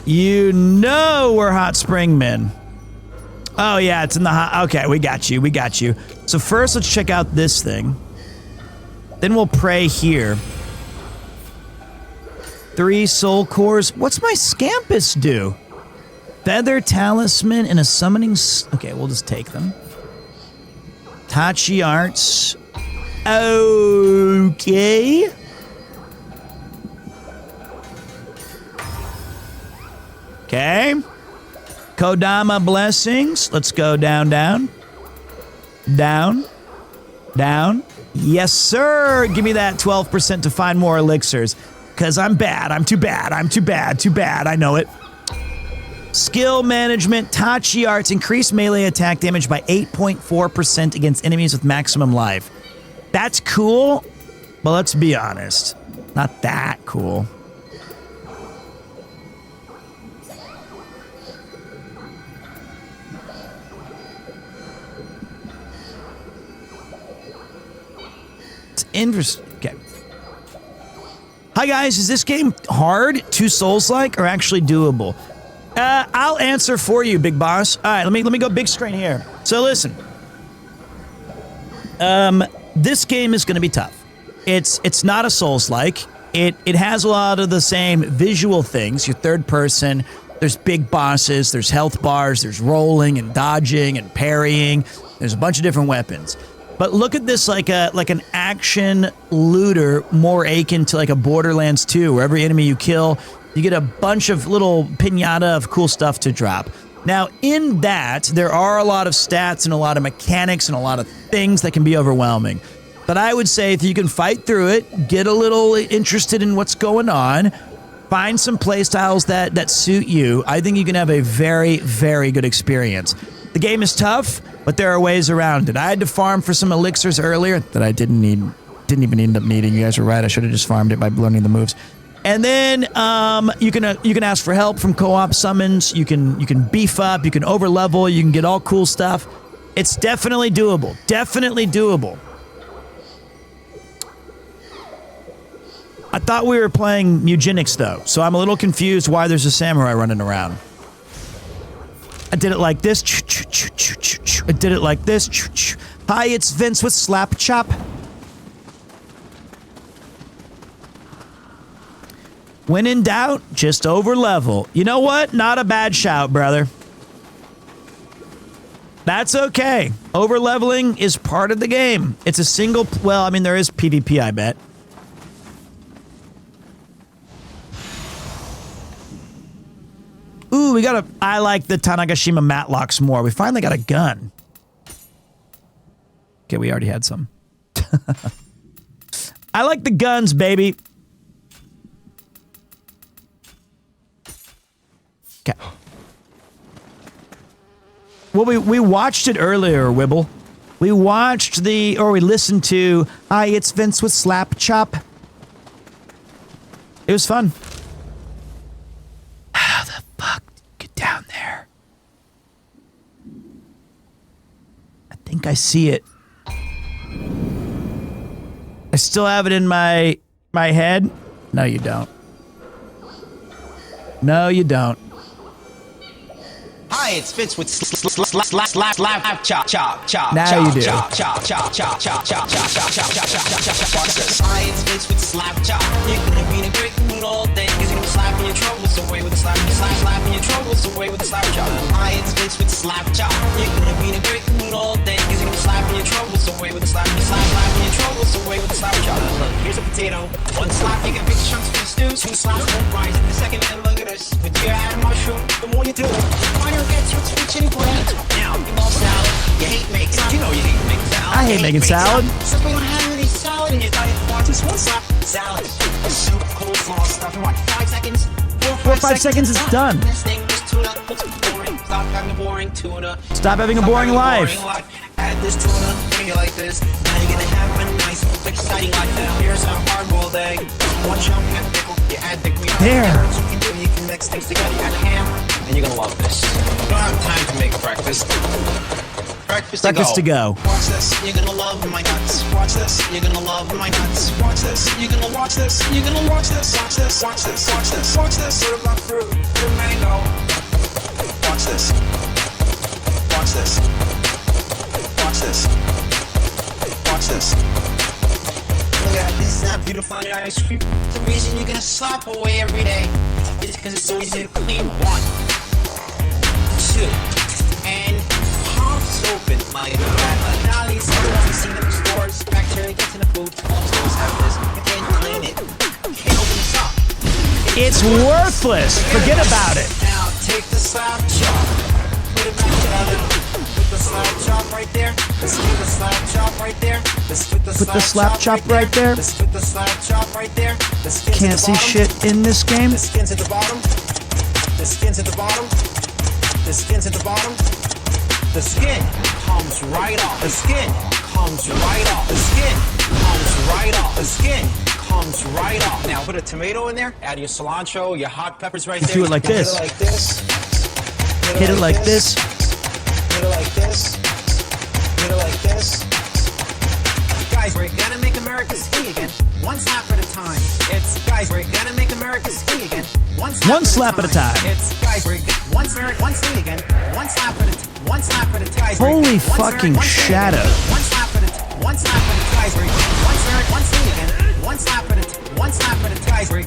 You know we're hot spring men. Oh yeah, it's in the hot. Okay, we got you. We got you. So first, let's check out this thing. Then we'll pray here. 3 soul cores. What's my Scampus do? Feather, talisman, and a summoning. Okay, we'll just take them. Tachi arts. Okay. Okay. Kodama blessings. Let's go down, down. Down. Down. Yes, sir. Give me that 12% to find more elixirs. Because I'm bad. I'm too bad. I'm too bad. Too bad. I know it. Skill management. Tachi arts. Increase melee attack damage by 8.4% against enemies with maximum life. That's cool, but let's be honest. Not that cool. It's interesting. Okay. Hi guys, is this game hard, 2 Souls-like, or actually doable? I'll answer for you, big boss. All right, let me go big screen here. So listen. This game is going to be tough. It's not a Souls-like. It has a lot of the same visual things. You're third person. There's big bosses. There's health bars. There's rolling and dodging and parrying. There's a bunch of different weapons. But look at this like an action looter more akin to like a Borderlands 2, where every enemy you kill, you get a bunch of little piñata of cool stuff to drop. Now, in that, there are a lot of stats and a lot of mechanics and a lot of things that can be overwhelming. But I would say if you can fight through it, get a little interested in what's going on, find some playstyles that suit you, I think you can have a very, very good experience. The game is tough, but there are ways around it. I had to farm for some elixirs earlier that I didn't even end up needing. You guys are right. I should have just farmed it by learning the moves. And then you can ask for help from co-op summons. You can beef up. You can overlevel. You can get all cool stuff. It's definitely doable. Definitely doable. I thought we were playing eugenics though, so I'm a little confused why there's a samurai running around. I did it like this. I did it like this. Hi, it's Vince with Slap Chop. When in doubt, just over level. You know what? Not a bad shout, brother. That's okay. Over leveling is part of the game. It's a single, well, I mean, there is PvP, I bet. Ooh, I like the Tanagashima matlocks more. We finally got a gun. Okay, we already had some. I like the guns, baby. Okay. Well, we watched it earlier, Wibble. We watched we listened to, Hi, it's Vince with Slap Chop. It was fun. How the fuck did you get down there? I think I see it. I still have it in my head. No, you don't. No, you don't. Hi, it's Vince with slap chop chop chop. Now you do. Chop chop chop chop chop chop chop chop chop chop chop. Hi, it's Vince with slap chop. You're gonna be in a great mood all day. You're gonna slap your troubles away with a slap, slapping your troubles away with a slap chop. Hi, it's Vince with slap chop. You're gonna be in a great mood all day. You're gonna slap your troubles away with a slap, slapping your troubles away with a slap chop. Look, here's a potato. One slap, you get big chunks of stew. 2 slaps won't rise in the second, and look at this. With your add mushroom, the more you do it, the finer it gets. What's reaching point? Now, you love salad. You hate making salad. You know you hate making salad. I hate making salad. Since we don't have any salad in your diet, just one slap salad. A soup, coleslaw, stuff in what? 5 seconds? 4 or 5 seconds, it's done. This thing is tuna. What's boring? Stop having a boring tuna. Stop having a boring life. Add this tuna, bring it like this. Now you're gonna have a nice, exciting life. Here's a hard-boiled egg. One chunk of pickle. You add the green. There. You can mix things together. You got ham, and you're gonna love this. You don't have time to make breakfast. Breakfast to go. Watch this, you're gonna love my nuts. Watch this, you're gonna love my nuts. Watch this, you're gonna watch this. You're gonna watch this. Watch this, watch this, watch this, watch this. Put my fruit, put mango. Watch this. Watch this. Watch this. Watch this. Look at this, is that beautiful ice cream? The reason you're gonna slap away every day is because it's so easy to clean. 1, 2, and pops open. My dollies, everyone's seen them in stores. Bacteria gets in the food. All stores have this. You can't clean it. You can't open this up. It's worthless. Forget about it. Now take the slab chop, put it back together. Put the slab chop right there. Let's put the slab chop right there. Let's put the slap chop right there. Let's put the slab chop right there. The skin's Can't at the see bottom. shit in this game. The skin's at the bottom. The skin's at the bottom. The skin's at the bottom. The skin comes right off. The skin comes right off. The skin comes right off. The skin comes right off. Now put a tomato in there. Add your cilantro, your hot peppers right there. Do it like this. Hit it like this. Hit it like this. Hit it like this. Hit it like this. Guys, we're gonna make America ski again. One slap at a time. It's guys, we're gonna make America ski again. One slap at a time. It's guys, we're one ski again. One slap at a time. One slap at a time. Holy fucking shadow. One slap at a time. One slap at a guys, we're one ski again. One slap at a time. One slap at a guys, we're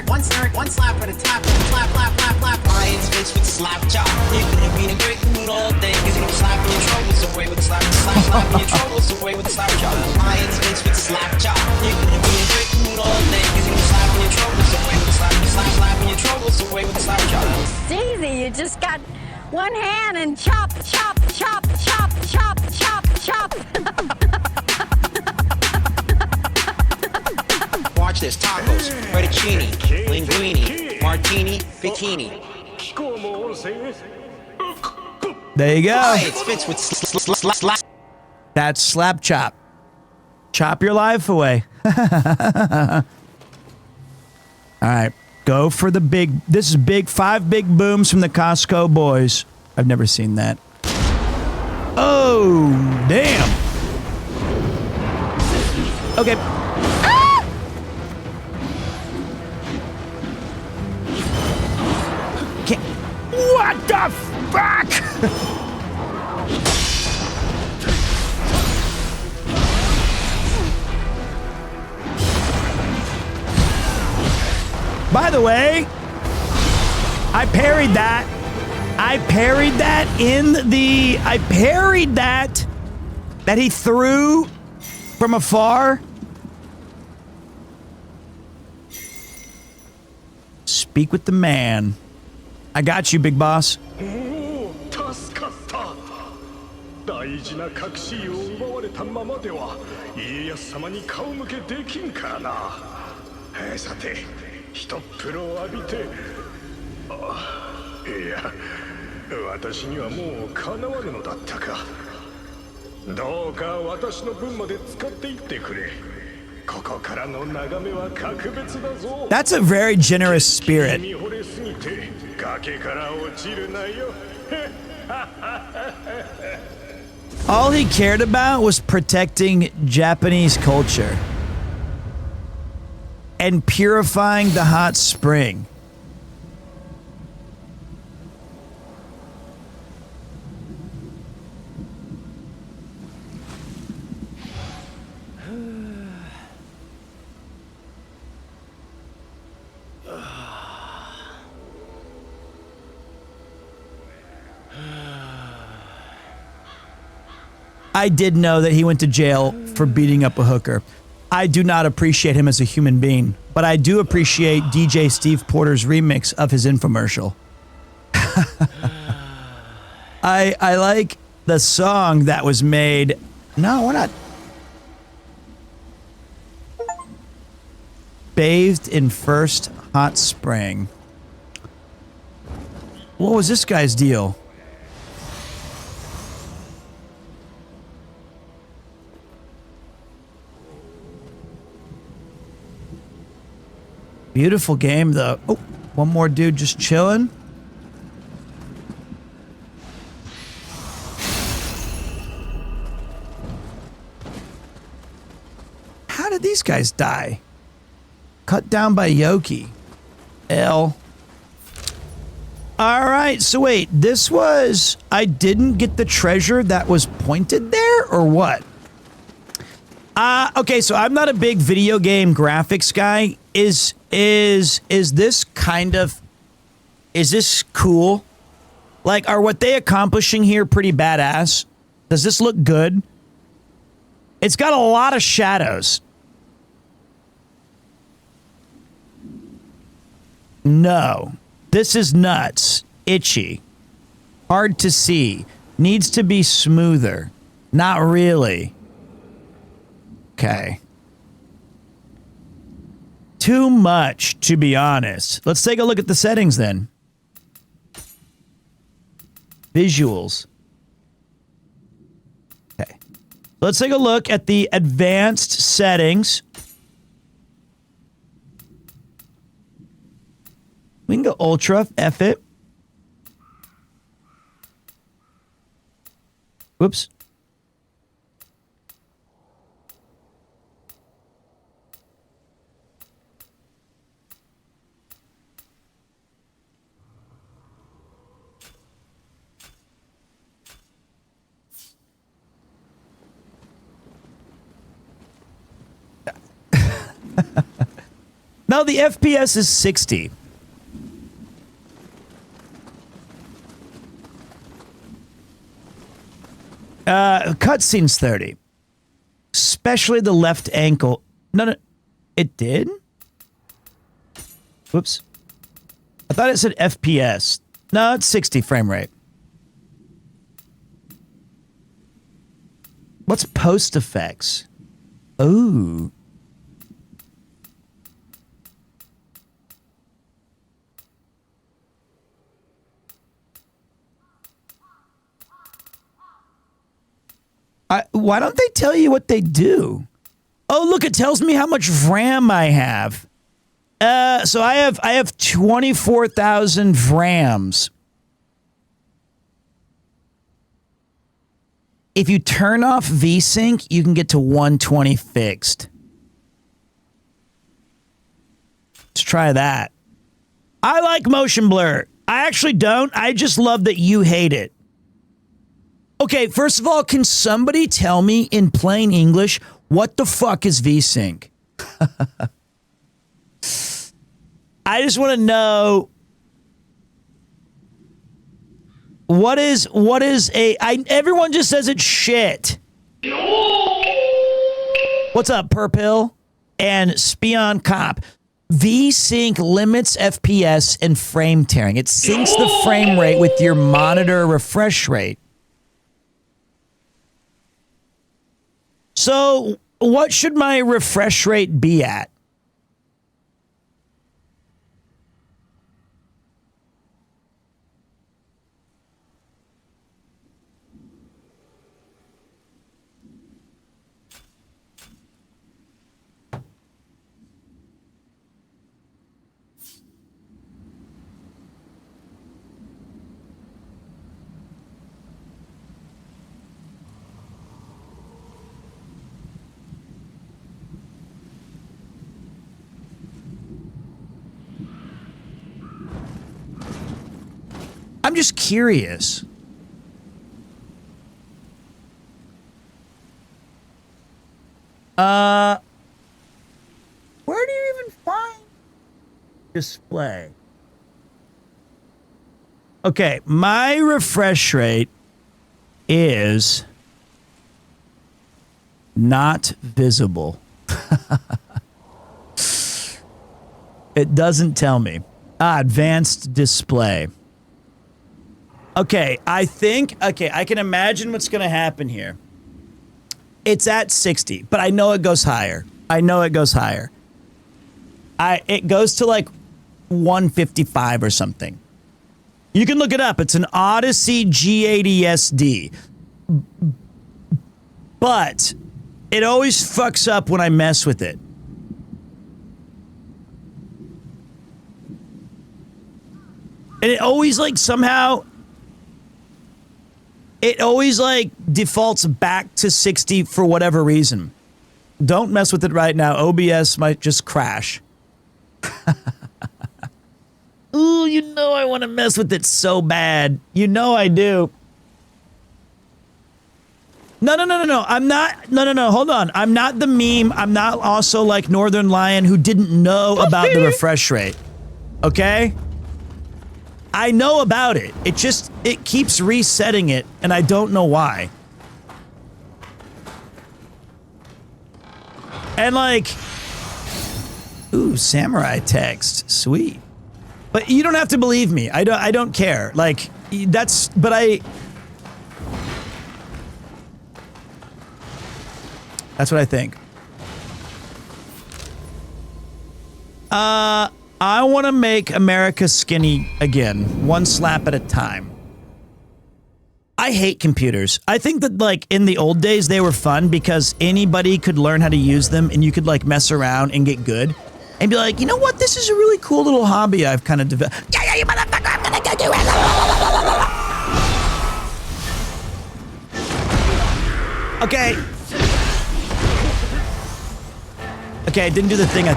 one slap at a time. Slap, slap, slap, slap. Lions mixed with slap chop. You're gonna be in a great mood all day. Cause you're slapping your troubles away with a slap, slapping your troubles away with a slap chop. Lions mixed with slap chop. You're gonna be in a great mood all day. Cause you're slapping your troubles away with a slapping your troubles away with a slap chop. It's easy. You just got one hand and chop, chop, chop, chop, chop, chop, chop. Watch this, tacos, fettuccine, linguine, martini, bikini. There you go. It fits with slap. That's slap chop. Chop your life away. All right. Go for the big. This is big. 5 big booms from the Costco boys. I've never seen that. Oh, damn. Okay. What the fuck? By the way, I parried that. I parried that that he threw from afar. Speak with the man. I got you, big boss. 助かった。大事な隠しを奪われたままでは家康様に顔向けできんからな。さて、一風呂を浴びて。いや、私にはもうかなわぬのだったか。どうか私の分まで使っていってくれ。ここからの眺めは格別だぞ。 That's a very generous spirit. 見惚れすぎて崖から落ちるなよ。All he cared about was protecting Japanese culture and purifying the hot spring. I did know that he went to jail for beating up a hooker. I do not appreciate him as a human being, but I do appreciate DJ Steve Porter's remix of his infomercial. I like the song that was made. No, we're not. Bathed in first hot spring. What was this guy's deal? Beautiful game, though. Oh, One more dude just chilling. How did these guys die? Cut down by Yoki. L. All right, so wait, this was... I didn't get the treasure that was pointed there, or what? Okay, so I'm not a big video game graphics guy. Is this kind of... Is this cool? Like, are what they accomplishing here pretty badass? Does this look good? It's got a lot of shadows. No. This is nuts. Itchy. Hard to see. Needs to be smoother. Not really. Okay. Too much, to be honest. Let's take a look at the settings then. Visuals. Okay. Let's take a look at the advanced settings. We can go ultra, F it. Whoops. No, the FPS is 60. Cutscene's 30. Especially the left ankle. No, it did? Whoops. I thought it said FPS. No, it's 60 frame rate. What's post effects? Ooh. Why don't they tell you what they do? Oh, look, it tells me how much RAM I have. So I have 24,000 VRAMs. If you turn off VSync, you can get to 120 fixed. Let's try that. I like motion blur. I actually don't. I just love that you hate it. Okay, first of all, can somebody tell me in plain English what the fuck is VSync? I just want to know what is everyone just says it's shit. What's up, Purpill and Spion Cop? VSync limits FPS and frame tearing. It syncs the frame rate with your monitor refresh rate. So, what should my refresh rate be at? I'm just curious. Where do you even find display? Okay, my refresh rate is not visible. It doesn't tell me. Advanced display. Okay, I can imagine what's going to happen here. It's at 60, but I know it goes higher. It goes to like 155 or something. You can look it up. It's an Odyssey G80 SD. But it always fucks up when I mess with it. And it always like somehow, it always like defaults back to 60 for whatever reason. Don't mess with it right now. OBS might just crash. Ooh, you know I want to mess with it so bad. You know I do. No. I'm not. No. Hold on. I'm not the meme. I'm not also like Northern Lion who didn't know about the refresh rate. Okay? I know about it. It keeps resetting it, and I don't know why. And like, ooh, samurai text. Sweet. But you don't have to believe me. I don't care. Like, that's what I think. I want to make America skinny again, one slap at a time. I hate computers. I think that like in the old days they were fun because anybody could learn how to use them and you could like mess around and get good. And be like, you know what? This is a really cool little hobby I've kind of developed. Yeah, you motherfucker, I'm gonna go do it. Okay. Okay, I didn't do the thing.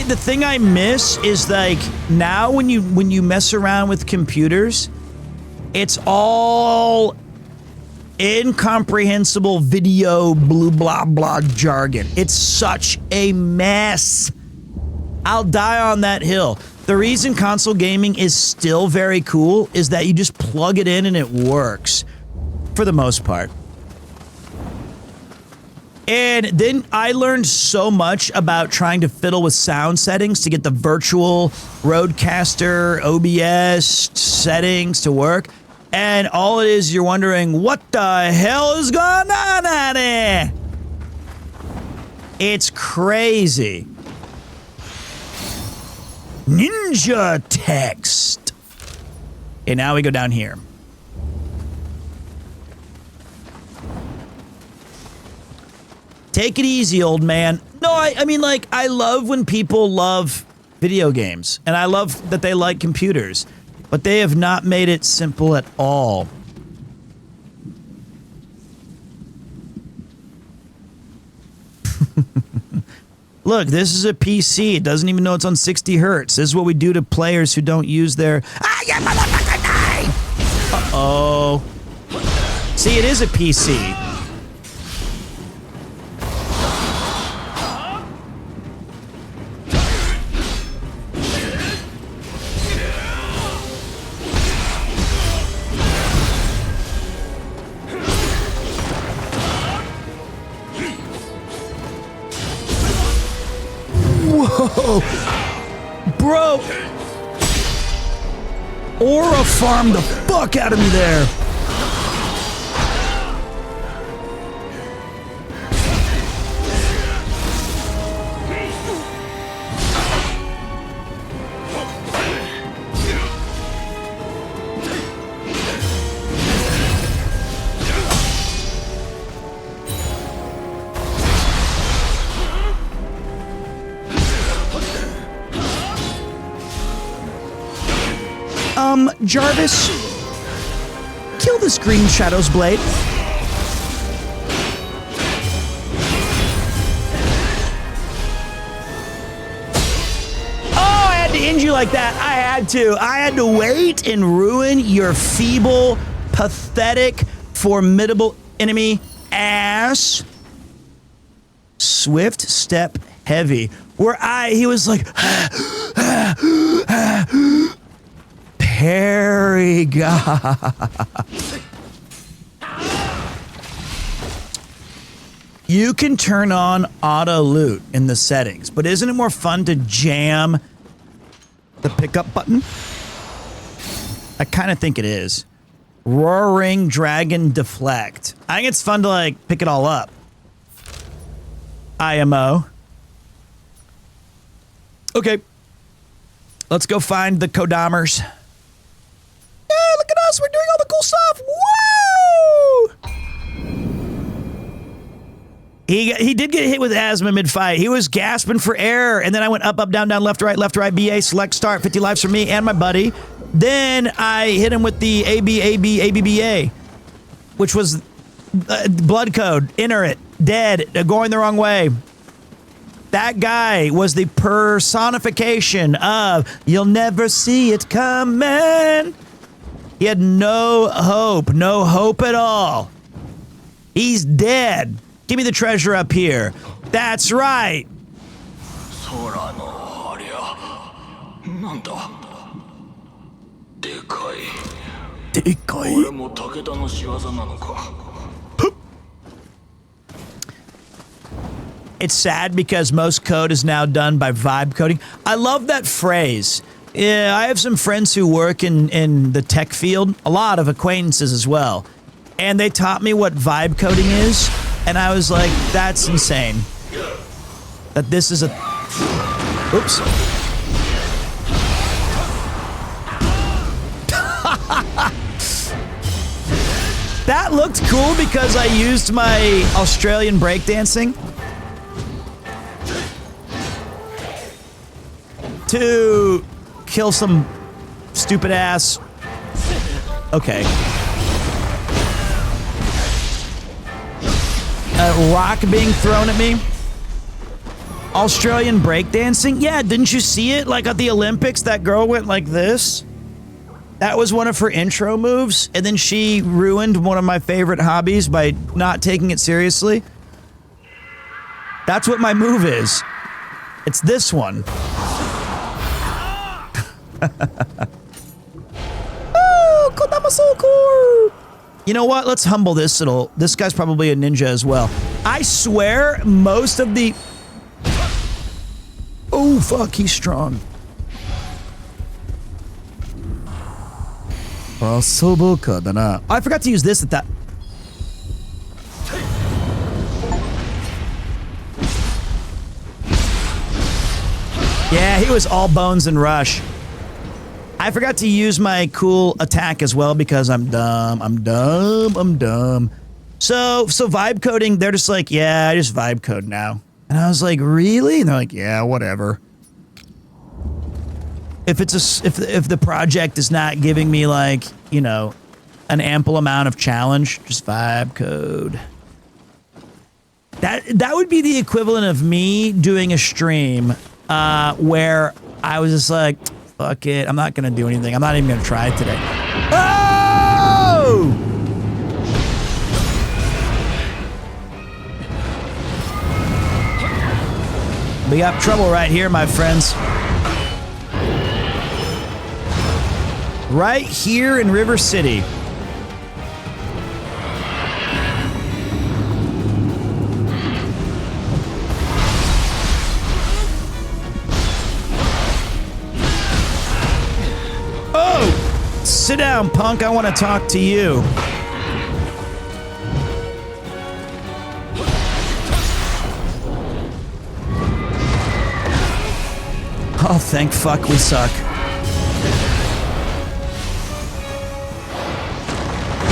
The thing I miss is like now when you mess around with computers, it's all incomprehensible video blah blah jargon. It's such a mess. I'll die on that hill. The reason console gaming is still very cool is that you just plug it in and it works for the most part. And then I learned so much about trying to fiddle with sound settings to get the virtual Rodecaster OBS settings to work. And all it is, you're wondering, what the hell is going on out here? It's crazy. Ninja text. Okay, now we go down here. Take it easy, old man. No, I mean, like, I love when people love video games. And I love that they like computers. But they have not made it simple at all. Look, this is a PC. It doesn't even know it's on 60 hertz. This is what we do to players who don't use their... Ah, you motherfucker, die! Uh-oh. See, it is a PC. Whoa! Bro! Aura farmed the fuck out of me there! Jarvis, kill this green Shadow's blade. Oh, I had to end you like that. I had to wait and ruin your feeble, pathetic, formidable enemy ass. Swift step heavy. Where he was like, Harry God. You can turn on auto loot in the settings, but isn't it more fun to jam the pickup button? I kind of think it is. Roaring Dragon Deflect. I think it's fun to like pick it all up. IMO. Okay. Let's go find the Kodamers. Yeah, look at us. We're doing all the cool stuff. Woo! He did get hit with asthma mid-fight. He was gasping for air, and then I went up, up, down, down, left, right, BA, select, start, 50 lives for me and my buddy. Then I hit him with the ABBA, which was blood code, enter it, dead, going the wrong way. That guy was the personification of you'll never see it coming. He had no hope at all. He's dead. Give me the treasure up here. That's right. 空のありゃなんだでかいでかい。俺も武田の仕業なのか It's sad because most code is now done by vibe coding. I love that phrase. Yeah, I have some friends who work in the tech field, a lot of acquaintances as well. And they taught me what vibe coding is, and I was like, that's insane. That this is a... Oops. That looked cool because I used my Australian breakdancing to kill some stupid ass. Okay. A rock being thrown at me. Australian breakdancing? Yeah, didn't you see it? Like at the Olympics, that girl went like this. That was one of her intro moves, and then she ruined one of my favorite hobbies by not taking it seriously. That's what my move is. It's this one. Oh, Kodama so cool. You know what? Let's humble this little. This guy's probably a ninja as well. I swear, most of the. Oh fuck, he's strong. I forgot to use this at that. Yeah, he was all bones and rush. I forgot to use my cool attack as well because I'm dumb. So vibe coding, they're just like, yeah, I just vibe code now. And I was like, really? And they're like, yeah, whatever. If it's if the project is not giving me like, you know, an ample amount of challenge, just vibe code. That would be the equivalent of me doing a stream where I was just like, fuck it, I'm not gonna do anything. I'm not even gonna try it today. Oh! We got trouble right here, my friends. Right here in River City. Oh! Sit down, punk. I want to talk to you. Oh, thank fuck we suck.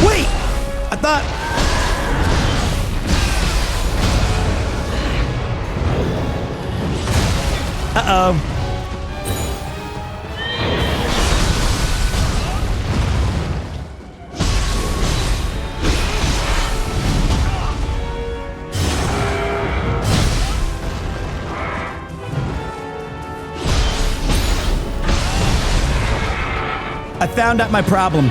Wait! I thought... Uh-oh. I found out my problem.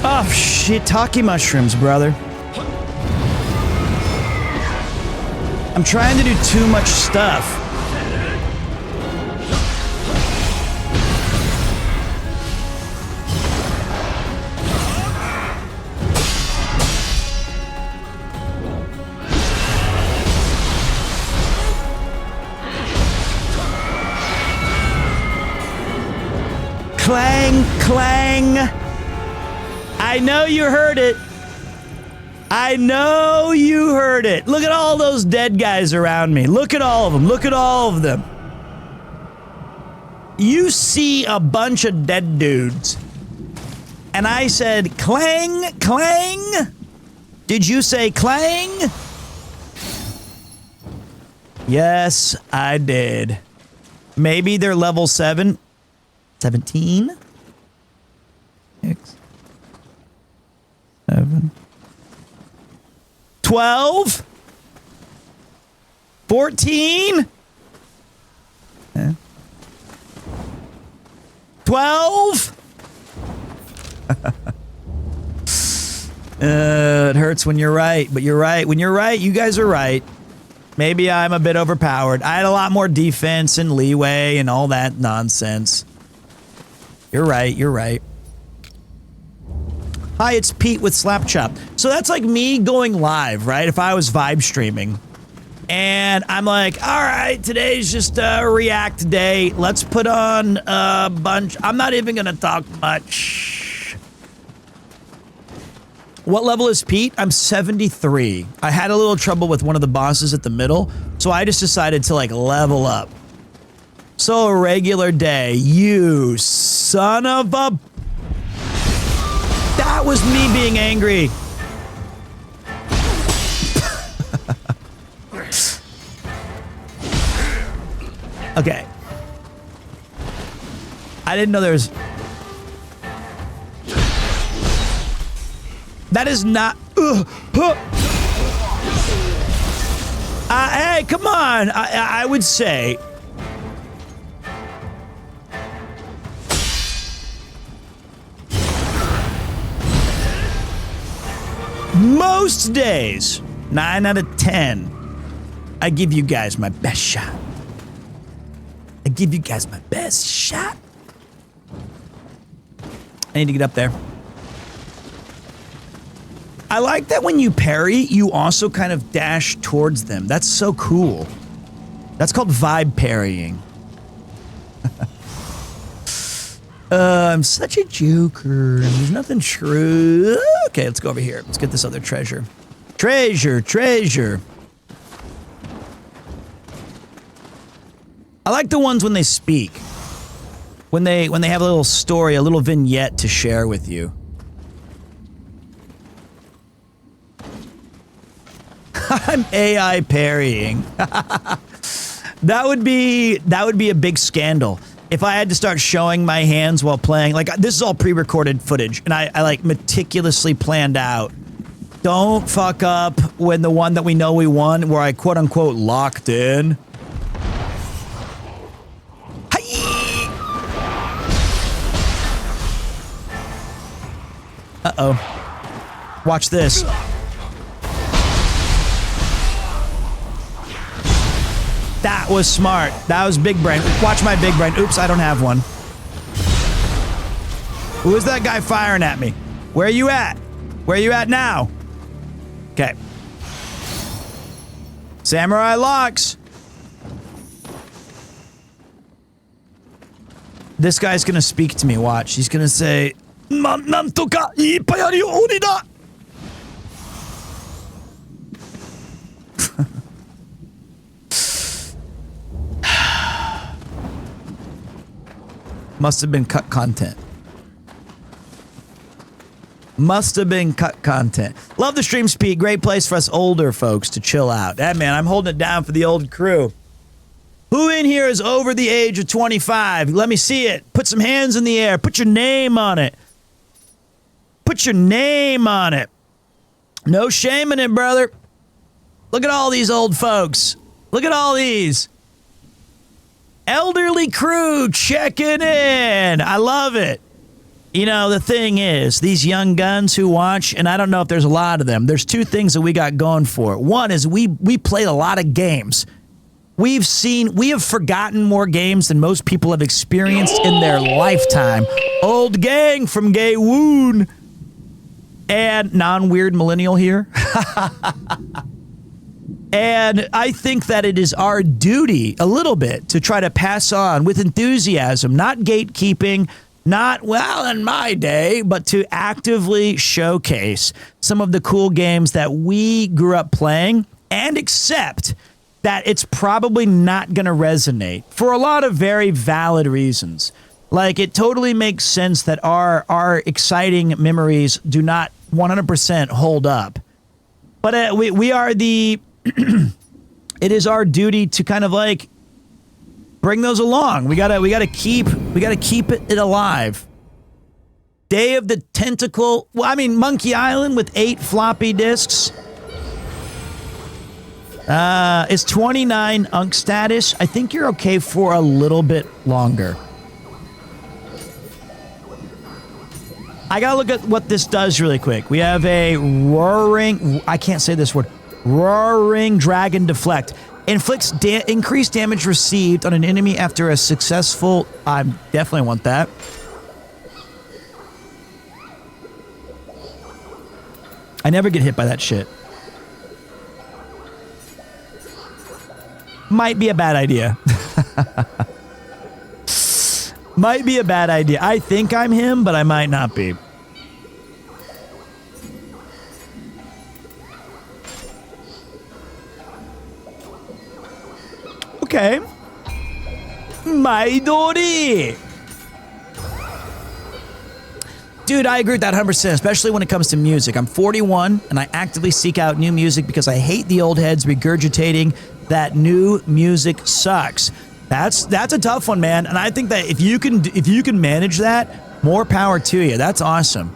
Oh, shiitake mushrooms, brother. I'm trying to do too much stuff. Clang, clang. I know you heard it. I know you heard it. Look at all those dead guys around me. Look at all of them. Look at all of them. You see a bunch of dead dudes. And I said, clang, clang. Did you say clang? Yes, I did. Maybe they're level 7. 17? 6. 7. 12? 14? 12? It hurts when you're right, but you're right. When you're right, you guys are right. Maybe I'm a bit overpowered. I had a lot more defense and leeway and all that nonsense. You're right, you're right. Hi, it's Pete with Slapchop. So that's like me going live, right? If I was vibe streaming. And I'm like, all right, today's just a react day. Let's put on a bunch. I'm not even going to talk much. What level is Pete? I'm 73. I had a little trouble with one of the bosses at the middle, so I just decided to like level up. So a regular day, you son of a... That was me being angry. Okay. I didn't know there was... That is not... hey, come on. I would say... Most days, 9 out of 10, I give you guys my best shot. I give you guys my best shot. I need to get up there. I like that when you parry, you also kind of dash towards them. That's so cool. That's called vibe parrying. I'm such a joker. There's nothing true. Okay, let's go over here. Let's get this other treasure. Treasure, treasure. I like the ones when they speak. When they have a little story, a little vignette to share with you. I'm AI parrying. That would be a big scandal. If I had to start showing my hands while playing, like this is all pre-recorded footage, and I like meticulously planned out. Don't fuck up when the one that we know we won, where I quote unquote locked in. Uh-oh. Watch this. That was smart. That was big brain. Watch my big brain. Oops, I don't have one. Who is that guy firing at me? Where are you at? Where are you at now? Okay. Samurai locks. This guy's gonna speak to me. Watch. He's gonna say, "Nantoka ippayaru oni da." Must have been cut content. Must have been cut content. Love the stream speed. Great place for us older folks to chill out. That man, I'm holding it down for the old crew. Who in here is over the age of 25? Let me see it. Put some hands in the air. Put your name on it. Put your name on it. No shame in it, brother. Look at all these old folks. Look at all these. Elderly crew checking in. I love it. You know, the thing is, these young guns who watch, and I don't know if there's a lot of them, there's two things that we got going for it. One is we played a lot of games. We have forgotten more games than most people have experienced in their lifetime. Old gang from Gay Woon. And non-weird millennial here. And I think that it is our duty, a little bit, to try to pass on with enthusiasm, not gatekeeping, Not, well, in my day, but to actively showcase some of the cool games that we grew up playing and accept that it's probably not going to resonate for a lot of very valid reasons. Like, it totally makes sense that our exciting memories do not 100% hold up. But we are the... it is our duty to kind of like bring those along. We gotta keep it alive. Day of the Tentacle. Well, I mean, Monkey Island with 8 floppy disks. Is 29 Unk status. I think you're okay for a little bit longer. I gotta look at what this does really quick. We have a roaring... I can't say this word. Roaring Dragon Deflect. Inflicts increased damage received on an enemy after a successful... I definitely want that. I never get hit by that shit. Might be a bad idea. Might be a bad idea. I think I'm him, but I might not be. Okay. Maidori. Dude, I agree with that 100%, especially when it comes to music. I'm 41, and I actively seek out new music because I hate the old heads regurgitating that new music sucks. That's a tough one, man. And I think that if you can manage that, more power to you. That's awesome.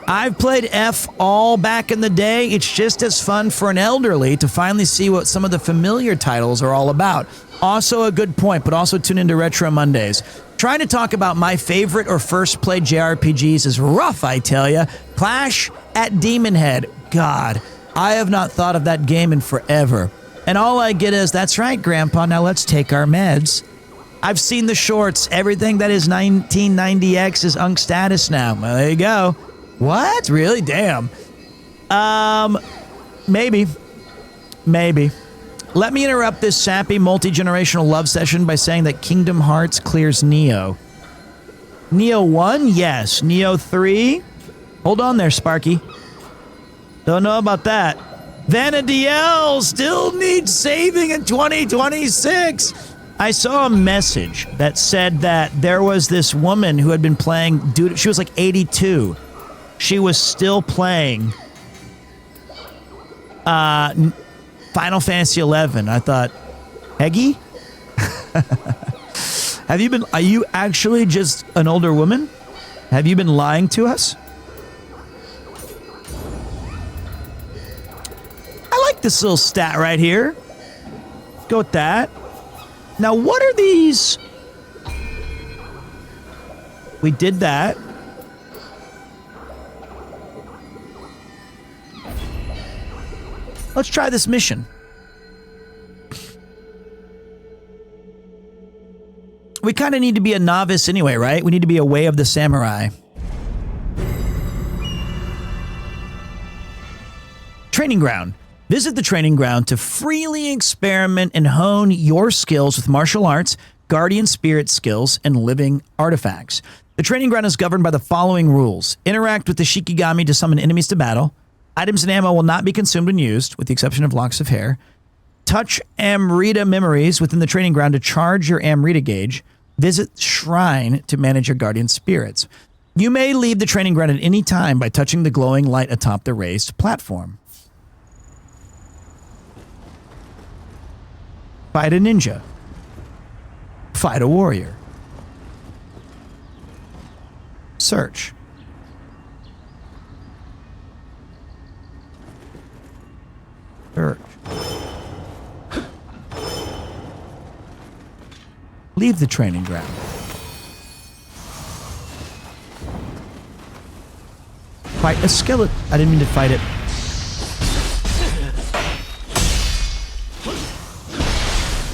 I've played F all back in the day. It's just as fun for an elderly to finally see what some of the familiar titles are all about. Also a good point, but also tune into Retro Mondays. Trying to talk about my favorite or first played JRPGs is rough, I tell ya. Clash at Demon Head. God, I have not thought of that game in forever. And all I get is, that's right, Grandpa, now let's take our meds. I've seen the shorts. Everything that is 1990X is Unk status now. Well, there you go. What? Really? Damn. Maybe. Let me interrupt this sappy multi-generational love session by saying that Kingdom Hearts clears Neo. Neo 1? Yes. Neo 3? Hold on there, Sparky. Don't know about that. Vanadiel still needs saving in 2026. I saw a message that said that there was this woman who had been playing... Dude, she was like 82. She was still playing Final Fantasy 11. I thought, Heggy? Are you actually just an older woman? Have you been lying to us? I like this little stat right here. Go with that. Now, what are these? We did that. Let's try this mission. We kind of need to be a novice anyway, right? We need to be a Way of the Samurai. Training ground. Visit the training ground to freely experiment and hone your skills with martial arts, guardian spirit skills, and living artifacts. The training ground is governed by the following rules. Interact with the Shikigami to summon enemies to battle. Items and ammo will not be consumed when used, with the exception of locks of hair. Touch Amrita memories within the training ground to charge your Amrita gauge. Visit Shrine to manage your guardian spirits. You may leave the training ground at any time by touching the glowing light atop the raised platform. Fight a ninja. Fight a warrior. Search. Search. Leave the training ground. Fight a skeleton. I didn't mean to fight it.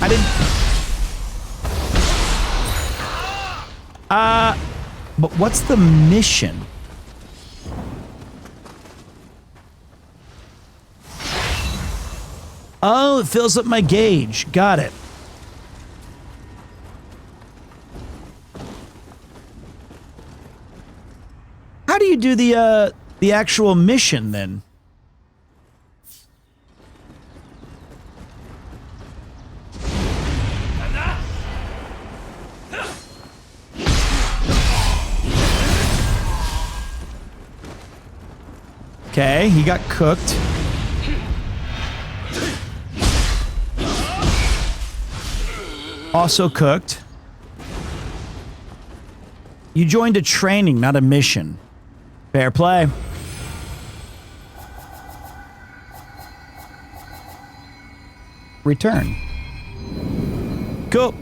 I didn't. But what's the mission? Oh, it fills up my gauge. Got it. do the actual mission then? Okay, he got cooked. Also cooked. You joined a training, not a mission. Fair play. Return. Cool.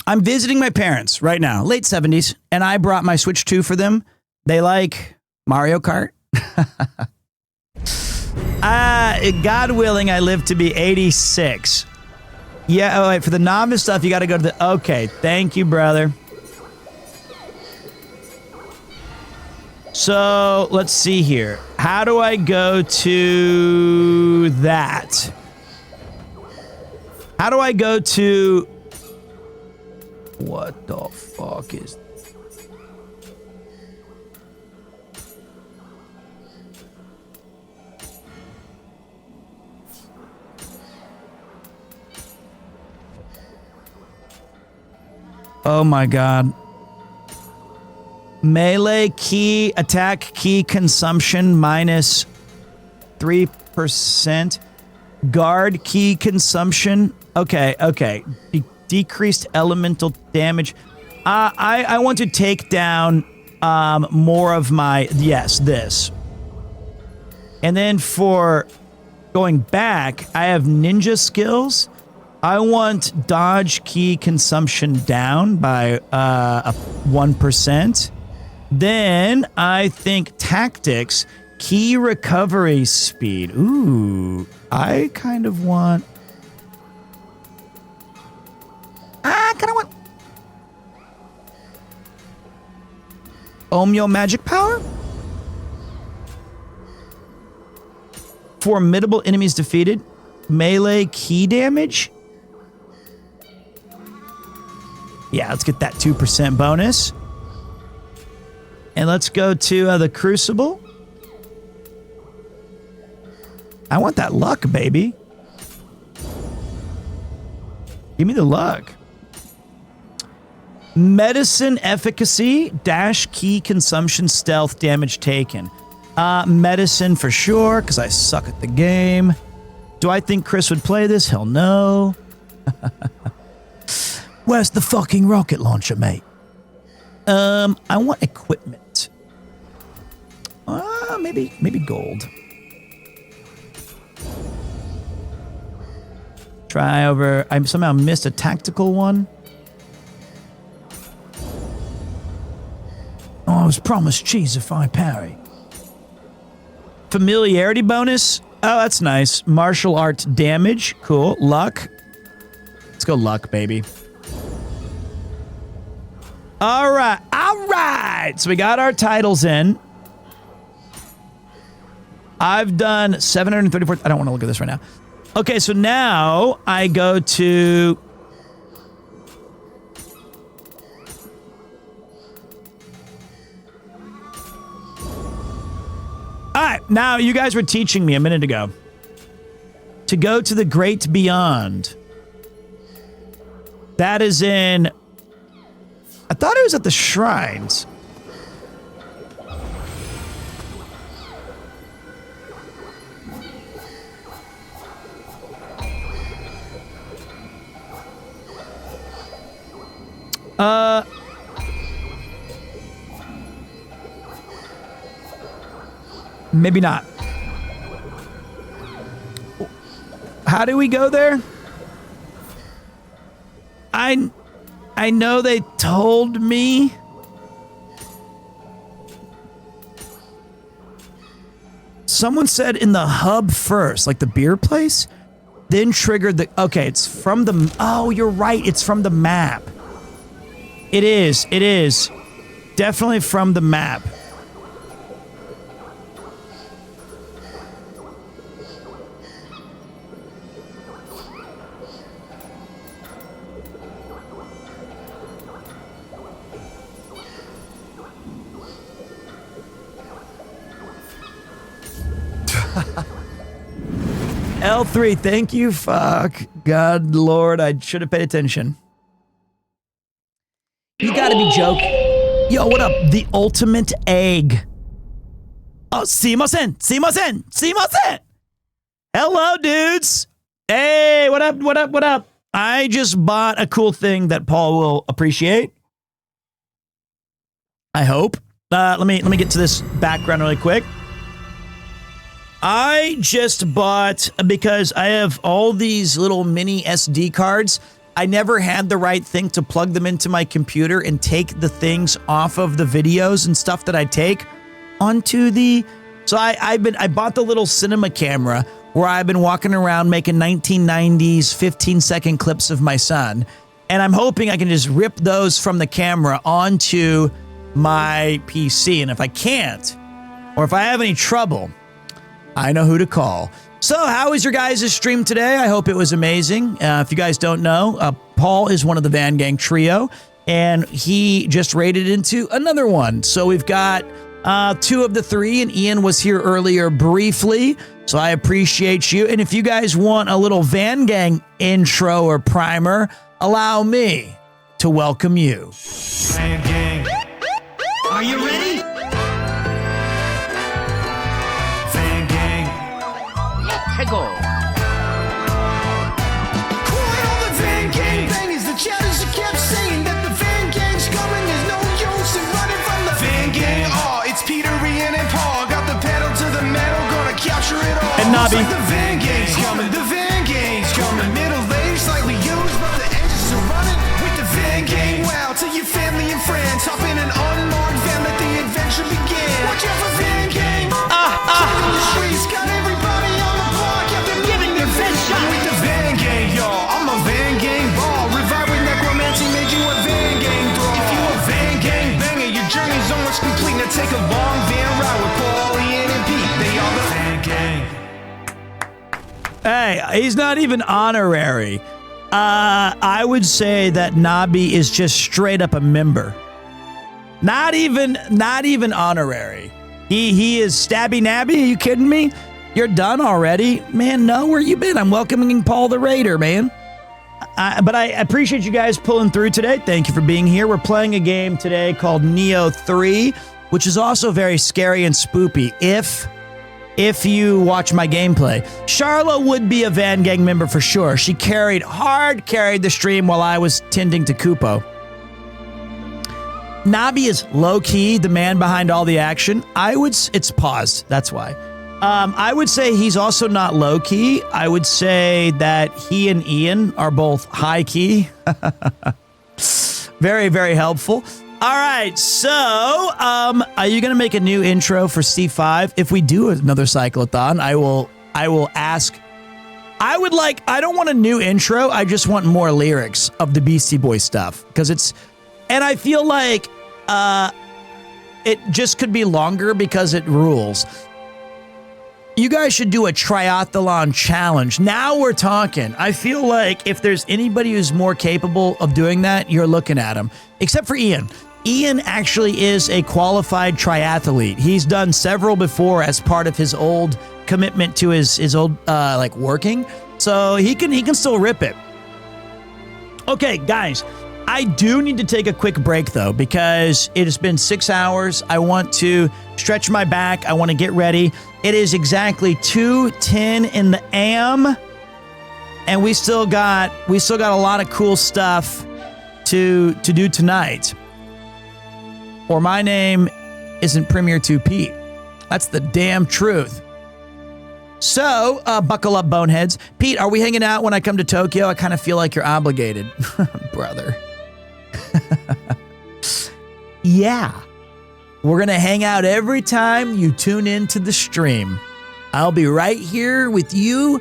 I'm visiting my parents right now, late 70s, and I brought my Switch 2 for them. They like Mario Kart. God willing, I live to be 86. Yeah, oh wait, for the novice stuff, you got to go to the... Okay, thank you, brother. So, let's see here. How do I go to that? How do I go to... What the fuck is... Oh my god. Melee key, attack key consumption minus 3%. Guard key consumption. Okay, okay. Decreased elemental damage. I want to take down more of my... Yes, this. And then for going back, I have ninja skills. I want dodge key consumption down by 1%. Then I think tactics, key recovery speed. Ooh, I kind of want... I kind of want... Omyo magic power? Formidable enemies defeated. Melee key damage? Yeah, let's get that 2% bonus. And let's go to the Crucible. I want that luck, baby. Give me the luck. Medicine efficacy, dash key consumption, stealth damage taken. Medicine for sure, because I suck at the game. Do I think Chris would play this? Hell no. Where's the fucking rocket launcher, mate? I want equipment. Maybe gold. Try over. I somehow missed a tactical one. Oh, I was promised cheese if I parry. Familiarity bonus. Oh, that's nice. Martial arts damage. Cool. Luck. Let's go luck, baby. All right. All right. So we got our titles in. I've done 734. I don't want to look at this right now. Okay, so now I go to... All right, now you guys were teaching me a minute ago to go to the Great Beyond. That is in... I thought it was at the shrines. Maybe not. How do we go there? I know they told me. Someone said in the hub first, like the beer place, then triggered the... Okay, it's from the... Oh, you're right. It's from the map. It is. It is. Definitely from the map. L3, thank you. Fuck. God, Lord, I should have paid attention. You gotta be joking. Yo, what up? The ultimate egg. Oh, simasen. Hello, dudes. Hey, what up? I just bought a cool thing that Paul will appreciate. I hope. Let me get to this background really quick. I just bought, because I have all these little mini SD cards. I never had the right thing to plug them into my computer and take the things off of the videos and stuff that I take onto the... So I bought the little cinema camera where I've been walking around making 1990s 15-second clips of my son. And I'm hoping I can just rip those from the camera onto my PC. And if I can't, or if I have any trouble, I know who to call. So how was your guys' stream today? I hope it was amazing. If you guys don't know, Paul is one of the Van Gang trio, and he just raided into another one. So we've got 2 of the 3, and Ian was here earlier briefly. So I appreciate you. And if you guys want a little Van Gang intro or primer, allow me to welcome you. Van Gang. Are you ready? Van Gang. Let's go. Quiet on the Van Gang bangers. The chatters who kept saying that the Van Gang's coming. There's no use in running from the Van Gang. Oh, it's Peter, Ian, and Paul. Got the pedal to the metal, gonna capture it all. And Nobby. Like the Van Gang's coming. The Van Gang's coming. Middle age slightly used, but the engines are running with the Van Gang. Wow, to your family and friends. Hop in an unmarked van, let the adventure begin. Watch out for Van Gang. Taking the streets, got everybody on the block. Yeah, they're giving their best shot with the Van Gang, y'all. I'm a Van Gang ball. Revive with necromancy, made you a Van Gang thrall. If you a Van Gang banger, your journey's almost complete. Now take a long van ride with Paul, Ian, and Pete. They are the Van Gang. Hey, he's not even honorary. I would say that Nobby is just straight up a member. Not even honorary. He is stabby nabby. Are you kidding me? You're done already? Man, no, where you been? I'm welcoming Paul the Raider, man. But I appreciate you guys pulling through today. Thank you for being here. We're playing a game today called Neo 3, which is also very scary and spoopy if you watch my gameplay. Charla would be a Van Gang member for sure. She carried the stream while I was tending to Kupo. Nobby is low-key, the man behind all the action. It's paused, that's why. I would say he's also not low-key. I would say that he and Ian are both high-key. Very, very helpful. All right, so are you going to make a new intro for C5? If we do another cyclothon, I will ask. I don't want a new intro. I just want more lyrics of the Beastie Boys stuff, and I feel like it just could be longer because it rules. You guys should do a triathlon challenge. Now we're talking. I feel like if there's anybody who's more capable of doing that, you're looking at him. Except for Ian. Ian actually is a qualified triathlete. He's done several before as part of his old commitment to his old working. So he can still rip it. Okay, guys. I do need to take a quick break, though, because it has been 6 hours. I want to stretch my back. I want to get ready. It is exactly 2:10 in the AM, and we still got a lot of cool stuff to do tonight. Or my name isn't Premier 2 Pete. That's the damn truth. So, buckle up, boneheads. Pete, are we hanging out when I come to Tokyo? I kind of feel like you're obligated, brother. Yeah. We're going to hang out every time you tune into the stream. I'll be right here with you.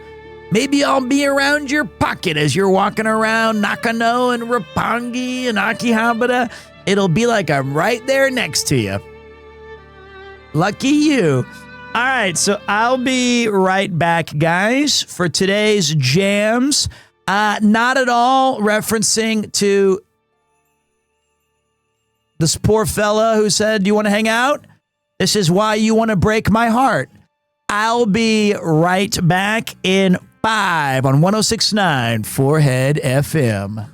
Maybe I'll be around your pocket as you're walking around Nakano and Roppongi and Akihabara. It'll be like I'm right there next to you. Lucky you. All right, so I'll be right back, guys, for today's jams. Not at all referencing to this poor fella who said, "Do you want to hang out? This is why you want to break my heart." I'll be right back in 5 on 106.9 Forehead FM.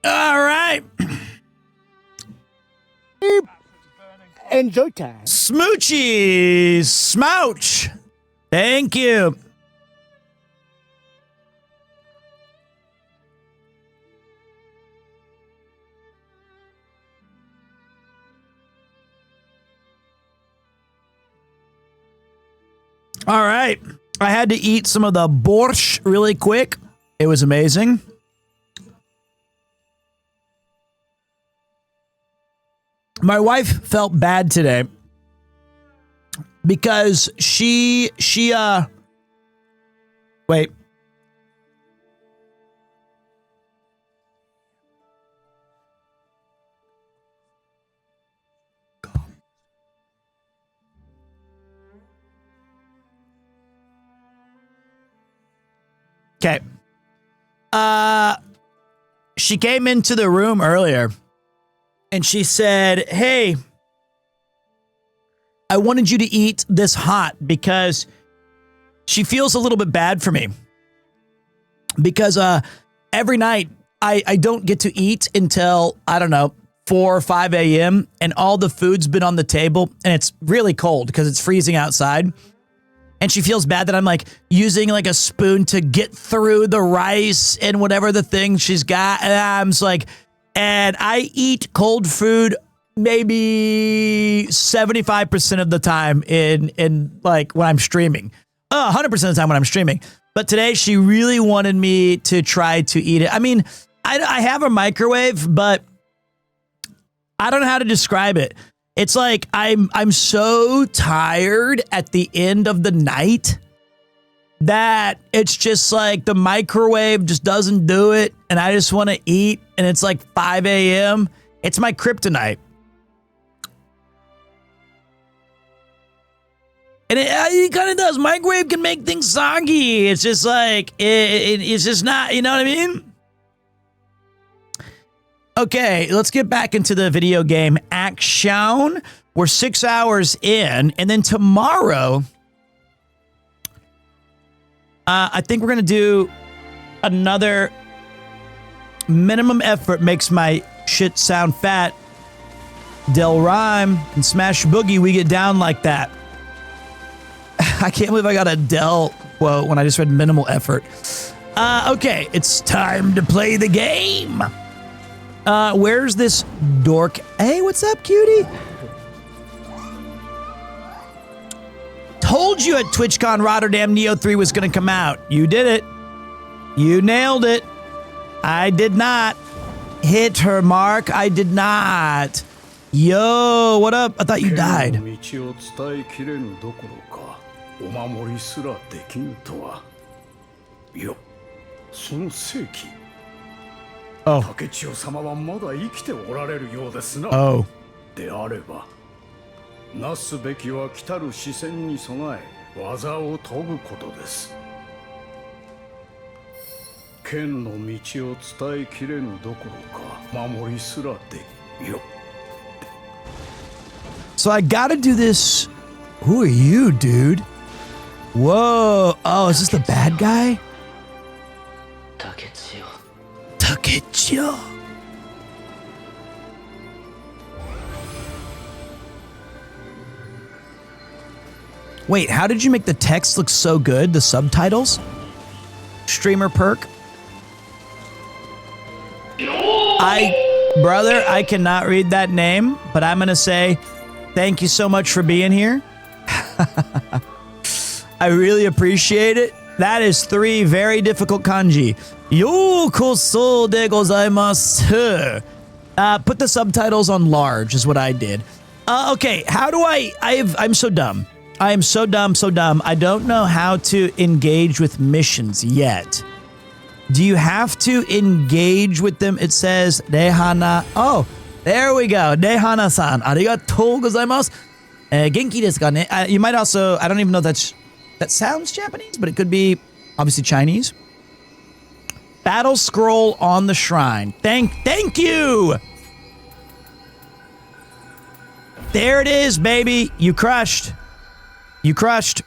All right. Enjoy time. Smoochie Smouch. Thank you. All right. I had to eat some of the borscht really quick. It was amazing. My wife felt bad today because wait. Okay. She came into the room earlier and she said, "Hey, I wanted you to eat this hot because she feels a little bit bad for me." because every night I don't get to eat until, I don't know, 4 or 5 a.m. and all the food's been on the table and it's really cold because it's freezing outside. And she feels bad that I'm like using like a spoon to get through the rice and whatever the thing she's got. And I'm just like, and I eat cold food maybe 75% of the time in like when I'm streaming. 100% of the time when I'm streaming. But today she really wanted me to try to eat it. I mean, I have a microwave, but I don't know how to describe it. It's like I'm so tired at the end of the night that it's just like the microwave just doesn't do it, and I just want to eat, and it's like 5 a.m. It's my kryptonite. And it kind of does. Microwave can make things soggy. It's just like, it's just not, you know what I mean? Okay, let's get back into the video game action. We're 6 hours in, and then tomorrow, I think we're going to do another minimum effort makes my shit sound fat. Del Rhyme and Smash Boogie, we get down like that. I can't believe I got a Del quote when I just read minimal effort. Okay, it's time to play the game. Where's this dork? Hey, what's up, cutie? Told you at TwitchCon Rotterdam Neo 3 was going to come out. You did it. You nailed it. I did not hit her mark. I did not. Yo, what up? I thought you died. Oh. Oh. なすべきは来たる視線に備え技を研ぐことです。剣の道を伝えきれぬどころか守りすらでよ。So I gotta do this. Who are you, dude? Whoa. Oh, is this the bad guy? Takechiyo. Wait, how did you make the text look so good? The subtitles? Streamer perk? Brother, I cannot read that name, but I'm going to say thank you so much for being here. I really appreciate it. That is 3 very difficult kanji. Yokoso de gozaimasu. Put the subtitles on large is what I did. Okay, how do I'm so dumb. I am so dumb. I don't know how to engage with missions yet. Do you have to engage with them? It says, Nehana. Oh, there we go. Nehana-san. Arigatou gozaimasu. Genki desu ka ne? You might also, I don't even know that sounds Japanese, but it could be obviously Chinese. Battle scroll on the shrine. Thank you. There it is, baby. You crushed. You crushed.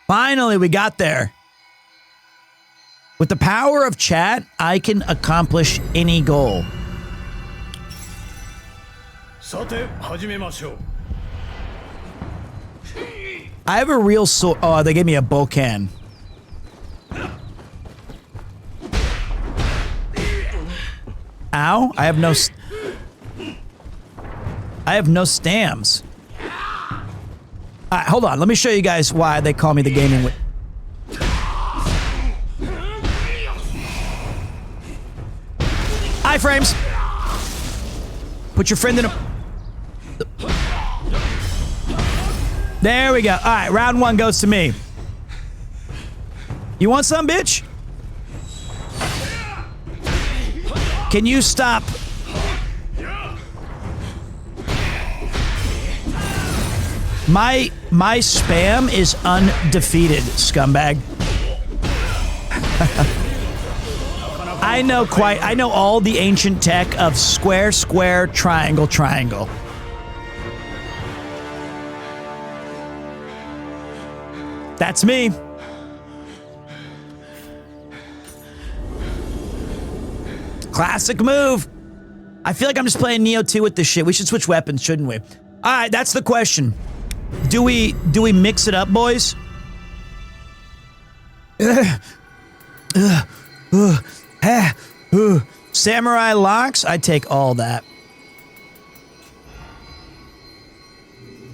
Finally, we got there. With the power of chat, I can accomplish any goal. I have a real sword. Oh, they gave me a bokan. Ow! I have no stams. All right, hold on. Let me show you guys why they call me the gaming witch. Iframes. Put your friend in a... There we go. All right, round 1 goes to me. You want some, bitch? Can you stop? My spam is undefeated, scumbag. I know all the ancient tech of square, square, triangle, triangle. That's me. Classic move. I feel like I'm just playing Neo 2 with this shit. We should switch weapons, shouldn't we? All right, that's the question. Do we mix it up, boys? Samurai locks? I take all that.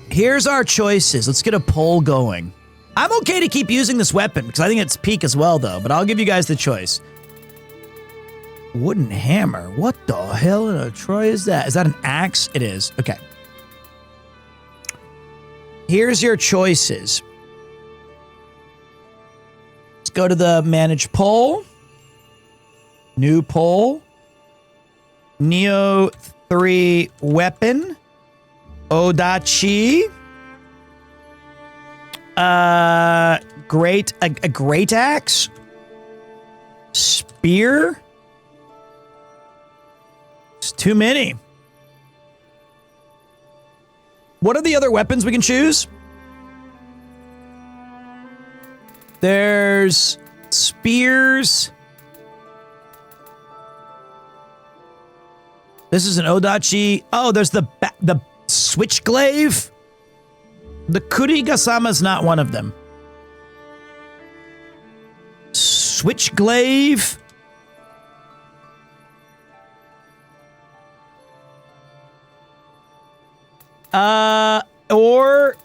Here's our choices. Let's get a poll going. I'm okay to keep using this weapon because I think it's peak as well, though, but I'll give you guys the choice. Wooden hammer. What the hell in a Troy is that? Is that an axe? It is. Okay. Here's your choices. Let's go to the manage poll. New poll. Neo 3 weapon. Odachi. A great axe. Spear. It's too many. What are the other weapons we can choose? There's spears. This is an Odachi. Oh, there's the switchglaive. The Kurigasama is not one of them. Switchglaive. Or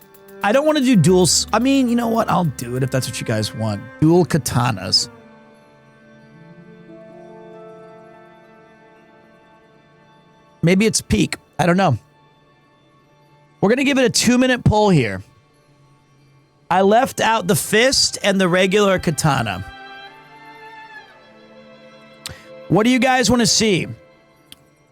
I don't want to do duels. I mean, you know what? I'll do it if that's what you guys want. Dual katanas. Maybe it's peak. I don't know. We're going to give it a 2-minute poll here. I left out the fist and the regular katana. What do you guys want to see?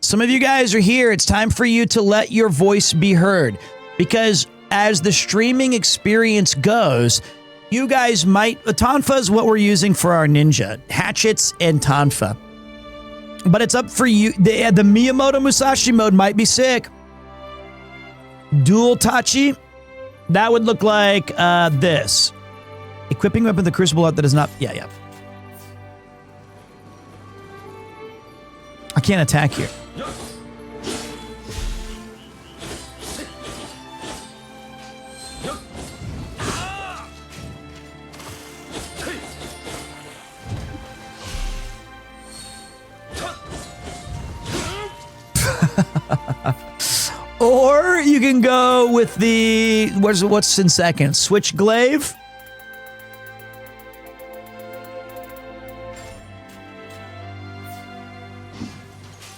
Some of you guys are here. It's time for you to let your voice be heard. Because as the streaming experience goes, you guys might... Tonfa is what we're using for our ninja. Hatchets and Tonfa. But it's up for you. The Miyamoto Musashi mode might be sick. Dual Tachi. That would look like this. Equipping weapon with the crucible out that is not... Yeah. I can't attack here. Or you can go with the what's in second? Switchglaive.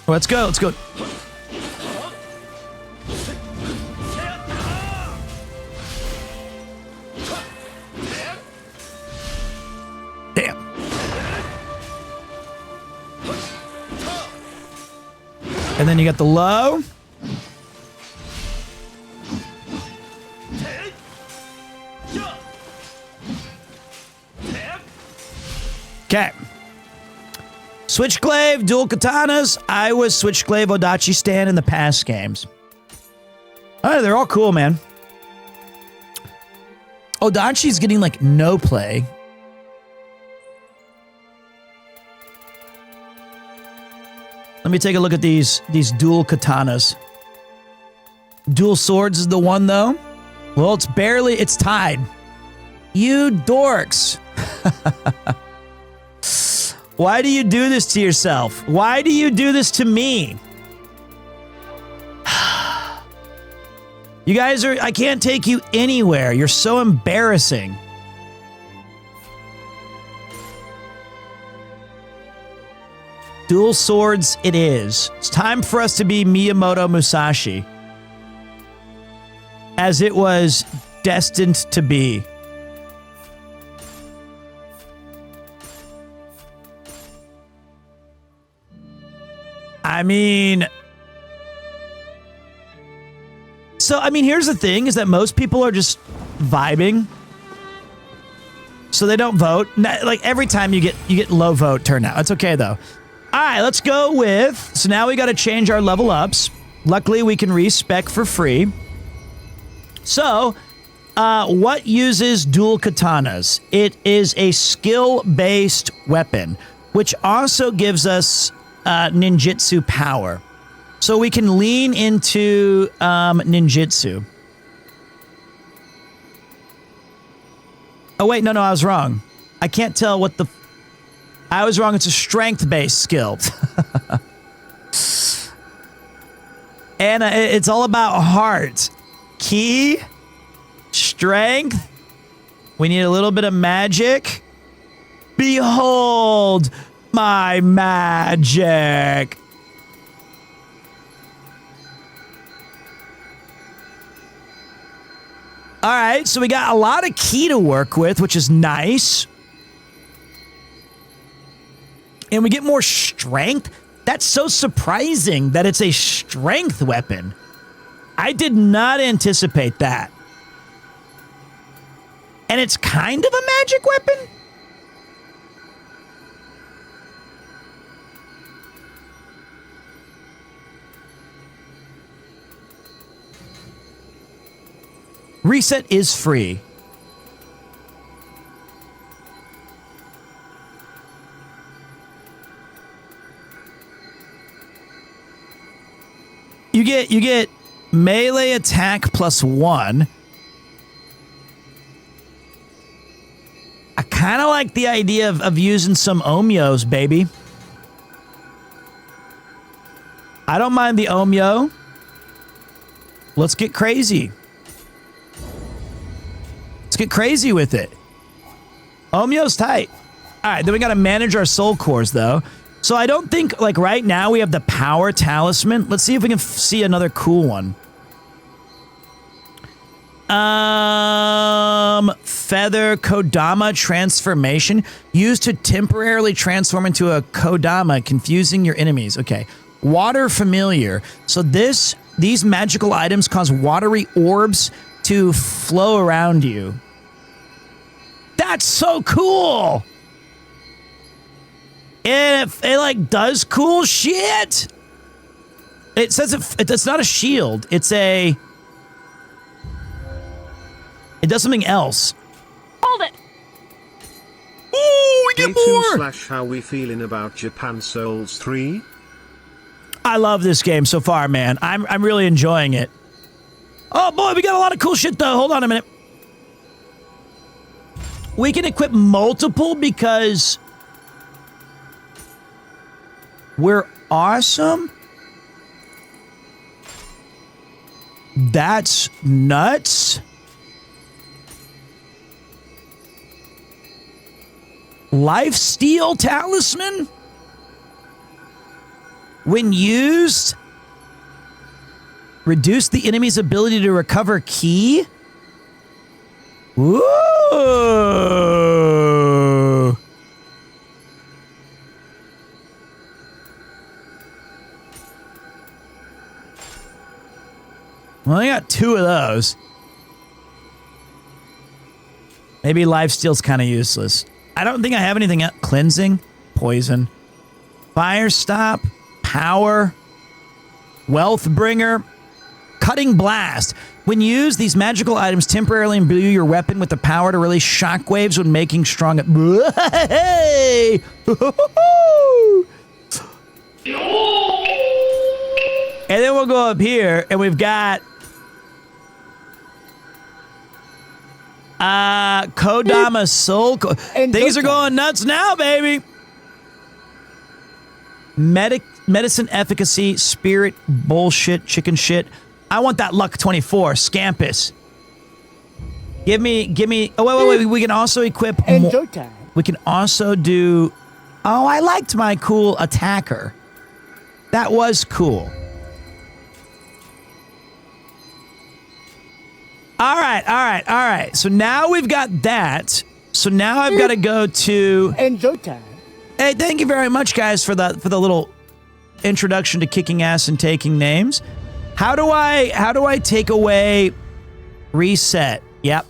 Let's go. Damn. And then you got the low. Okay. Switchglaive, dual katanas. I was Switchglaive Odachi Stan in the past games. Oh, they're all cool, man. Odachi's getting like no play. Let me take a look at these dual katanas. Dual swords is the one though. Well, it's tied. You dorks. Why do you do this to yourself? Why do you do this to me? You guys I can't take you anywhere. You're so embarrassing. Dual swords it is. It's time for us to be Miyamoto Musashi. As it was destined to be. I mean, here's the thing, is that most people are just vibing. So they don't vote. Like, every time you get low vote turnout. It's okay, though. All right, let's go with... So now we got to change our level ups. Luckily, we can respec for free. So, What uses dual katanas? It is a skill-based weapon, which also gives us ninjutsu power. So we can lean into ninjutsu. Oh, wait, no, I was wrong. I can't tell what the... I was wrong. It's a strength-based skill. And it's all about heart. Ki, strength. We need a little bit of magic. Behold my magic. All right, so we got a lot of ki to work with, which is nice. And we get more strength. That's so surprising that it's a strength weapon. I did not anticipate that. And it's kind of a magic weapon? Reset is free. You get melee attack +1. I kind of like the idea of using some omyos, baby. I don't mind the omyo. Let's get crazy. Let's get crazy with it. Omyo's tight. All right, then we got to manage our soul cores, though. So I don't think, like, right now we have the power talisman. Let's see if we can see another cool one. Feather Kodama transformation. Used to temporarily transform into a Kodama, confusing your enemies. Okay. Water familiar. So these magical items cause watery orbs to flow around you. That's so cool! And it like does cool shit. It says it's not a shield. It does something else. Hold it. Ooh, we get more. /how we feeling about Japan Souls 3? I love this game so far, man. I'm really enjoying it. Oh boy, we got a lot of cool shit though. Hold on a minute. We can equip multiple because we're awesome. That's nuts. Lifesteal talisman? When used, reduce the enemy's ability to recover ki. Ooh. Well, I got 2 of those. Maybe lifesteal's kind of useless. I don't think I have anything else. Cleansing, poison, fire stop, power, wealth bringer, cutting blast. When used, these magical items temporarily imbue your weapon with the power to release shockwaves when making strong. Hey! And then we'll go up here, and we've got Kodama Soul. Things are going nuts now, baby. Medicine efficacy, spirit, bullshit, chicken shit. I want that luck 24, Scampus. Give me. Oh, wait. We can also equip. We can also do. Oh, I liked my cool attacker. That was cool. All right. So now we've got that. So now I've got to go to. Hey, thank you very much, guys, for the little introduction to kicking ass and taking names. How do I take away reset? Yep.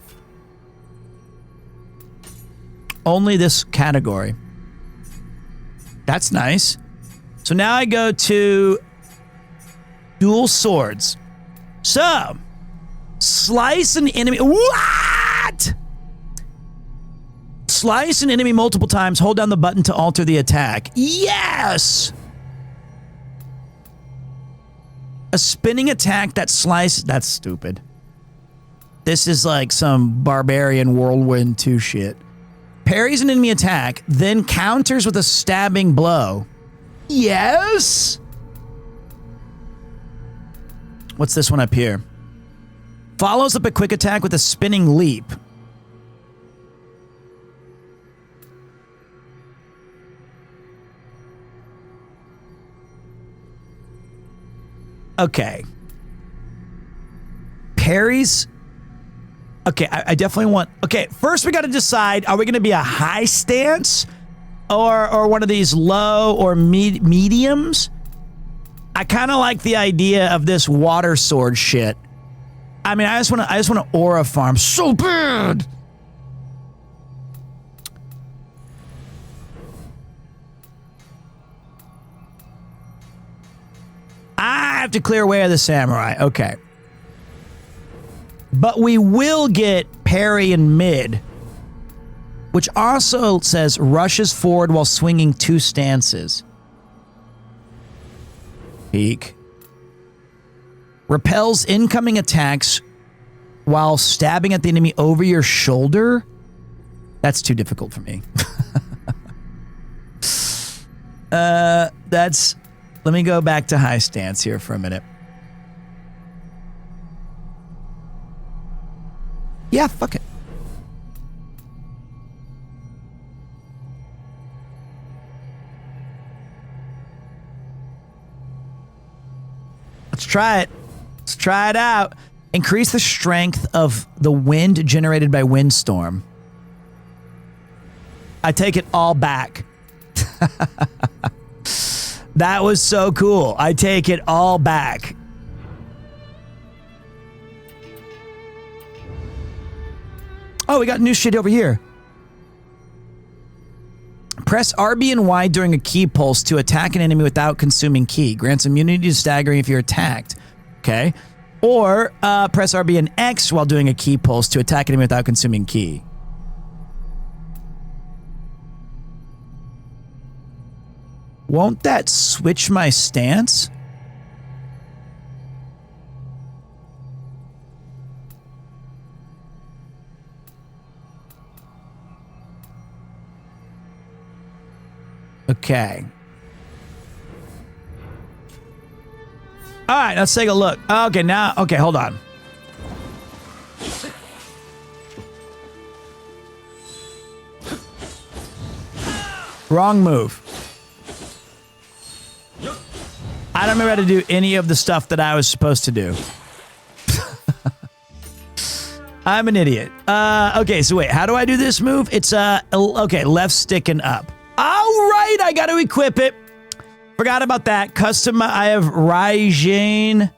Only this category. That's nice. So now I go to dual swords. So Slice an enemy. What? Slice an enemy multiple times. Hold down the button to alter the attack. Yes! A spinning attack that slices... That's stupid. This is like some barbarian whirlwind 2 shit. Parries an enemy attack, then counters with a stabbing blow. Yes! What's this one up here? Follows up a quick attack with a spinning leap. Okay. Parries. Okay, I definitely want... Okay, first we got to decide, are we going to be a high stance or one of these low or mediums? I kind of like the idea of this water sword shit. I mean, I just want to aura farm so bad. I have to clear away of the samurai. Okay. But we will get parry and mid, which also says rushes forward while swinging 2 stances. Peek. Repels incoming attacks while stabbing at the enemy over your shoulder. That's too difficult for me. That's... Let me go back to high stance here for a minute. Yeah, fuck it. Let's try it. Let's try it out. Increase the strength of the wind generated by windstorm. I take it all back. That was so cool. I take it all back. Oh, we got new shit over here. Press RB and Y during a key pulse to attack an enemy without consuming key. Grants immunity to staggering if you're attacked. Okay. Or press RB and X while doing a key pulse to attack an enemy without consuming key. Won't that switch my stance? Okay. All right, let's take a look. Okay, now, okay, hold on. Wrong move. I don't remember how to do any of the stuff that I was supposed to do. I'm an idiot. Okay, so wait, how do I do this move? It's, okay, left stick and up. All right, I got to equip it. Forgot about that. Custom, I have Raijin.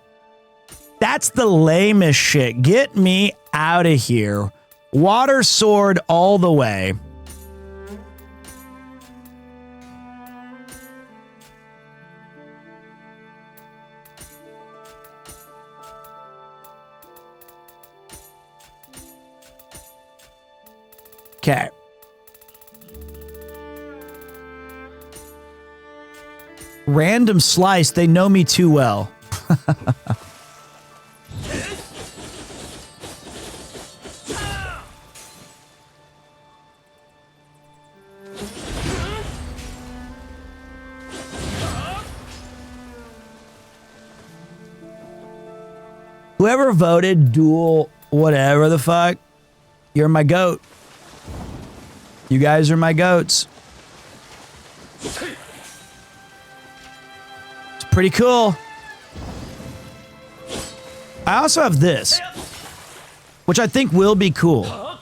That's the lamest shit. Get me out of here. Water sword all the way. Okay. Random slice, they know me too well. Whoever voted dual whatever the fuck, you're my goat. You guys are my goats. It's pretty cool. I also have this, which I think will be cool. All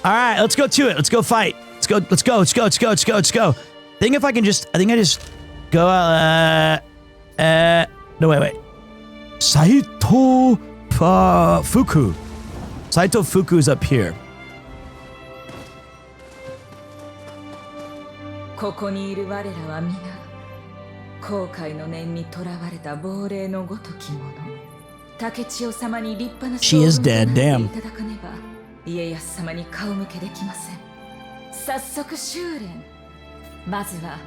right, let's go to it. Let's go fight. Let's go. Let's go. Let's go. Let's go. Let's go. Let's go. I think if I can just, I think I just go. No, wait. Saito Fuku. Saito Fuku's up here. ここにいる我らは皆後悔の念にとらわれた亡霊のごときもの竹千代様に立派な She is 将軍と dead, なって damn. いただかねば家康様に顔向けできません。早速修練。まずは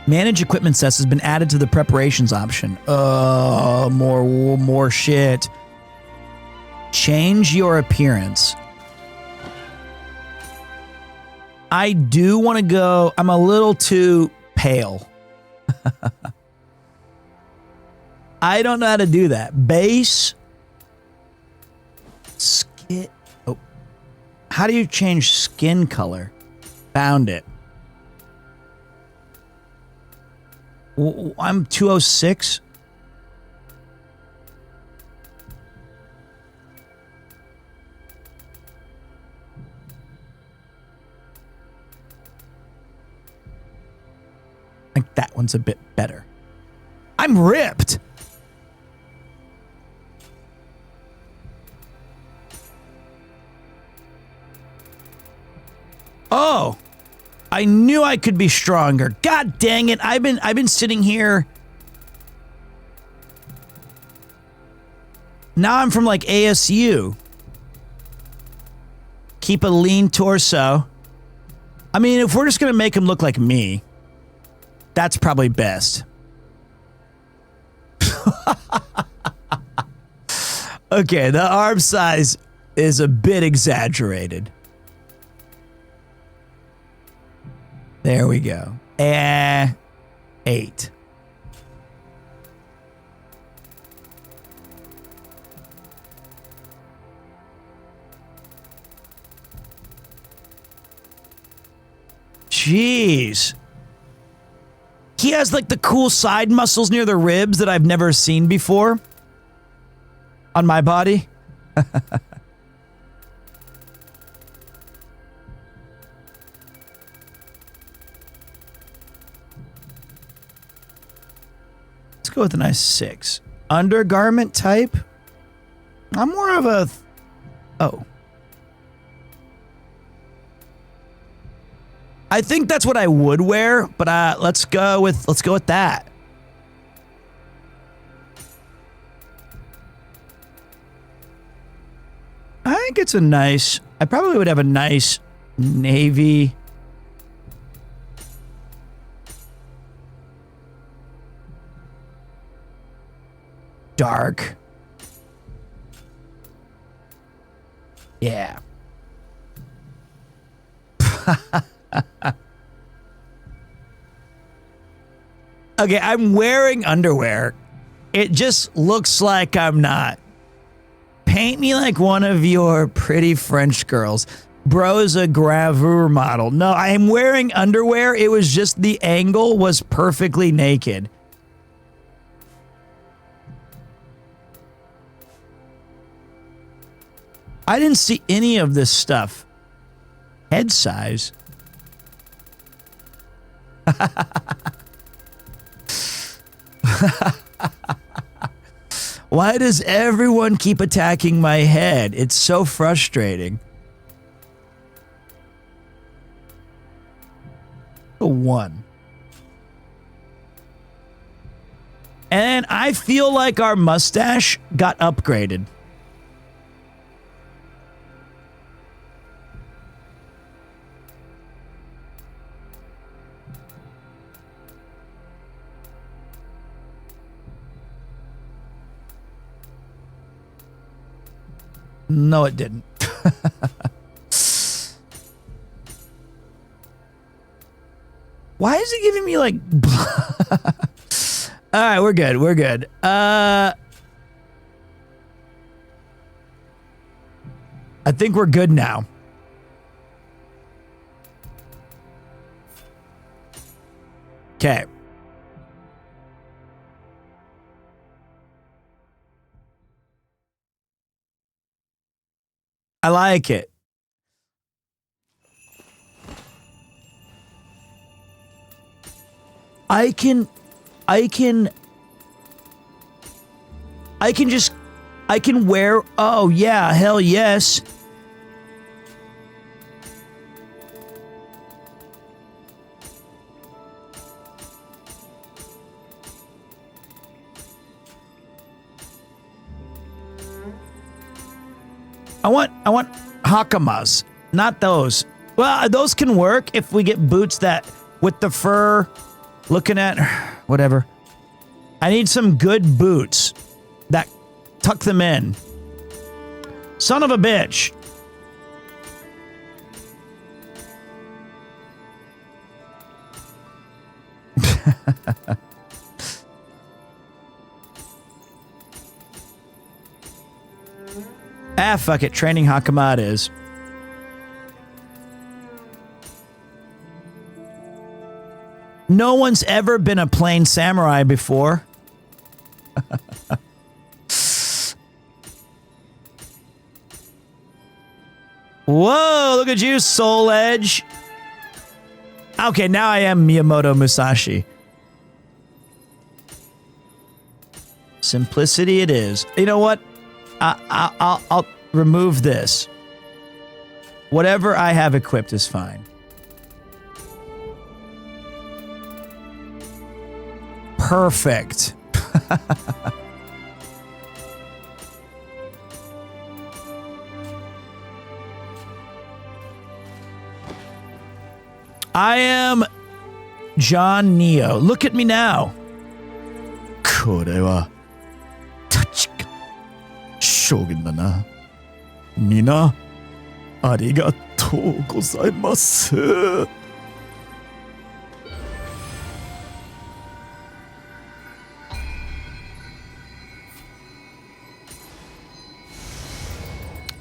Manage equipment sets has been added to the preparations option. More shit. Change your appearance. I do want to go. I'm a little too pale. I don't know how to do that. Base. Skin. Oh. How do you change skin color? Found it. I'm 206. I think that one's a bit better. I'm ripped. Oh, I knew I could be stronger. God dang it. I've been sitting here. Now I'm from like ASU. Keep a lean torso. I mean, if we're just going to make him look like me, that's probably best. Okay, the arm size is a bit exaggerated. There we go. 8. Jeez. He has like the cool side muscles near the ribs that I've never seen before on my body. Let's go with a nice 6. Undergarment type. I'm more of a... Oh. I think that's what I would wear, but let's go with that. I think it's a nice... I probably would have a nice navy... dark. Yeah. Okay, I'm wearing underwear. It just looks like I'm not. Paint me like one of your pretty French girls. Bro's a gravure model. No, I am wearing underwear. It was just the angle was perfectly naked. I didn't see any of this stuff. Head size. Why does everyone keep attacking my head? It's so frustrating. A 1. And I feel like our mustache got upgraded. No, it didn't. Why is it giving me like... All right, we're good. We're good. I think we're good now. Okay. I like it. I can wear, oh yeah, hell yes. I want hakamas, not those. Well, those can work if we get boots that with the fur. Looking at whatever. I need some good boots that tuck them in. Son of a bitch. Fuck it. Training Hakama it is. No one's ever been a plain samurai before. Whoa, look at you, Soul Edge. Okay, now I am Miyamoto Musashi. Simplicity it is. You know what? I'll remove this. Whatever I have equipped is fine. Perfect. I am John Neo. Look at me now. これは確か将軍だな。皆ありがとうございます。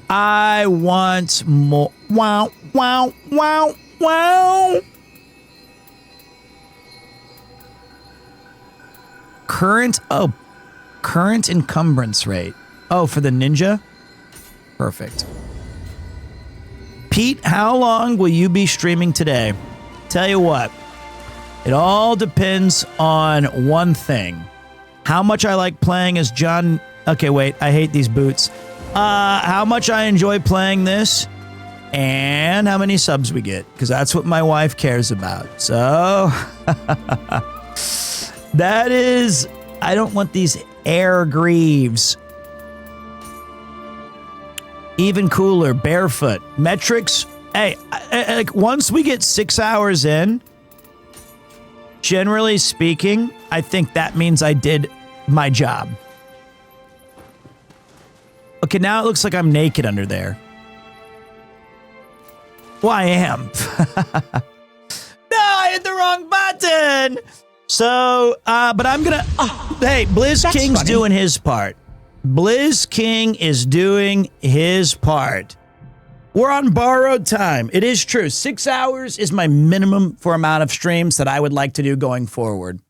I want more. Wow, wow, wow, wow. Current encumbrance rate. Oh, for the ninja? Perfect. Pete, how long will you be streaming today? Tell you what, it all depends on one thing. How much I like playing as John... Okay, wait, I hate these boots. How much I enjoy playing this, and how many subs we get, because that's what my wife cares about. So, that is... I don't want these air greaves. Even cooler, barefoot. Metrics, hey, like once we get 6 hours in, generally speaking, I think that means I did my job. Okay, now it looks like I'm naked under there. Well, I am. No, I hit the wrong button. So, but I'm gonna... hey, Blizz King's doing his part. Blizz King is doing his part. We're on borrowed time. It is true. 6 hours is my minimum for amount of streams that I would like to do going forward.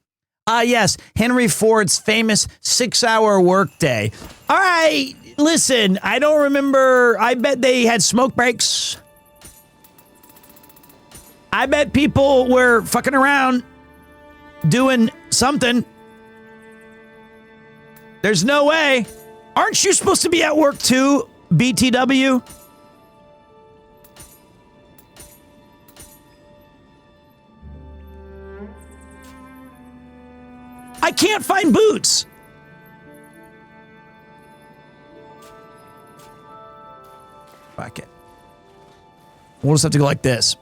Yes, Henry Ford's famous 6-hour workday. All right, listen, I don't remember. I bet they had smoke breaks. I bet people were fucking around doing something. There's no way. Aren't you supposed to be at work too, BTW? I can't find boots. Fuck it. We'll just have to go like this.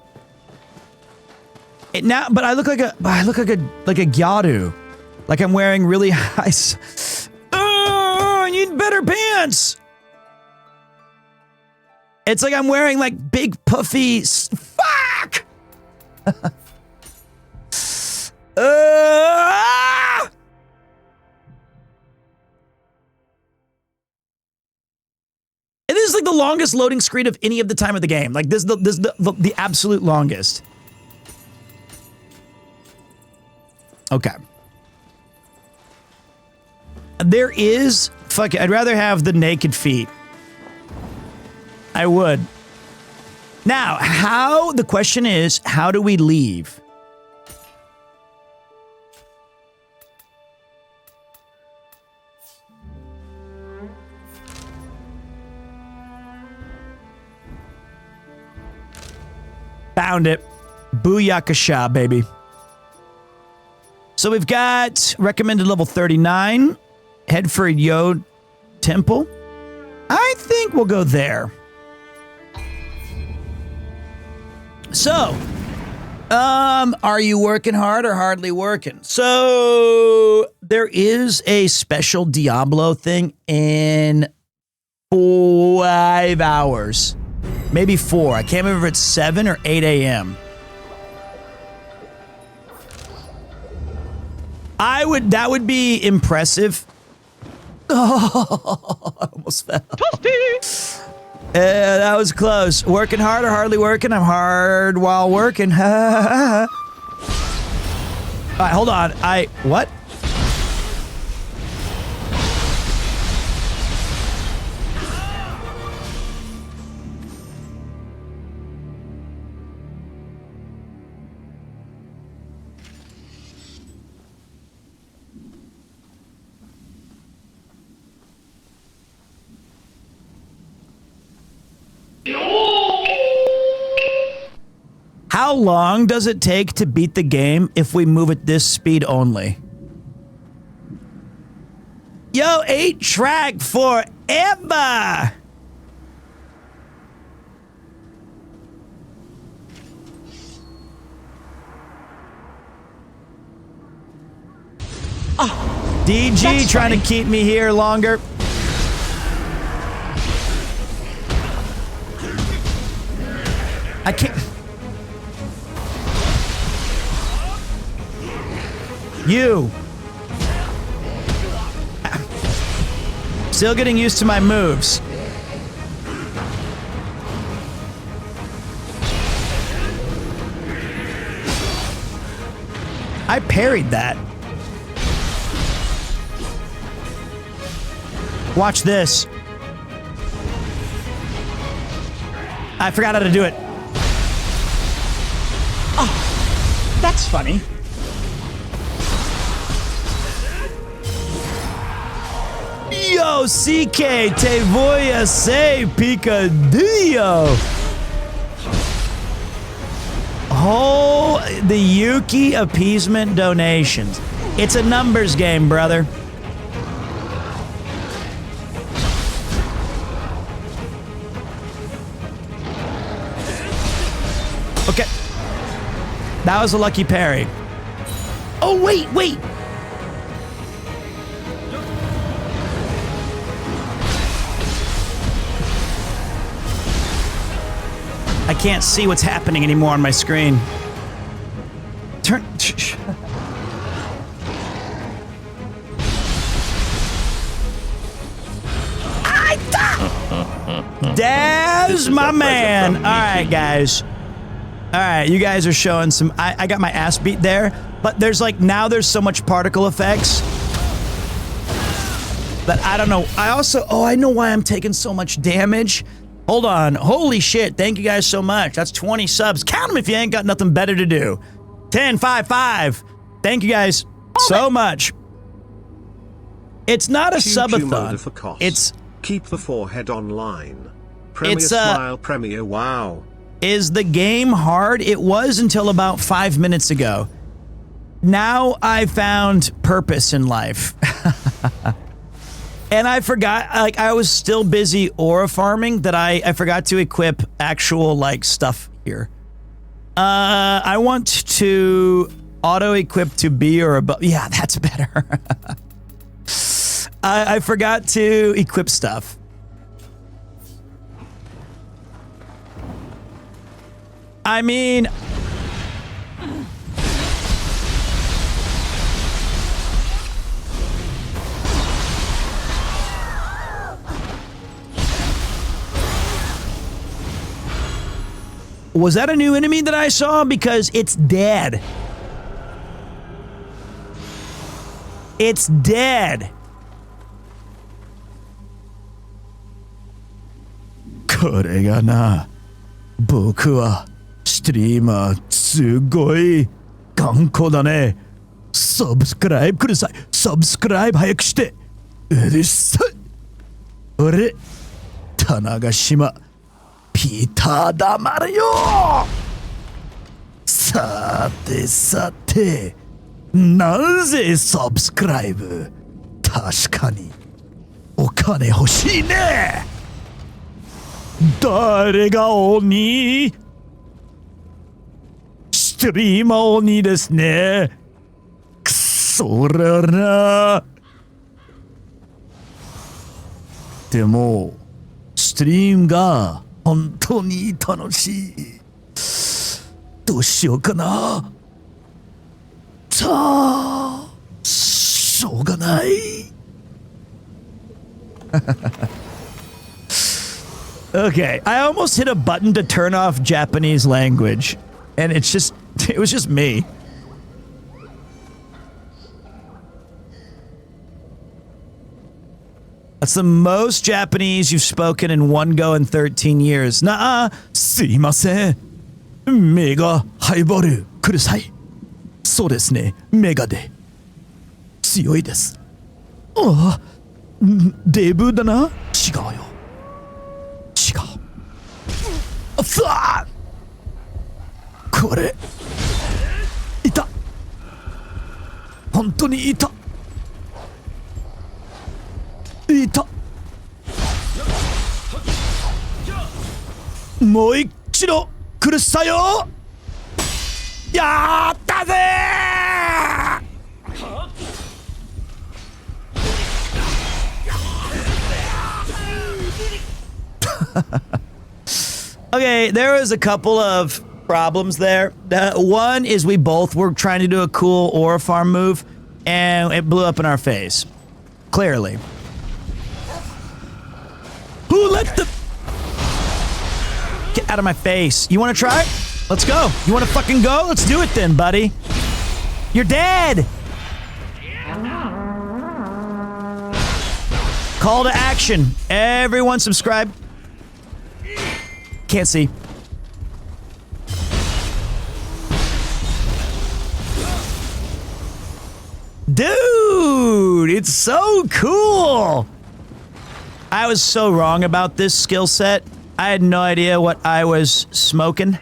Now, but I look like a gyaru, like I'm wearing really high. Oh, I need better pants. It's like I'm wearing like big puffy. Fuck. It is like the longest loading screen of any of the time of the game. Like this is the absolute longest. Okay. There is... Fuck it, I'd rather have the naked feet. I would. Now, how... The question is, how do we leave? Found it. Booyakasha, baby. So we've got recommended level 39. Head for Yo Temple. I think we'll go there. So, are you working hard or hardly working? So, there is a special Diablo thing in 5 hours. Maybe 4. I can't remember if it's 7 or 8 a.m. That would be impressive. Oh, I almost fell. That was close. Working hard or hardly working? I'm hard while working. All right, hold on. What? How long does it take to beat the game if we move at this speed only? Yo, 8-track forever! DG trying to keep me here longer. I can't. You. Still getting used to my moves. I parried that. Watch this. I forgot how to do it. Oh, that's funny. Yo, CK, te voy a say picadillo. Oh, the Yuki appeasement donations. It's a numbers game, brother. Okay. That was a lucky parry. Oh, wait. I can't see what's happening anymore on my screen. Turn. Daz, my man. All right, guys. All right, you guys are showing some. I got my ass beat there, but there's there's so much particle effects that I don't know. I know why I'm taking so much damage. Hold on. Holy shit. Thank you guys so much. That's 20 subs. Count them if you ain't got nothing better to do. 10, 5, 5. Thank you guys so much. It's not a subathon. It's keep the forehead online. Premier smile, Premier wow. Is the game hard? It was until about 5 minutes ago. Now I found purpose in life. And I forgot, I was still busy aura farming that I forgot to equip actual, stuff here. I want to auto-equip to B or above. Yeah, that's better. I forgot to equip stuff. I mean... Was that a new enemy that I saw? Because it's dead. It's dead. これがな、僕はストリーマーすごい頑固だね。サブスクライブください。サブスクライブ早くして。うるさい。俺、田中島。ピーター黙れよ。さてさて、なぜサブスクライブ？確かにお金欲しいね。誰が鬼？ストリーマー鬼ですね。くそらな。でも、ストリームが本当に楽しい。どうしようかな。さあ、しょうがない。Okay, I almost hit a button to turn off Japanese language, and it was just me. That's the most Japanese you've spoken in one go in 13 years. Nuh-uh, すいません。目がハイボールください。そうですね、目がで強いです。ああ、デブだな。違うよ。違う。あっさあ、これいた。本当にいた。いた。もう一度苦しさよ。やったぜOkay, there was a couple of problems there. One is we both were trying to do a cool aura farm move, and it blew up in our face. Clearly. Who let the... Get out of my face. You want to try? Let's go. You want to fucking go? Let's do it then, buddy. You're dead. Call to action. Everyone subscribe. Can't see. Dude, it's so cool. I was so wrong about this skill set. I had no idea what I was smoking.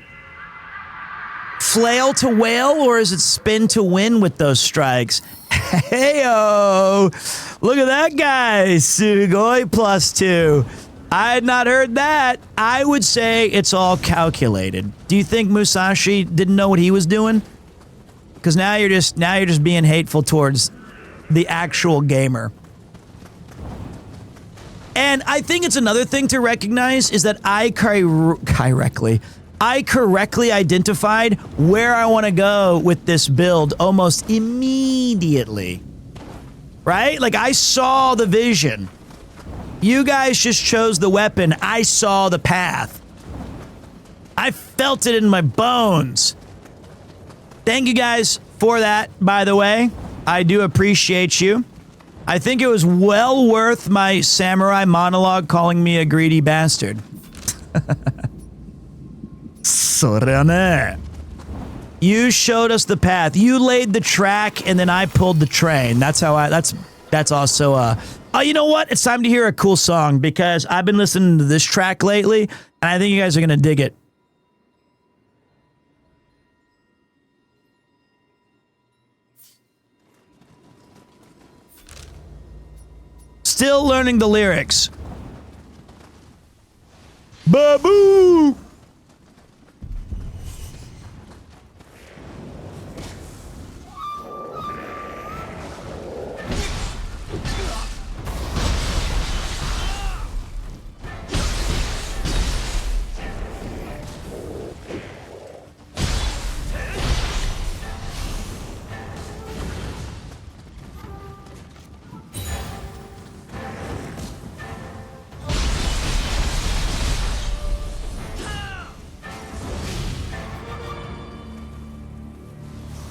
Flail to wail, or is it spin to win with those strikes? Heyo! Look at that guy. Sugoi +2. I had not heard that. I would say it's all calculated. Do you think Musashi didn't know what he was doing? Because now you're just being hateful towards the actual gamer. And I think it's another thing to recognize is that I correctly identified where I want to go with this build almost immediately. Right? Like I saw the vision. You guys just chose the weapon. I saw the path. I felt it in my bones. Thank you guys for that, by the way. I do appreciate you. I think it was well worth my samurai monologue calling me a greedy bastard. そりゃね. You showed us the path. You laid the track, and then I pulled the train. That's how that's also oh, you know what? It's time to hear a cool song because I've been listening to this track lately, and I think you guys are gonna dig it. Still learning the lyrics. Baboo!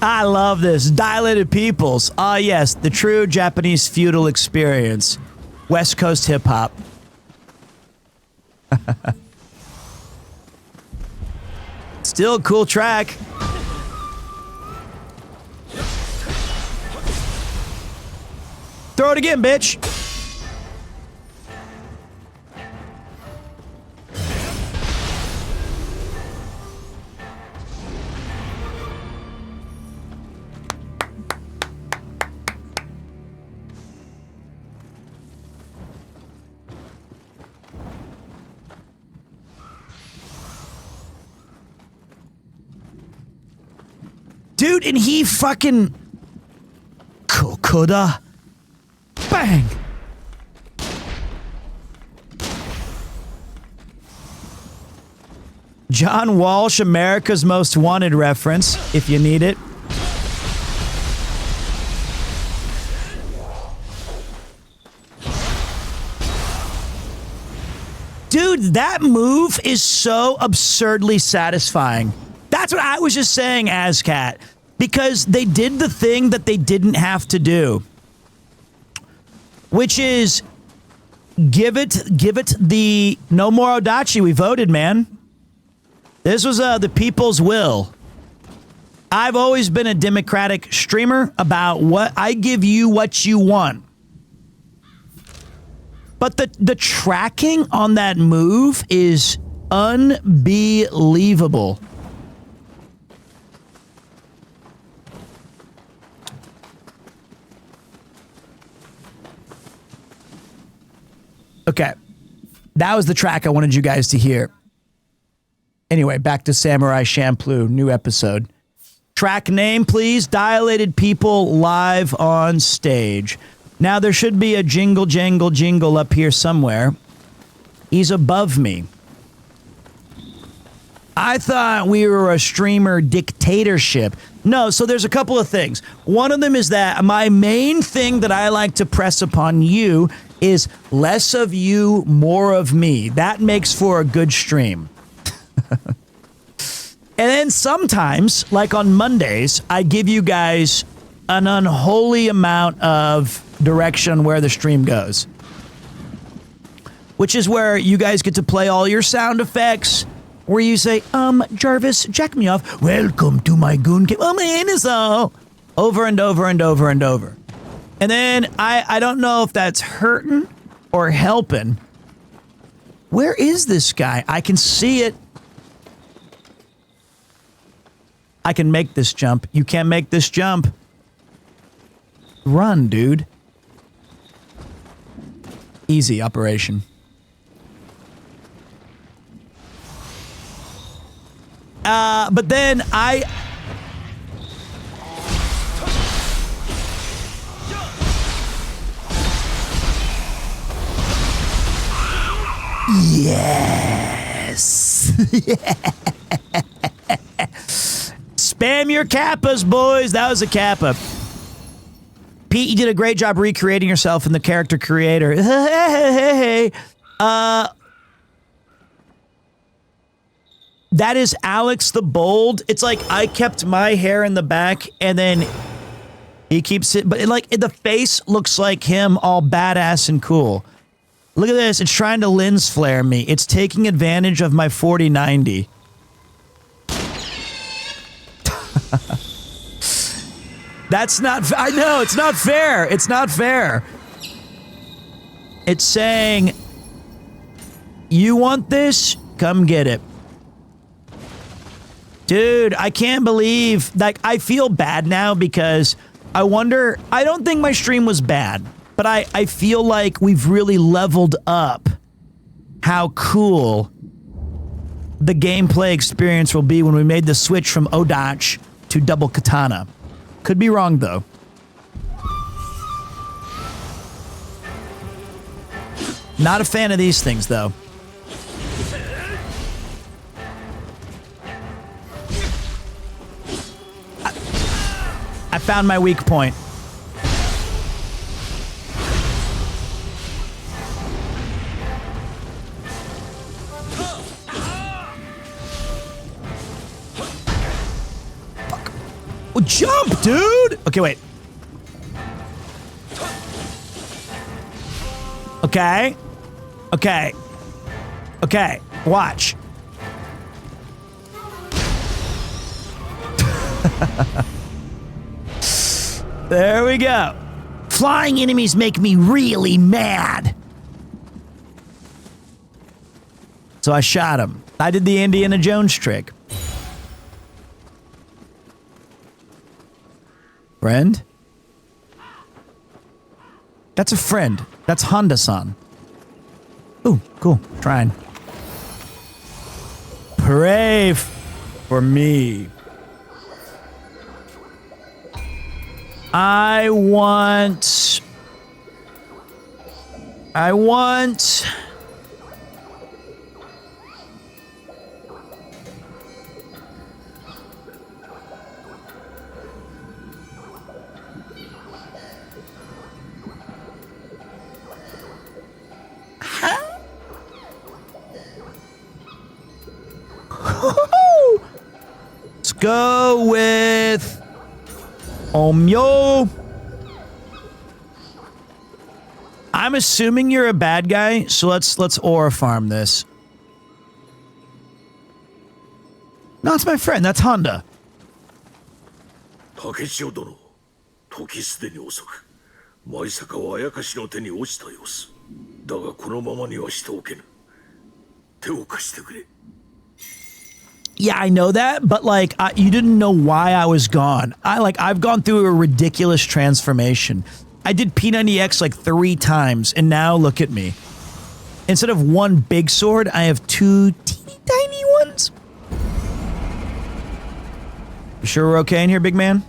I love this. Dilated Peoples. Ah, yes, the true Japanese feudal experience. West Coast hip-hop. Still a cool track. Throw it again, bitch. Dude, and he fucking... Coulda. Bang. John Walsh, America's Most Wanted reference, if you need it. Dude, that move is so absurdly satisfying. That's what I was just saying, AsCat. Because they did the thing that they didn't have to do. Which is give it the no more Odachi. We voted, man. This was the people's will. I've always been a democratic streamer about what I give you what you want. But the tracking on that move is unbelievable. Okay. That was the track I wanted you guys to hear. Anyway, back to Samurai Champloo, new episode. Track name, please. Dilated People live on stage. Now, there should be a jingle, jangle, jingle up here somewhere. He's above me. I thought we were a streamer dictatorship. No, so there's a couple of things. One of them is that my main thing that I like to press upon you is less of you, more of me. That makes for a good stream. And then sometimes, like on Mondays, I give you guys an unholy amount of direction on where the stream goes. Which is where you guys get to play all your sound effects, where you say, Jarvis, jack me off. Welcome to my goon cave. Over and over and over and over. And then I don't know if that's hurting or helping. Where is this guy? I can see it. I can make this jump. You can't make this jump. Run, dude. Easy operation. But then I... Yes. Spam your kappas, boys. That was a kappa. Pete, you did a great job recreating yourself in the character creator. That is Alex the Bold. It's like I kept my hair in the back and then he keeps it. But the face looks like him, all badass and cool. Look at this. It's trying to lens flare me. It's taking advantage of my 4090. That's not... I know, it's not fair. It's not fair. It's saying, you want this? Come get it. Dude, I can't believe... I feel bad now because I wonder... I don't think my stream was bad. But I feel like we've really leveled up how cool the gameplay experience will be when we made the switch from Odachi to double katana. Could be wrong, though. Not a fan of these things, though. I found my weak point. Oh, jump, dude! Okay, wait. Okay. Okay. Okay. Watch. There we go. Flying enemies make me really mad. So I shot him. I did the Indiana Jones trick. Friend? That's a friend. That's Honda-san. Ooh, cool. Trying. Pray for me. I want... Let's go with Omyo. I'm assuming you're a bad guy, so let's aura farm this. No, it's my friend. That's Honda. 竹千代殿、時すでに遅く、舞坂はあやかしの手に落ちた様子。だがこのままにはしておけぬ。手を貸してくれ。 Yeah, I know that, but like you didn't know why I was gone. I've gone through a ridiculous transformation. I did P90X like 3 times, and now look at me. Instead of one big sword, I have 2 teeny tiny ones. You sure we're okay in here, big man?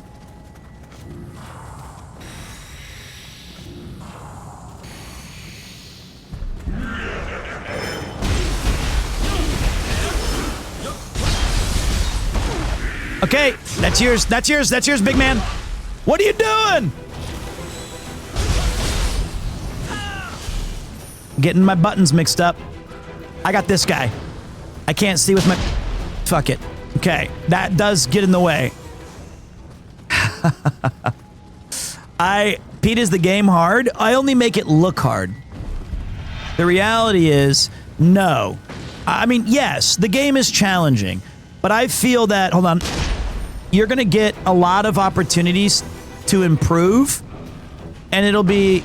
Okay, that's yours. That's yours. That's yours, big man. What are you doing? Getting my buttons mixed up. I got this guy. I can't see with my... Fuck it. Okay, that does get in the way. Pete, is the game hard? I only make it look hard. The reality is, no. I mean, yes, the game is challenging, but I feel that... Hold on. You're going to get a lot of opportunities to improve, and it'll be...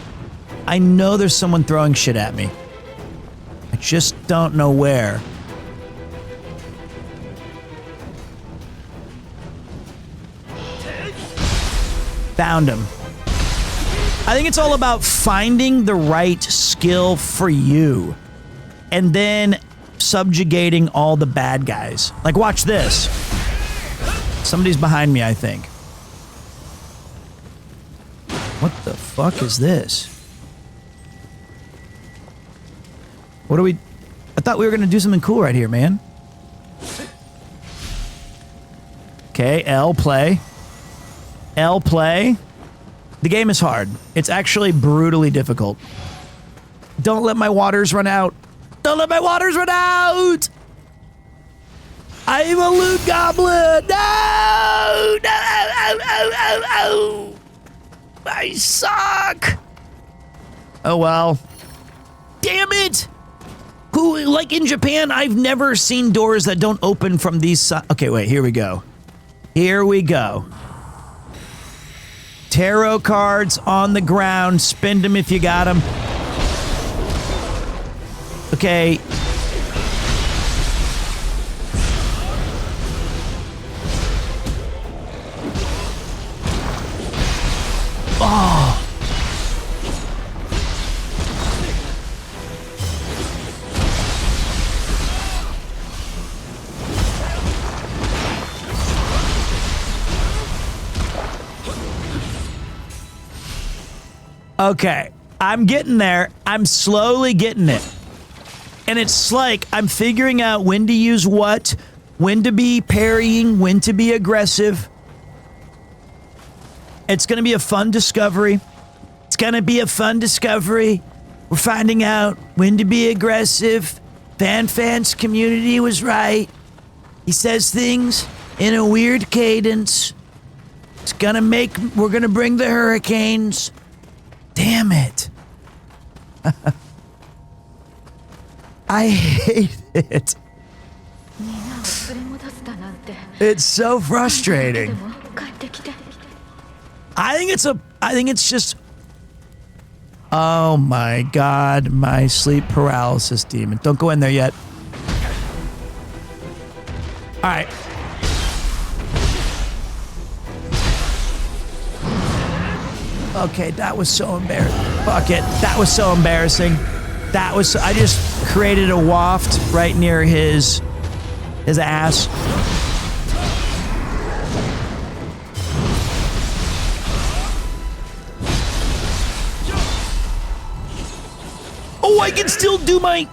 I know there's someone throwing shit at me. I just don't know where. Found him. I think it's all about finding the right skill for you and then subjugating all the bad guys. Like, watch this. Somebody's behind me, I think. What the fuck is this? What are we... I thought we were going to do something cool right here, man. Okay, L play. L play. The game is hard. It's actually brutally difficult. Don't let my waters run out. Don't let my waters run out! I'm a loot goblin! No! No! I suck! Oh well. Damn it! Who, like in Japan, I've never seen doors that don't open from these sides. Okay, wait, here we go. Here we go. Tarot cards on the ground. Spend them if you got them. Okay. Oh. Okay, I'm getting there. I'm slowly getting it. And it's like I'm figuring out when to use what, when to be parrying, when to be aggressive. It's going to be a fun discovery. It's going to be a fun discovery. We're finding out when to be aggressive. Fan's community was right. He says things in a weird cadence. It's going to make... We're going to bring the hurricanes. Damn it. I hate it. It's so frustrating. I think it's just... Oh my god, my sleep paralysis demon. Don't go in there yet. Alright. Okay, that was so embarrassing. Fuck it. That was so embarrassing. That was... I just created a waft right near his ass. I can still do my...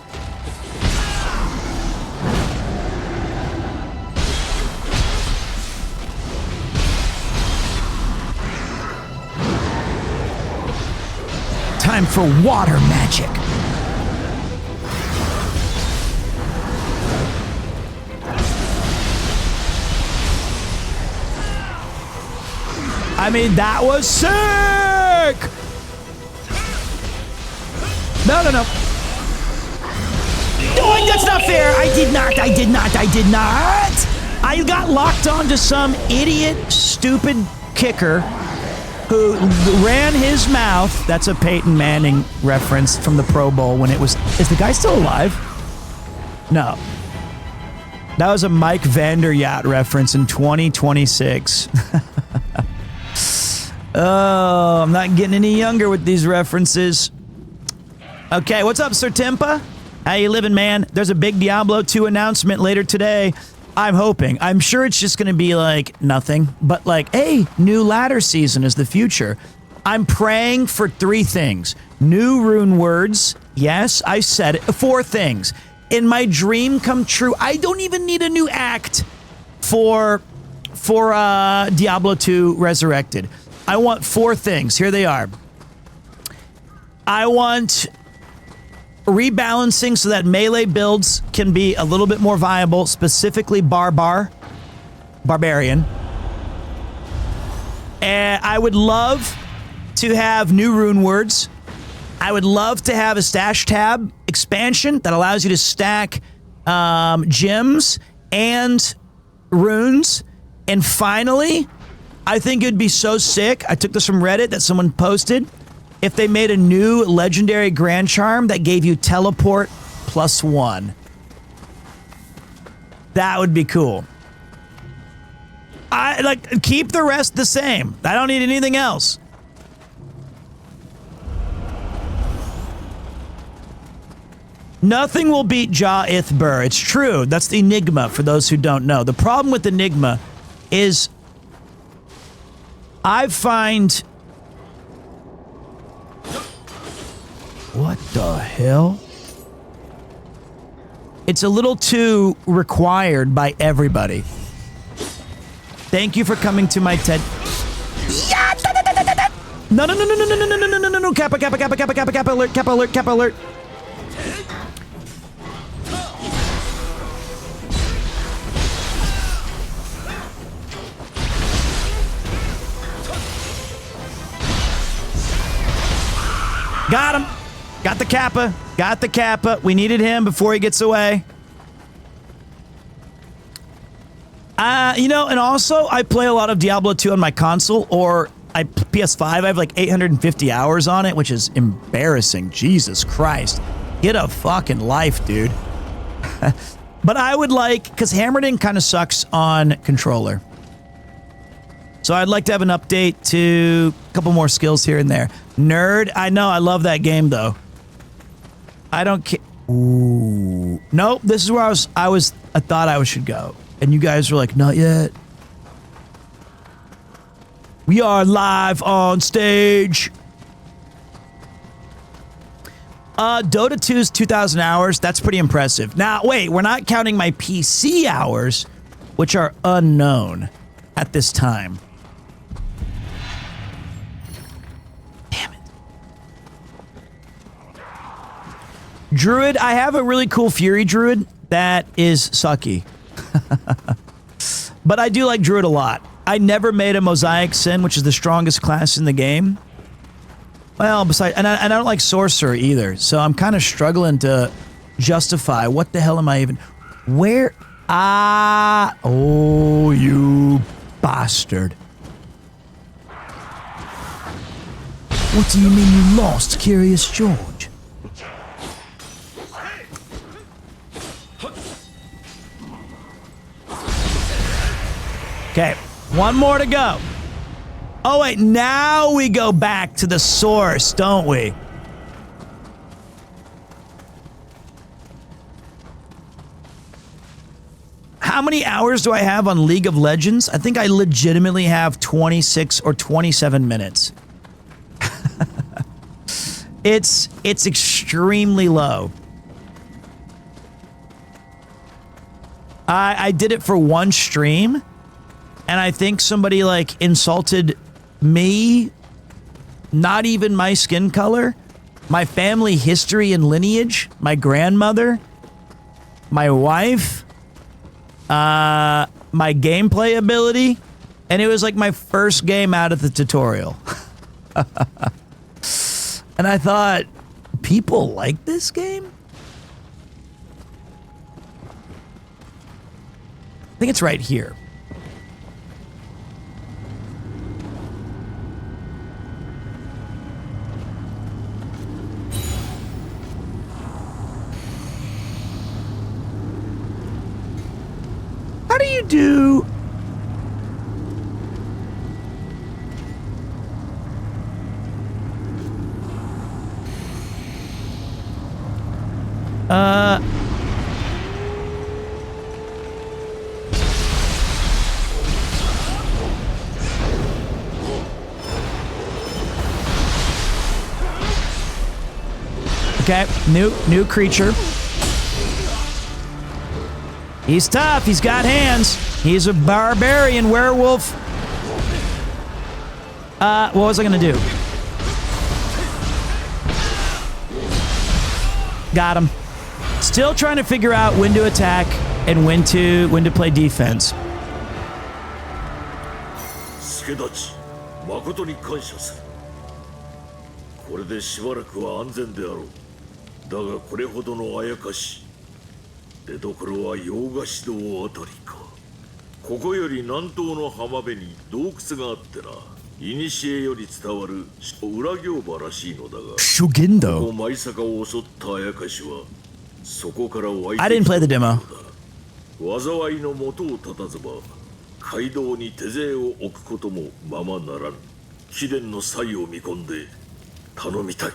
Time for water magic. I mean, that was sick! No. No, that's not fair. I did not. I got locked onto some idiot, stupid kicker who ran his mouth. That's a Peyton Manning reference from the Pro Bowl when it was... Is the guy still alive? No. That was a Mike Vanderyacht reference in 2026. Oh, I'm not getting any younger with these references. Okay, what's up, Sir Timpa? How you living, man? There's a big Diablo 2 announcement later today. I'm hoping. I'm sure it's just going to be like nothing, but like, hey, new ladder season is the future. I'm praying for 3 things. New rune words. Yes, I said it. 4 things. In my dream come true, I don't even need a new act for Diablo 2 Resurrected. I want 4 things. Here they are. I want rebalancing so that melee builds can be a little bit more viable, specifically Barbarian. And I would love to have new rune words. I would love to have a stash tab expansion that allows you to stack gems and runes. And finally, I think it'd be so sick. I took this from Reddit that someone posted. If they made a new legendary Grand Charm that gave you teleport +1. That would be cool. I like keep the rest the same. I don't need anything else. Nothing will beat Ja Ithbur. It's true. That's the Enigma for those who don't know. The problem with Enigma is I find... What the hell? It's a little too required by everybody. Thank you for coming to my TED... No. Kappa alert. Got him. Got the Kappa. We needed him before he gets away. You know, and also I play a lot of Diablo 2 on my console or PS5. I have like 850 hours on it, which is embarrassing. Jesus Christ. Get a fucking life, dude. But I would like, because Hammerding kind of sucks on controller. So I'd like to have an update to a couple more skills here and there. Nerd, I know, I love that game though. I don't care. Ooh. Nope, this is where I thought I should go. And you guys were like, not yet. We are live on stage. Dota 2's 2,000 hours, that's pretty impressive. Now, wait, we're not counting my PC hours, which are unknown at this time. Druid, I have a really cool Fury Druid that is sucky. But I do like Druid a lot. I never made a Mosaic Sin, which is the strongest class in the game. Well, besides, and I don't like Sorcerer either, so I'm kind of struggling to justify what the hell am I even... Where... Oh, you bastard. What do you mean you lost, Curious George? Okay, one more to go. Oh wait, now we go back to the source, don't we? How many hours do I have on League of Legends? I think I legitimately have 26 or 27 minutes. It's extremely low. I did it for one stream, and I think somebody like insulted me, not even my skin color, my family history and lineage, my grandmother, my wife, my gameplay ability, and it was like my first game out of the tutorial. And I thought, people like this game? I think it's right here. How do you do... Okay, new creature. He's tough. He's got hands. He's a barbarian werewolf. What was I gonna do? Got him. Still trying to figure out when to attack and when to play defense. 助立ち、誠に感謝する。これでしばらくは安全であろう。だがこれほどのあやかし、出所は洋菓子堂あたりか。ここより南東の浜辺に洞窟があってな。古より伝わる裏行場らしいのだが、ここ舞坂を襲ったあやかしはそこから湧いてきた。I didn't play the demo. 災いの元を立たずば、街道に手勢を置くこともままならぬ。貴殿の才を見込んで頼みたい。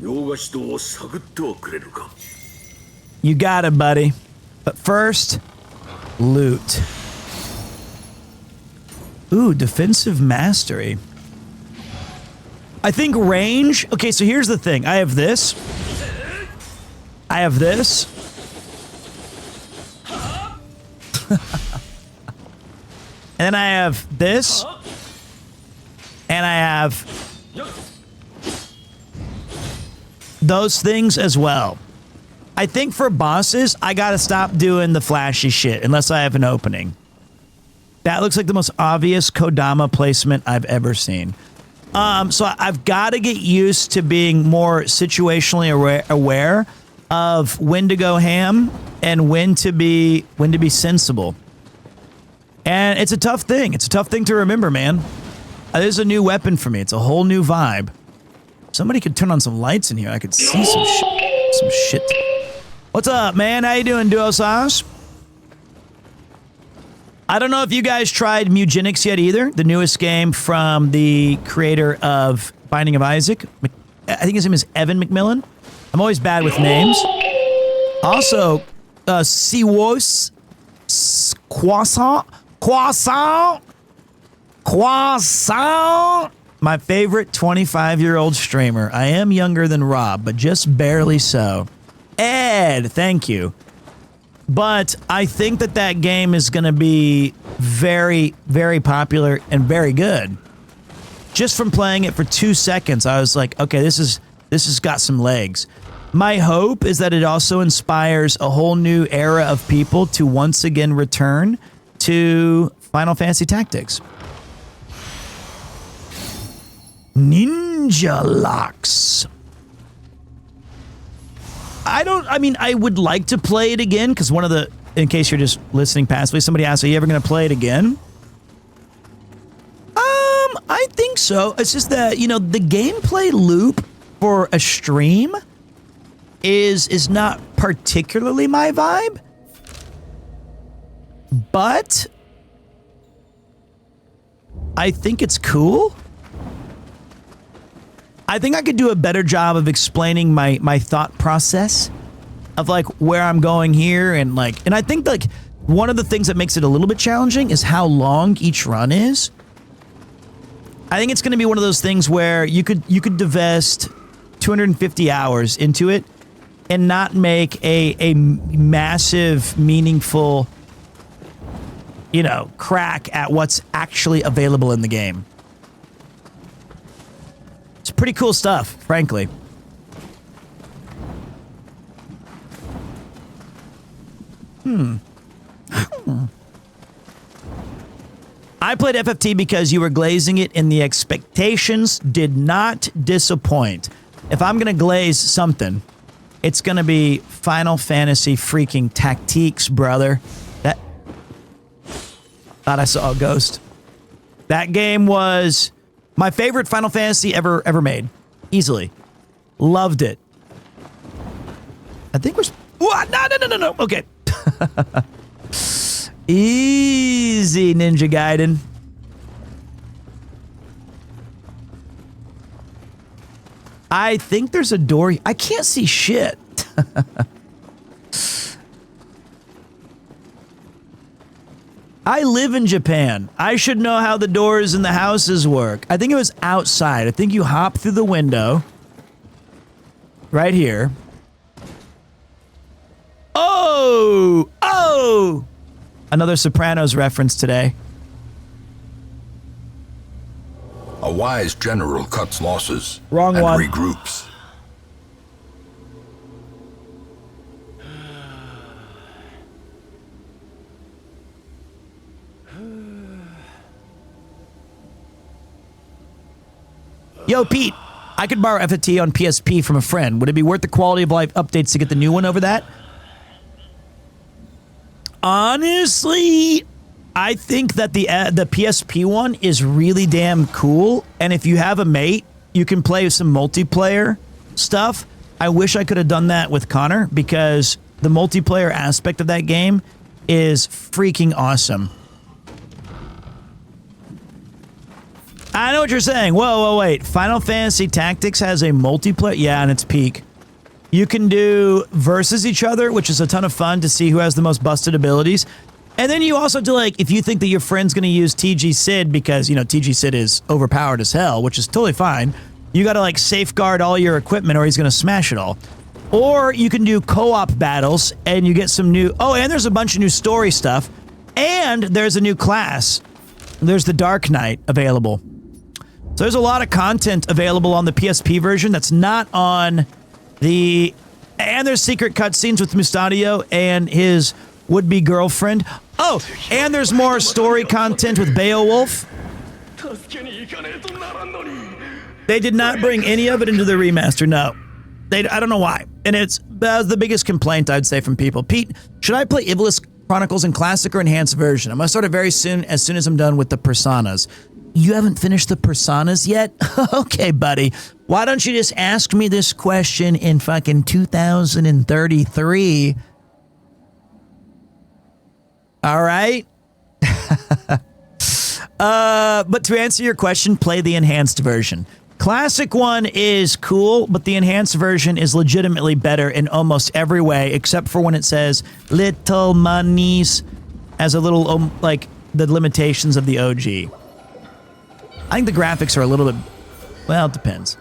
洋菓子堂を探ってはくれるか。You got it, buddy. But first, loot. Ooh, defensive mastery. I think range... Okay, so here's the thing. I have this. I have this. And then I have this. And I have... those things as well. I think for bosses, I gotta stop doing the flashy shit unless I have an opening. That looks like the most obvious Kodama placement I've ever seen. So I've got to get used to being more situationally aware of when to go ham and when to be sensible. And it's a tough thing. It's a tough thing to remember, man. This is a new weapon for me. It's a whole new vibe. Somebody could turn on some lights in here. I could see some shit. What's up, man? How you doing, Duo Sauce? I don't know if you guys tried Mugenics yet either. The newest game from the creator of Binding of Isaac. I think his name is Evan McMillan. I'm always bad with names. Also, Siwos Croissant. My favorite 25-year-old streamer. I am younger than Rob, but just barely so. Ed, thank you. But I think that game is going to be very, very popular and very good. Just from playing it for 2 seconds, I was like, okay, this has got some legs. My hope is that it also inspires a whole new era of people to once again return to Final Fantasy Tactics. Ninja Locks. I would like to play it again, because in case you're just listening passively, somebody asked, are you ever going to play it again? I think so. It's just that, the gameplay loop for a stream is not particularly my vibe. But I think it's cool. I think I could do a better job of explaining my thought process of where I'm going here and I think one of the things that makes it a little bit challenging is how long each run is. I think it's going to be one of those things where you could divest 250 hours into it and not make a massive, meaningful, you know, crack at what's actually available in the game. It's pretty cool stuff, frankly. I played FFT because you were glazing it and the expectations did not disappoint. If I'm going to glaze something, it's going to be Final Fantasy freaking Tactiques, brother. That thought I saw a ghost. That game was my favorite Final Fantasy ever made. Easily. Loved it. I think we're... What? No. Okay. Easy, Ninja Gaiden. I think there's a door. I can't see shit. I live in Japan. I should know how the doors in the houses work. I think it was outside. I think you hop through the window. Right here. Oh! Another Sopranos reference today. A wise general cuts losses Wrong and one. regroups. Yo, Pete, I could borrow FFT on PSP from a friend. Would it be worth the quality of life updates to get the new one over that? Honestly, I think that the PSP one is really damn cool. And if you have a mate, you can play some multiplayer stuff. I wish I could have done that with Connor because the multiplayer aspect of that game is freaking awesome. I know what you're saying. Whoa, wait. Final Fantasy Tactics has a multiplayer? Yeah, and it's peak. You can do versus each other, which is a ton of fun to see who has the most busted abilities. And then you also do, like, if you think that your friend's going to use TG Sid because, you know, TG Sid is overpowered as hell, which is totally fine. You got to, like, safeguard all your equipment or he's going to smash it all. Or you can do co-op battles and you get some new... Oh, and there's a bunch of new story stuff. And there's a new class. There's the Dark Knight available. So there's a lot of content available on the PSP version that's not on the... And there's secret cutscenes with Mustadio and his would-be girlfriend. Oh, and there's more story content with Beowulf. They did not bring any of it into the remaster, no. I don't know why. And that was the biggest complaint, I'd say, from people. Pete, should I play Ivalice Chronicles in Classic or Enhanced version? I'm going to start it very soon, as soon as I'm done with the Personas. You haven't finished the Personas yet? Okay, buddy. Why don't you just ask me this question in fucking 2033? All right? But to answer your question, play the enhanced version. Classic one is cool, but the enhanced version is legitimately better in almost every way, except for when it says little monies as a little, like, the limitations of the OG. I think the graphics are a little bit... Well, it depends.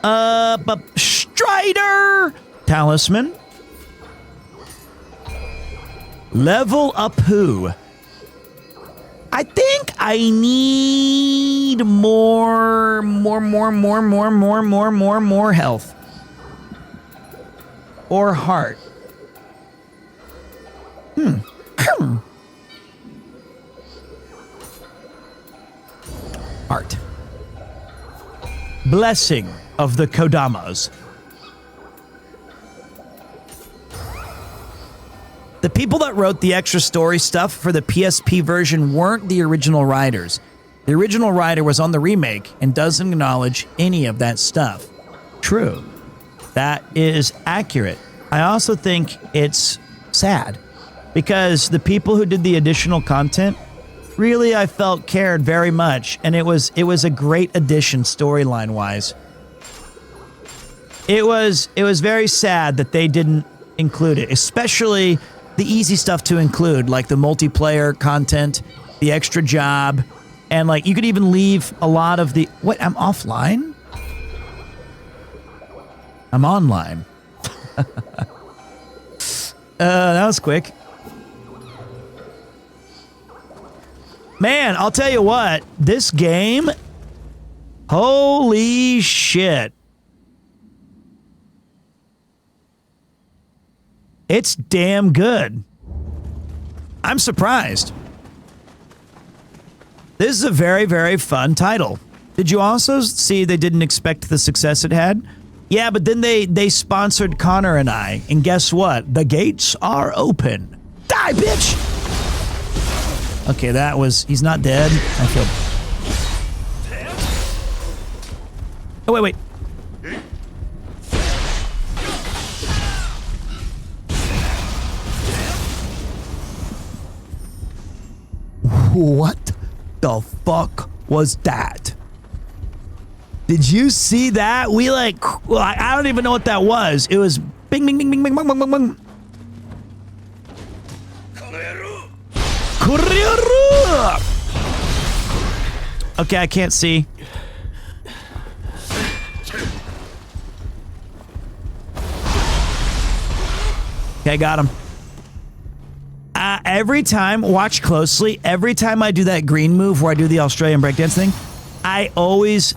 But Strider! Talisman. Level up who? I think I need more health. Or heart. Heart. Blessing of the Kodamas. The people that wrote the extra story stuff for the PSP version weren't the original writers. The original writer was on the remake and doesn't acknowledge any of that stuff. True. That is accurate. I also think it's sad because the people who did the additional content really, I felt, cared very much, and it was a great addition storyline-wise. It was very sad that they didn't include it, especially the easy stuff to include, like the multiplayer content, the extra job, and like you could even leave a lot of the... What? I'm offline? I'm online. That was quick. Man, I'll tell you what, this game, holy shit. It's damn good. I'm surprised. This is a very, very fun title. Did you also see they didn't expect the success it had? Yeah, but then they sponsored Connor and I, and guess what? The gates are open. Die, bitch! Okay, that was... He's not dead. I feel... Oh, wait. What the fuck was that? Did you see that? We like... Well, I don't even know what that was. It was... Bing, bing, bing, bing, bing, bing, bing, bing, bing. Okay, I can't see. Okay, got him. Every time, watch closely, every time I do that green move where I do the Australian breakdance thing, I always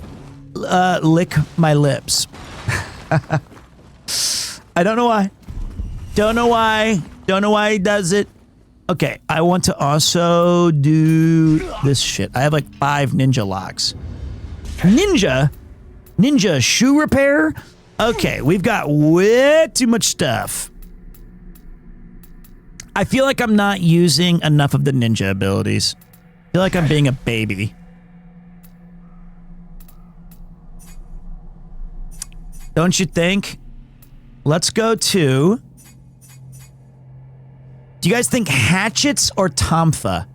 lick my lips. I don't know why. Don't know why he does it. Okay, I want to also do this shit. I have like 5 ninja locks. Ninja shoe repair? Okay, we've got way too much stuff. I feel like I'm not using enough of the ninja abilities. I feel like I'm being a baby. Don't you think? Let's go to... Do you guys think hatchets or tonfa?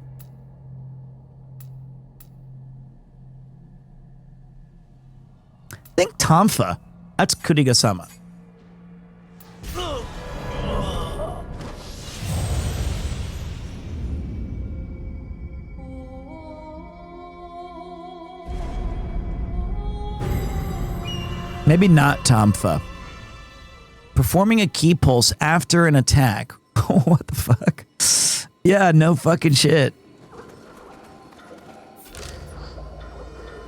I think tonfa. That's Kuriga-sama. Maybe not tonfa. Performing a key pulse after an attack. What the fuck? Yeah, no fucking shit.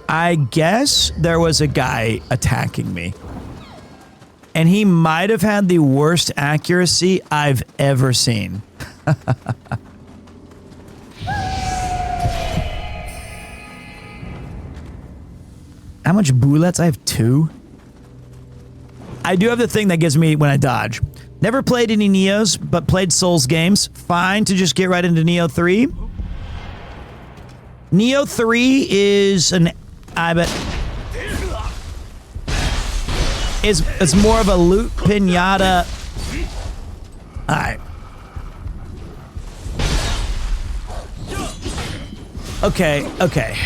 I guess there was a guy attacking me. And he might have had the worst accuracy I've ever seen. How much bullets? I have 2. I do have the thing that gives me when I dodge. Never played any Neos, but played Souls games. Fine to just get right into Neo 3. Neo 3 is an... I bet... It's more of a loot pinata... Alright. Okay.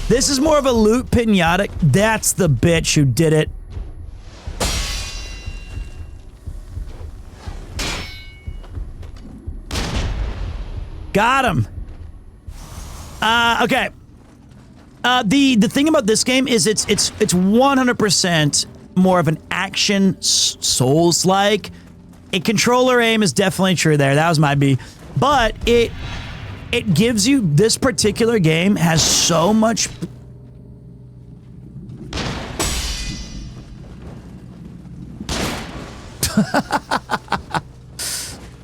This is more of a loot pinata. That's the bitch who did it. Got him. Okay. The thing about this game is it's 100% more of an action Souls-like. A controller aim is definitely true there. That was my B. But it gives you, this particular game has so much...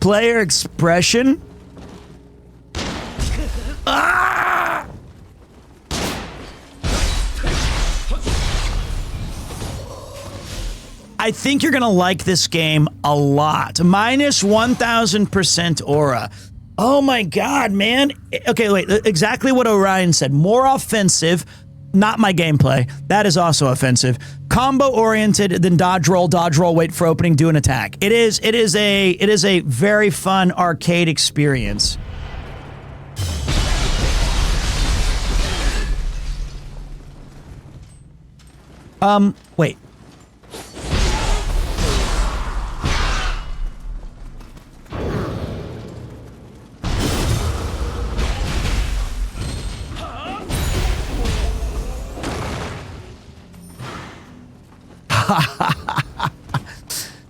Player expression. Ah! I think you're gonna like this game a lot. Minus 1000% aura. Oh my god, man. Okay, wait, exactly what Orion said. More offensive, not my gameplay. That is also offensive. Combo oriented, then dodge roll, wait for opening, do an attack. It is a very fun arcade experience. Wait.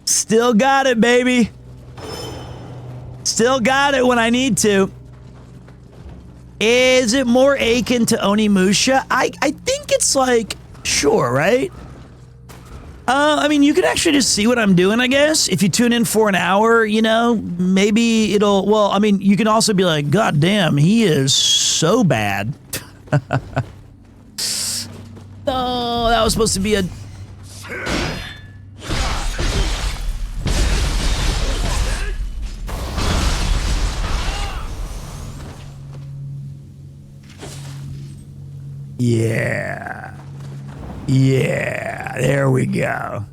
Still got it, baby. Still got it when I need to. Is it more akin to Onimusha? I think it's like, sure, right? I mean, you can actually just see what I'm doing, I guess. If you tune in for an hour, you know, maybe it'll, well, I mean, you can also be like, God damn, he is so bad. Oh, that was supposed to be a... Yeah. Yeah, there we go.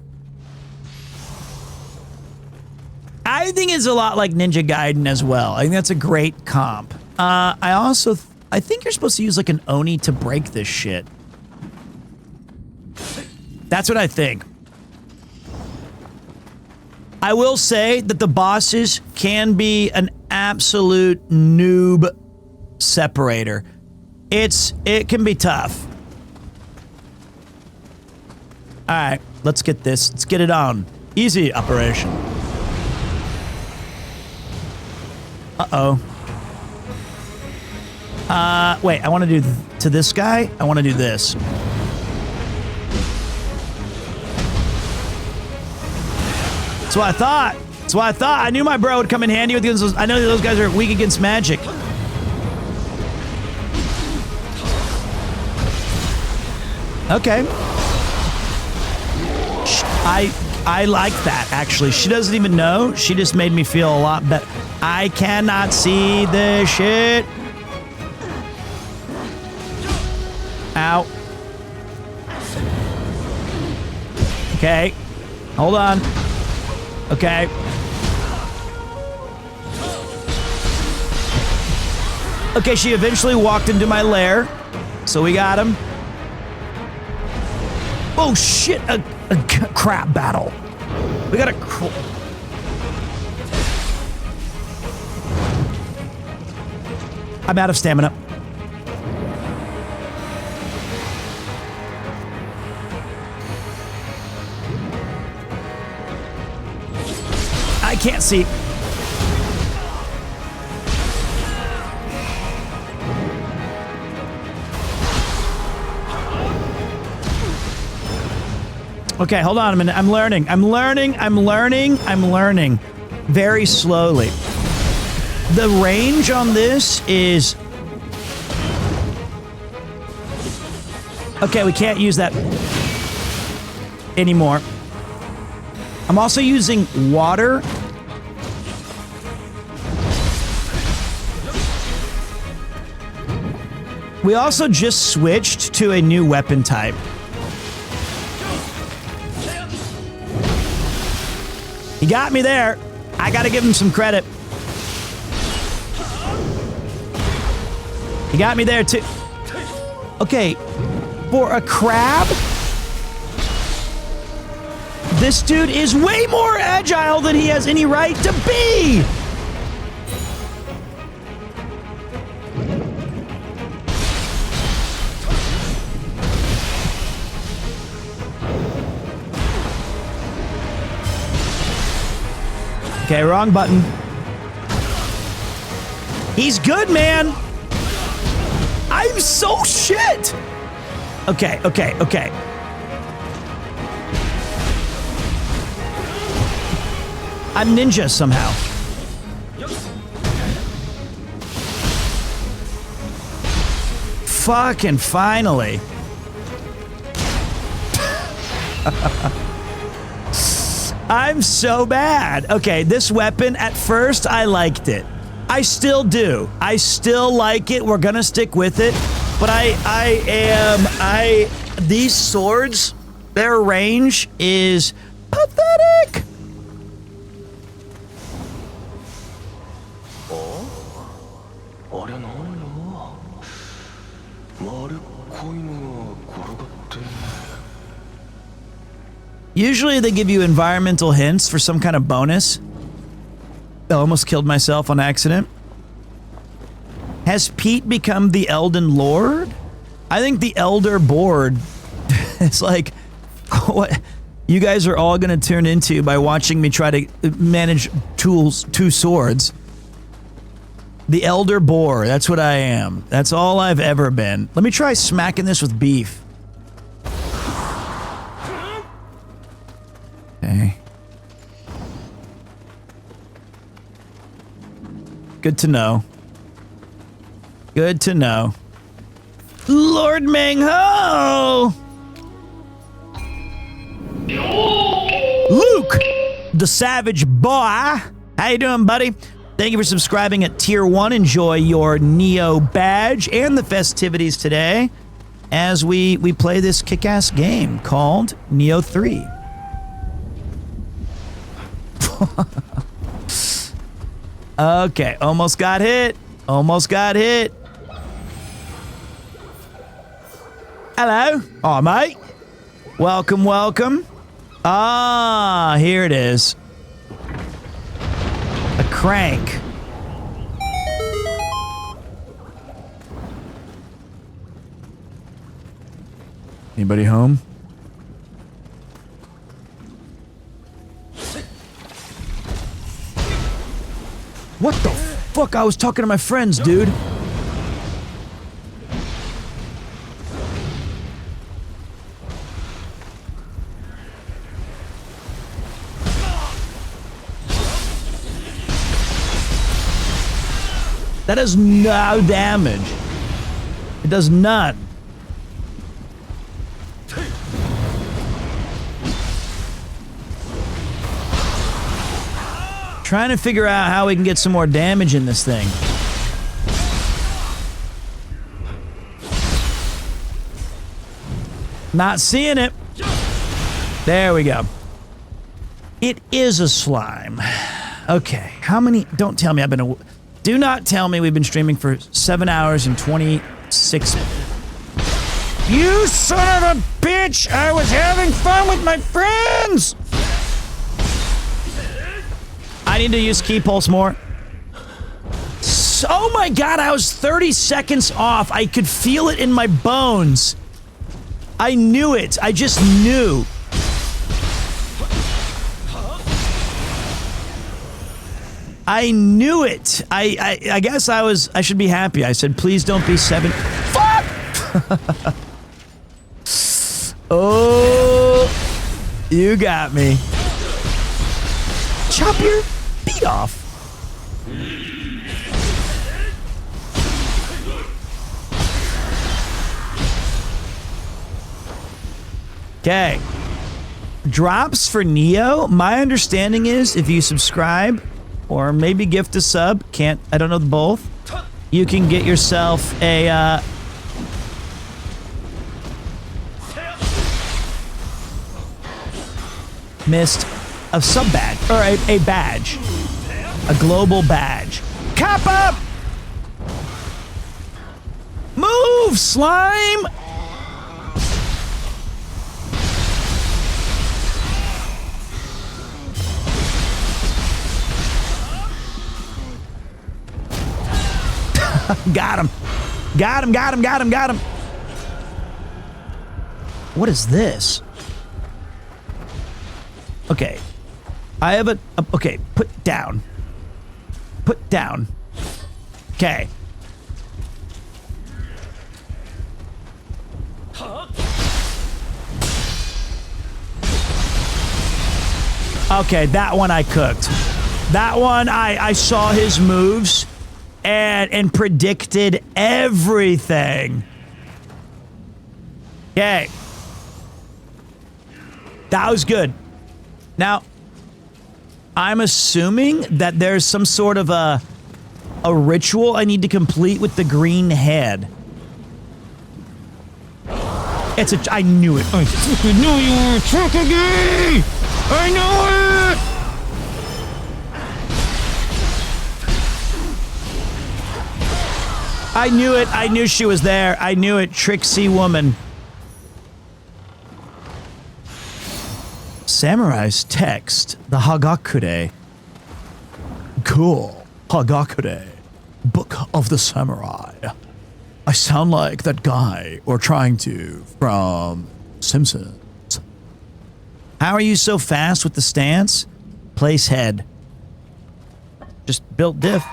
I think it's a lot like Ninja Gaiden as well. I think that's a great comp. I think you're supposed to use like an Oni to break this shit. That's what I think. I will say that the bosses can be an absolute noob separator. It can be tough. All right, let's get this. Let's get it on. Easy operation. Uh-oh. Wait, I want to do to this guy. I want to do this. That's what I thought. That's what I thought. I knew my bro would come in handy with those. I know those guys are weak against magic. Okay. I like that, actually. She doesn't even know. She just made me feel a lot better. I cannot see this shit. Ow. Okay. Hold on. Okay. Okay, she eventually walked into my lair. So we got him. Oh shit, a crap battle. We got a I'm out of stamina. I can't see. Okay, hold on a minute. I'm learning. Very slowly. The range on this is... Okay, we can't use that anymore. I'm also using water. We also just switched to a new weapon type. He got me there. I gotta give him some credit. He got me there too. Okay, for a crab, this dude is way more agile than he has any right to be. Okay, wrong button. He's good, man. I'm so shit. Okay. I'm ninja somehow. Fucking finally. I'm so bad. Okay, this weapon, at first, I liked it. I still do. I still like it. We're gonna stick with it. But these swords, their range is pathetic. Usually they give you environmental hints for some kind of bonus. I almost killed myself on accident. Has Pete become the Elden Lord? I think the Elder Board is like what you guys are all going to turn into by watching me try to manage two swords. The Elder Boar, that's what I am. That's all I've ever been. Let me try smacking this with beef. Okay. Good to know. Good to know. Lord Meng-Ho! Luke, the Savage Boy. How you doing, buddy? Thank you for subscribing at Tier 1. Enjoy your Neo badge and the festivities today as we play this kick-ass game called Neo 3. Okay, almost got hit. Almost got hit. Hello. Oh, mate. Welcome, welcome. Ah, here it is. A crank. Anybody home? What the fuck? I was talking to my friends, dude. That does no damage. It does none. Trying to figure out how we can get some more damage in this thing. Not seeing it. There we go. It is a slime. Okay, how many? Don't tell me I've been. Do not tell me we've been streaming for 7 hours and 26. You son of a bitch! I was having fun with my friends! I need to use key pulse more. Oh my god, I was 30 seconds off. I could feel it in my bones. I knew it. I just knew. I knew it. I guess I should be happy. I said, please don't be 7. Fuck! Oh, you got me. Chop your feet off. Okay. Drops for Neo. My understanding is if you subscribe or maybe gift a sub, I don't know the both, you can get yourself a a sub badge or a badge, a global badge. Kappa! Move, slime! Got him. Got him, got him, got him, got him. What is this? Okay. I have okay, put down. Put down. Okay. Okay, that one I cooked. That one, I saw his moves and predicted everything. Okay. That was good. Now, I'm assuming that there's some sort of a ritual I need to complete with the green head. I knew it. I fucking knew you were tricking me! I knew it! I knew it. I knew she was there. I knew it. Tricksy woman. Samurai's text, the Hagakure. Cool. Hagakure. Book of the Samurai. I sound like that guy, or trying to, from Simpsons. How are you so fast with the stance? Place head. Just built diff.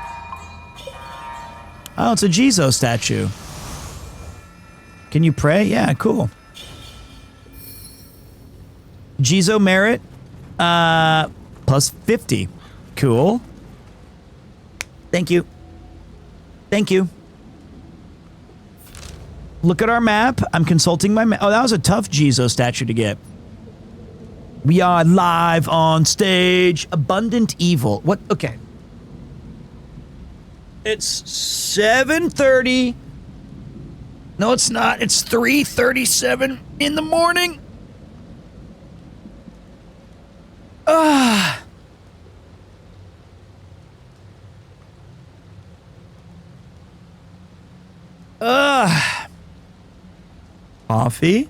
Oh, it's a Jizo statue. Can you pray? Yeah, cool. Jizo merit, plus 50. Cool. Thank you. Thank you. Look at our map. I'm consulting my map. Oh, that was a tough Jizo statue to get. We are live on stage. Abundant Evil. What? Okay. It's 7:30. No, it's not. It's 3:37 in the morning. Coffee.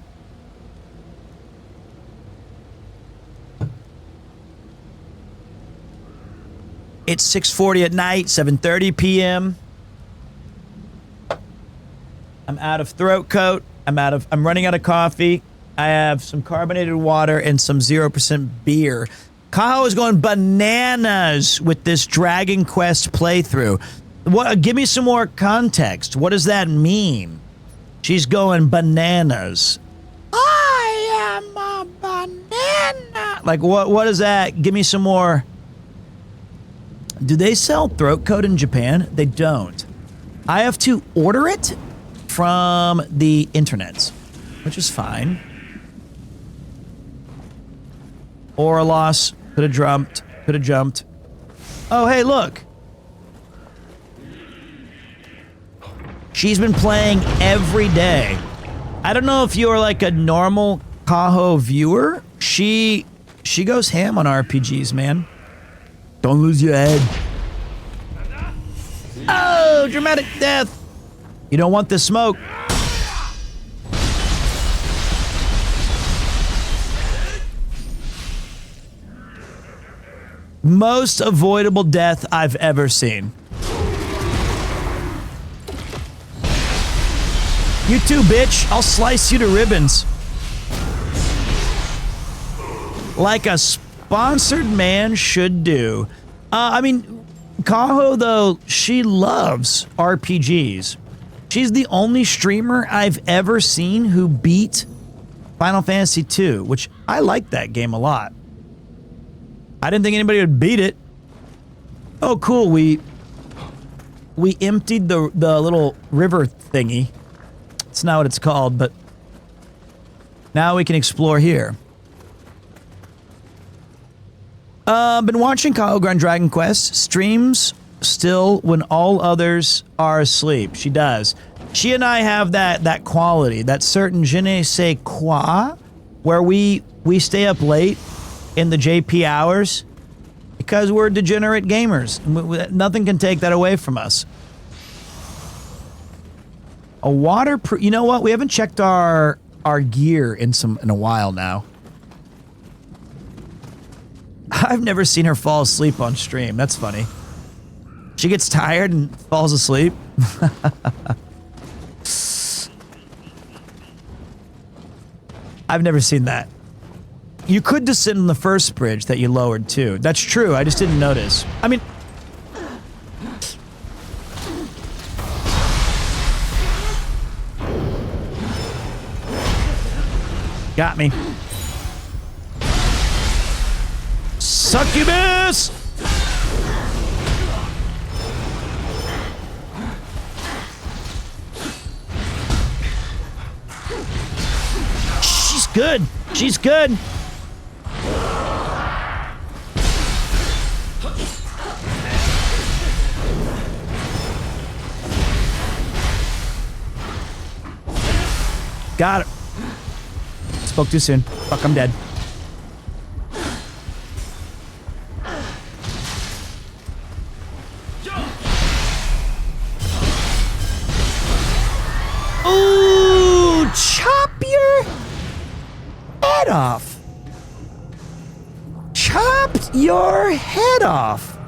It's 6:40 at night, 7:30 p.m. I'm out of throat coat. I'm running out of coffee. I have some carbonated water and some 0% beer. Kaho is going bananas with this Dragon Quest playthrough. What? Give me some more context. What does that mean? She's going bananas. I am a banana. Like, what is that? Give me some more. Do they sell throat coat in Japan? They don't. I have to order it from the internet, which is fine. Oralos, could have jumped. Oh, hey, look. She's been playing every day. I don't know if you're like a normal Kaho viewer. She goes ham on RPGs, man. Don't lose your head. Oh, dramatic death. You don't want the smoke. Most avoidable death I've ever seen. You too, bitch. I'll slice you to ribbons. Like a sponsored man should do. I mean, Kaho, though, she loves RPGs. She's the only streamer I've ever seen who beat Final Fantasy II, which I like that game a lot. I didn't think anybody would beat it. Oh, cool. We emptied the little river thingy. It's not what it's called, but now we can explore here. Been watching Kaho Grand Dragon Quest streams still when all others are asleep. She does. She and I have that quality, that certain je ne sais quoi, where we stay up late in the JP hours because we're degenerate gamers. Nothing can take that away from us. A waterproof. You know what? We haven't checked our gear in a while now. I've never seen her fall asleep on stream. That's funny. She gets tired and falls asleep. I've never seen that. You could descend on the first bridge that you lowered too. That's true. I just didn't notice. I mean, got me. Succubus! She's good. She's good. Got it. Spoke too soon. Fuck, I'm dead. Ooh, chop your head off. your head off.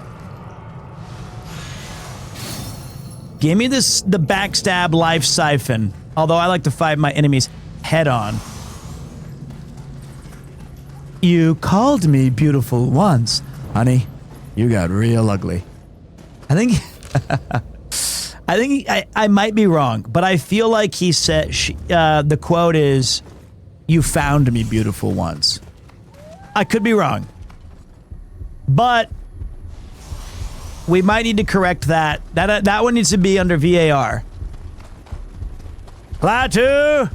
Give me the backstab life siphon. Although I like to fight my enemies head on. You called me beautiful once. Honey, you got real ugly. I think I might be wrong, but I feel like he said the quote is, "You found me beautiful once." I could be wrong, but we might need to correct that. That one needs to be under VAR. Klaatu,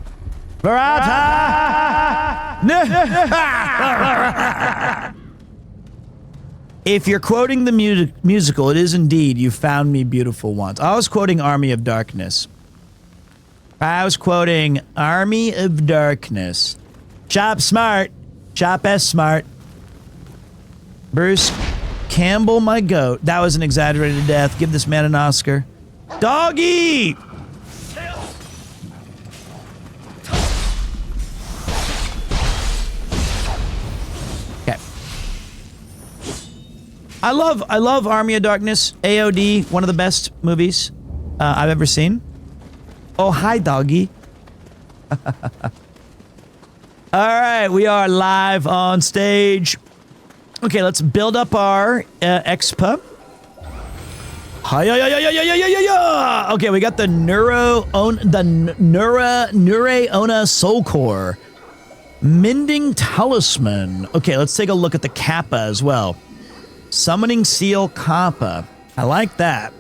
Barata. If you're quoting the musical, it is indeed "You Found Me Beautiful Once." I was quoting Army of Darkness. Chop smart. Chop S smart. Bruce Campbell, my goat. That was an exaggerated death. Give this man an Oscar. Doggy! Okay. I love Army of Darkness. AOD, one of the best movies I've ever seen. Oh, hi, doggy. All right, we are live on stage. Okay, let's build up our expa. Okay, we got the Nure-Onna Soul Core. Mending Talisman. Okay, let's take a look at the Kappa as well. Summoning Seal Kappa. I like that.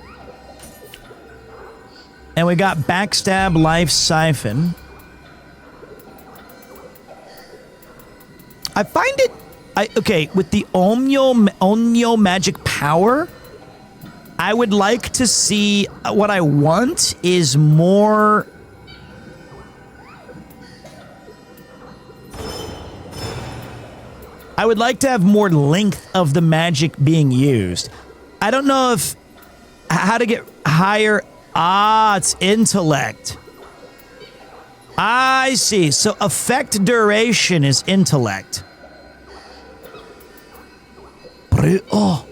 And we got Backstab Life Siphon. I find it... okay, with the Onmyo Magic Power, I would like to see... what I want is more... I would like to have more length of the magic being used. I don't know if... how to get higher... Ah, it's intellect. I see. So effect duration is intellect. Oh.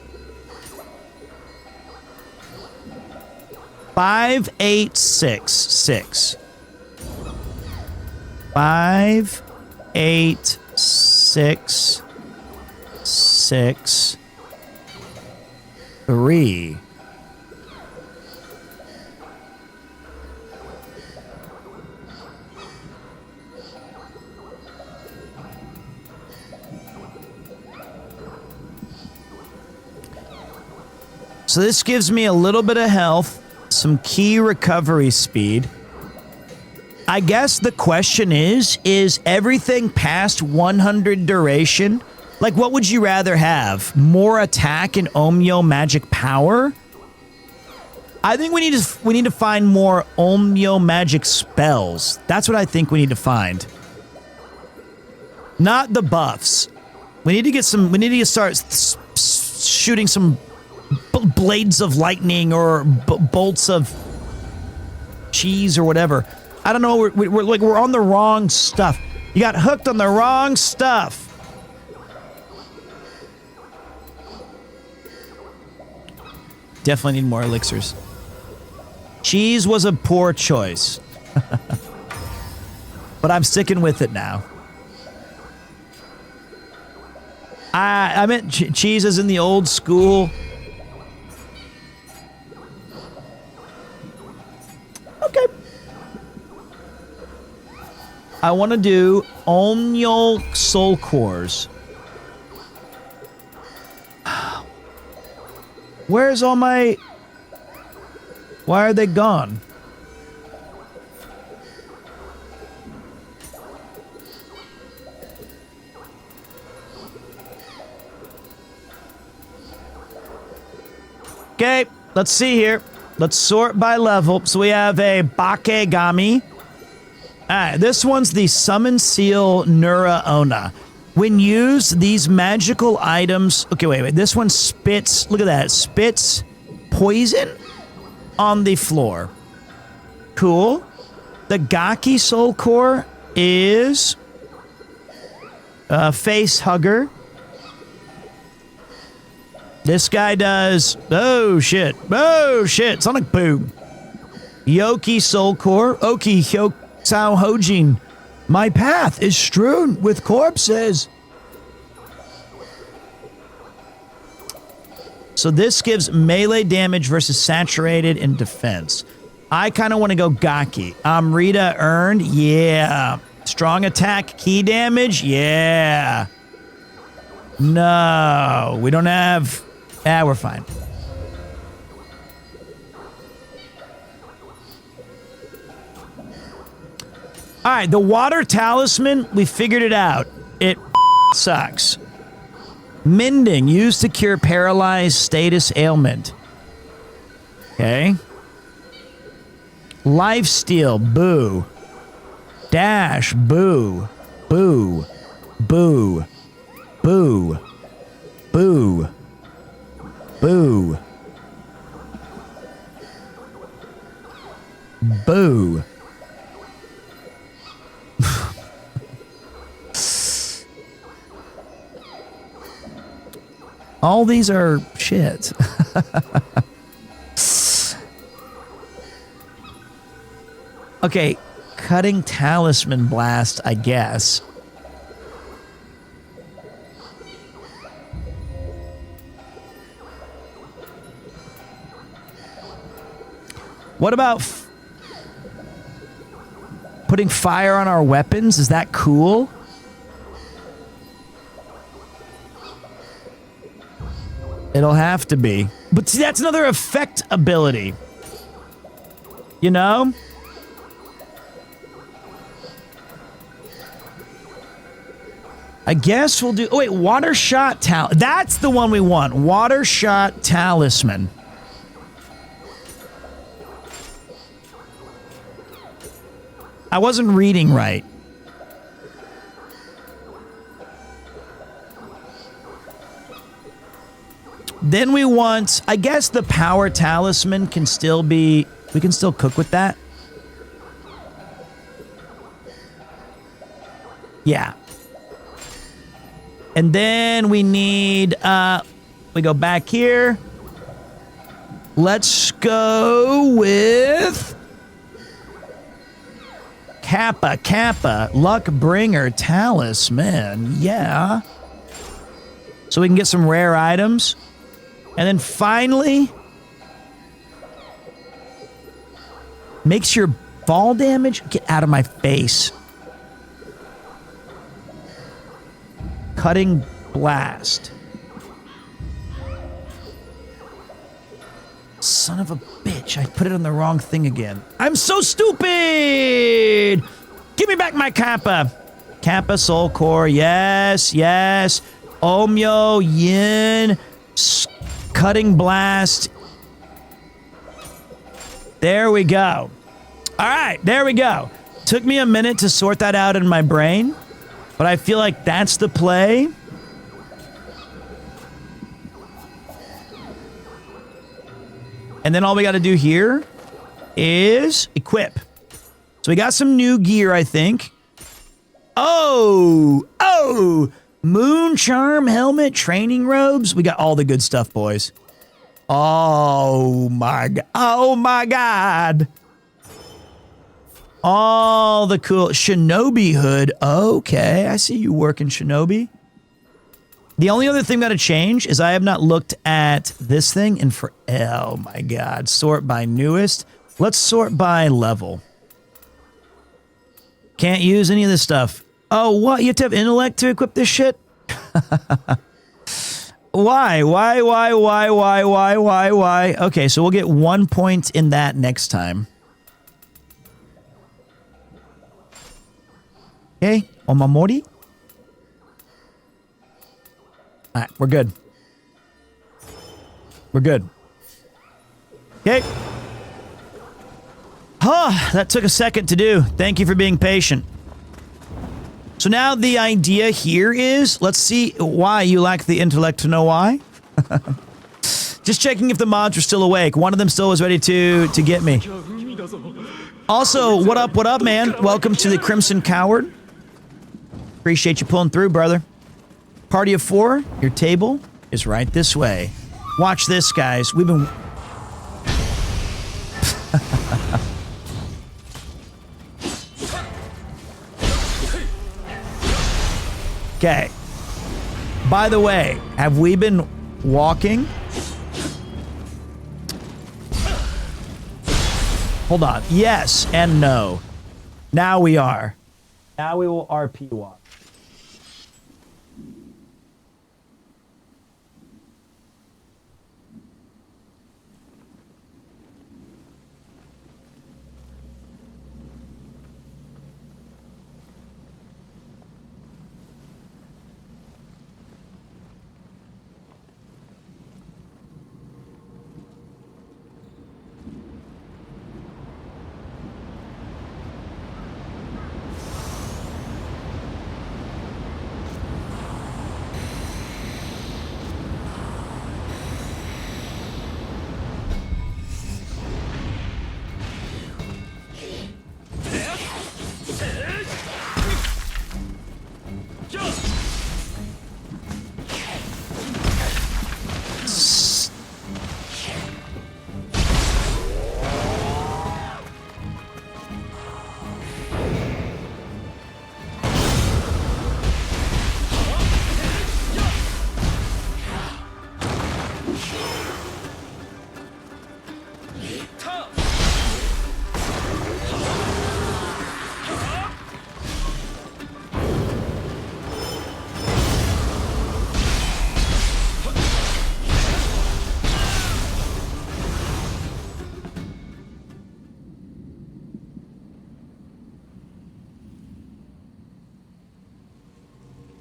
5, 8, 6, 6. 5, 8, 6, 6, 3. So this gives me a little bit of health, some key recovery speed. I guess the question is everything past 100 duration? Like, what would you rather have? More attack and Onmyo magic power? I think we need to find more Onmyo magic spells. That's what I think we need to find. Not the buffs. We need to get some. We need to start shooting some blades of lightning or bolts of cheese or whatever. I don't know. We're on the wrong stuff. You got hooked on the wrong stuff. Definitely need more elixirs. Cheese was a poor choice. But I'm sticking with it now. I meant cheese as in the old school. Okay. I want to do Onmyo Soul Cores. Where's all my... Why are they gone? Okay, let's see here. Let's sort by level. So we have a Bakegami. Alright, this one's the Summon Seal Nure-Onna. When used, these magical items... Okay, wait. This one spits... Look at that. It spits poison on the floor. Cool. The Gaki Soul Core is... Face Hugger. This guy does. Oh shit. Oh shit. Sonic boom. Yoki Soul Core. Oki Hyok Sao Hojin. My path is strewn with corpses. So this gives melee damage versus saturated in defense. I kind of want to go Gaki. Amrita earned. Yeah. Strong attack, key damage. Yeah. No. We don't have... Ah, we're fine. All right, the water talisman, we figured it out. It sucks. Mending, used to cure paralyzed status ailment. Okay. Lifesteal, boo. Dash, boo. Boo. Boo. Boo. Boo. Boo. Boo. All these are shit. Okay, cutting talisman blast, I guess. What about putting fire on our weapons? Is that cool? It'll have to be. But see, that's another effect ability. You know? I guess we'll do... Oh, wait. Water Shot Talisman. That's the one we want. Water Shot Talisman. I wasn't reading right. Then we want... I guess the Power Talisman can still be... We can still cook with that. Yeah. And then we need... we go back here. Let's go with... Kappa. Luck Bringer Talisman. Yeah. So we can get some rare items. And then finally... Makes your fall damage... Get out of my face. Cutting Blast. Son of a bitch. I put it on the wrong thing again. I'm so stupid! Give me back my Kappa. Kappa Soul Core. Yes. Omyo Yin. Cutting Blast. There we go. All right, there we go. Took me a minute to sort that out in my brain, but I feel like that's the play. And then all we got to do here is equip. So we got some new gear, I think. Oh, Moon Charm helmet, training robes. We got all the good stuff, boys. Oh my God. All the cool Shinobi hood. Okay, I see you working, Shinobi. The only other thing that to change is I have not looked at this thing in for... Oh my God. Sort by newest. Let's sort by level. Can't use any of this stuff. Oh, what? You have to have intellect to equip this shit? Why? Okay, so we'll get 1 point in that next time. Okay, Omamori. All right, we're good. Okay. That took a second to do. Thank you for being patient. So now the idea here is, let's see why you lack the intellect to know why. Just checking if the mods are still awake. One of them still was ready to get me. Also, what up, man? Welcome to the Crimson Coward. Appreciate you pulling through, brother. Party of 4, your table is right this way. Watch this, guys. We've been... Okay. By the way, have we been walking? Hold on. Yes and no. Now we are. Now we will RP walk.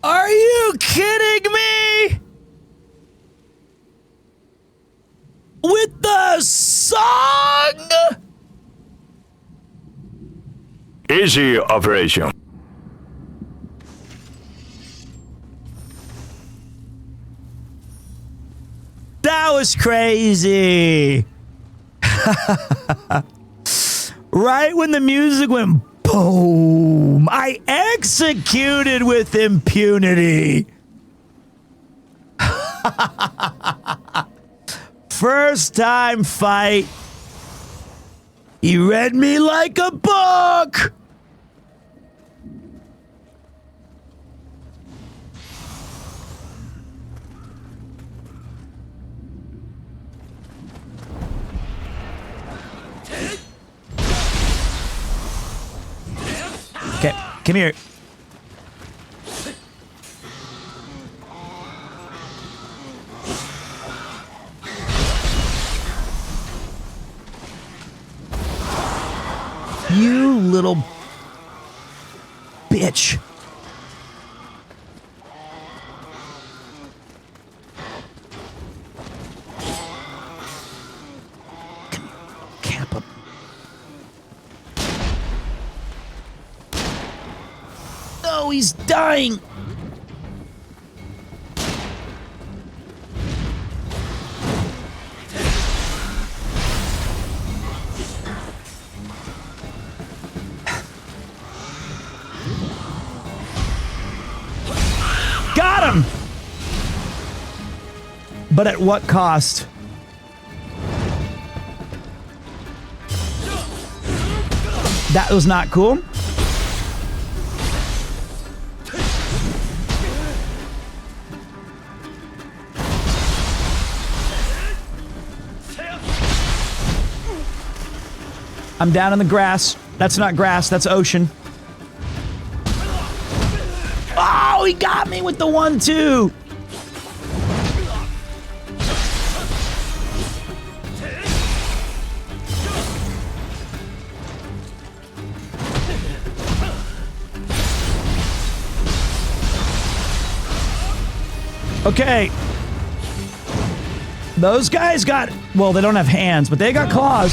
Are you kidding me? With the song? Easy operation. That was crazy. Right when the music went boom, I executed with impunity. First time fight. He read me like a book. Okay, come here. You little bitch. Camp up. No, he's dying. Got him! But at what cost? That was not cool. I'm down in the grass. That's not grass, that's ocean. Oh, he got me with the 1-2. Okay. Those guys got, well, they don't have hands, but they got claws.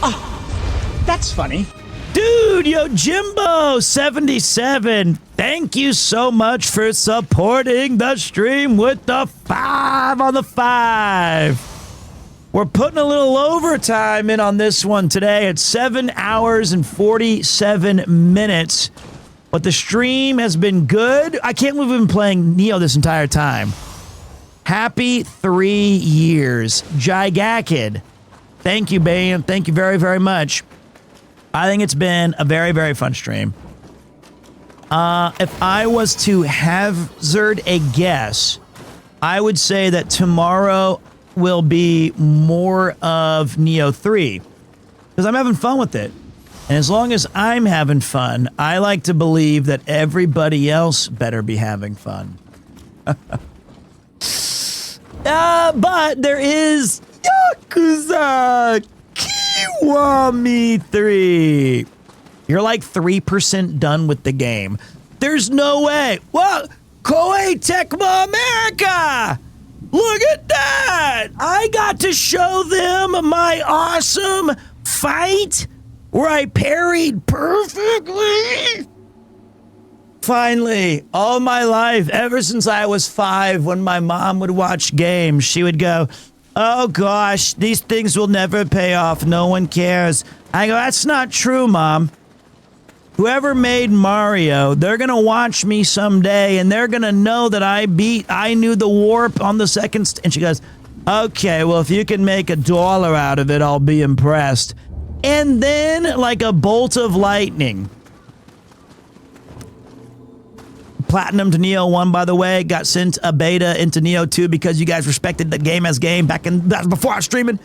Oh, that's funny. Dude, Yojimbo77, thank you so much for supporting the stream with the 5 on the 5. We're putting a little overtime in on this one today at 7 hours and 47 minutes. But the stream has been good. I can't believe we've been playing Neo this entire time. Happy 3 years. Gigakid. Thank you, Bane. Thank you very, very much. I think it's been a very, very fun stream. If I was to hazard a guess, I would say that tomorrow will be more of Neo 3. Because I'm having fun with it. And as long as I'm having fun, I like to believe that everybody else better be having fun. But there is Yakuza Kiwami 3. You're like 3% done with the game. There's no way. Well, Koei Tecmo America! Look at that! I got to show them my awesome fight where I parried perfectly. Finally, all my life, ever since I was 5, when my mom would watch games, she would go, oh gosh, these things will never pay off. No one cares. I go, that's not true, Mom. Whoever made Mario, they're going to watch me someday, and they're going to know that I knew the warp on the second. And she goes, okay, well, if you can make $1 out of it, I'll be impressed. And then, like a bolt of lightning, Platinum to Neo 1, by the way, got sent a beta into Neo 2 because you guys respected the game as game back in before I was streaming.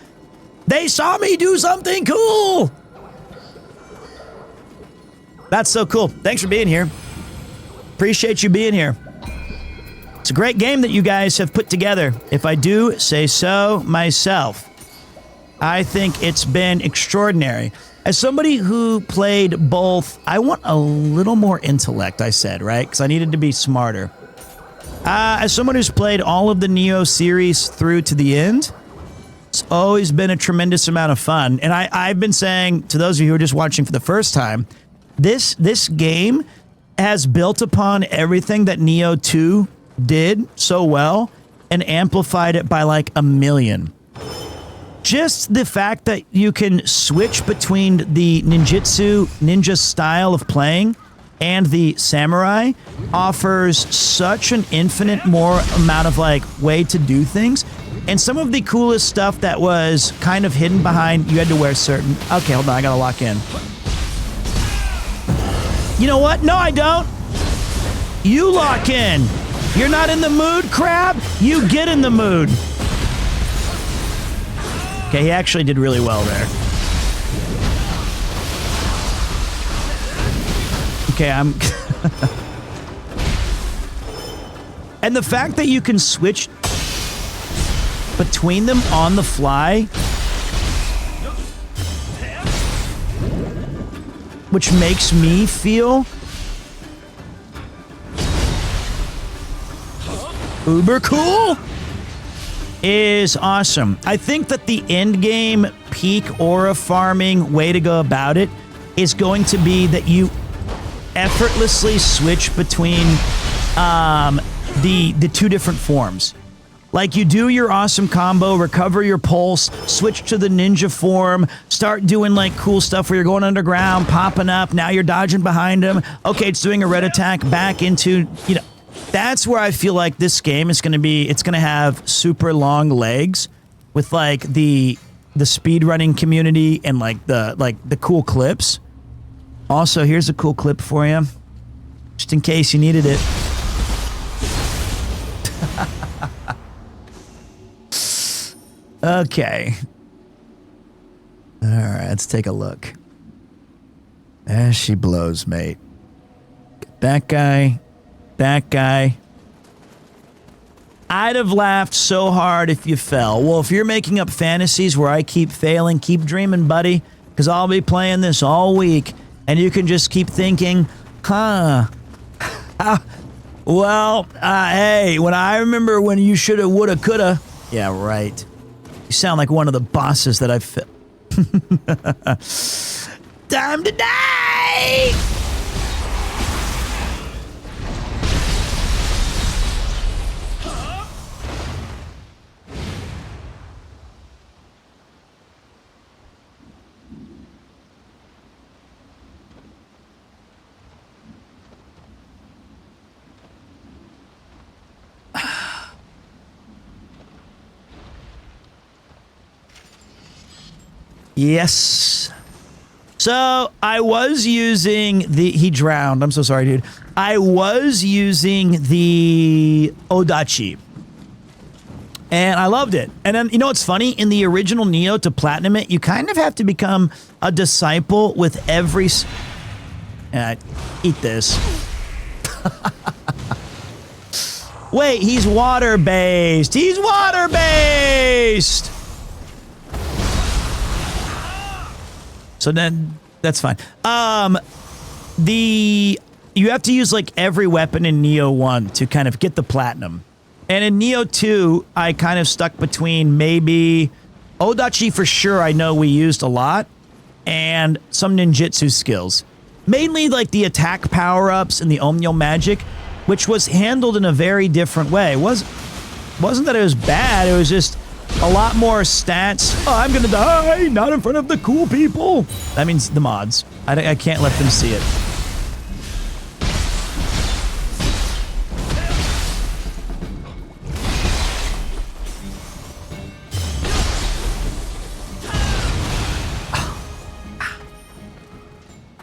They saw me do something cool. That's so cool. Thanks for being here. Appreciate you being here. It's a great game that you guys have put together, if I do say so myself. I think it's been extraordinary. As somebody who played both, I want a little more intellect, I said, right? Because I needed to be smarter. As someone who's played all of the Neo series through to the end, it's always been a tremendous amount of fun. And I've been saying to those of you who are just watching for the first time, this game has built upon everything that Neo 2 did so well and amplified it by like 1,000,000. Just the fact that you can switch between the ninja style of playing and the samurai offers such an infinite more amount of like way to do things. And some of the coolest stuff that was kind of hidden behind, you had to wear certain. Okay, hold on, I gotta lock in. You know what? No, I don't. You lock in. You're not in the mood, Crab? You get in the mood. Okay, he actually did really well there. Okay, I'm... And the fact that you can switch between them on the fly, which makes me feel uber cool, is awesome. I think that the end-game peak aura farming way to go about it is going to be that you effortlessly switch between the two different forms. Like you do your awesome combo, recover your pulse, switch to the ninja form, start doing like cool stuff where you're going underground, popping up, now you're dodging behind him. Okay, it's doing a red attack back into, you know, that's where I feel like this game is going to be, it's going to have super long legs with like the speedrunning community and like the cool clips. Also, here's a cool clip for you, just in case you needed it. Okay. All right, let's take a look. There she blows, mate. That guy. That guy. I'd have laughed so hard if you fell. Well, if you're making up fantasies where I keep failing, keep dreaming, buddy, because I'll be playing this all week, and you can just keep thinking, huh. Well, hey, when I remember when you shoulda, woulda, coulda. Yeah, right. You sound like one of the bosses that I've... Time to die! Yes. So I was using he drowned. I'm so sorry, dude. I was using the Odachi. And I loved it. And then, you know what's funny? In the original Neo to platinum it, you kind of have to become a disciple with every... eat this. Wait, he's water-based. He's water-based! So then, that's fine. You have to use, like, every weapon in Neo 1 to kind of get the platinum. And in Neo 2, I kind of stuck between maybe Odachi for sure I know we used a lot, and some ninjutsu skills. Mainly like the attack power-ups and the Omnio magic, which was handled in a very different way. It wasn't that it was bad, it was just a lot more stats. Oh, I'm gonna die, not in front of the cool people. That means the mods. I can't let them see it.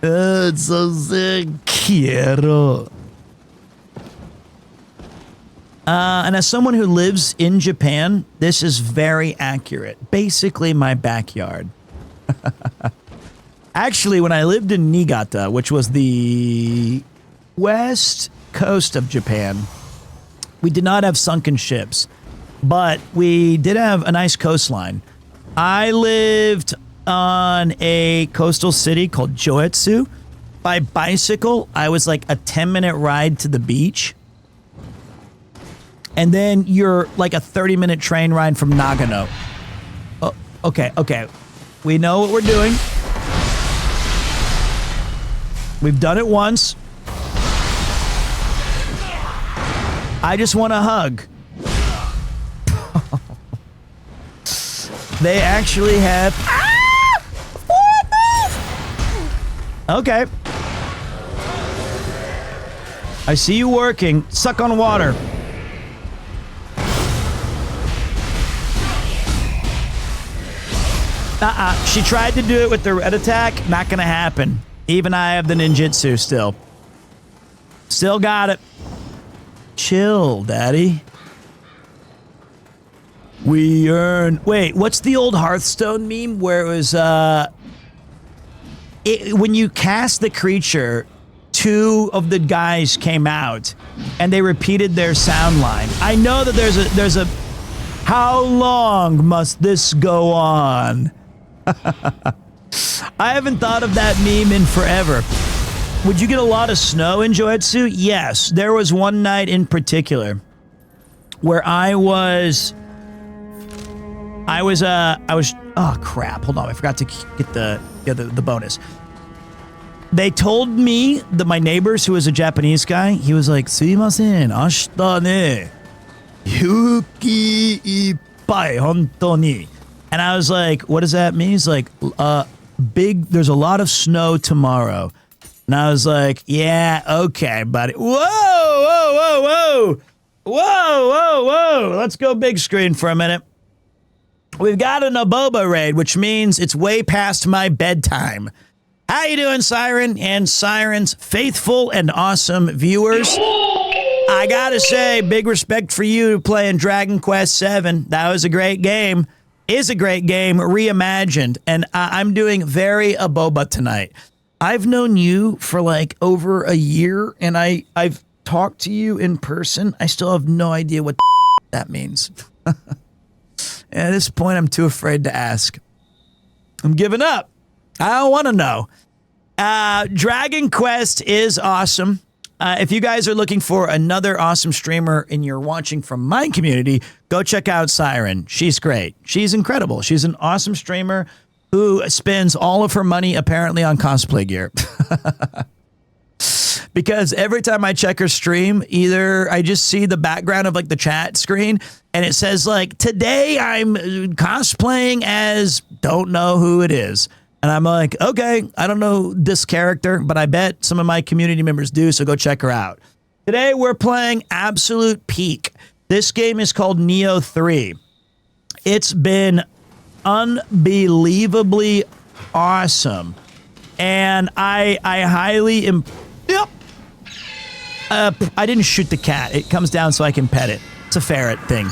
It's so sick. Quiero. And as someone who lives in Japan, this is very accurate. Basically my backyard. Actually, when I lived in Niigata, which was the west coast of Japan, we did not have sunken ships, but we did have a nice coastline. I lived on a coastal city called Joetsu. By bicycle, I was like a 10-minute ride to the beach. And then you're like a 30-minute train ride from Nagano. Oh, okay. We know what we're doing. We've done it once. I just want a hug. They actually have... Okay. I see you working. Suck on water. She tried to do it with the red attack. Not gonna happen. Even I have the ninjutsu still. Still got it. Chill, daddy. We earn... Wait, what's the old Hearthstone meme where it was, when you cast the creature, two of the guys came out and they repeated their sound line. I know that there's a how long must this go on? I haven't thought of that meme in forever. Would you get a lot of snow in Joetsu? Yes. There was one night in particular where I was oh crap, hold on, I forgot to get the bonus. They told me that my neighbors, who was a Japanese guy, he was like, "Sumimasen, ashita ne yuki ippai hontou ni." And I was like, "What does that mean?" He's like, there's a lot of snow tomorrow." And I was like, "Yeah, okay, buddy." Whoa. Let's go big screen for a minute. We've got an Aboba raid, which means it's way past my bedtime. How you doing, Siren? And Siren's faithful and awesome viewers. I gotta say, big respect for you playing Dragon Quest VII. That was a great game. Is a great game, reimagined. And I'm doing very Aboba tonight. I've known you for like over a year, and I've talked to you in person. I still have no idea what that means. At this point, I'm too afraid to ask. I'm giving up. I don't want to know. Dragon Quest is awesome. If you guys are looking for another awesome streamer and you're watching from my community, go check out Siren. She's great. She's incredible. She's an awesome streamer who spends all of her money apparently on cosplay gear. Because every time I check her stream, either I just see the background of like the chat screen and it says like, "Today I'm cosplaying as don't know who it is." And I'm like, okay, I don't know this character, but I bet some of my community members do, so go check her out. Today we're playing Absolute Peak. This game is called Neo 3. It's been unbelievably awesome. And I highly yep. I didn't shoot the cat. It comes down so I can pet it. It's a ferret thing.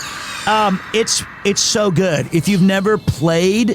It's so good. If you've never played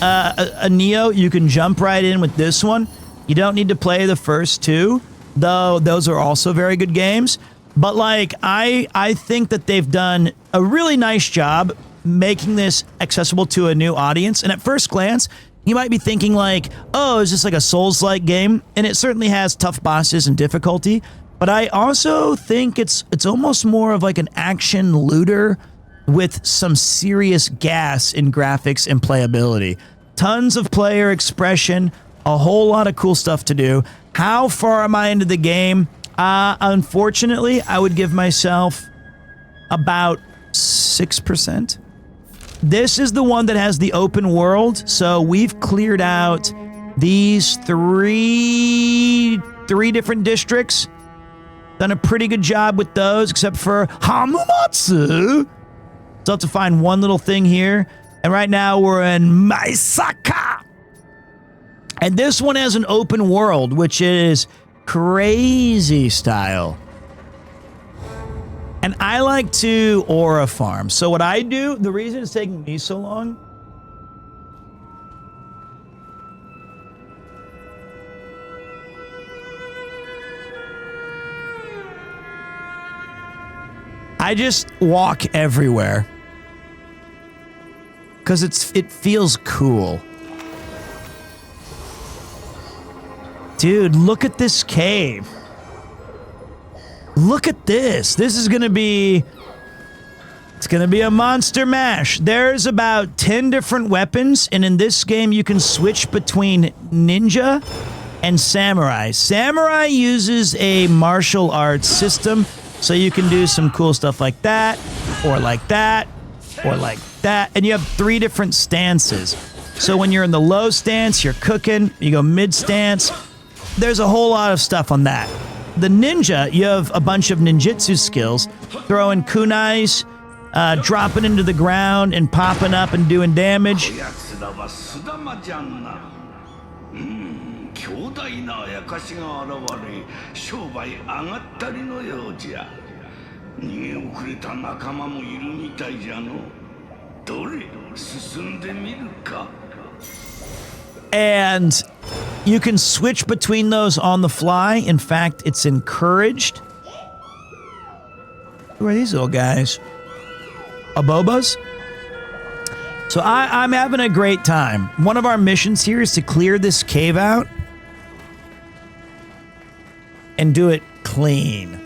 a Nioh, you can jump right in with this one. You don't need to play the first two, though those are also very good games. But like, I think that they've done a really nice job making this accessible to a new audience. And at first glance, you might be thinking like, oh, is this like a Souls-like game? And it certainly has tough bosses and difficulty. But I also think it's almost more of like an action looter with some serious gas in graphics and playability. Tons of player expression, a whole lot of cool stuff to do. How far am I into the game? Unfortunately, I would give myself about 6%. This is the one that has the open world, so we've cleared out these three different districts. Done a pretty good job with those, except for Hamumatsu. So I'll have to find one little thing here. And right now we're in Maisaka. And this one has an open world, which is crazy style. And I like to aura farm. So what I do, the reason it's taking me so long, I just walk everywhere. Because it feels cool. Dude, look at this cave. Look at this. This is going to be... It's going to be a monster mash. There's about 10 different weapons, and in this game you can switch between ninja and samurai. Samurai uses a martial arts system, so you can do some cool stuff like that, or like that, or like that. And you have 3 different stances. So when you're in the low stance, you're cooking. You go mid stance. There's a whole lot of stuff on that. The ninja, you have a bunch of ninjutsu skills. Throwing kunais, dropping into the ground and popping up and doing damage. And you can switch between those on the fly. In fact, it's encouraged. Who are these little guys? Abobas? So I'm having a great time. One of our missions here is to clear this cave out and do it clean.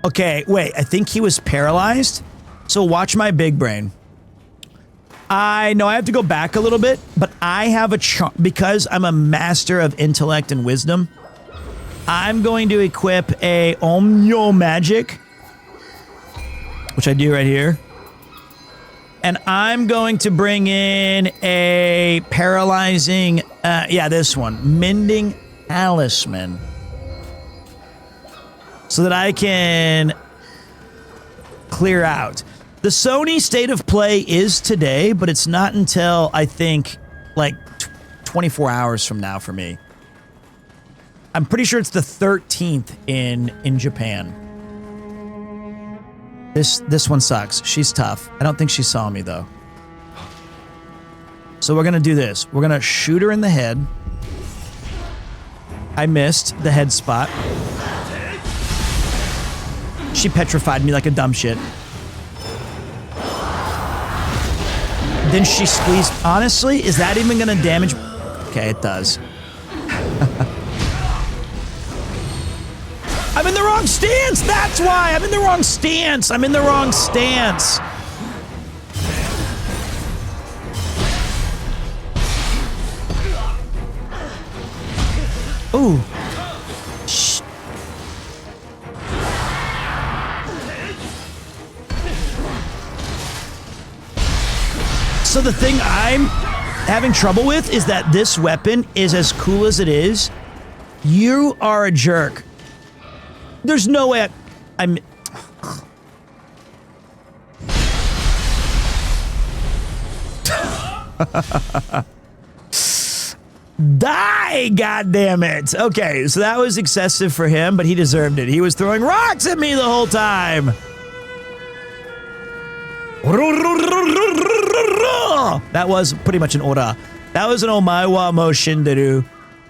Okay, wait, I think he was paralyzed. So watch my big brain. I know I have to go back a little bit, but I have a because I'm a master of intellect and wisdom. I'm going to equip a Omyo magic, which I do right here. And I'm going to bring in a paralyzing, this one, mending talisman. So that I can clear out. The Sony State of Play is today, but it's not until, I think, like 24 hours from now for me. I'm pretty sure it's the 13th in Japan. This one sucks. She's tough. I don't think she saw me, though. So we're going to do this. We're going to shoot her in the head. I missed the head spot. She petrified me like a dumb shit. Then she squeezed. Honestly, is that even gonna damage? Okay, it does. I'm in the wrong stance! That's why! I'm in the wrong stance! I'm in the wrong stance! Ooh. Shh. So the thing I'm having trouble with is that this weapon is as cool as it is. You are a jerk. There's no way I'm... Die, goddammit. Okay, so that was excessive for him, but he deserved it. He was throwing rocks at me the whole time. That was pretty much an ora. That was an omaiwa motion to do.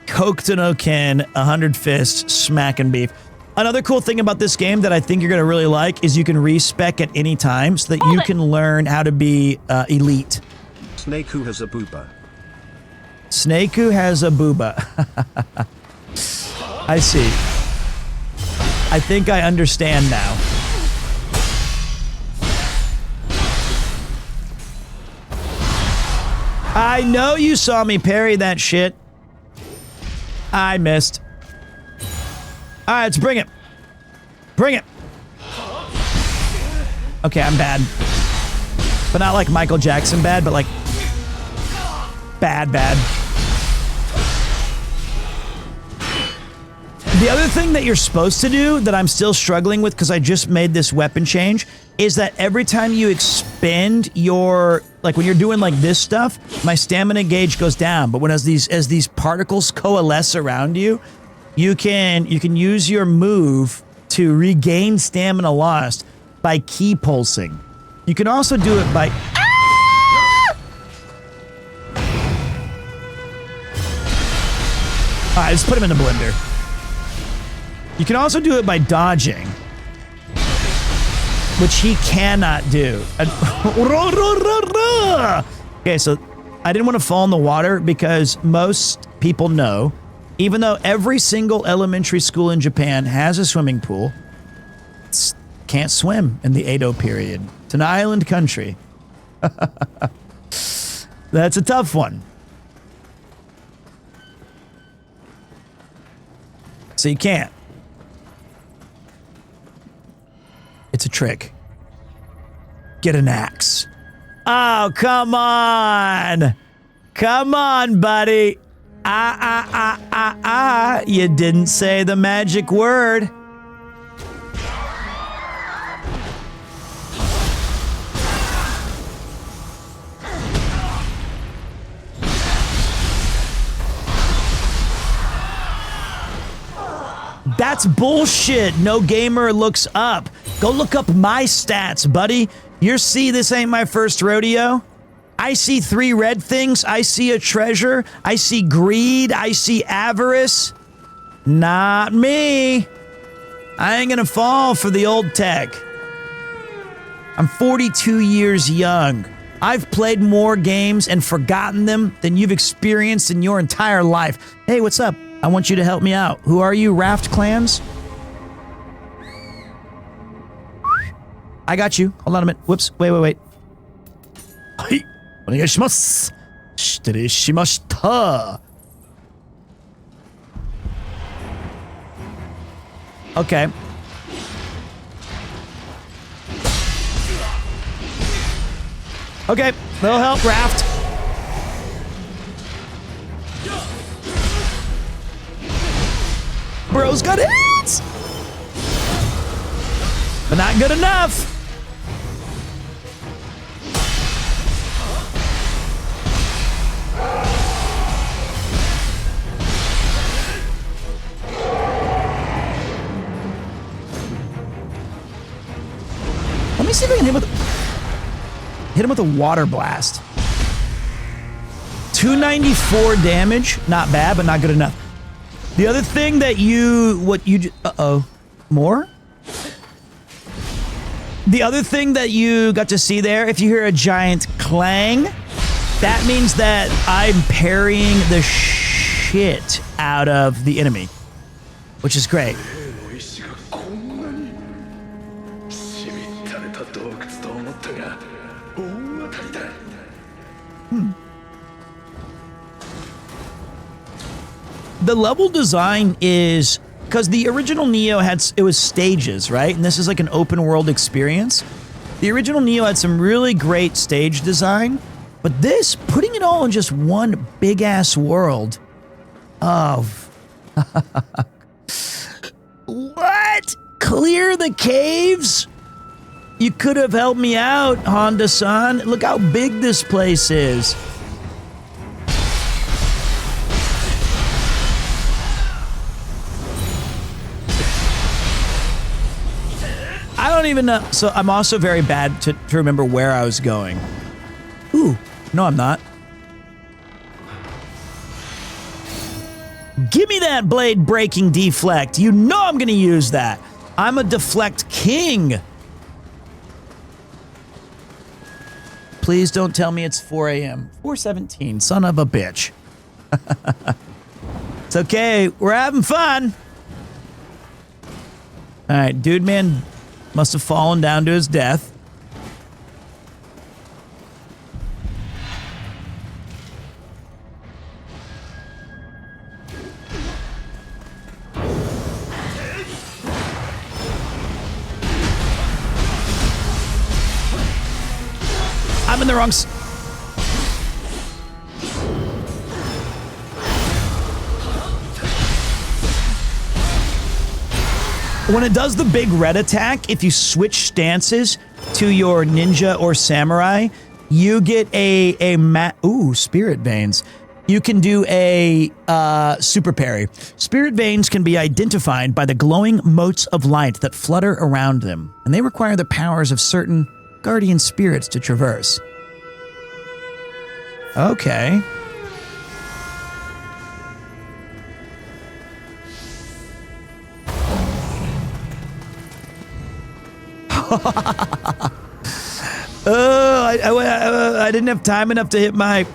Kokuto no Ken, 100 fists, smacking beef. Another cool thing about this game that I think you're going to really like is you can respec at any time so that you can learn how to be elite. Snake'u has a booba. Snake'u has a booba. I see. I think I understand now. I know you saw me parry that shit. I missed. All right, let's bring it. Bring it. Okay, I'm bad. But not like Michael Jackson bad, but like bad. The other thing that you're supposed to do that I'm still struggling with because I just made this weapon change is that every time you expend your, like when you're doing like this stuff, my stamina gauge goes down. But when as these particles coalesce around you, you can use your move to regain stamina lost by key pulsing. You can also do it by... All right, let's put him in the blender. You can also do it by dodging, which he cannot do. Okay, so I didn't want to fall in the water because most people know, even though every single elementary school in Japan has a swimming pool, can't swim in the Edo period. It's an island country. That's a tough one. So you can't. It's a trick. Get an axe. Oh, come on. Come on, buddy. You didn't say the magic word. That's bullshit. No gamer looks up. Go look up my stats, buddy. You see, this ain't my first rodeo. I see 3 red things. I see a treasure. I see greed. I see avarice. Not me. I ain't gonna fall for the old tech. I'm 42 years young. I've played more games and forgotten them than you've experienced in your entire life. Hey, what's up? I want you to help me out. Who are you, Raft Clans? I got you. Hold on a minute. Whoops. Wait. Hey, onegaishimasu. Shitereshimashita. Okay. Okay, that'll help, Raft. Bro's got hits! But not good enough. Let me see if I can hit him with a water blast. 294 damage, not bad, but not good enough. The other thing that more? The other thing that you got to see there, if you hear a giant clang, that means that I'm parrying the shit out of the enemy, which is great. The level design is, because the original Nioh it was stages, right? And this is like an open world experience. The original Nioh had some really great stage design, but this, putting it all in just one big ass world of What? Clear the caves? You could have helped me out, Honda-san. Look how big this place is. I don't even know. So I'm also very bad to remember where I was going. Ooh, no, I'm not. Give me that blade breaking deflect. You know I'm going to use that. I'm a deflect king. Please don't tell me it's 4 a.m. 4:17, son of a bitch. It's okay. We're having fun. All right, dude man must have fallen down to his death. I'm in the wrong When it does the big red attack, if you switch stances to your ninja or samurai, you get ooh, spirit veins. You can do a super parry. Spirit veins can be identified by the glowing motes of light that flutter around them, and they require the powers of certain guardian spirits to traverse. Okay. I didn't have time enough to hit my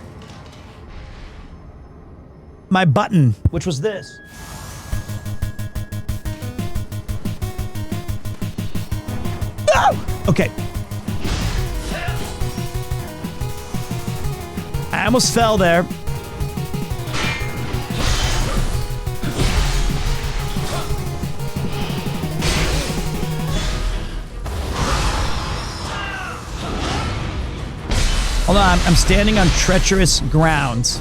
button, which was this. Oh! Okay. I almost fell there. Hold on, I'm standing on treacherous grounds.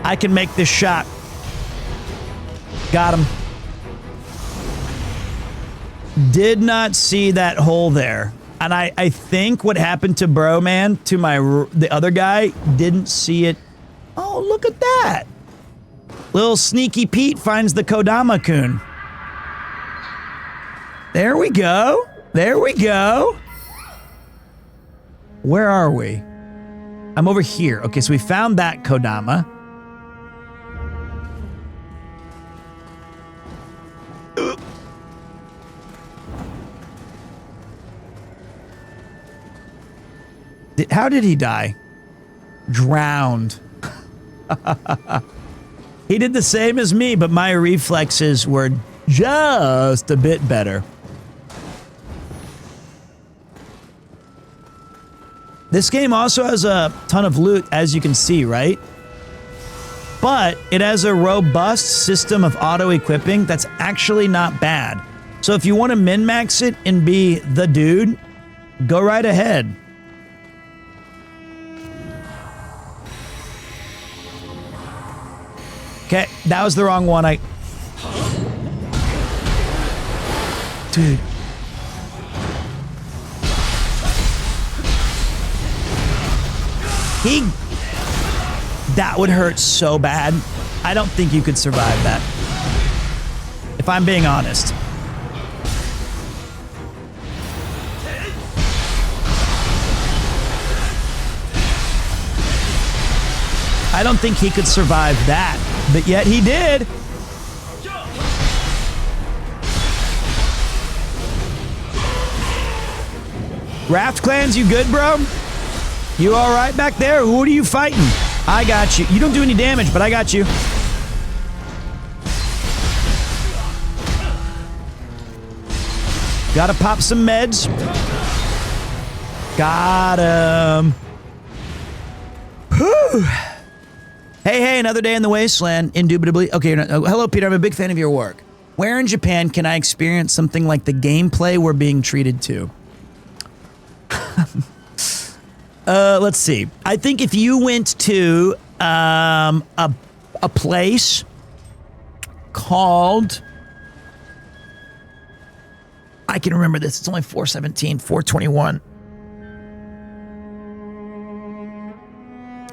I can make this shot. Got him. Did not see that hole there. And I think what happened to Bro Man, to the other guy, didn't see it. Oh, look at that. Little Sneaky Pete finds the Kodama-kun. There we go. There we go. Where are we? I'm over here. Okay, so we found that Kodama. How did he die? Drowned. He did the same as me, but my reflexes were just a bit better. This game also has a ton of loot, as you can see, right? But it has a robust system of auto-equipping that's actually not bad. So if you want to min-max it and be the dude, go right ahead. Okay, that was the wrong one. Dude. That would hurt so bad. I don't think you could survive that. If I'm being honest. I don't think he could survive that, but yet he did. Raft Clans, you good, bro? You all right back there? Who are you fighting? I got you. You don't do any damage, but I got you. Gotta pop some meds. Got him. Whew. Hey, another day in the wasteland, indubitably. Okay, hello, Peter. I'm a big fan of your work. Where in Japan can I experience something like the gameplay we're being treated to? Let's see. I think if you went to a a place called, I can remember this, it's only 417, 421.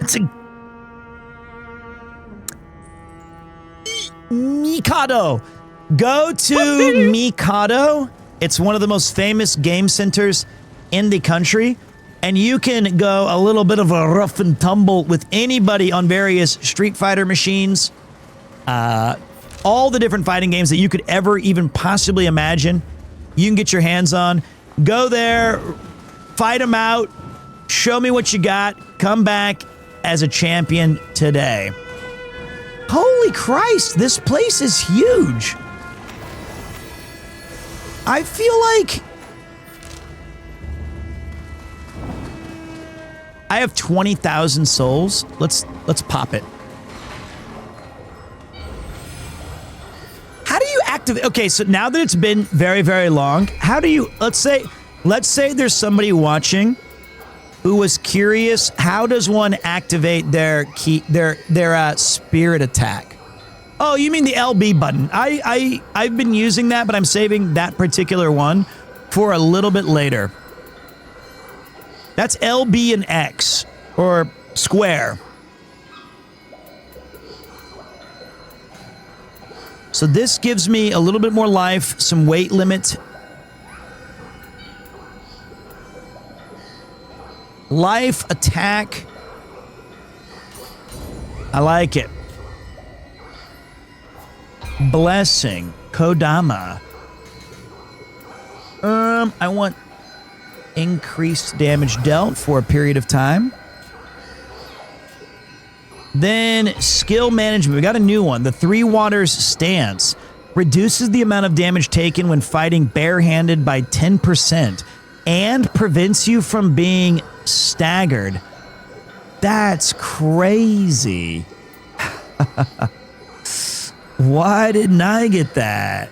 It's a Mikado. Go to Mikado. It's one of the most famous game centers in the country, and you can go a little bit of a rough and tumble with anybody on various Street Fighter machines, all the different fighting games that you could ever even possibly imagine. You can get your hands on. Go there, fight them out, show me what you got, come back as a champion today. Holy Christ, this place is huge. I feel like I have 20,000 souls. Let's pop it. How do you activate? Okay, so now that it's been very, very long, how do you, let's say there's somebody watching who was curious, how does one activate their spirit attack? Oh, you mean the LB button. I've been using that, but I'm saving that particular one for a little bit later. That's LB and X, or square. So this gives me a little bit more life, some weight limit. Life, attack. I like it. Blessing, Kodama. I want increased damage dealt for a period of time. Then skill management. We got a new one. The Three Waters Stance reduces the amount of damage taken when fighting barehanded by 10% and prevents you from being staggered. That's crazy. Why didn't I get that?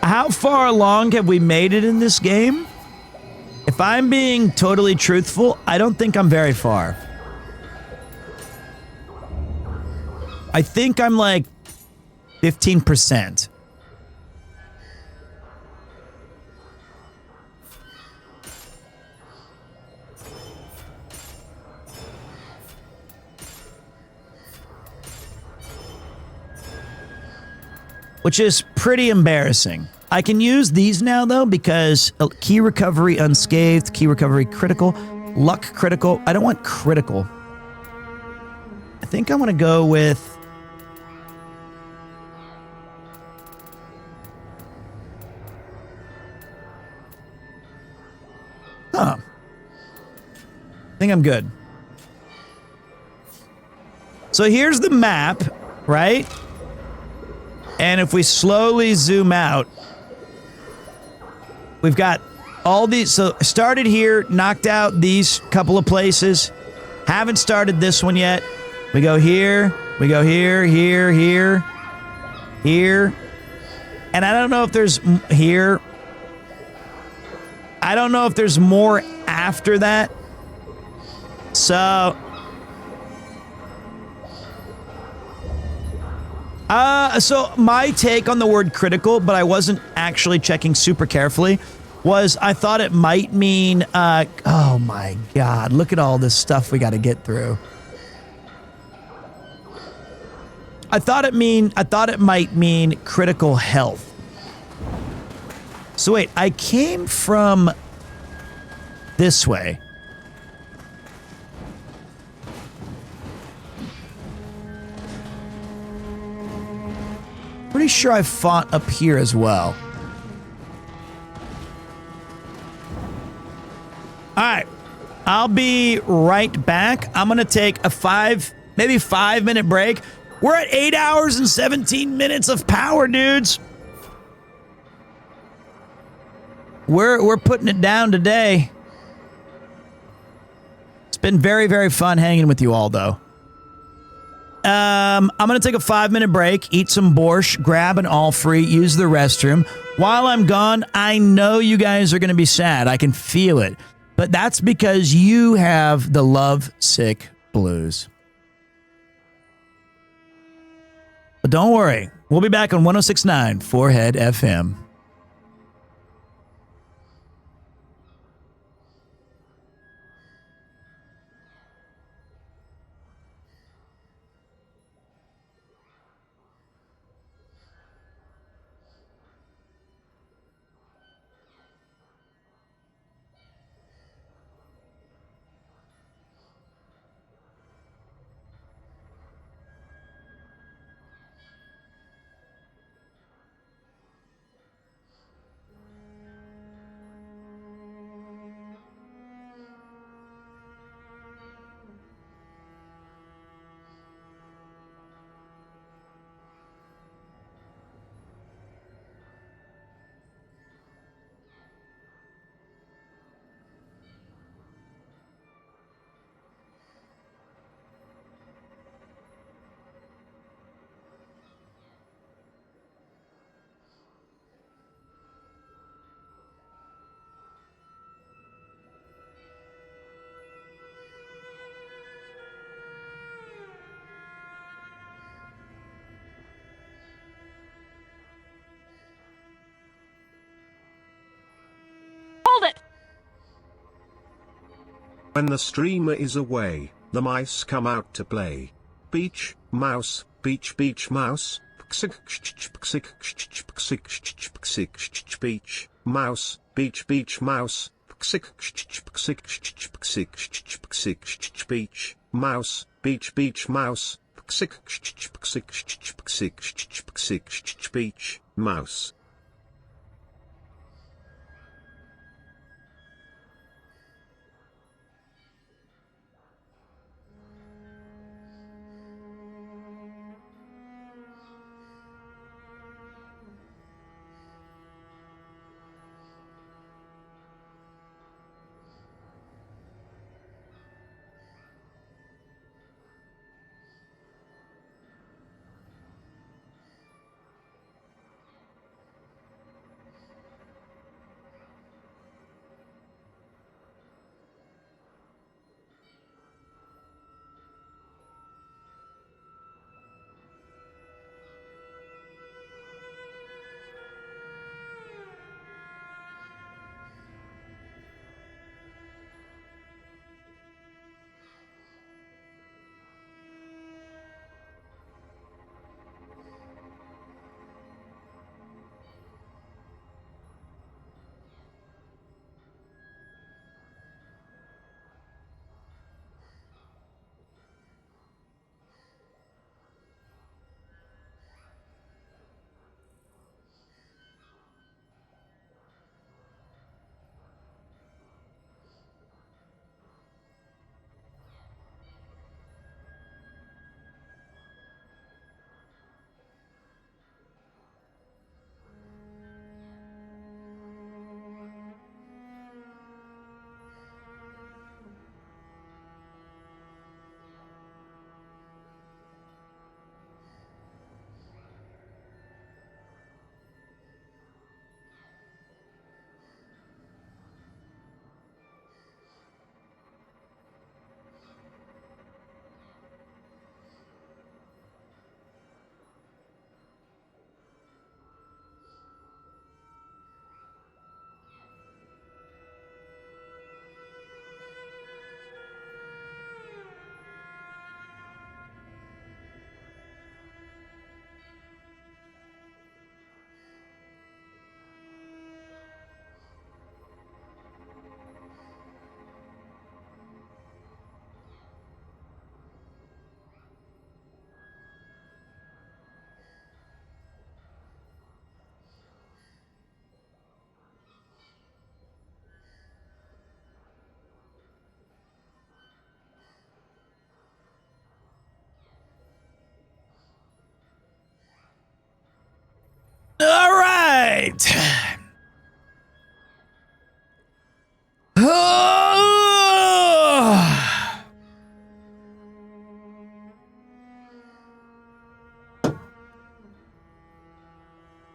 How far along have we made it in this game? If I'm being totally truthful, I don't think I'm very far. I think I'm like 15%. Which is pretty embarrassing. I can use these now, though, because key recovery unscathed, key recovery critical, luck critical. I don't want critical. I think I want to go with... Huh. I think I'm good. So here's the map, right? And if we slowly zoom out, we've got all these. So started here, knocked out these couple of places. Haven't started this one yet. We go here, here, here. And I don't know if there's here. I don't know if there's more after that. So my take on the word critical, but I wasn't actually checking super carefully, was I thought it might mean, oh my God, look at all this stuff we got to get through. I thought it might mean critical health. So wait, I came from this way. Pretty sure I fought up here as well. All right, I'll be right back. I'm gonna take a maybe 5 minute break. We're at 8 hours and 17 minutes of power, dudes. We're putting it down today. It's been very, very fun hanging with you all, though. I'm going to take a 5-minute break, eat some borscht, grab an all free, use the restroom. While I'm gone, I know you guys are going to be sad. I can feel it. But that's because you have the love sick blues. But don't worry. We'll be back on 1069 Forehead FM. Hold it! When the streamer is away, the mice come out to play. Beach, mouse, beach, beach, mouse. Beach, mouse, beach, beach, mouse. Beach, mouse, beach, beach, mouse. Beach, mouse.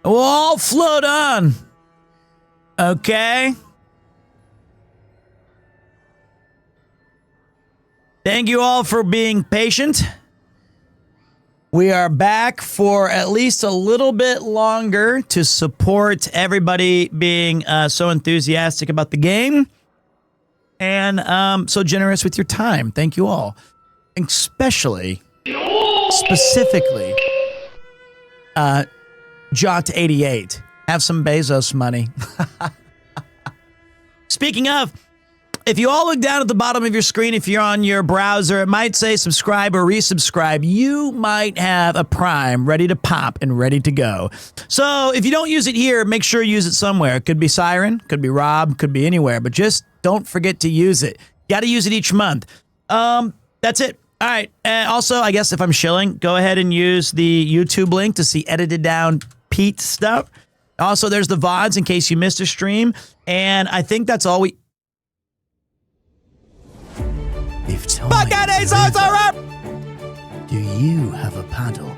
We'll all float on. Okay? Thank you all for being patient. We are back for at least a little bit longer to support everybody being so enthusiastic about the game and so generous with your time. Thank you all. Especially, specifically, Jot88. Have some Bezos money. Speaking of, if you all look down at the bottom of your screen, if you're on your browser, it might say subscribe or resubscribe. You might have a Prime ready to pop and ready to go. So if you don't use it here, make sure you use it somewhere. It could be Siren, could be Rob, could be anywhere, but just don't forget to use it. Got to use it each month. That's it. All right. Also, I guess if I'm shilling, go ahead and use the YouTube link to see edited down Pete stuff. Also, there's the VODs in case you missed a stream. And I think that's all we... If time do you have a paddle?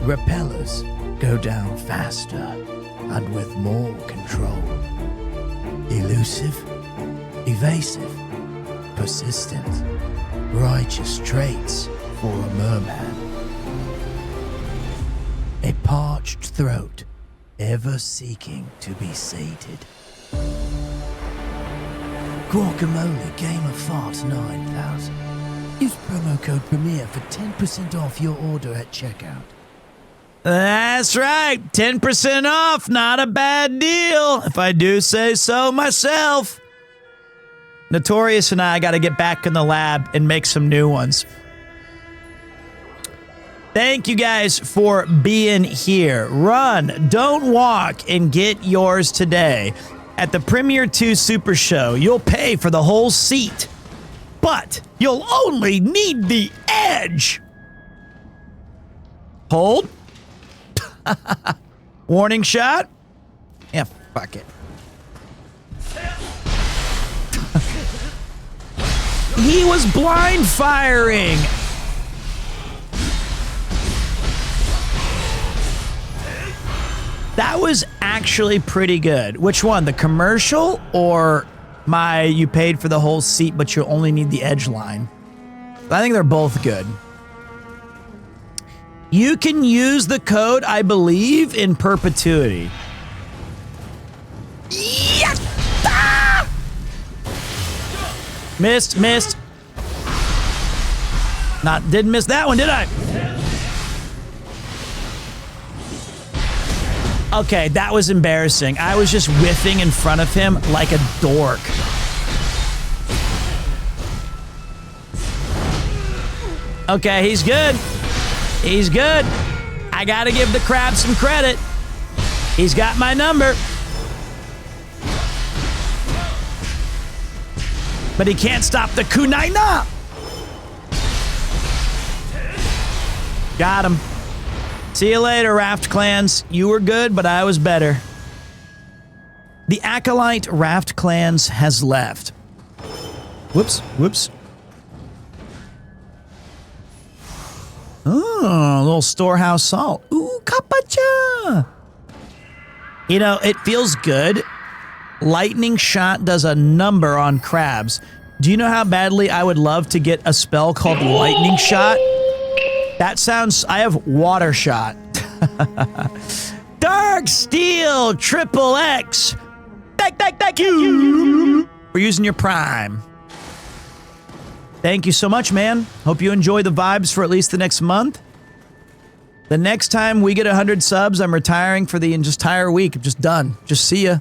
Repellers go down faster and with more control. Elusive, evasive, persistent, righteous traits for a merman. A parched throat, ever seeking to be sated. Guacamole Game of Fart 9000. Use promo code Premiere for 10% off your order at checkout. That's right, 10% off, not a bad deal, if I do say so myself. Notorious and I got to get back in the lab and make some new ones. Thank you guys for being here. Run, don't walk, and get yours today. At the Premiere 2 Super Show, you'll pay for the whole seat, but you'll only need the edge. Hold. Warning shot. Yeah, fuck it. He was blind firing. That was actually pretty good. Which one? The commercial or my you paid for the whole seat but you only need the edge line? I think they're both good. You can use the code, I believe, in perpetuity. Yes! Ah! Missed. Didn't miss that one, did I? Okay, that was embarrassing. I was just whiffing in front of him like a dork. Okay, he's good. He's good. I gotta give the crab some credit. He's got my number. But he can't stop the kunai na. Got him. See you later, Raft Clans. You were good, but I was better. The Acolyte Raft Clans has left. Whoops. Oh, a little storehouse salt. Ooh, kapacha. You know, it feels good. Lightning Shot does a number on crabs. Do you know how badly I would love to get a spell called Lightning Shot? That sounds... I have Water Shot. Dark Steel Triple X. Thank you for using your Prime. Thank you so much, man. Hope you enjoy the vibes for at least the next month. The next time we get 100 subs, I'm retiring for the entire week. I'm just done. Just see ya.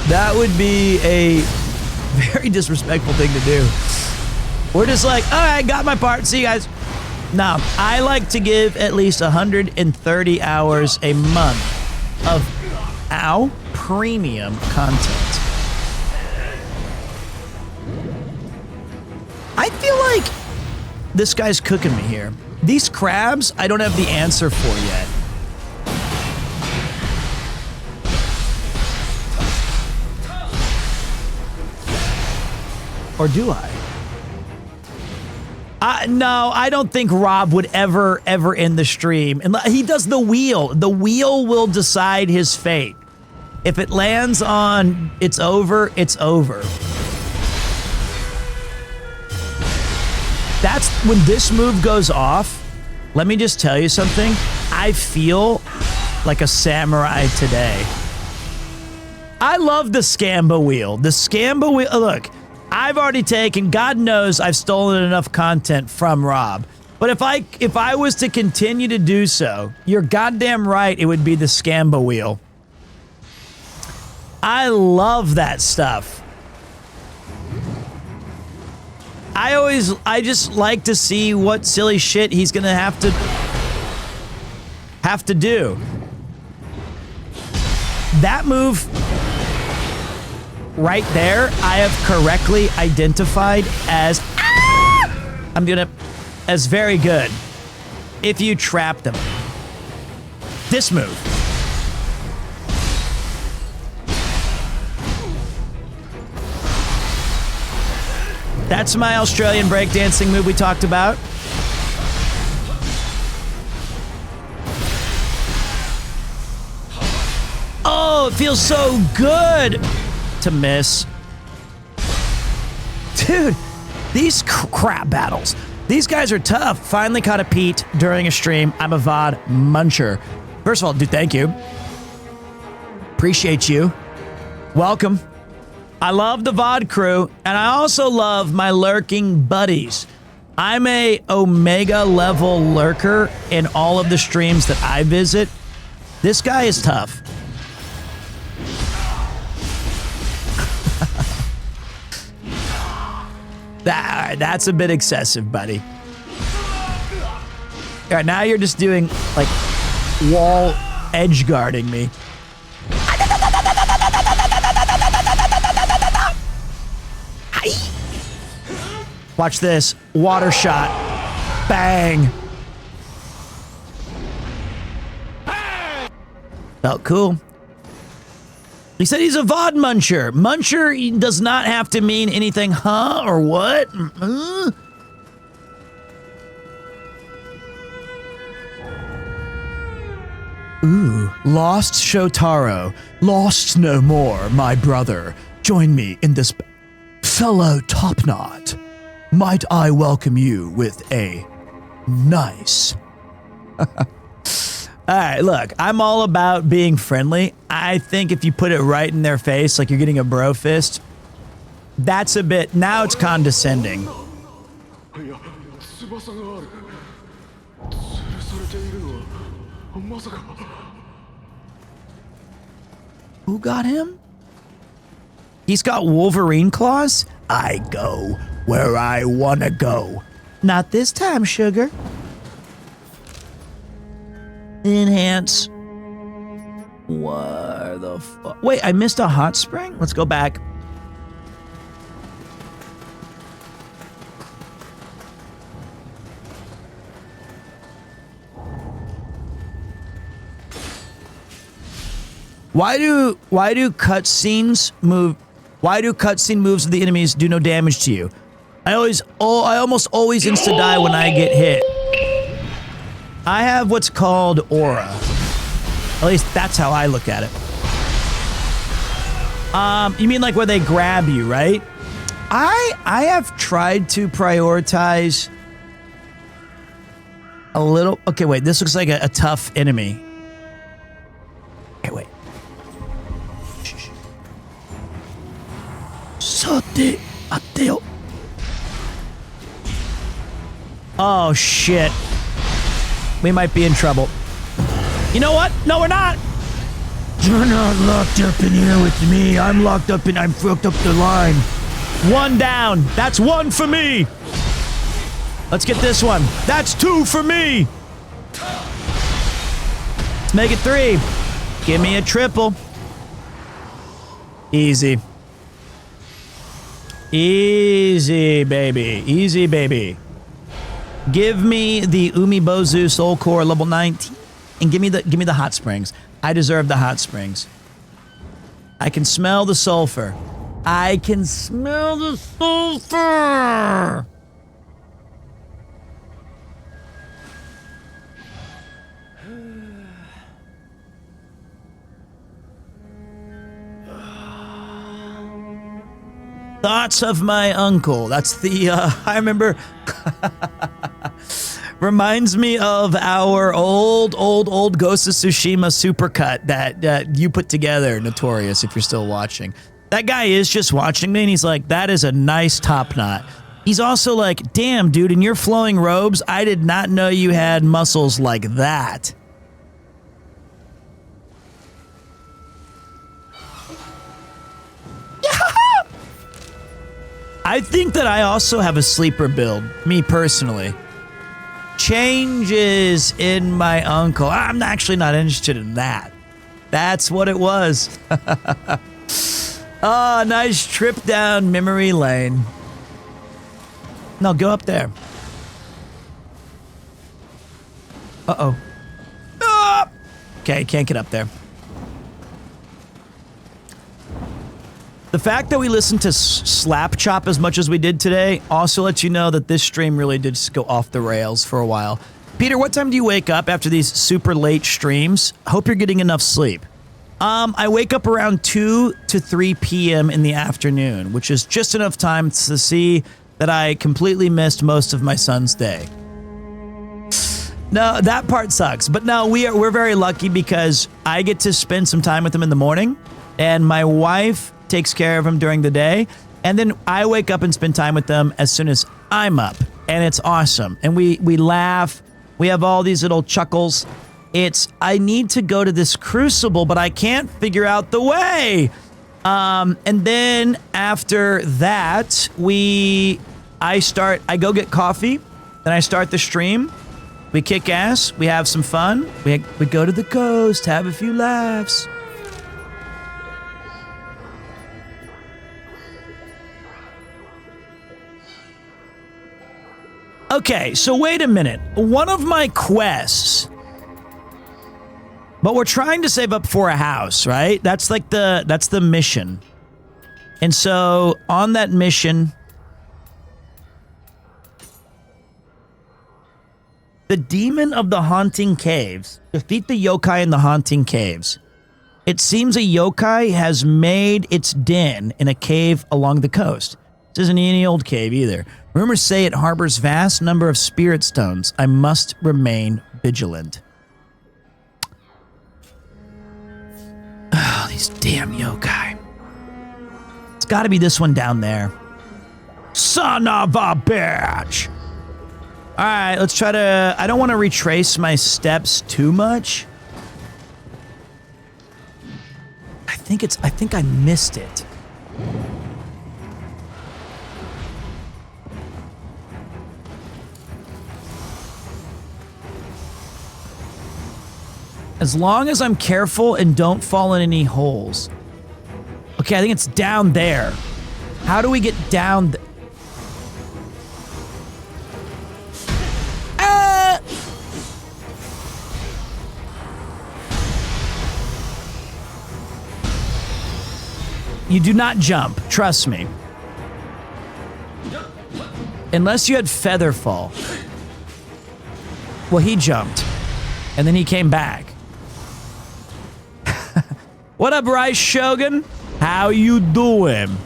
That would be a very disrespectful thing to do. We're just like, all right, got my part. See you guys. No, I like to give at least 130 hours a month of premium content. I feel like this guy's cooking me here. These crabs, I don't have the answer for yet. Or do I? No, I don't think Rob would ever end the stream. And he does the wheel. The wheel will decide his fate. If it lands on it's over, it's over. That's when this move goes off. Let me just tell you something. I feel like a samurai today. I love the Scamba wheel. The Scamba wheel, look, I've already taken, God knows I've stolen enough content from Rob. But if I was to continue to do so, you're goddamn right, it would be the Scamba wheel. I love that stuff. I just like to see what silly shit he's gonna have to do. That move right there, I have correctly identified as as very good. If you trap them. This move. That's my Australian breakdancing move we talked about. Oh, it feels so good to miss. Dude, these crap battles. These guys are tough. Finally caught a Pete during a stream. I'm a VOD muncher. First of all, dude, thank you. Appreciate you. Welcome. I love the VOD crew, and I also love my lurking buddies. I'm a Omega level lurker in all of the streams that I visit. This guy is tough. That's a bit excessive, buddy. All right, now you're just doing, like, wall edge guarding me. Watch this. Water shot. Bang. Felt cool. He said he's a VOD muncher. Muncher does not have to mean anything, huh, or what? Ooh, lost Shotaro. Lost no more, my brother. Join me in this fellow top knot. Might I welcome you with a nice... All right, look, I'm all about being friendly. I think if you put it right in their face, like you're getting a bro fist, that's a bit, now it's condescending. Who got him? He's got Wolverine claws? I go where I wanna go. Not this time, sugar. Enhance. What the fuck? Wait, I missed a hot spring? Let's go back. Why do cutscenes move? Why do cutscene moves of the enemies do no damage to you? I almost always insta die when I get hit. I have what's called aura. At least that's how I look at it. You mean like where they grab you, right? I have tried to prioritize a little. Okay, wait. This looks like a tough enemy. Okay, wait. Sate ateo. Oh shit. We might be in trouble. You know what? No, we're not. You're not locked up in here with me. I'm fucked up the line. One down. That's one for me. Let's get this one. That's two for me. Let's make it three. Give me a triple. Easy. Easy, baby. Easy, baby. Give me the Umibozu Soul Core level 19 and give me the hot springs. I deserve the hot springs. I can smell the sulfur. I can smell the sulfur. Thoughts of my uncle. That's the, I remember, reminds me of our old Ghost of Tsushima supercut that you put together, Notorious, if you're still watching. That guy is just watching me, and he's like, that is a nice top knot. He's also like, damn, dude, in your flowing robes, I did not know you had muscles like that. I think that I also have a sleeper build, me personally. Changes in my uncle. I'm actually not interested in that. That's what it was. Oh, nice trip down memory lane. No, go up there. Uh-oh. Ah! Okay, can't get up there. The fact that we listened to Slap Chop as much as we did today also lets you know that this stream really did just go off the rails for a while. Peter, what time do you wake up after these super late streams? Hope you're getting enough sleep. I wake up around 2 to 3 p.m. in the afternoon, which is just enough time to see that I completely missed most of my son's day. No, that part sucks. But no, we're very lucky because I get to spend some time with him in the morning, and my wife takes care of him during the day, and then I wake up and spend time with them as soon as I'm up, and it's awesome. And we laugh. We have all these little chuckles. I need to go to this crucible, but I can't figure out the way. And then after that, I go get coffee, then I start the stream. We kick ass. We have some fun. We go to the coast, have a few laughs. Okay, so wait a minute. One of my quests, but we're trying to save up for a house, right? That's like that's the mission. And so on that mission, the demon of the haunting caves, defeat the yokai in the haunting caves. It seems a yokai has made its den in a cave along the coast. This isn't any old cave either. Rumors say it harbors vast number of spirit stones. I must remain vigilant. Oh, these damn yokai. It's got to be this one down there. Son of a bitch! All right, let's try to... I don't want to retrace my steps too much. I think I missed it. As long as I'm careful and don't fall in any holes. Okay, I think it's down there. How do we get down? You do not jump, trust me. Unless you had feather fall. Well, he jumped. And then he came back. What up, Rice Shogun? How you doing?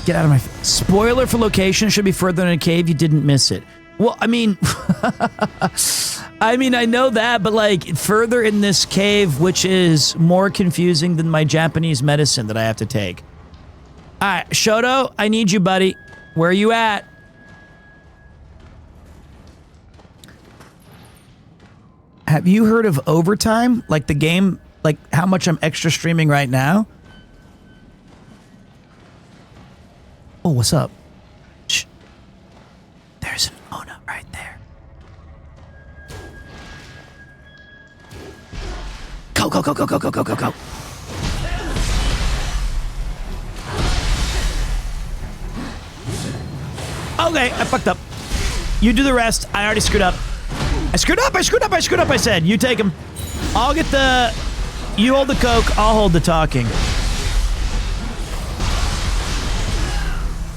Get out of my... Spoiler for location, should be further in a cave. You didn't miss it. Well, I mean... I know that, but like further in this cave, which is more confusing than my Japanese medicine that I have to take. All right, Shoto, I need you, buddy. Where are you at? Have you heard of overtime? Like the game, like how much I'm extra streaming right now? Oh, what's up? Shh. There's an Ona right there. Go, go, go, go, go, go, go, go, go. Okay, I fucked up. You do the rest. I already screwed up. I screwed up, I said. You take him. I'll get the... You hold the coke, I'll hold the talking.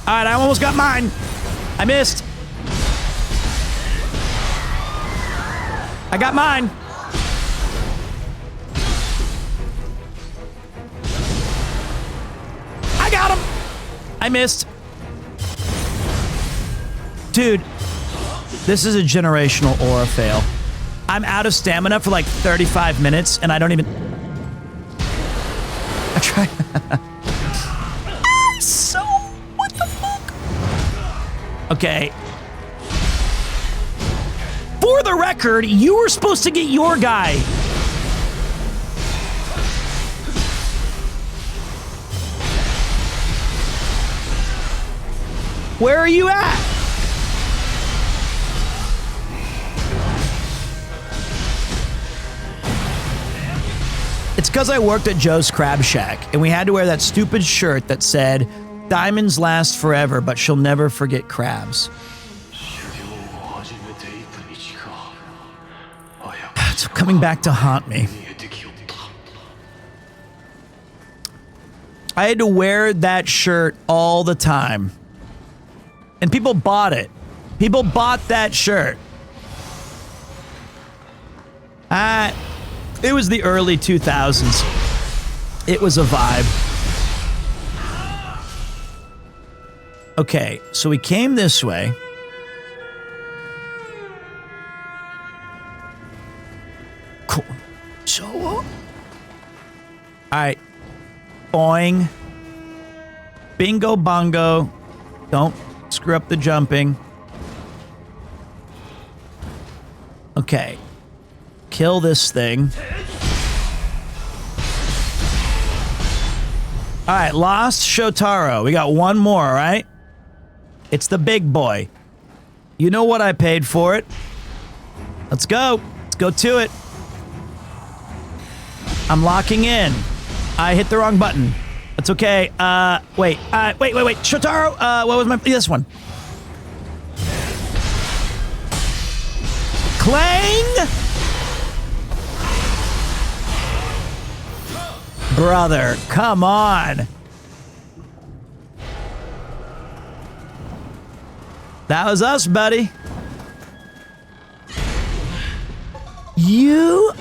All right, I almost got mine. I missed. I got mine. I got him. I missed. Dude, this is a generational aura fail. I'm out of stamina for like 35 minutes and I don't even... I tried... So... What the fuck? Okay. For the record, you were supposed to get your guy. Where are you at? It's because I worked at Joe's Crab Shack, and we had to wear that stupid shirt that said, "Diamonds last forever, but she'll never forget crabs." It's coming back to haunt me. I had to wear that shirt all the time. And people bought it. People bought that shirt. It was the early 2000s. It was a vibe. Okay, so we came this way. Cool. So, all right. Boing. Bingo bongo. Don't screw up the jumping. Okay. Kill this thing. All right, lost Shotaro. We got one more, all right? It's the big boy. You know what I paid for it. Let's go. Let's go to it. I'm locking in. I hit the wrong button. That's okay. Wait. Wait. Shotaro, what was my... This one. Clang! Brother, come on. That was us, buddy. You...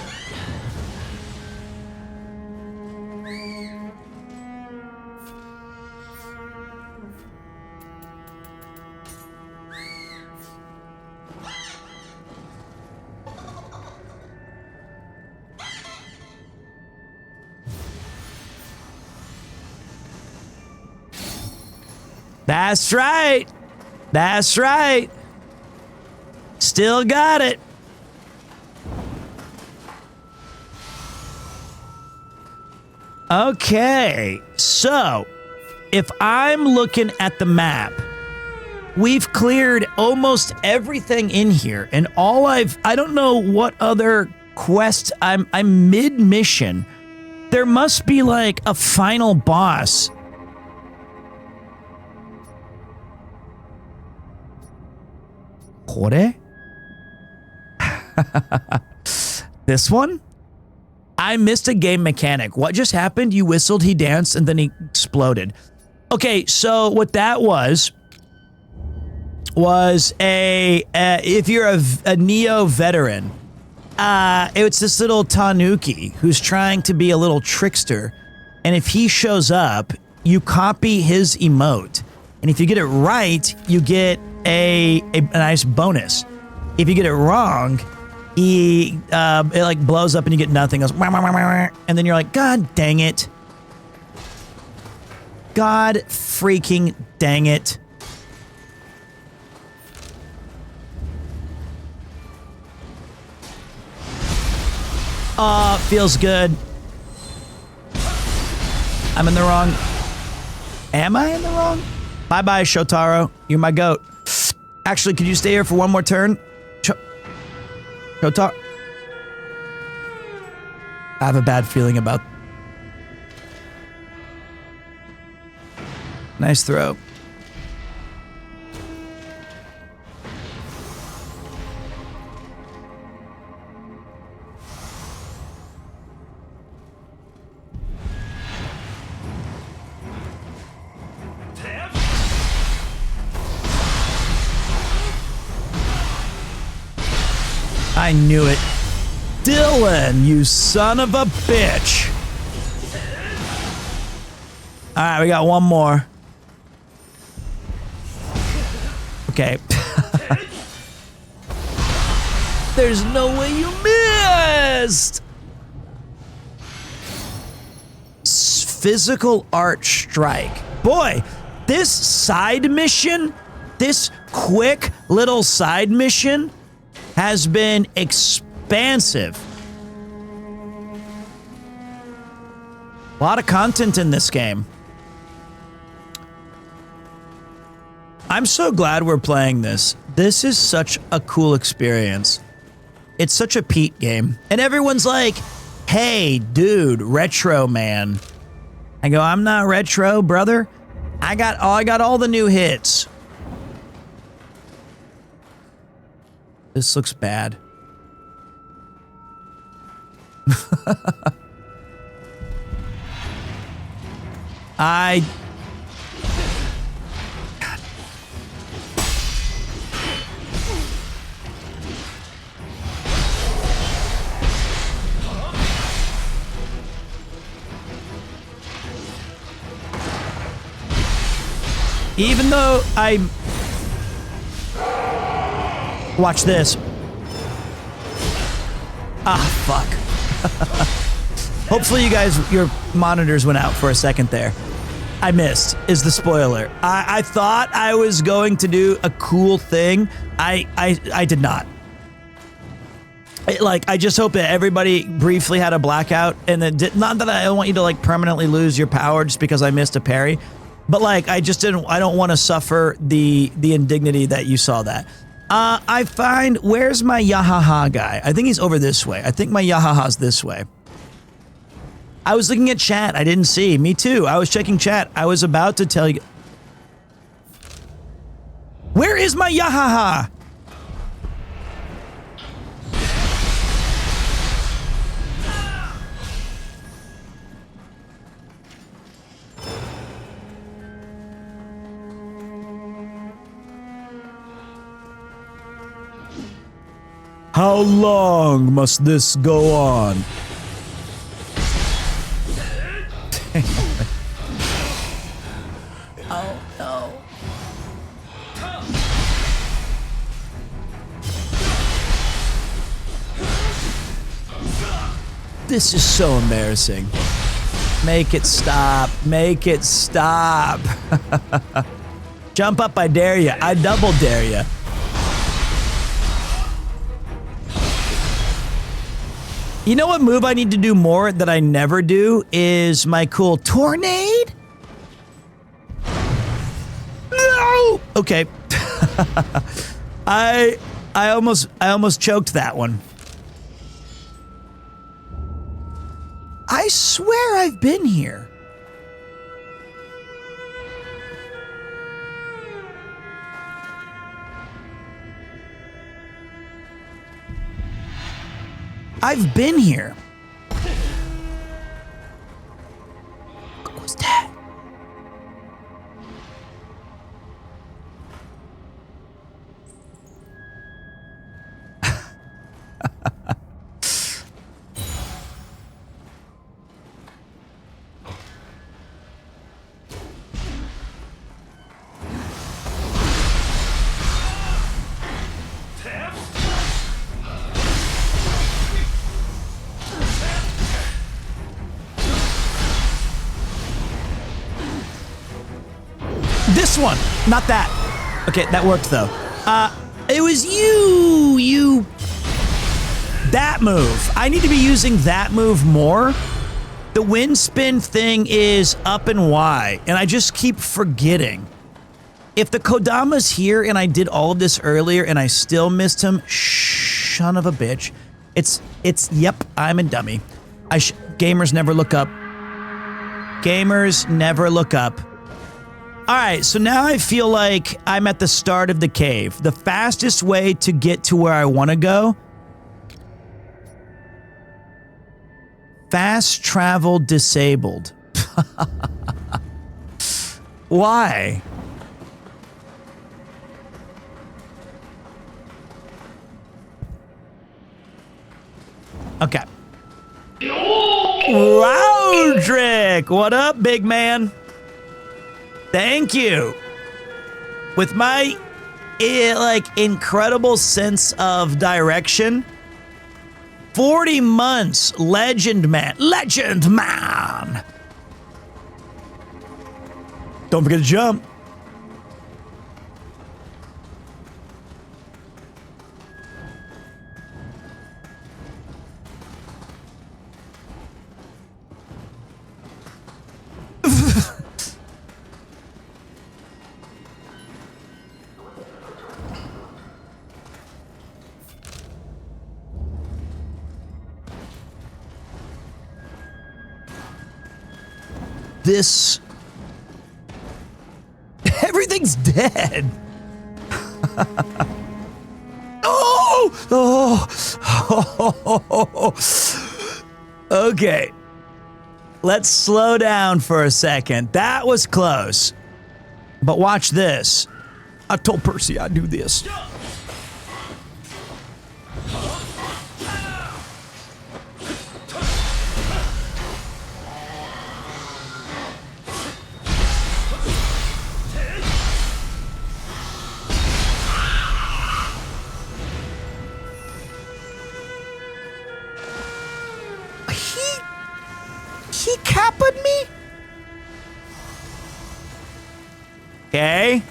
That's right. That's right. Still got it. Okay. So, if I'm looking at the map, we've cleared almost everything in here. And all I don't know what other quests. I'm mid-mission. There must be like a final boss. Kore? This one? I missed a game mechanic. What just happened? You whistled, he danced, and then he exploded. Okay, so what that was if you're a Neo veteran, it's this little Tanuki who's trying to be a little trickster. And if he shows up, you copy his emote. And if you get it right, you get a nice bonus. If you get it wrong, it like blows up and you get nothing. It goes, wah, wah, wah, wah, and then you're like, God dang it. God freaking dang it. Feels good. I'm in the wrong. Am I in the wrong? Bye-bye, Shotaro. You're my goat. Actually, could you stay here for one more turn? Shotaro. I have a bad feeling about... Nice throw. I knew it. Dylan, you son of a bitch. All right, we got one more. Okay. There's no way you missed. Physical art strike. Boy, this side mission, this quick little side mission has been expansive. A lot of content in this game. I'm so glad we're playing this. This is such a cool experience. It's such a Pete game. And everyone's like, hey, dude, retro man. I go, I'm not retro, brother. I got all the new hits. This looks bad. God. Even though I'm... Watch this. Ah, fuck. Hopefully you guys, your monitors went out for a second there. I missed, is the spoiler. I thought I was going to do a cool thing. I did not. I just hope that everybody briefly had a blackout, and it did, not that I want you to like permanently lose your power just because I missed a parry, but like I don't want to suffer the indignity that you saw that. I find, where's my Yahaha guy? I think he's over this way. I think my Yahaha's this way. I was looking at chat. I didn't see. Me too. I was checking chat. I was about to tell you. Where is my Yahaha? How long must this go on? Oh no. This is so embarrassing. Make it stop. Make it stop. Jump up, I dare you. I double dare you. You know what move I need to do more that I never do is my cool tornade? No! Okay. I almost choked that one. I swear I've been here. I've been here. What was that? This one, not that. Okay, that worked though. It was you. That move. I need to be using that move more. The wind spin thing is up and Y, and I just keep forgetting. If the Kodama's here and I did all of this earlier and I still missed him, son of a bitch. Yep, I'm a dummy. Gamers never look up. Gamers never look up. All right, so now I feel like I'm at the start of the cave. The fastest way to get to where I want to go. Fast travel disabled. Why? Okay. Loudrick, what up, big man? Thank you. With my incredible sense of direction, 40 months, legend man. Don't forget to jump. This... Everything's dead. Okay. Let's slow down for a second. That was close. But watch this. I told Percy I'd do this. He capped me? Okay.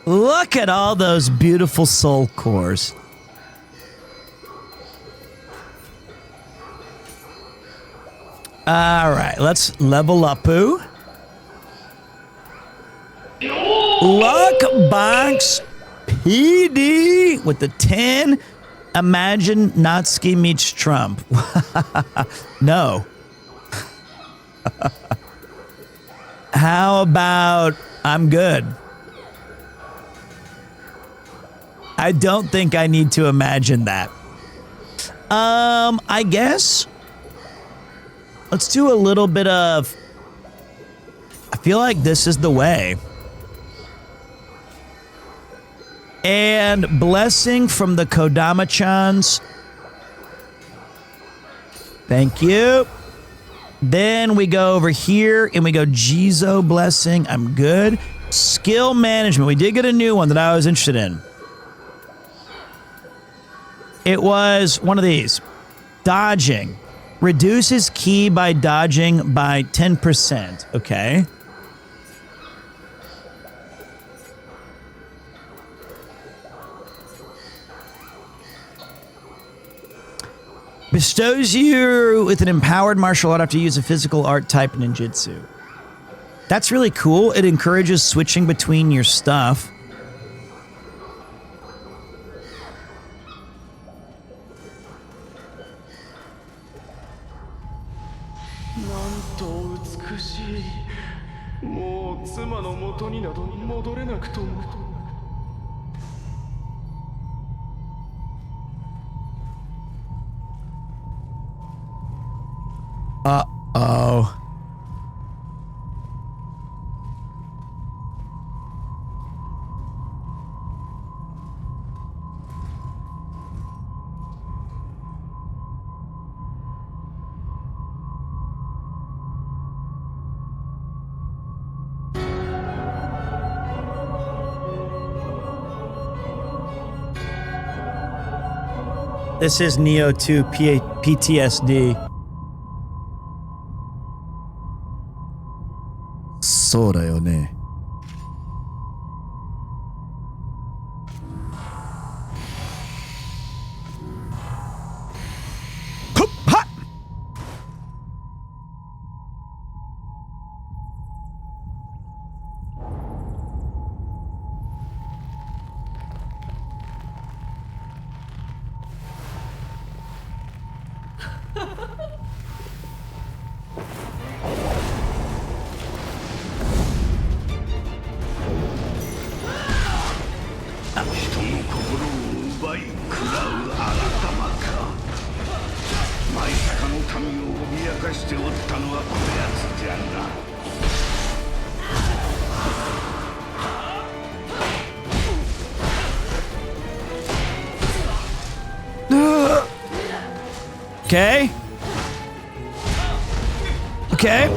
Look at all those beautiful soul cores. All right, let's level up. Luck Box PD with the 10. Imagine Natsuki meets Trump. No. How about I'm good? I don't think I need to imagine that. I guess let's do a little bit of, I feel like this is the way. And blessing from the Kodama-chans. Thank you. Then we go over here and we go Jizo blessing. I'm good. Skill management. We did get a new one that I was interested in. It was one of these. Dodging. Reduces ki by dodging by 10%. Okay. Bestows you with an empowered martial art after you use a physical art type ninjutsu. That's really cool. It encourages switching between your stuff. Uh-oh. This is Neo 2 PTSD. そうだよね。人の心を奪い食らうあなたまか。マイスカの民を脅かしておったのはこやつじゃな。Okay. Okay.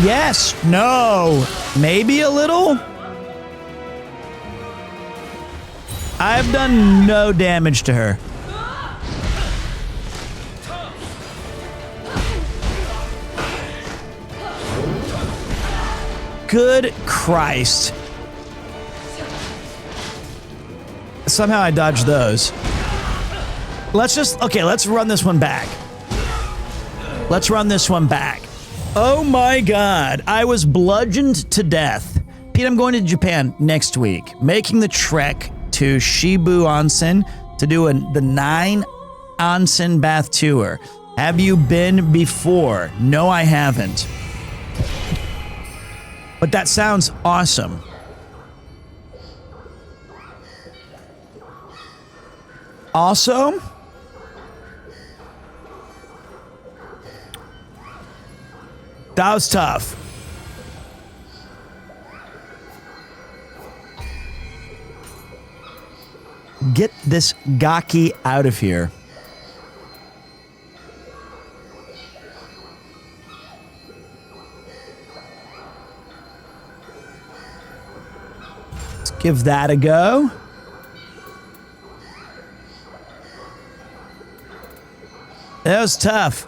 Yes. No. Maybe a little. I've done no damage to her. Good Christ. Somehow I dodged those. Let's run this one back. Let's run this one back. Oh my God. I was bludgeoned to death. Pete, I'm going to Japan next week, making the trek to Shibu Onsen to do the 9 onsen bath tour. Have you been before? No, I haven't. But that sounds awesome. Also, that was tough. Get this Gaki out of here. Let's give that a go. That was tough.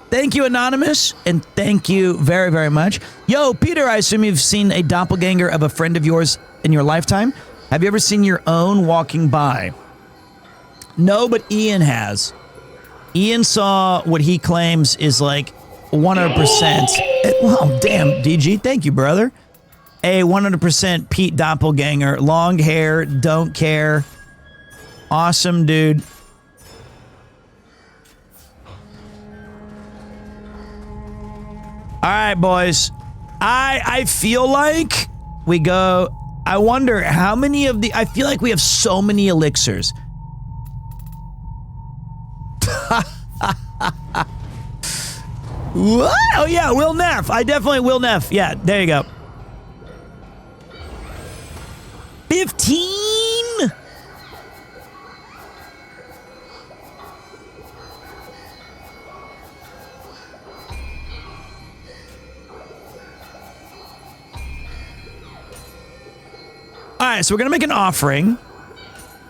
Thank you, Anonymous, and thank you very, very much. Yo, Peter, I assume you've seen a doppelganger of a friend of yours in your lifetime? Have you ever seen your own walking by? No, but Ian has. Ian saw what he claims is like 100%. Well, damn, DG, thank you, brother. A 100% Pete doppelganger. Long hair, don't care. Awesome, dude. All right, boys. I feel like we go... I wonder how many of the... I feel like we have so many elixirs. What? Oh, yeah, Will Neff. I definitely will Neff. Yeah, there you go. 15? All right, so we're going to make an offering.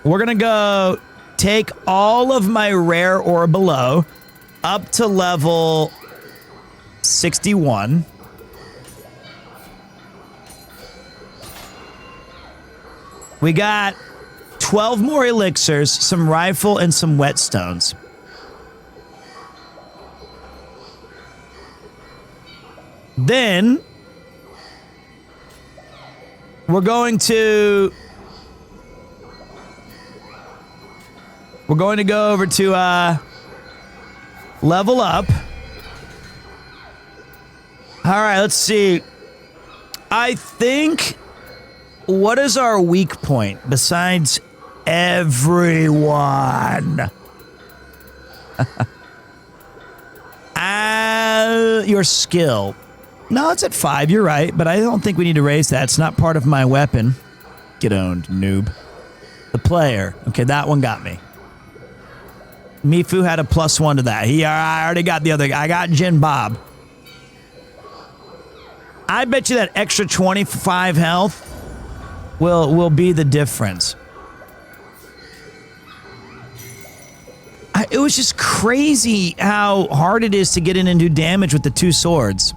We're going to go take all of my rare or below up to level 61. We got 12 more elixirs, some rifle, and some whetstones. Then we're going to go over to level up. All right, let's see. I think, what is our weak point besides everyone? Your skill. No, it's at 5, you're right, but I don't think we need to raise that. It's not part of my weapon. Get owned, noob. The player. Okay, that one got me. Mifu had a +1 to that. I already got the other guy. I got Jin Bob. I bet you that extra 25 health will be the difference. It was just crazy how hard it is to get in and do damage with the two swords.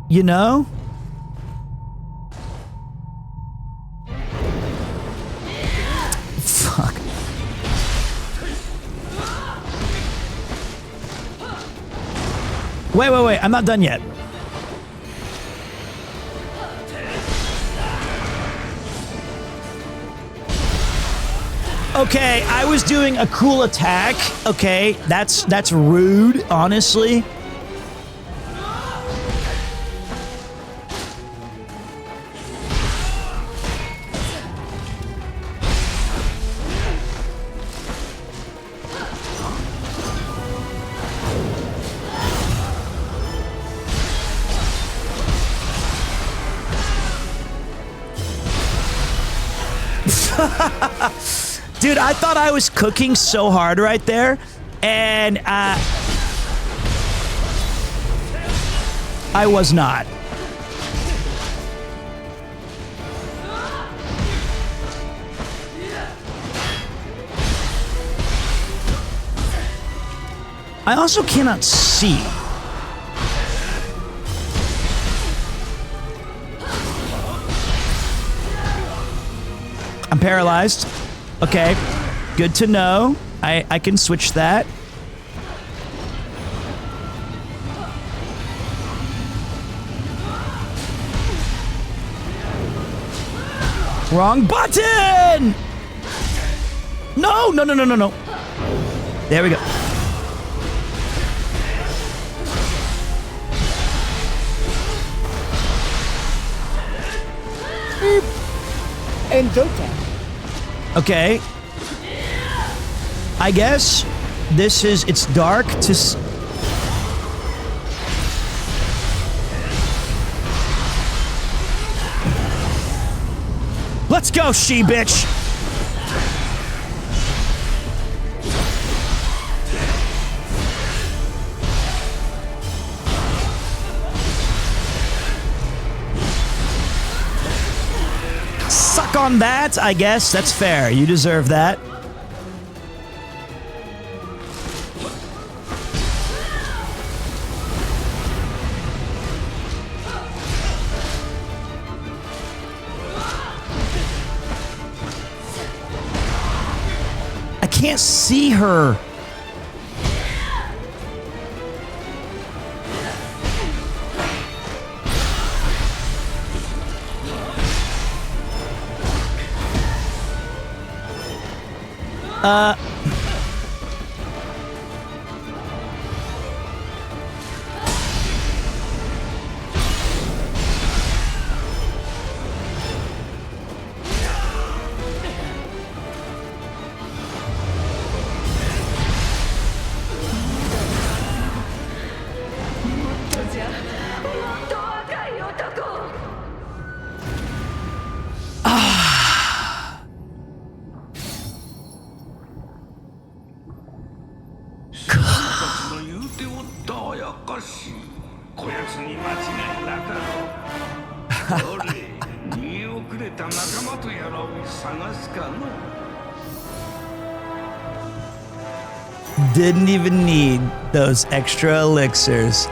You know? Fuck. Wait. I'm not done yet. Okay, I was doing a cool attack. Okay, that's rude, honestly. Dude, I thought I was cooking so hard right there, and I was not. I also cannot see. I'm paralyzed. Okay, good to know. I can switch that. Wrong button! No. There we go. And go down. Okay. I guess this is, it's dark to... Let's go, she-bitch! Suck on that, I guess. That's fair. You deserve that. I can't see her. Didn't even need those extra elixirs.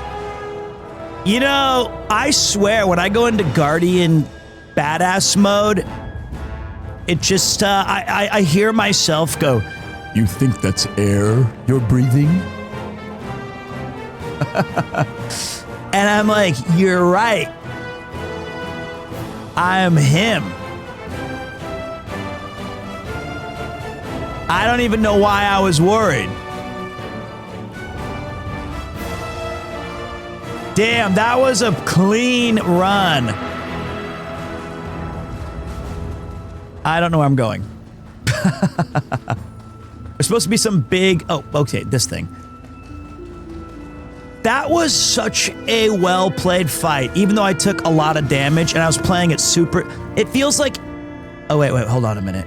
You know, I swear when I go into Guardian badass mode, it just, I hear myself go, "You think that's air you're breathing?" And I'm like, you're right. I am him. I don't even know why I was worried. Damn, that was a clean run. I don't know where I'm going. There's supposed to be some big... Oh, okay, this thing. That was such a well-played fight, even though I took a lot of damage and I was playing it super... It feels like... Oh, wait, hold on a minute.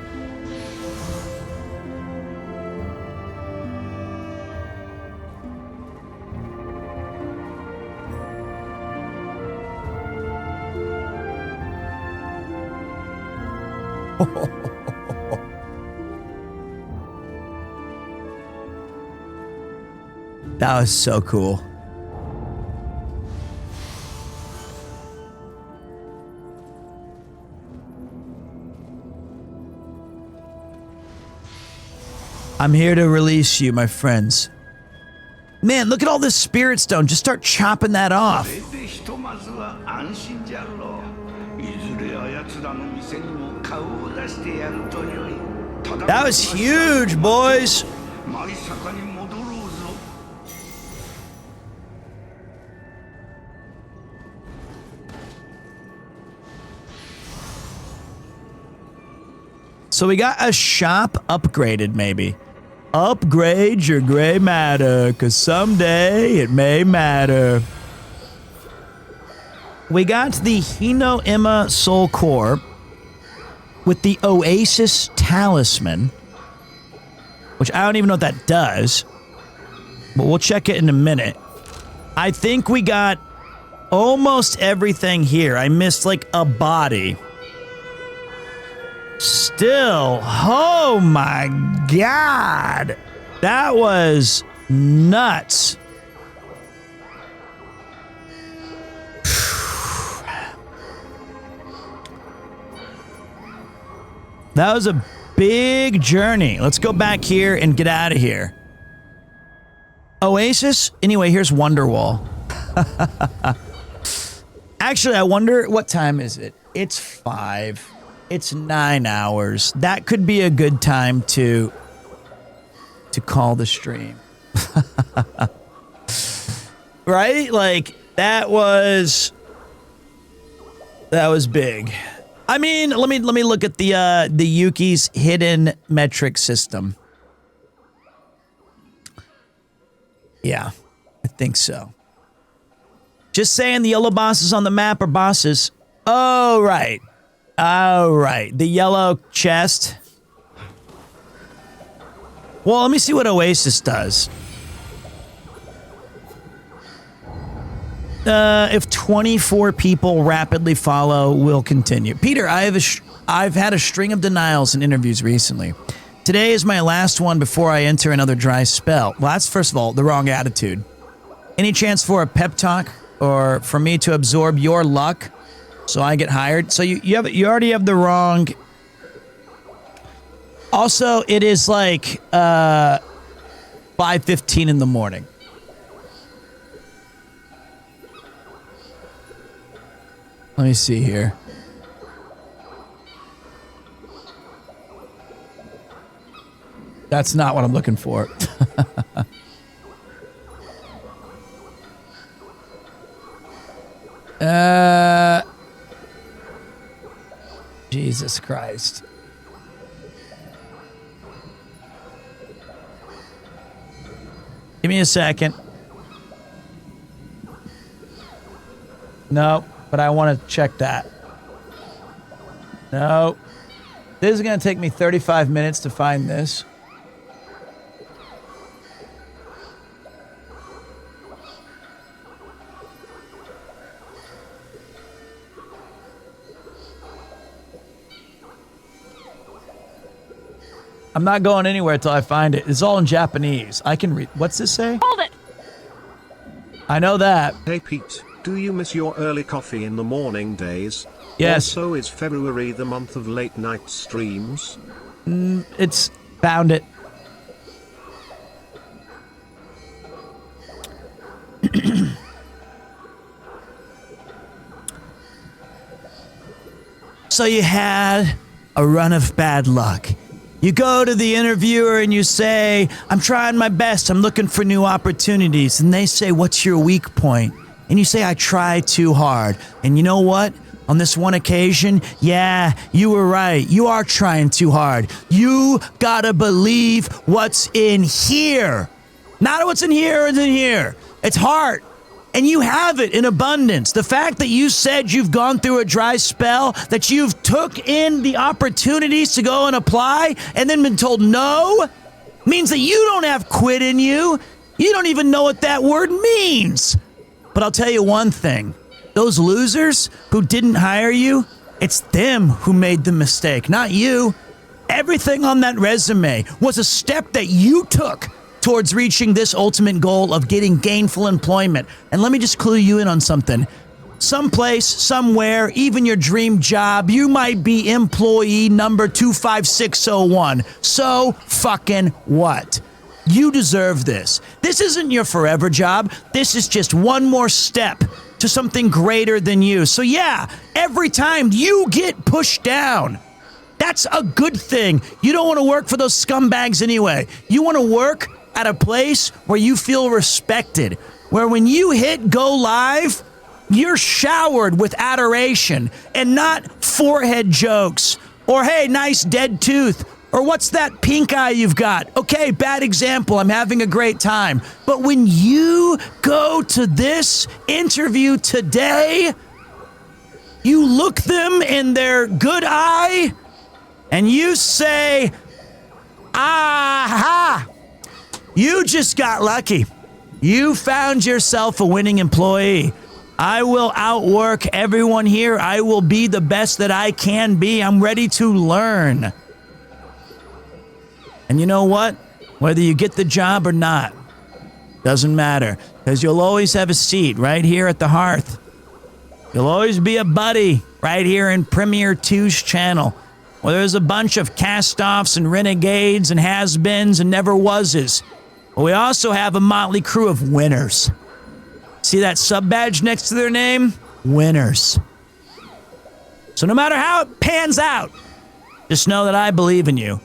That was so cool. I'm here to release you, my friends. Man, look at all this spirit stone. Just start chopping that off. That was huge, boys. So we got a shop upgraded, maybe. Upgrade your gray matter, because someday it may matter. We got the Hino Emma Soul Core with the Oasis Talisman, which I don't even know what that does, but we'll check it in a minute. I think we got almost everything here. I missed like a body. Still, oh my God, that was nuts. That was a big journey. Let's go back here and get out of here. Oasis? Anyway, here's Wonderwall. Actually, I wonder, what time is it? It's 5. It's 9 hours. That could be a good time to call the stream. Right? Like, that was big. I mean, let me look at the Yuki's hidden metric system. Yeah, I think so. Just saying the yellow bosses on the map are bosses. Oh, right. All right, the yellow chest. Well, let me see what Oasis does. If 24 people rapidly follow, we'll continue. Peter, I've had a string of denials in interviews recently. Today is my last one before I enter another dry spell. Well, that's, first of all, the wrong attitude. Any chance for a pep talk or for me to absorb your luck? So I get hired. So you already have the wrong. Also, it is like 5:15 in the morning. Let me see here. That's not what I'm looking for. Jesus Christ. Give me a second. No, but I want to check that. No. This is going to take me 35 minutes to find this. I'm not going anywhere till I find it. It's all in Japanese. I can read. What's this say? Hold it! I know that. Hey Pete, do you miss your early coffee in the morning days? Yes. Also, is February the month of late night streams? It's found it. So you had a run of bad luck. You go to the interviewer and you say, I'm trying my best, I'm looking for new opportunities. And they say, what's your weak point? And you say, I try too hard. And you know what? On this one occasion, yeah, you were right. You are trying too hard. You gotta believe what's in here. Not what's in here is in here. It's heart. And you have it in abundance. The fact that you said you've gone through a dry spell, that you've took in the opportunities to go and apply and then been told no, means that you don't have quit in you. You don't even know what that word means. But I'll tell you one thing. Those losers who didn't hire you, It's them who made the mistake, not you. Everything on that resume was a step that you took towards reaching this ultimate goal of getting gainful employment. And let me just clue you in on something. Someplace, somewhere, even your dream job, you might be employee number 25601. So fucking what? You deserve this. This isn't your forever job. This is just one more step to something greater than you. So yeah, every time you get pushed down, that's a good thing. You don't want to work for those scumbags anyway. You want to work at a place where you feel respected, where when you hit go live, you're showered with adoration and not forehead jokes or, hey, nice dead tooth, or what's that pink eye you've got? Okay, bad example. I'm having a great time. But when you go to this interview today, you look them in their good eye and you say, aha, you just got lucky. You found yourself a winning employee. I will outwork everyone here. I will be the best that I can be. I'm ready to learn. And you know what? Whether you get the job or not, doesn't matter, because you'll always have a seat right here at the hearth. You'll always be a buddy right here in Premier 2's channel, where there's a bunch of cast-offs and renegades and has-beens and never-wases. But we also have a motley crew of winners. See that sub-badge next to their name? Winners. So no matter how it pans out, just know that I believe in you.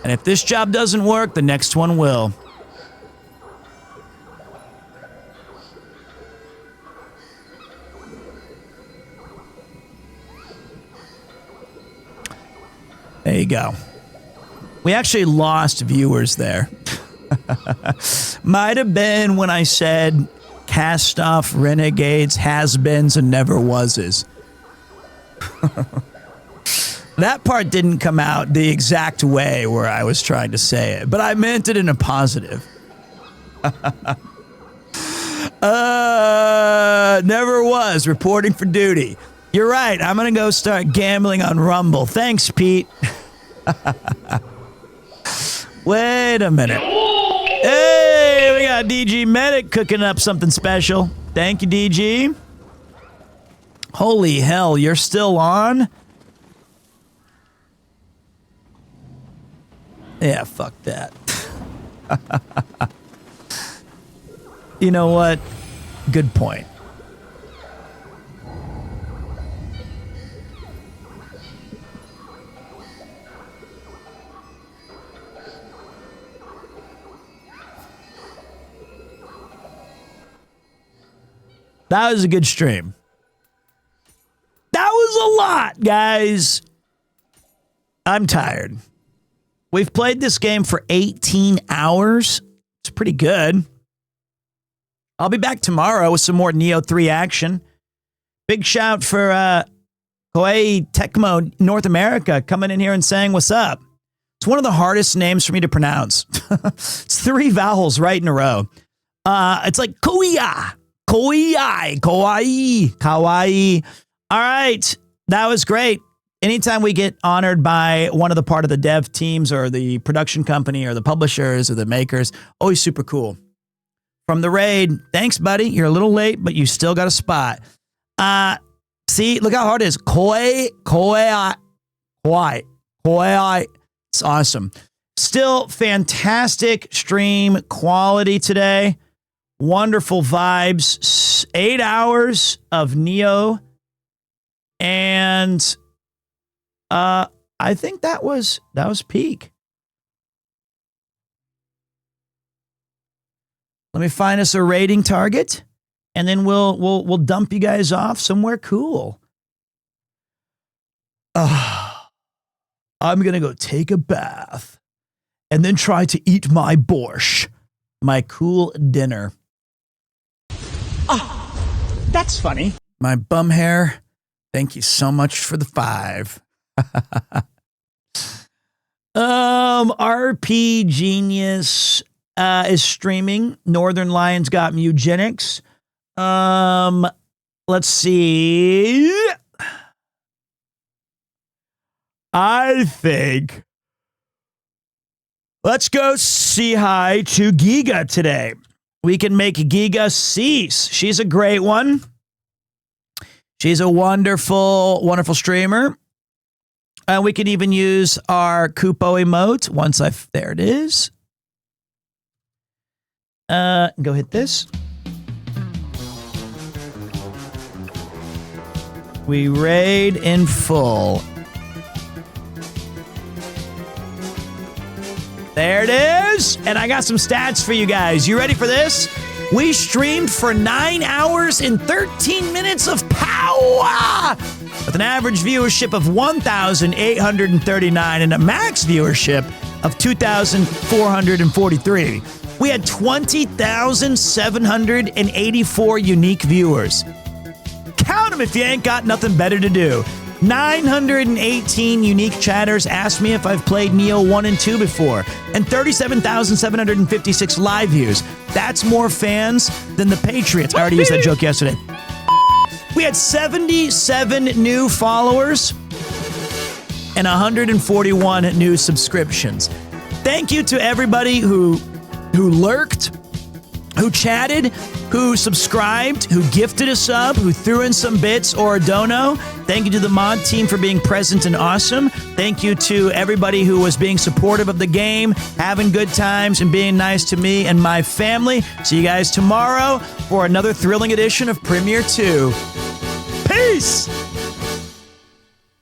And if this job doesn't work, the next one will. There you go. We actually lost viewers there. Might have been when I said cast-off, renegades, has-beens, and never-wases. That part didn't come out the exact way where I was trying to say it, but I meant it in a positive. Never was reporting for duty. You're right. I'm going to go start gambling on Rumble. Thanks, Pete. Wait a minute. Hey, we got DG Medic cooking up something special. Thank you, DG. Holy hell, you're still on? Yeah, fuck that. You know what? Good point. That was a good stream. That was a lot, guys. I'm tired. We've played this game for 18 hours. It's pretty good. I'll be back tomorrow with some more Neo 3 action. Big shout for Koei Tecmo North America coming in here and saying what's up. It's one of the hardest names for me to pronounce. It's 3 vowels right in a row. It's like Koia. Kawaii. Kawaii. All right. That was great. Anytime we get honored by one of the part of the dev teams or the production company or the publishers or the makers, always super cool. From the raid, thanks, buddy. You're a little late, but you still got a spot. See, look how hard it is. Koi. It's awesome. Still fantastic stream quality today. Wonderful vibes. 8 hours of Neo. And I think that was peak. Let me find us a rating target, and then we'll dump you guys off somewhere cool. I'm gonna go take a bath, and then try to eat my borscht, my cool dinner. That's funny. My bum hair. Thank you so much for the 5. RP Genius is streaming. Northern Lions got Mugenics. Let's see. I think let's go see hi to Giga today. We can make Giga cease. She's a great one. She's a wonderful, wonderful streamer. And we can even use our Kupo emote once there it is. Go hit this. We raid in full. There it is. And I got some stats for you guys. You ready for this? We streamed for 9 hours and 13 minutes of power with an average viewership of 1,839 and a max viewership of 2,443. We had 20,784 unique viewers. Count them if you ain't got nothing better to do. 918 unique chatters asked me if I've played Neo 1 and 2 before, and 37,756 live views. That's more fans than the Patriots. I already used that joke yesterday. We had 77 new followers and 141 new subscriptions. Thank you to everybody who lurked, who chatted, who subscribed, who gifted a sub, who threw in some bits or a dono. Thank you to the mod team for being present and awesome. Thank you to everybody who was being supportive of the game, having good times, and being nice to me and my family. See you guys tomorrow for another thrilling edition of Premiere 2. Peace!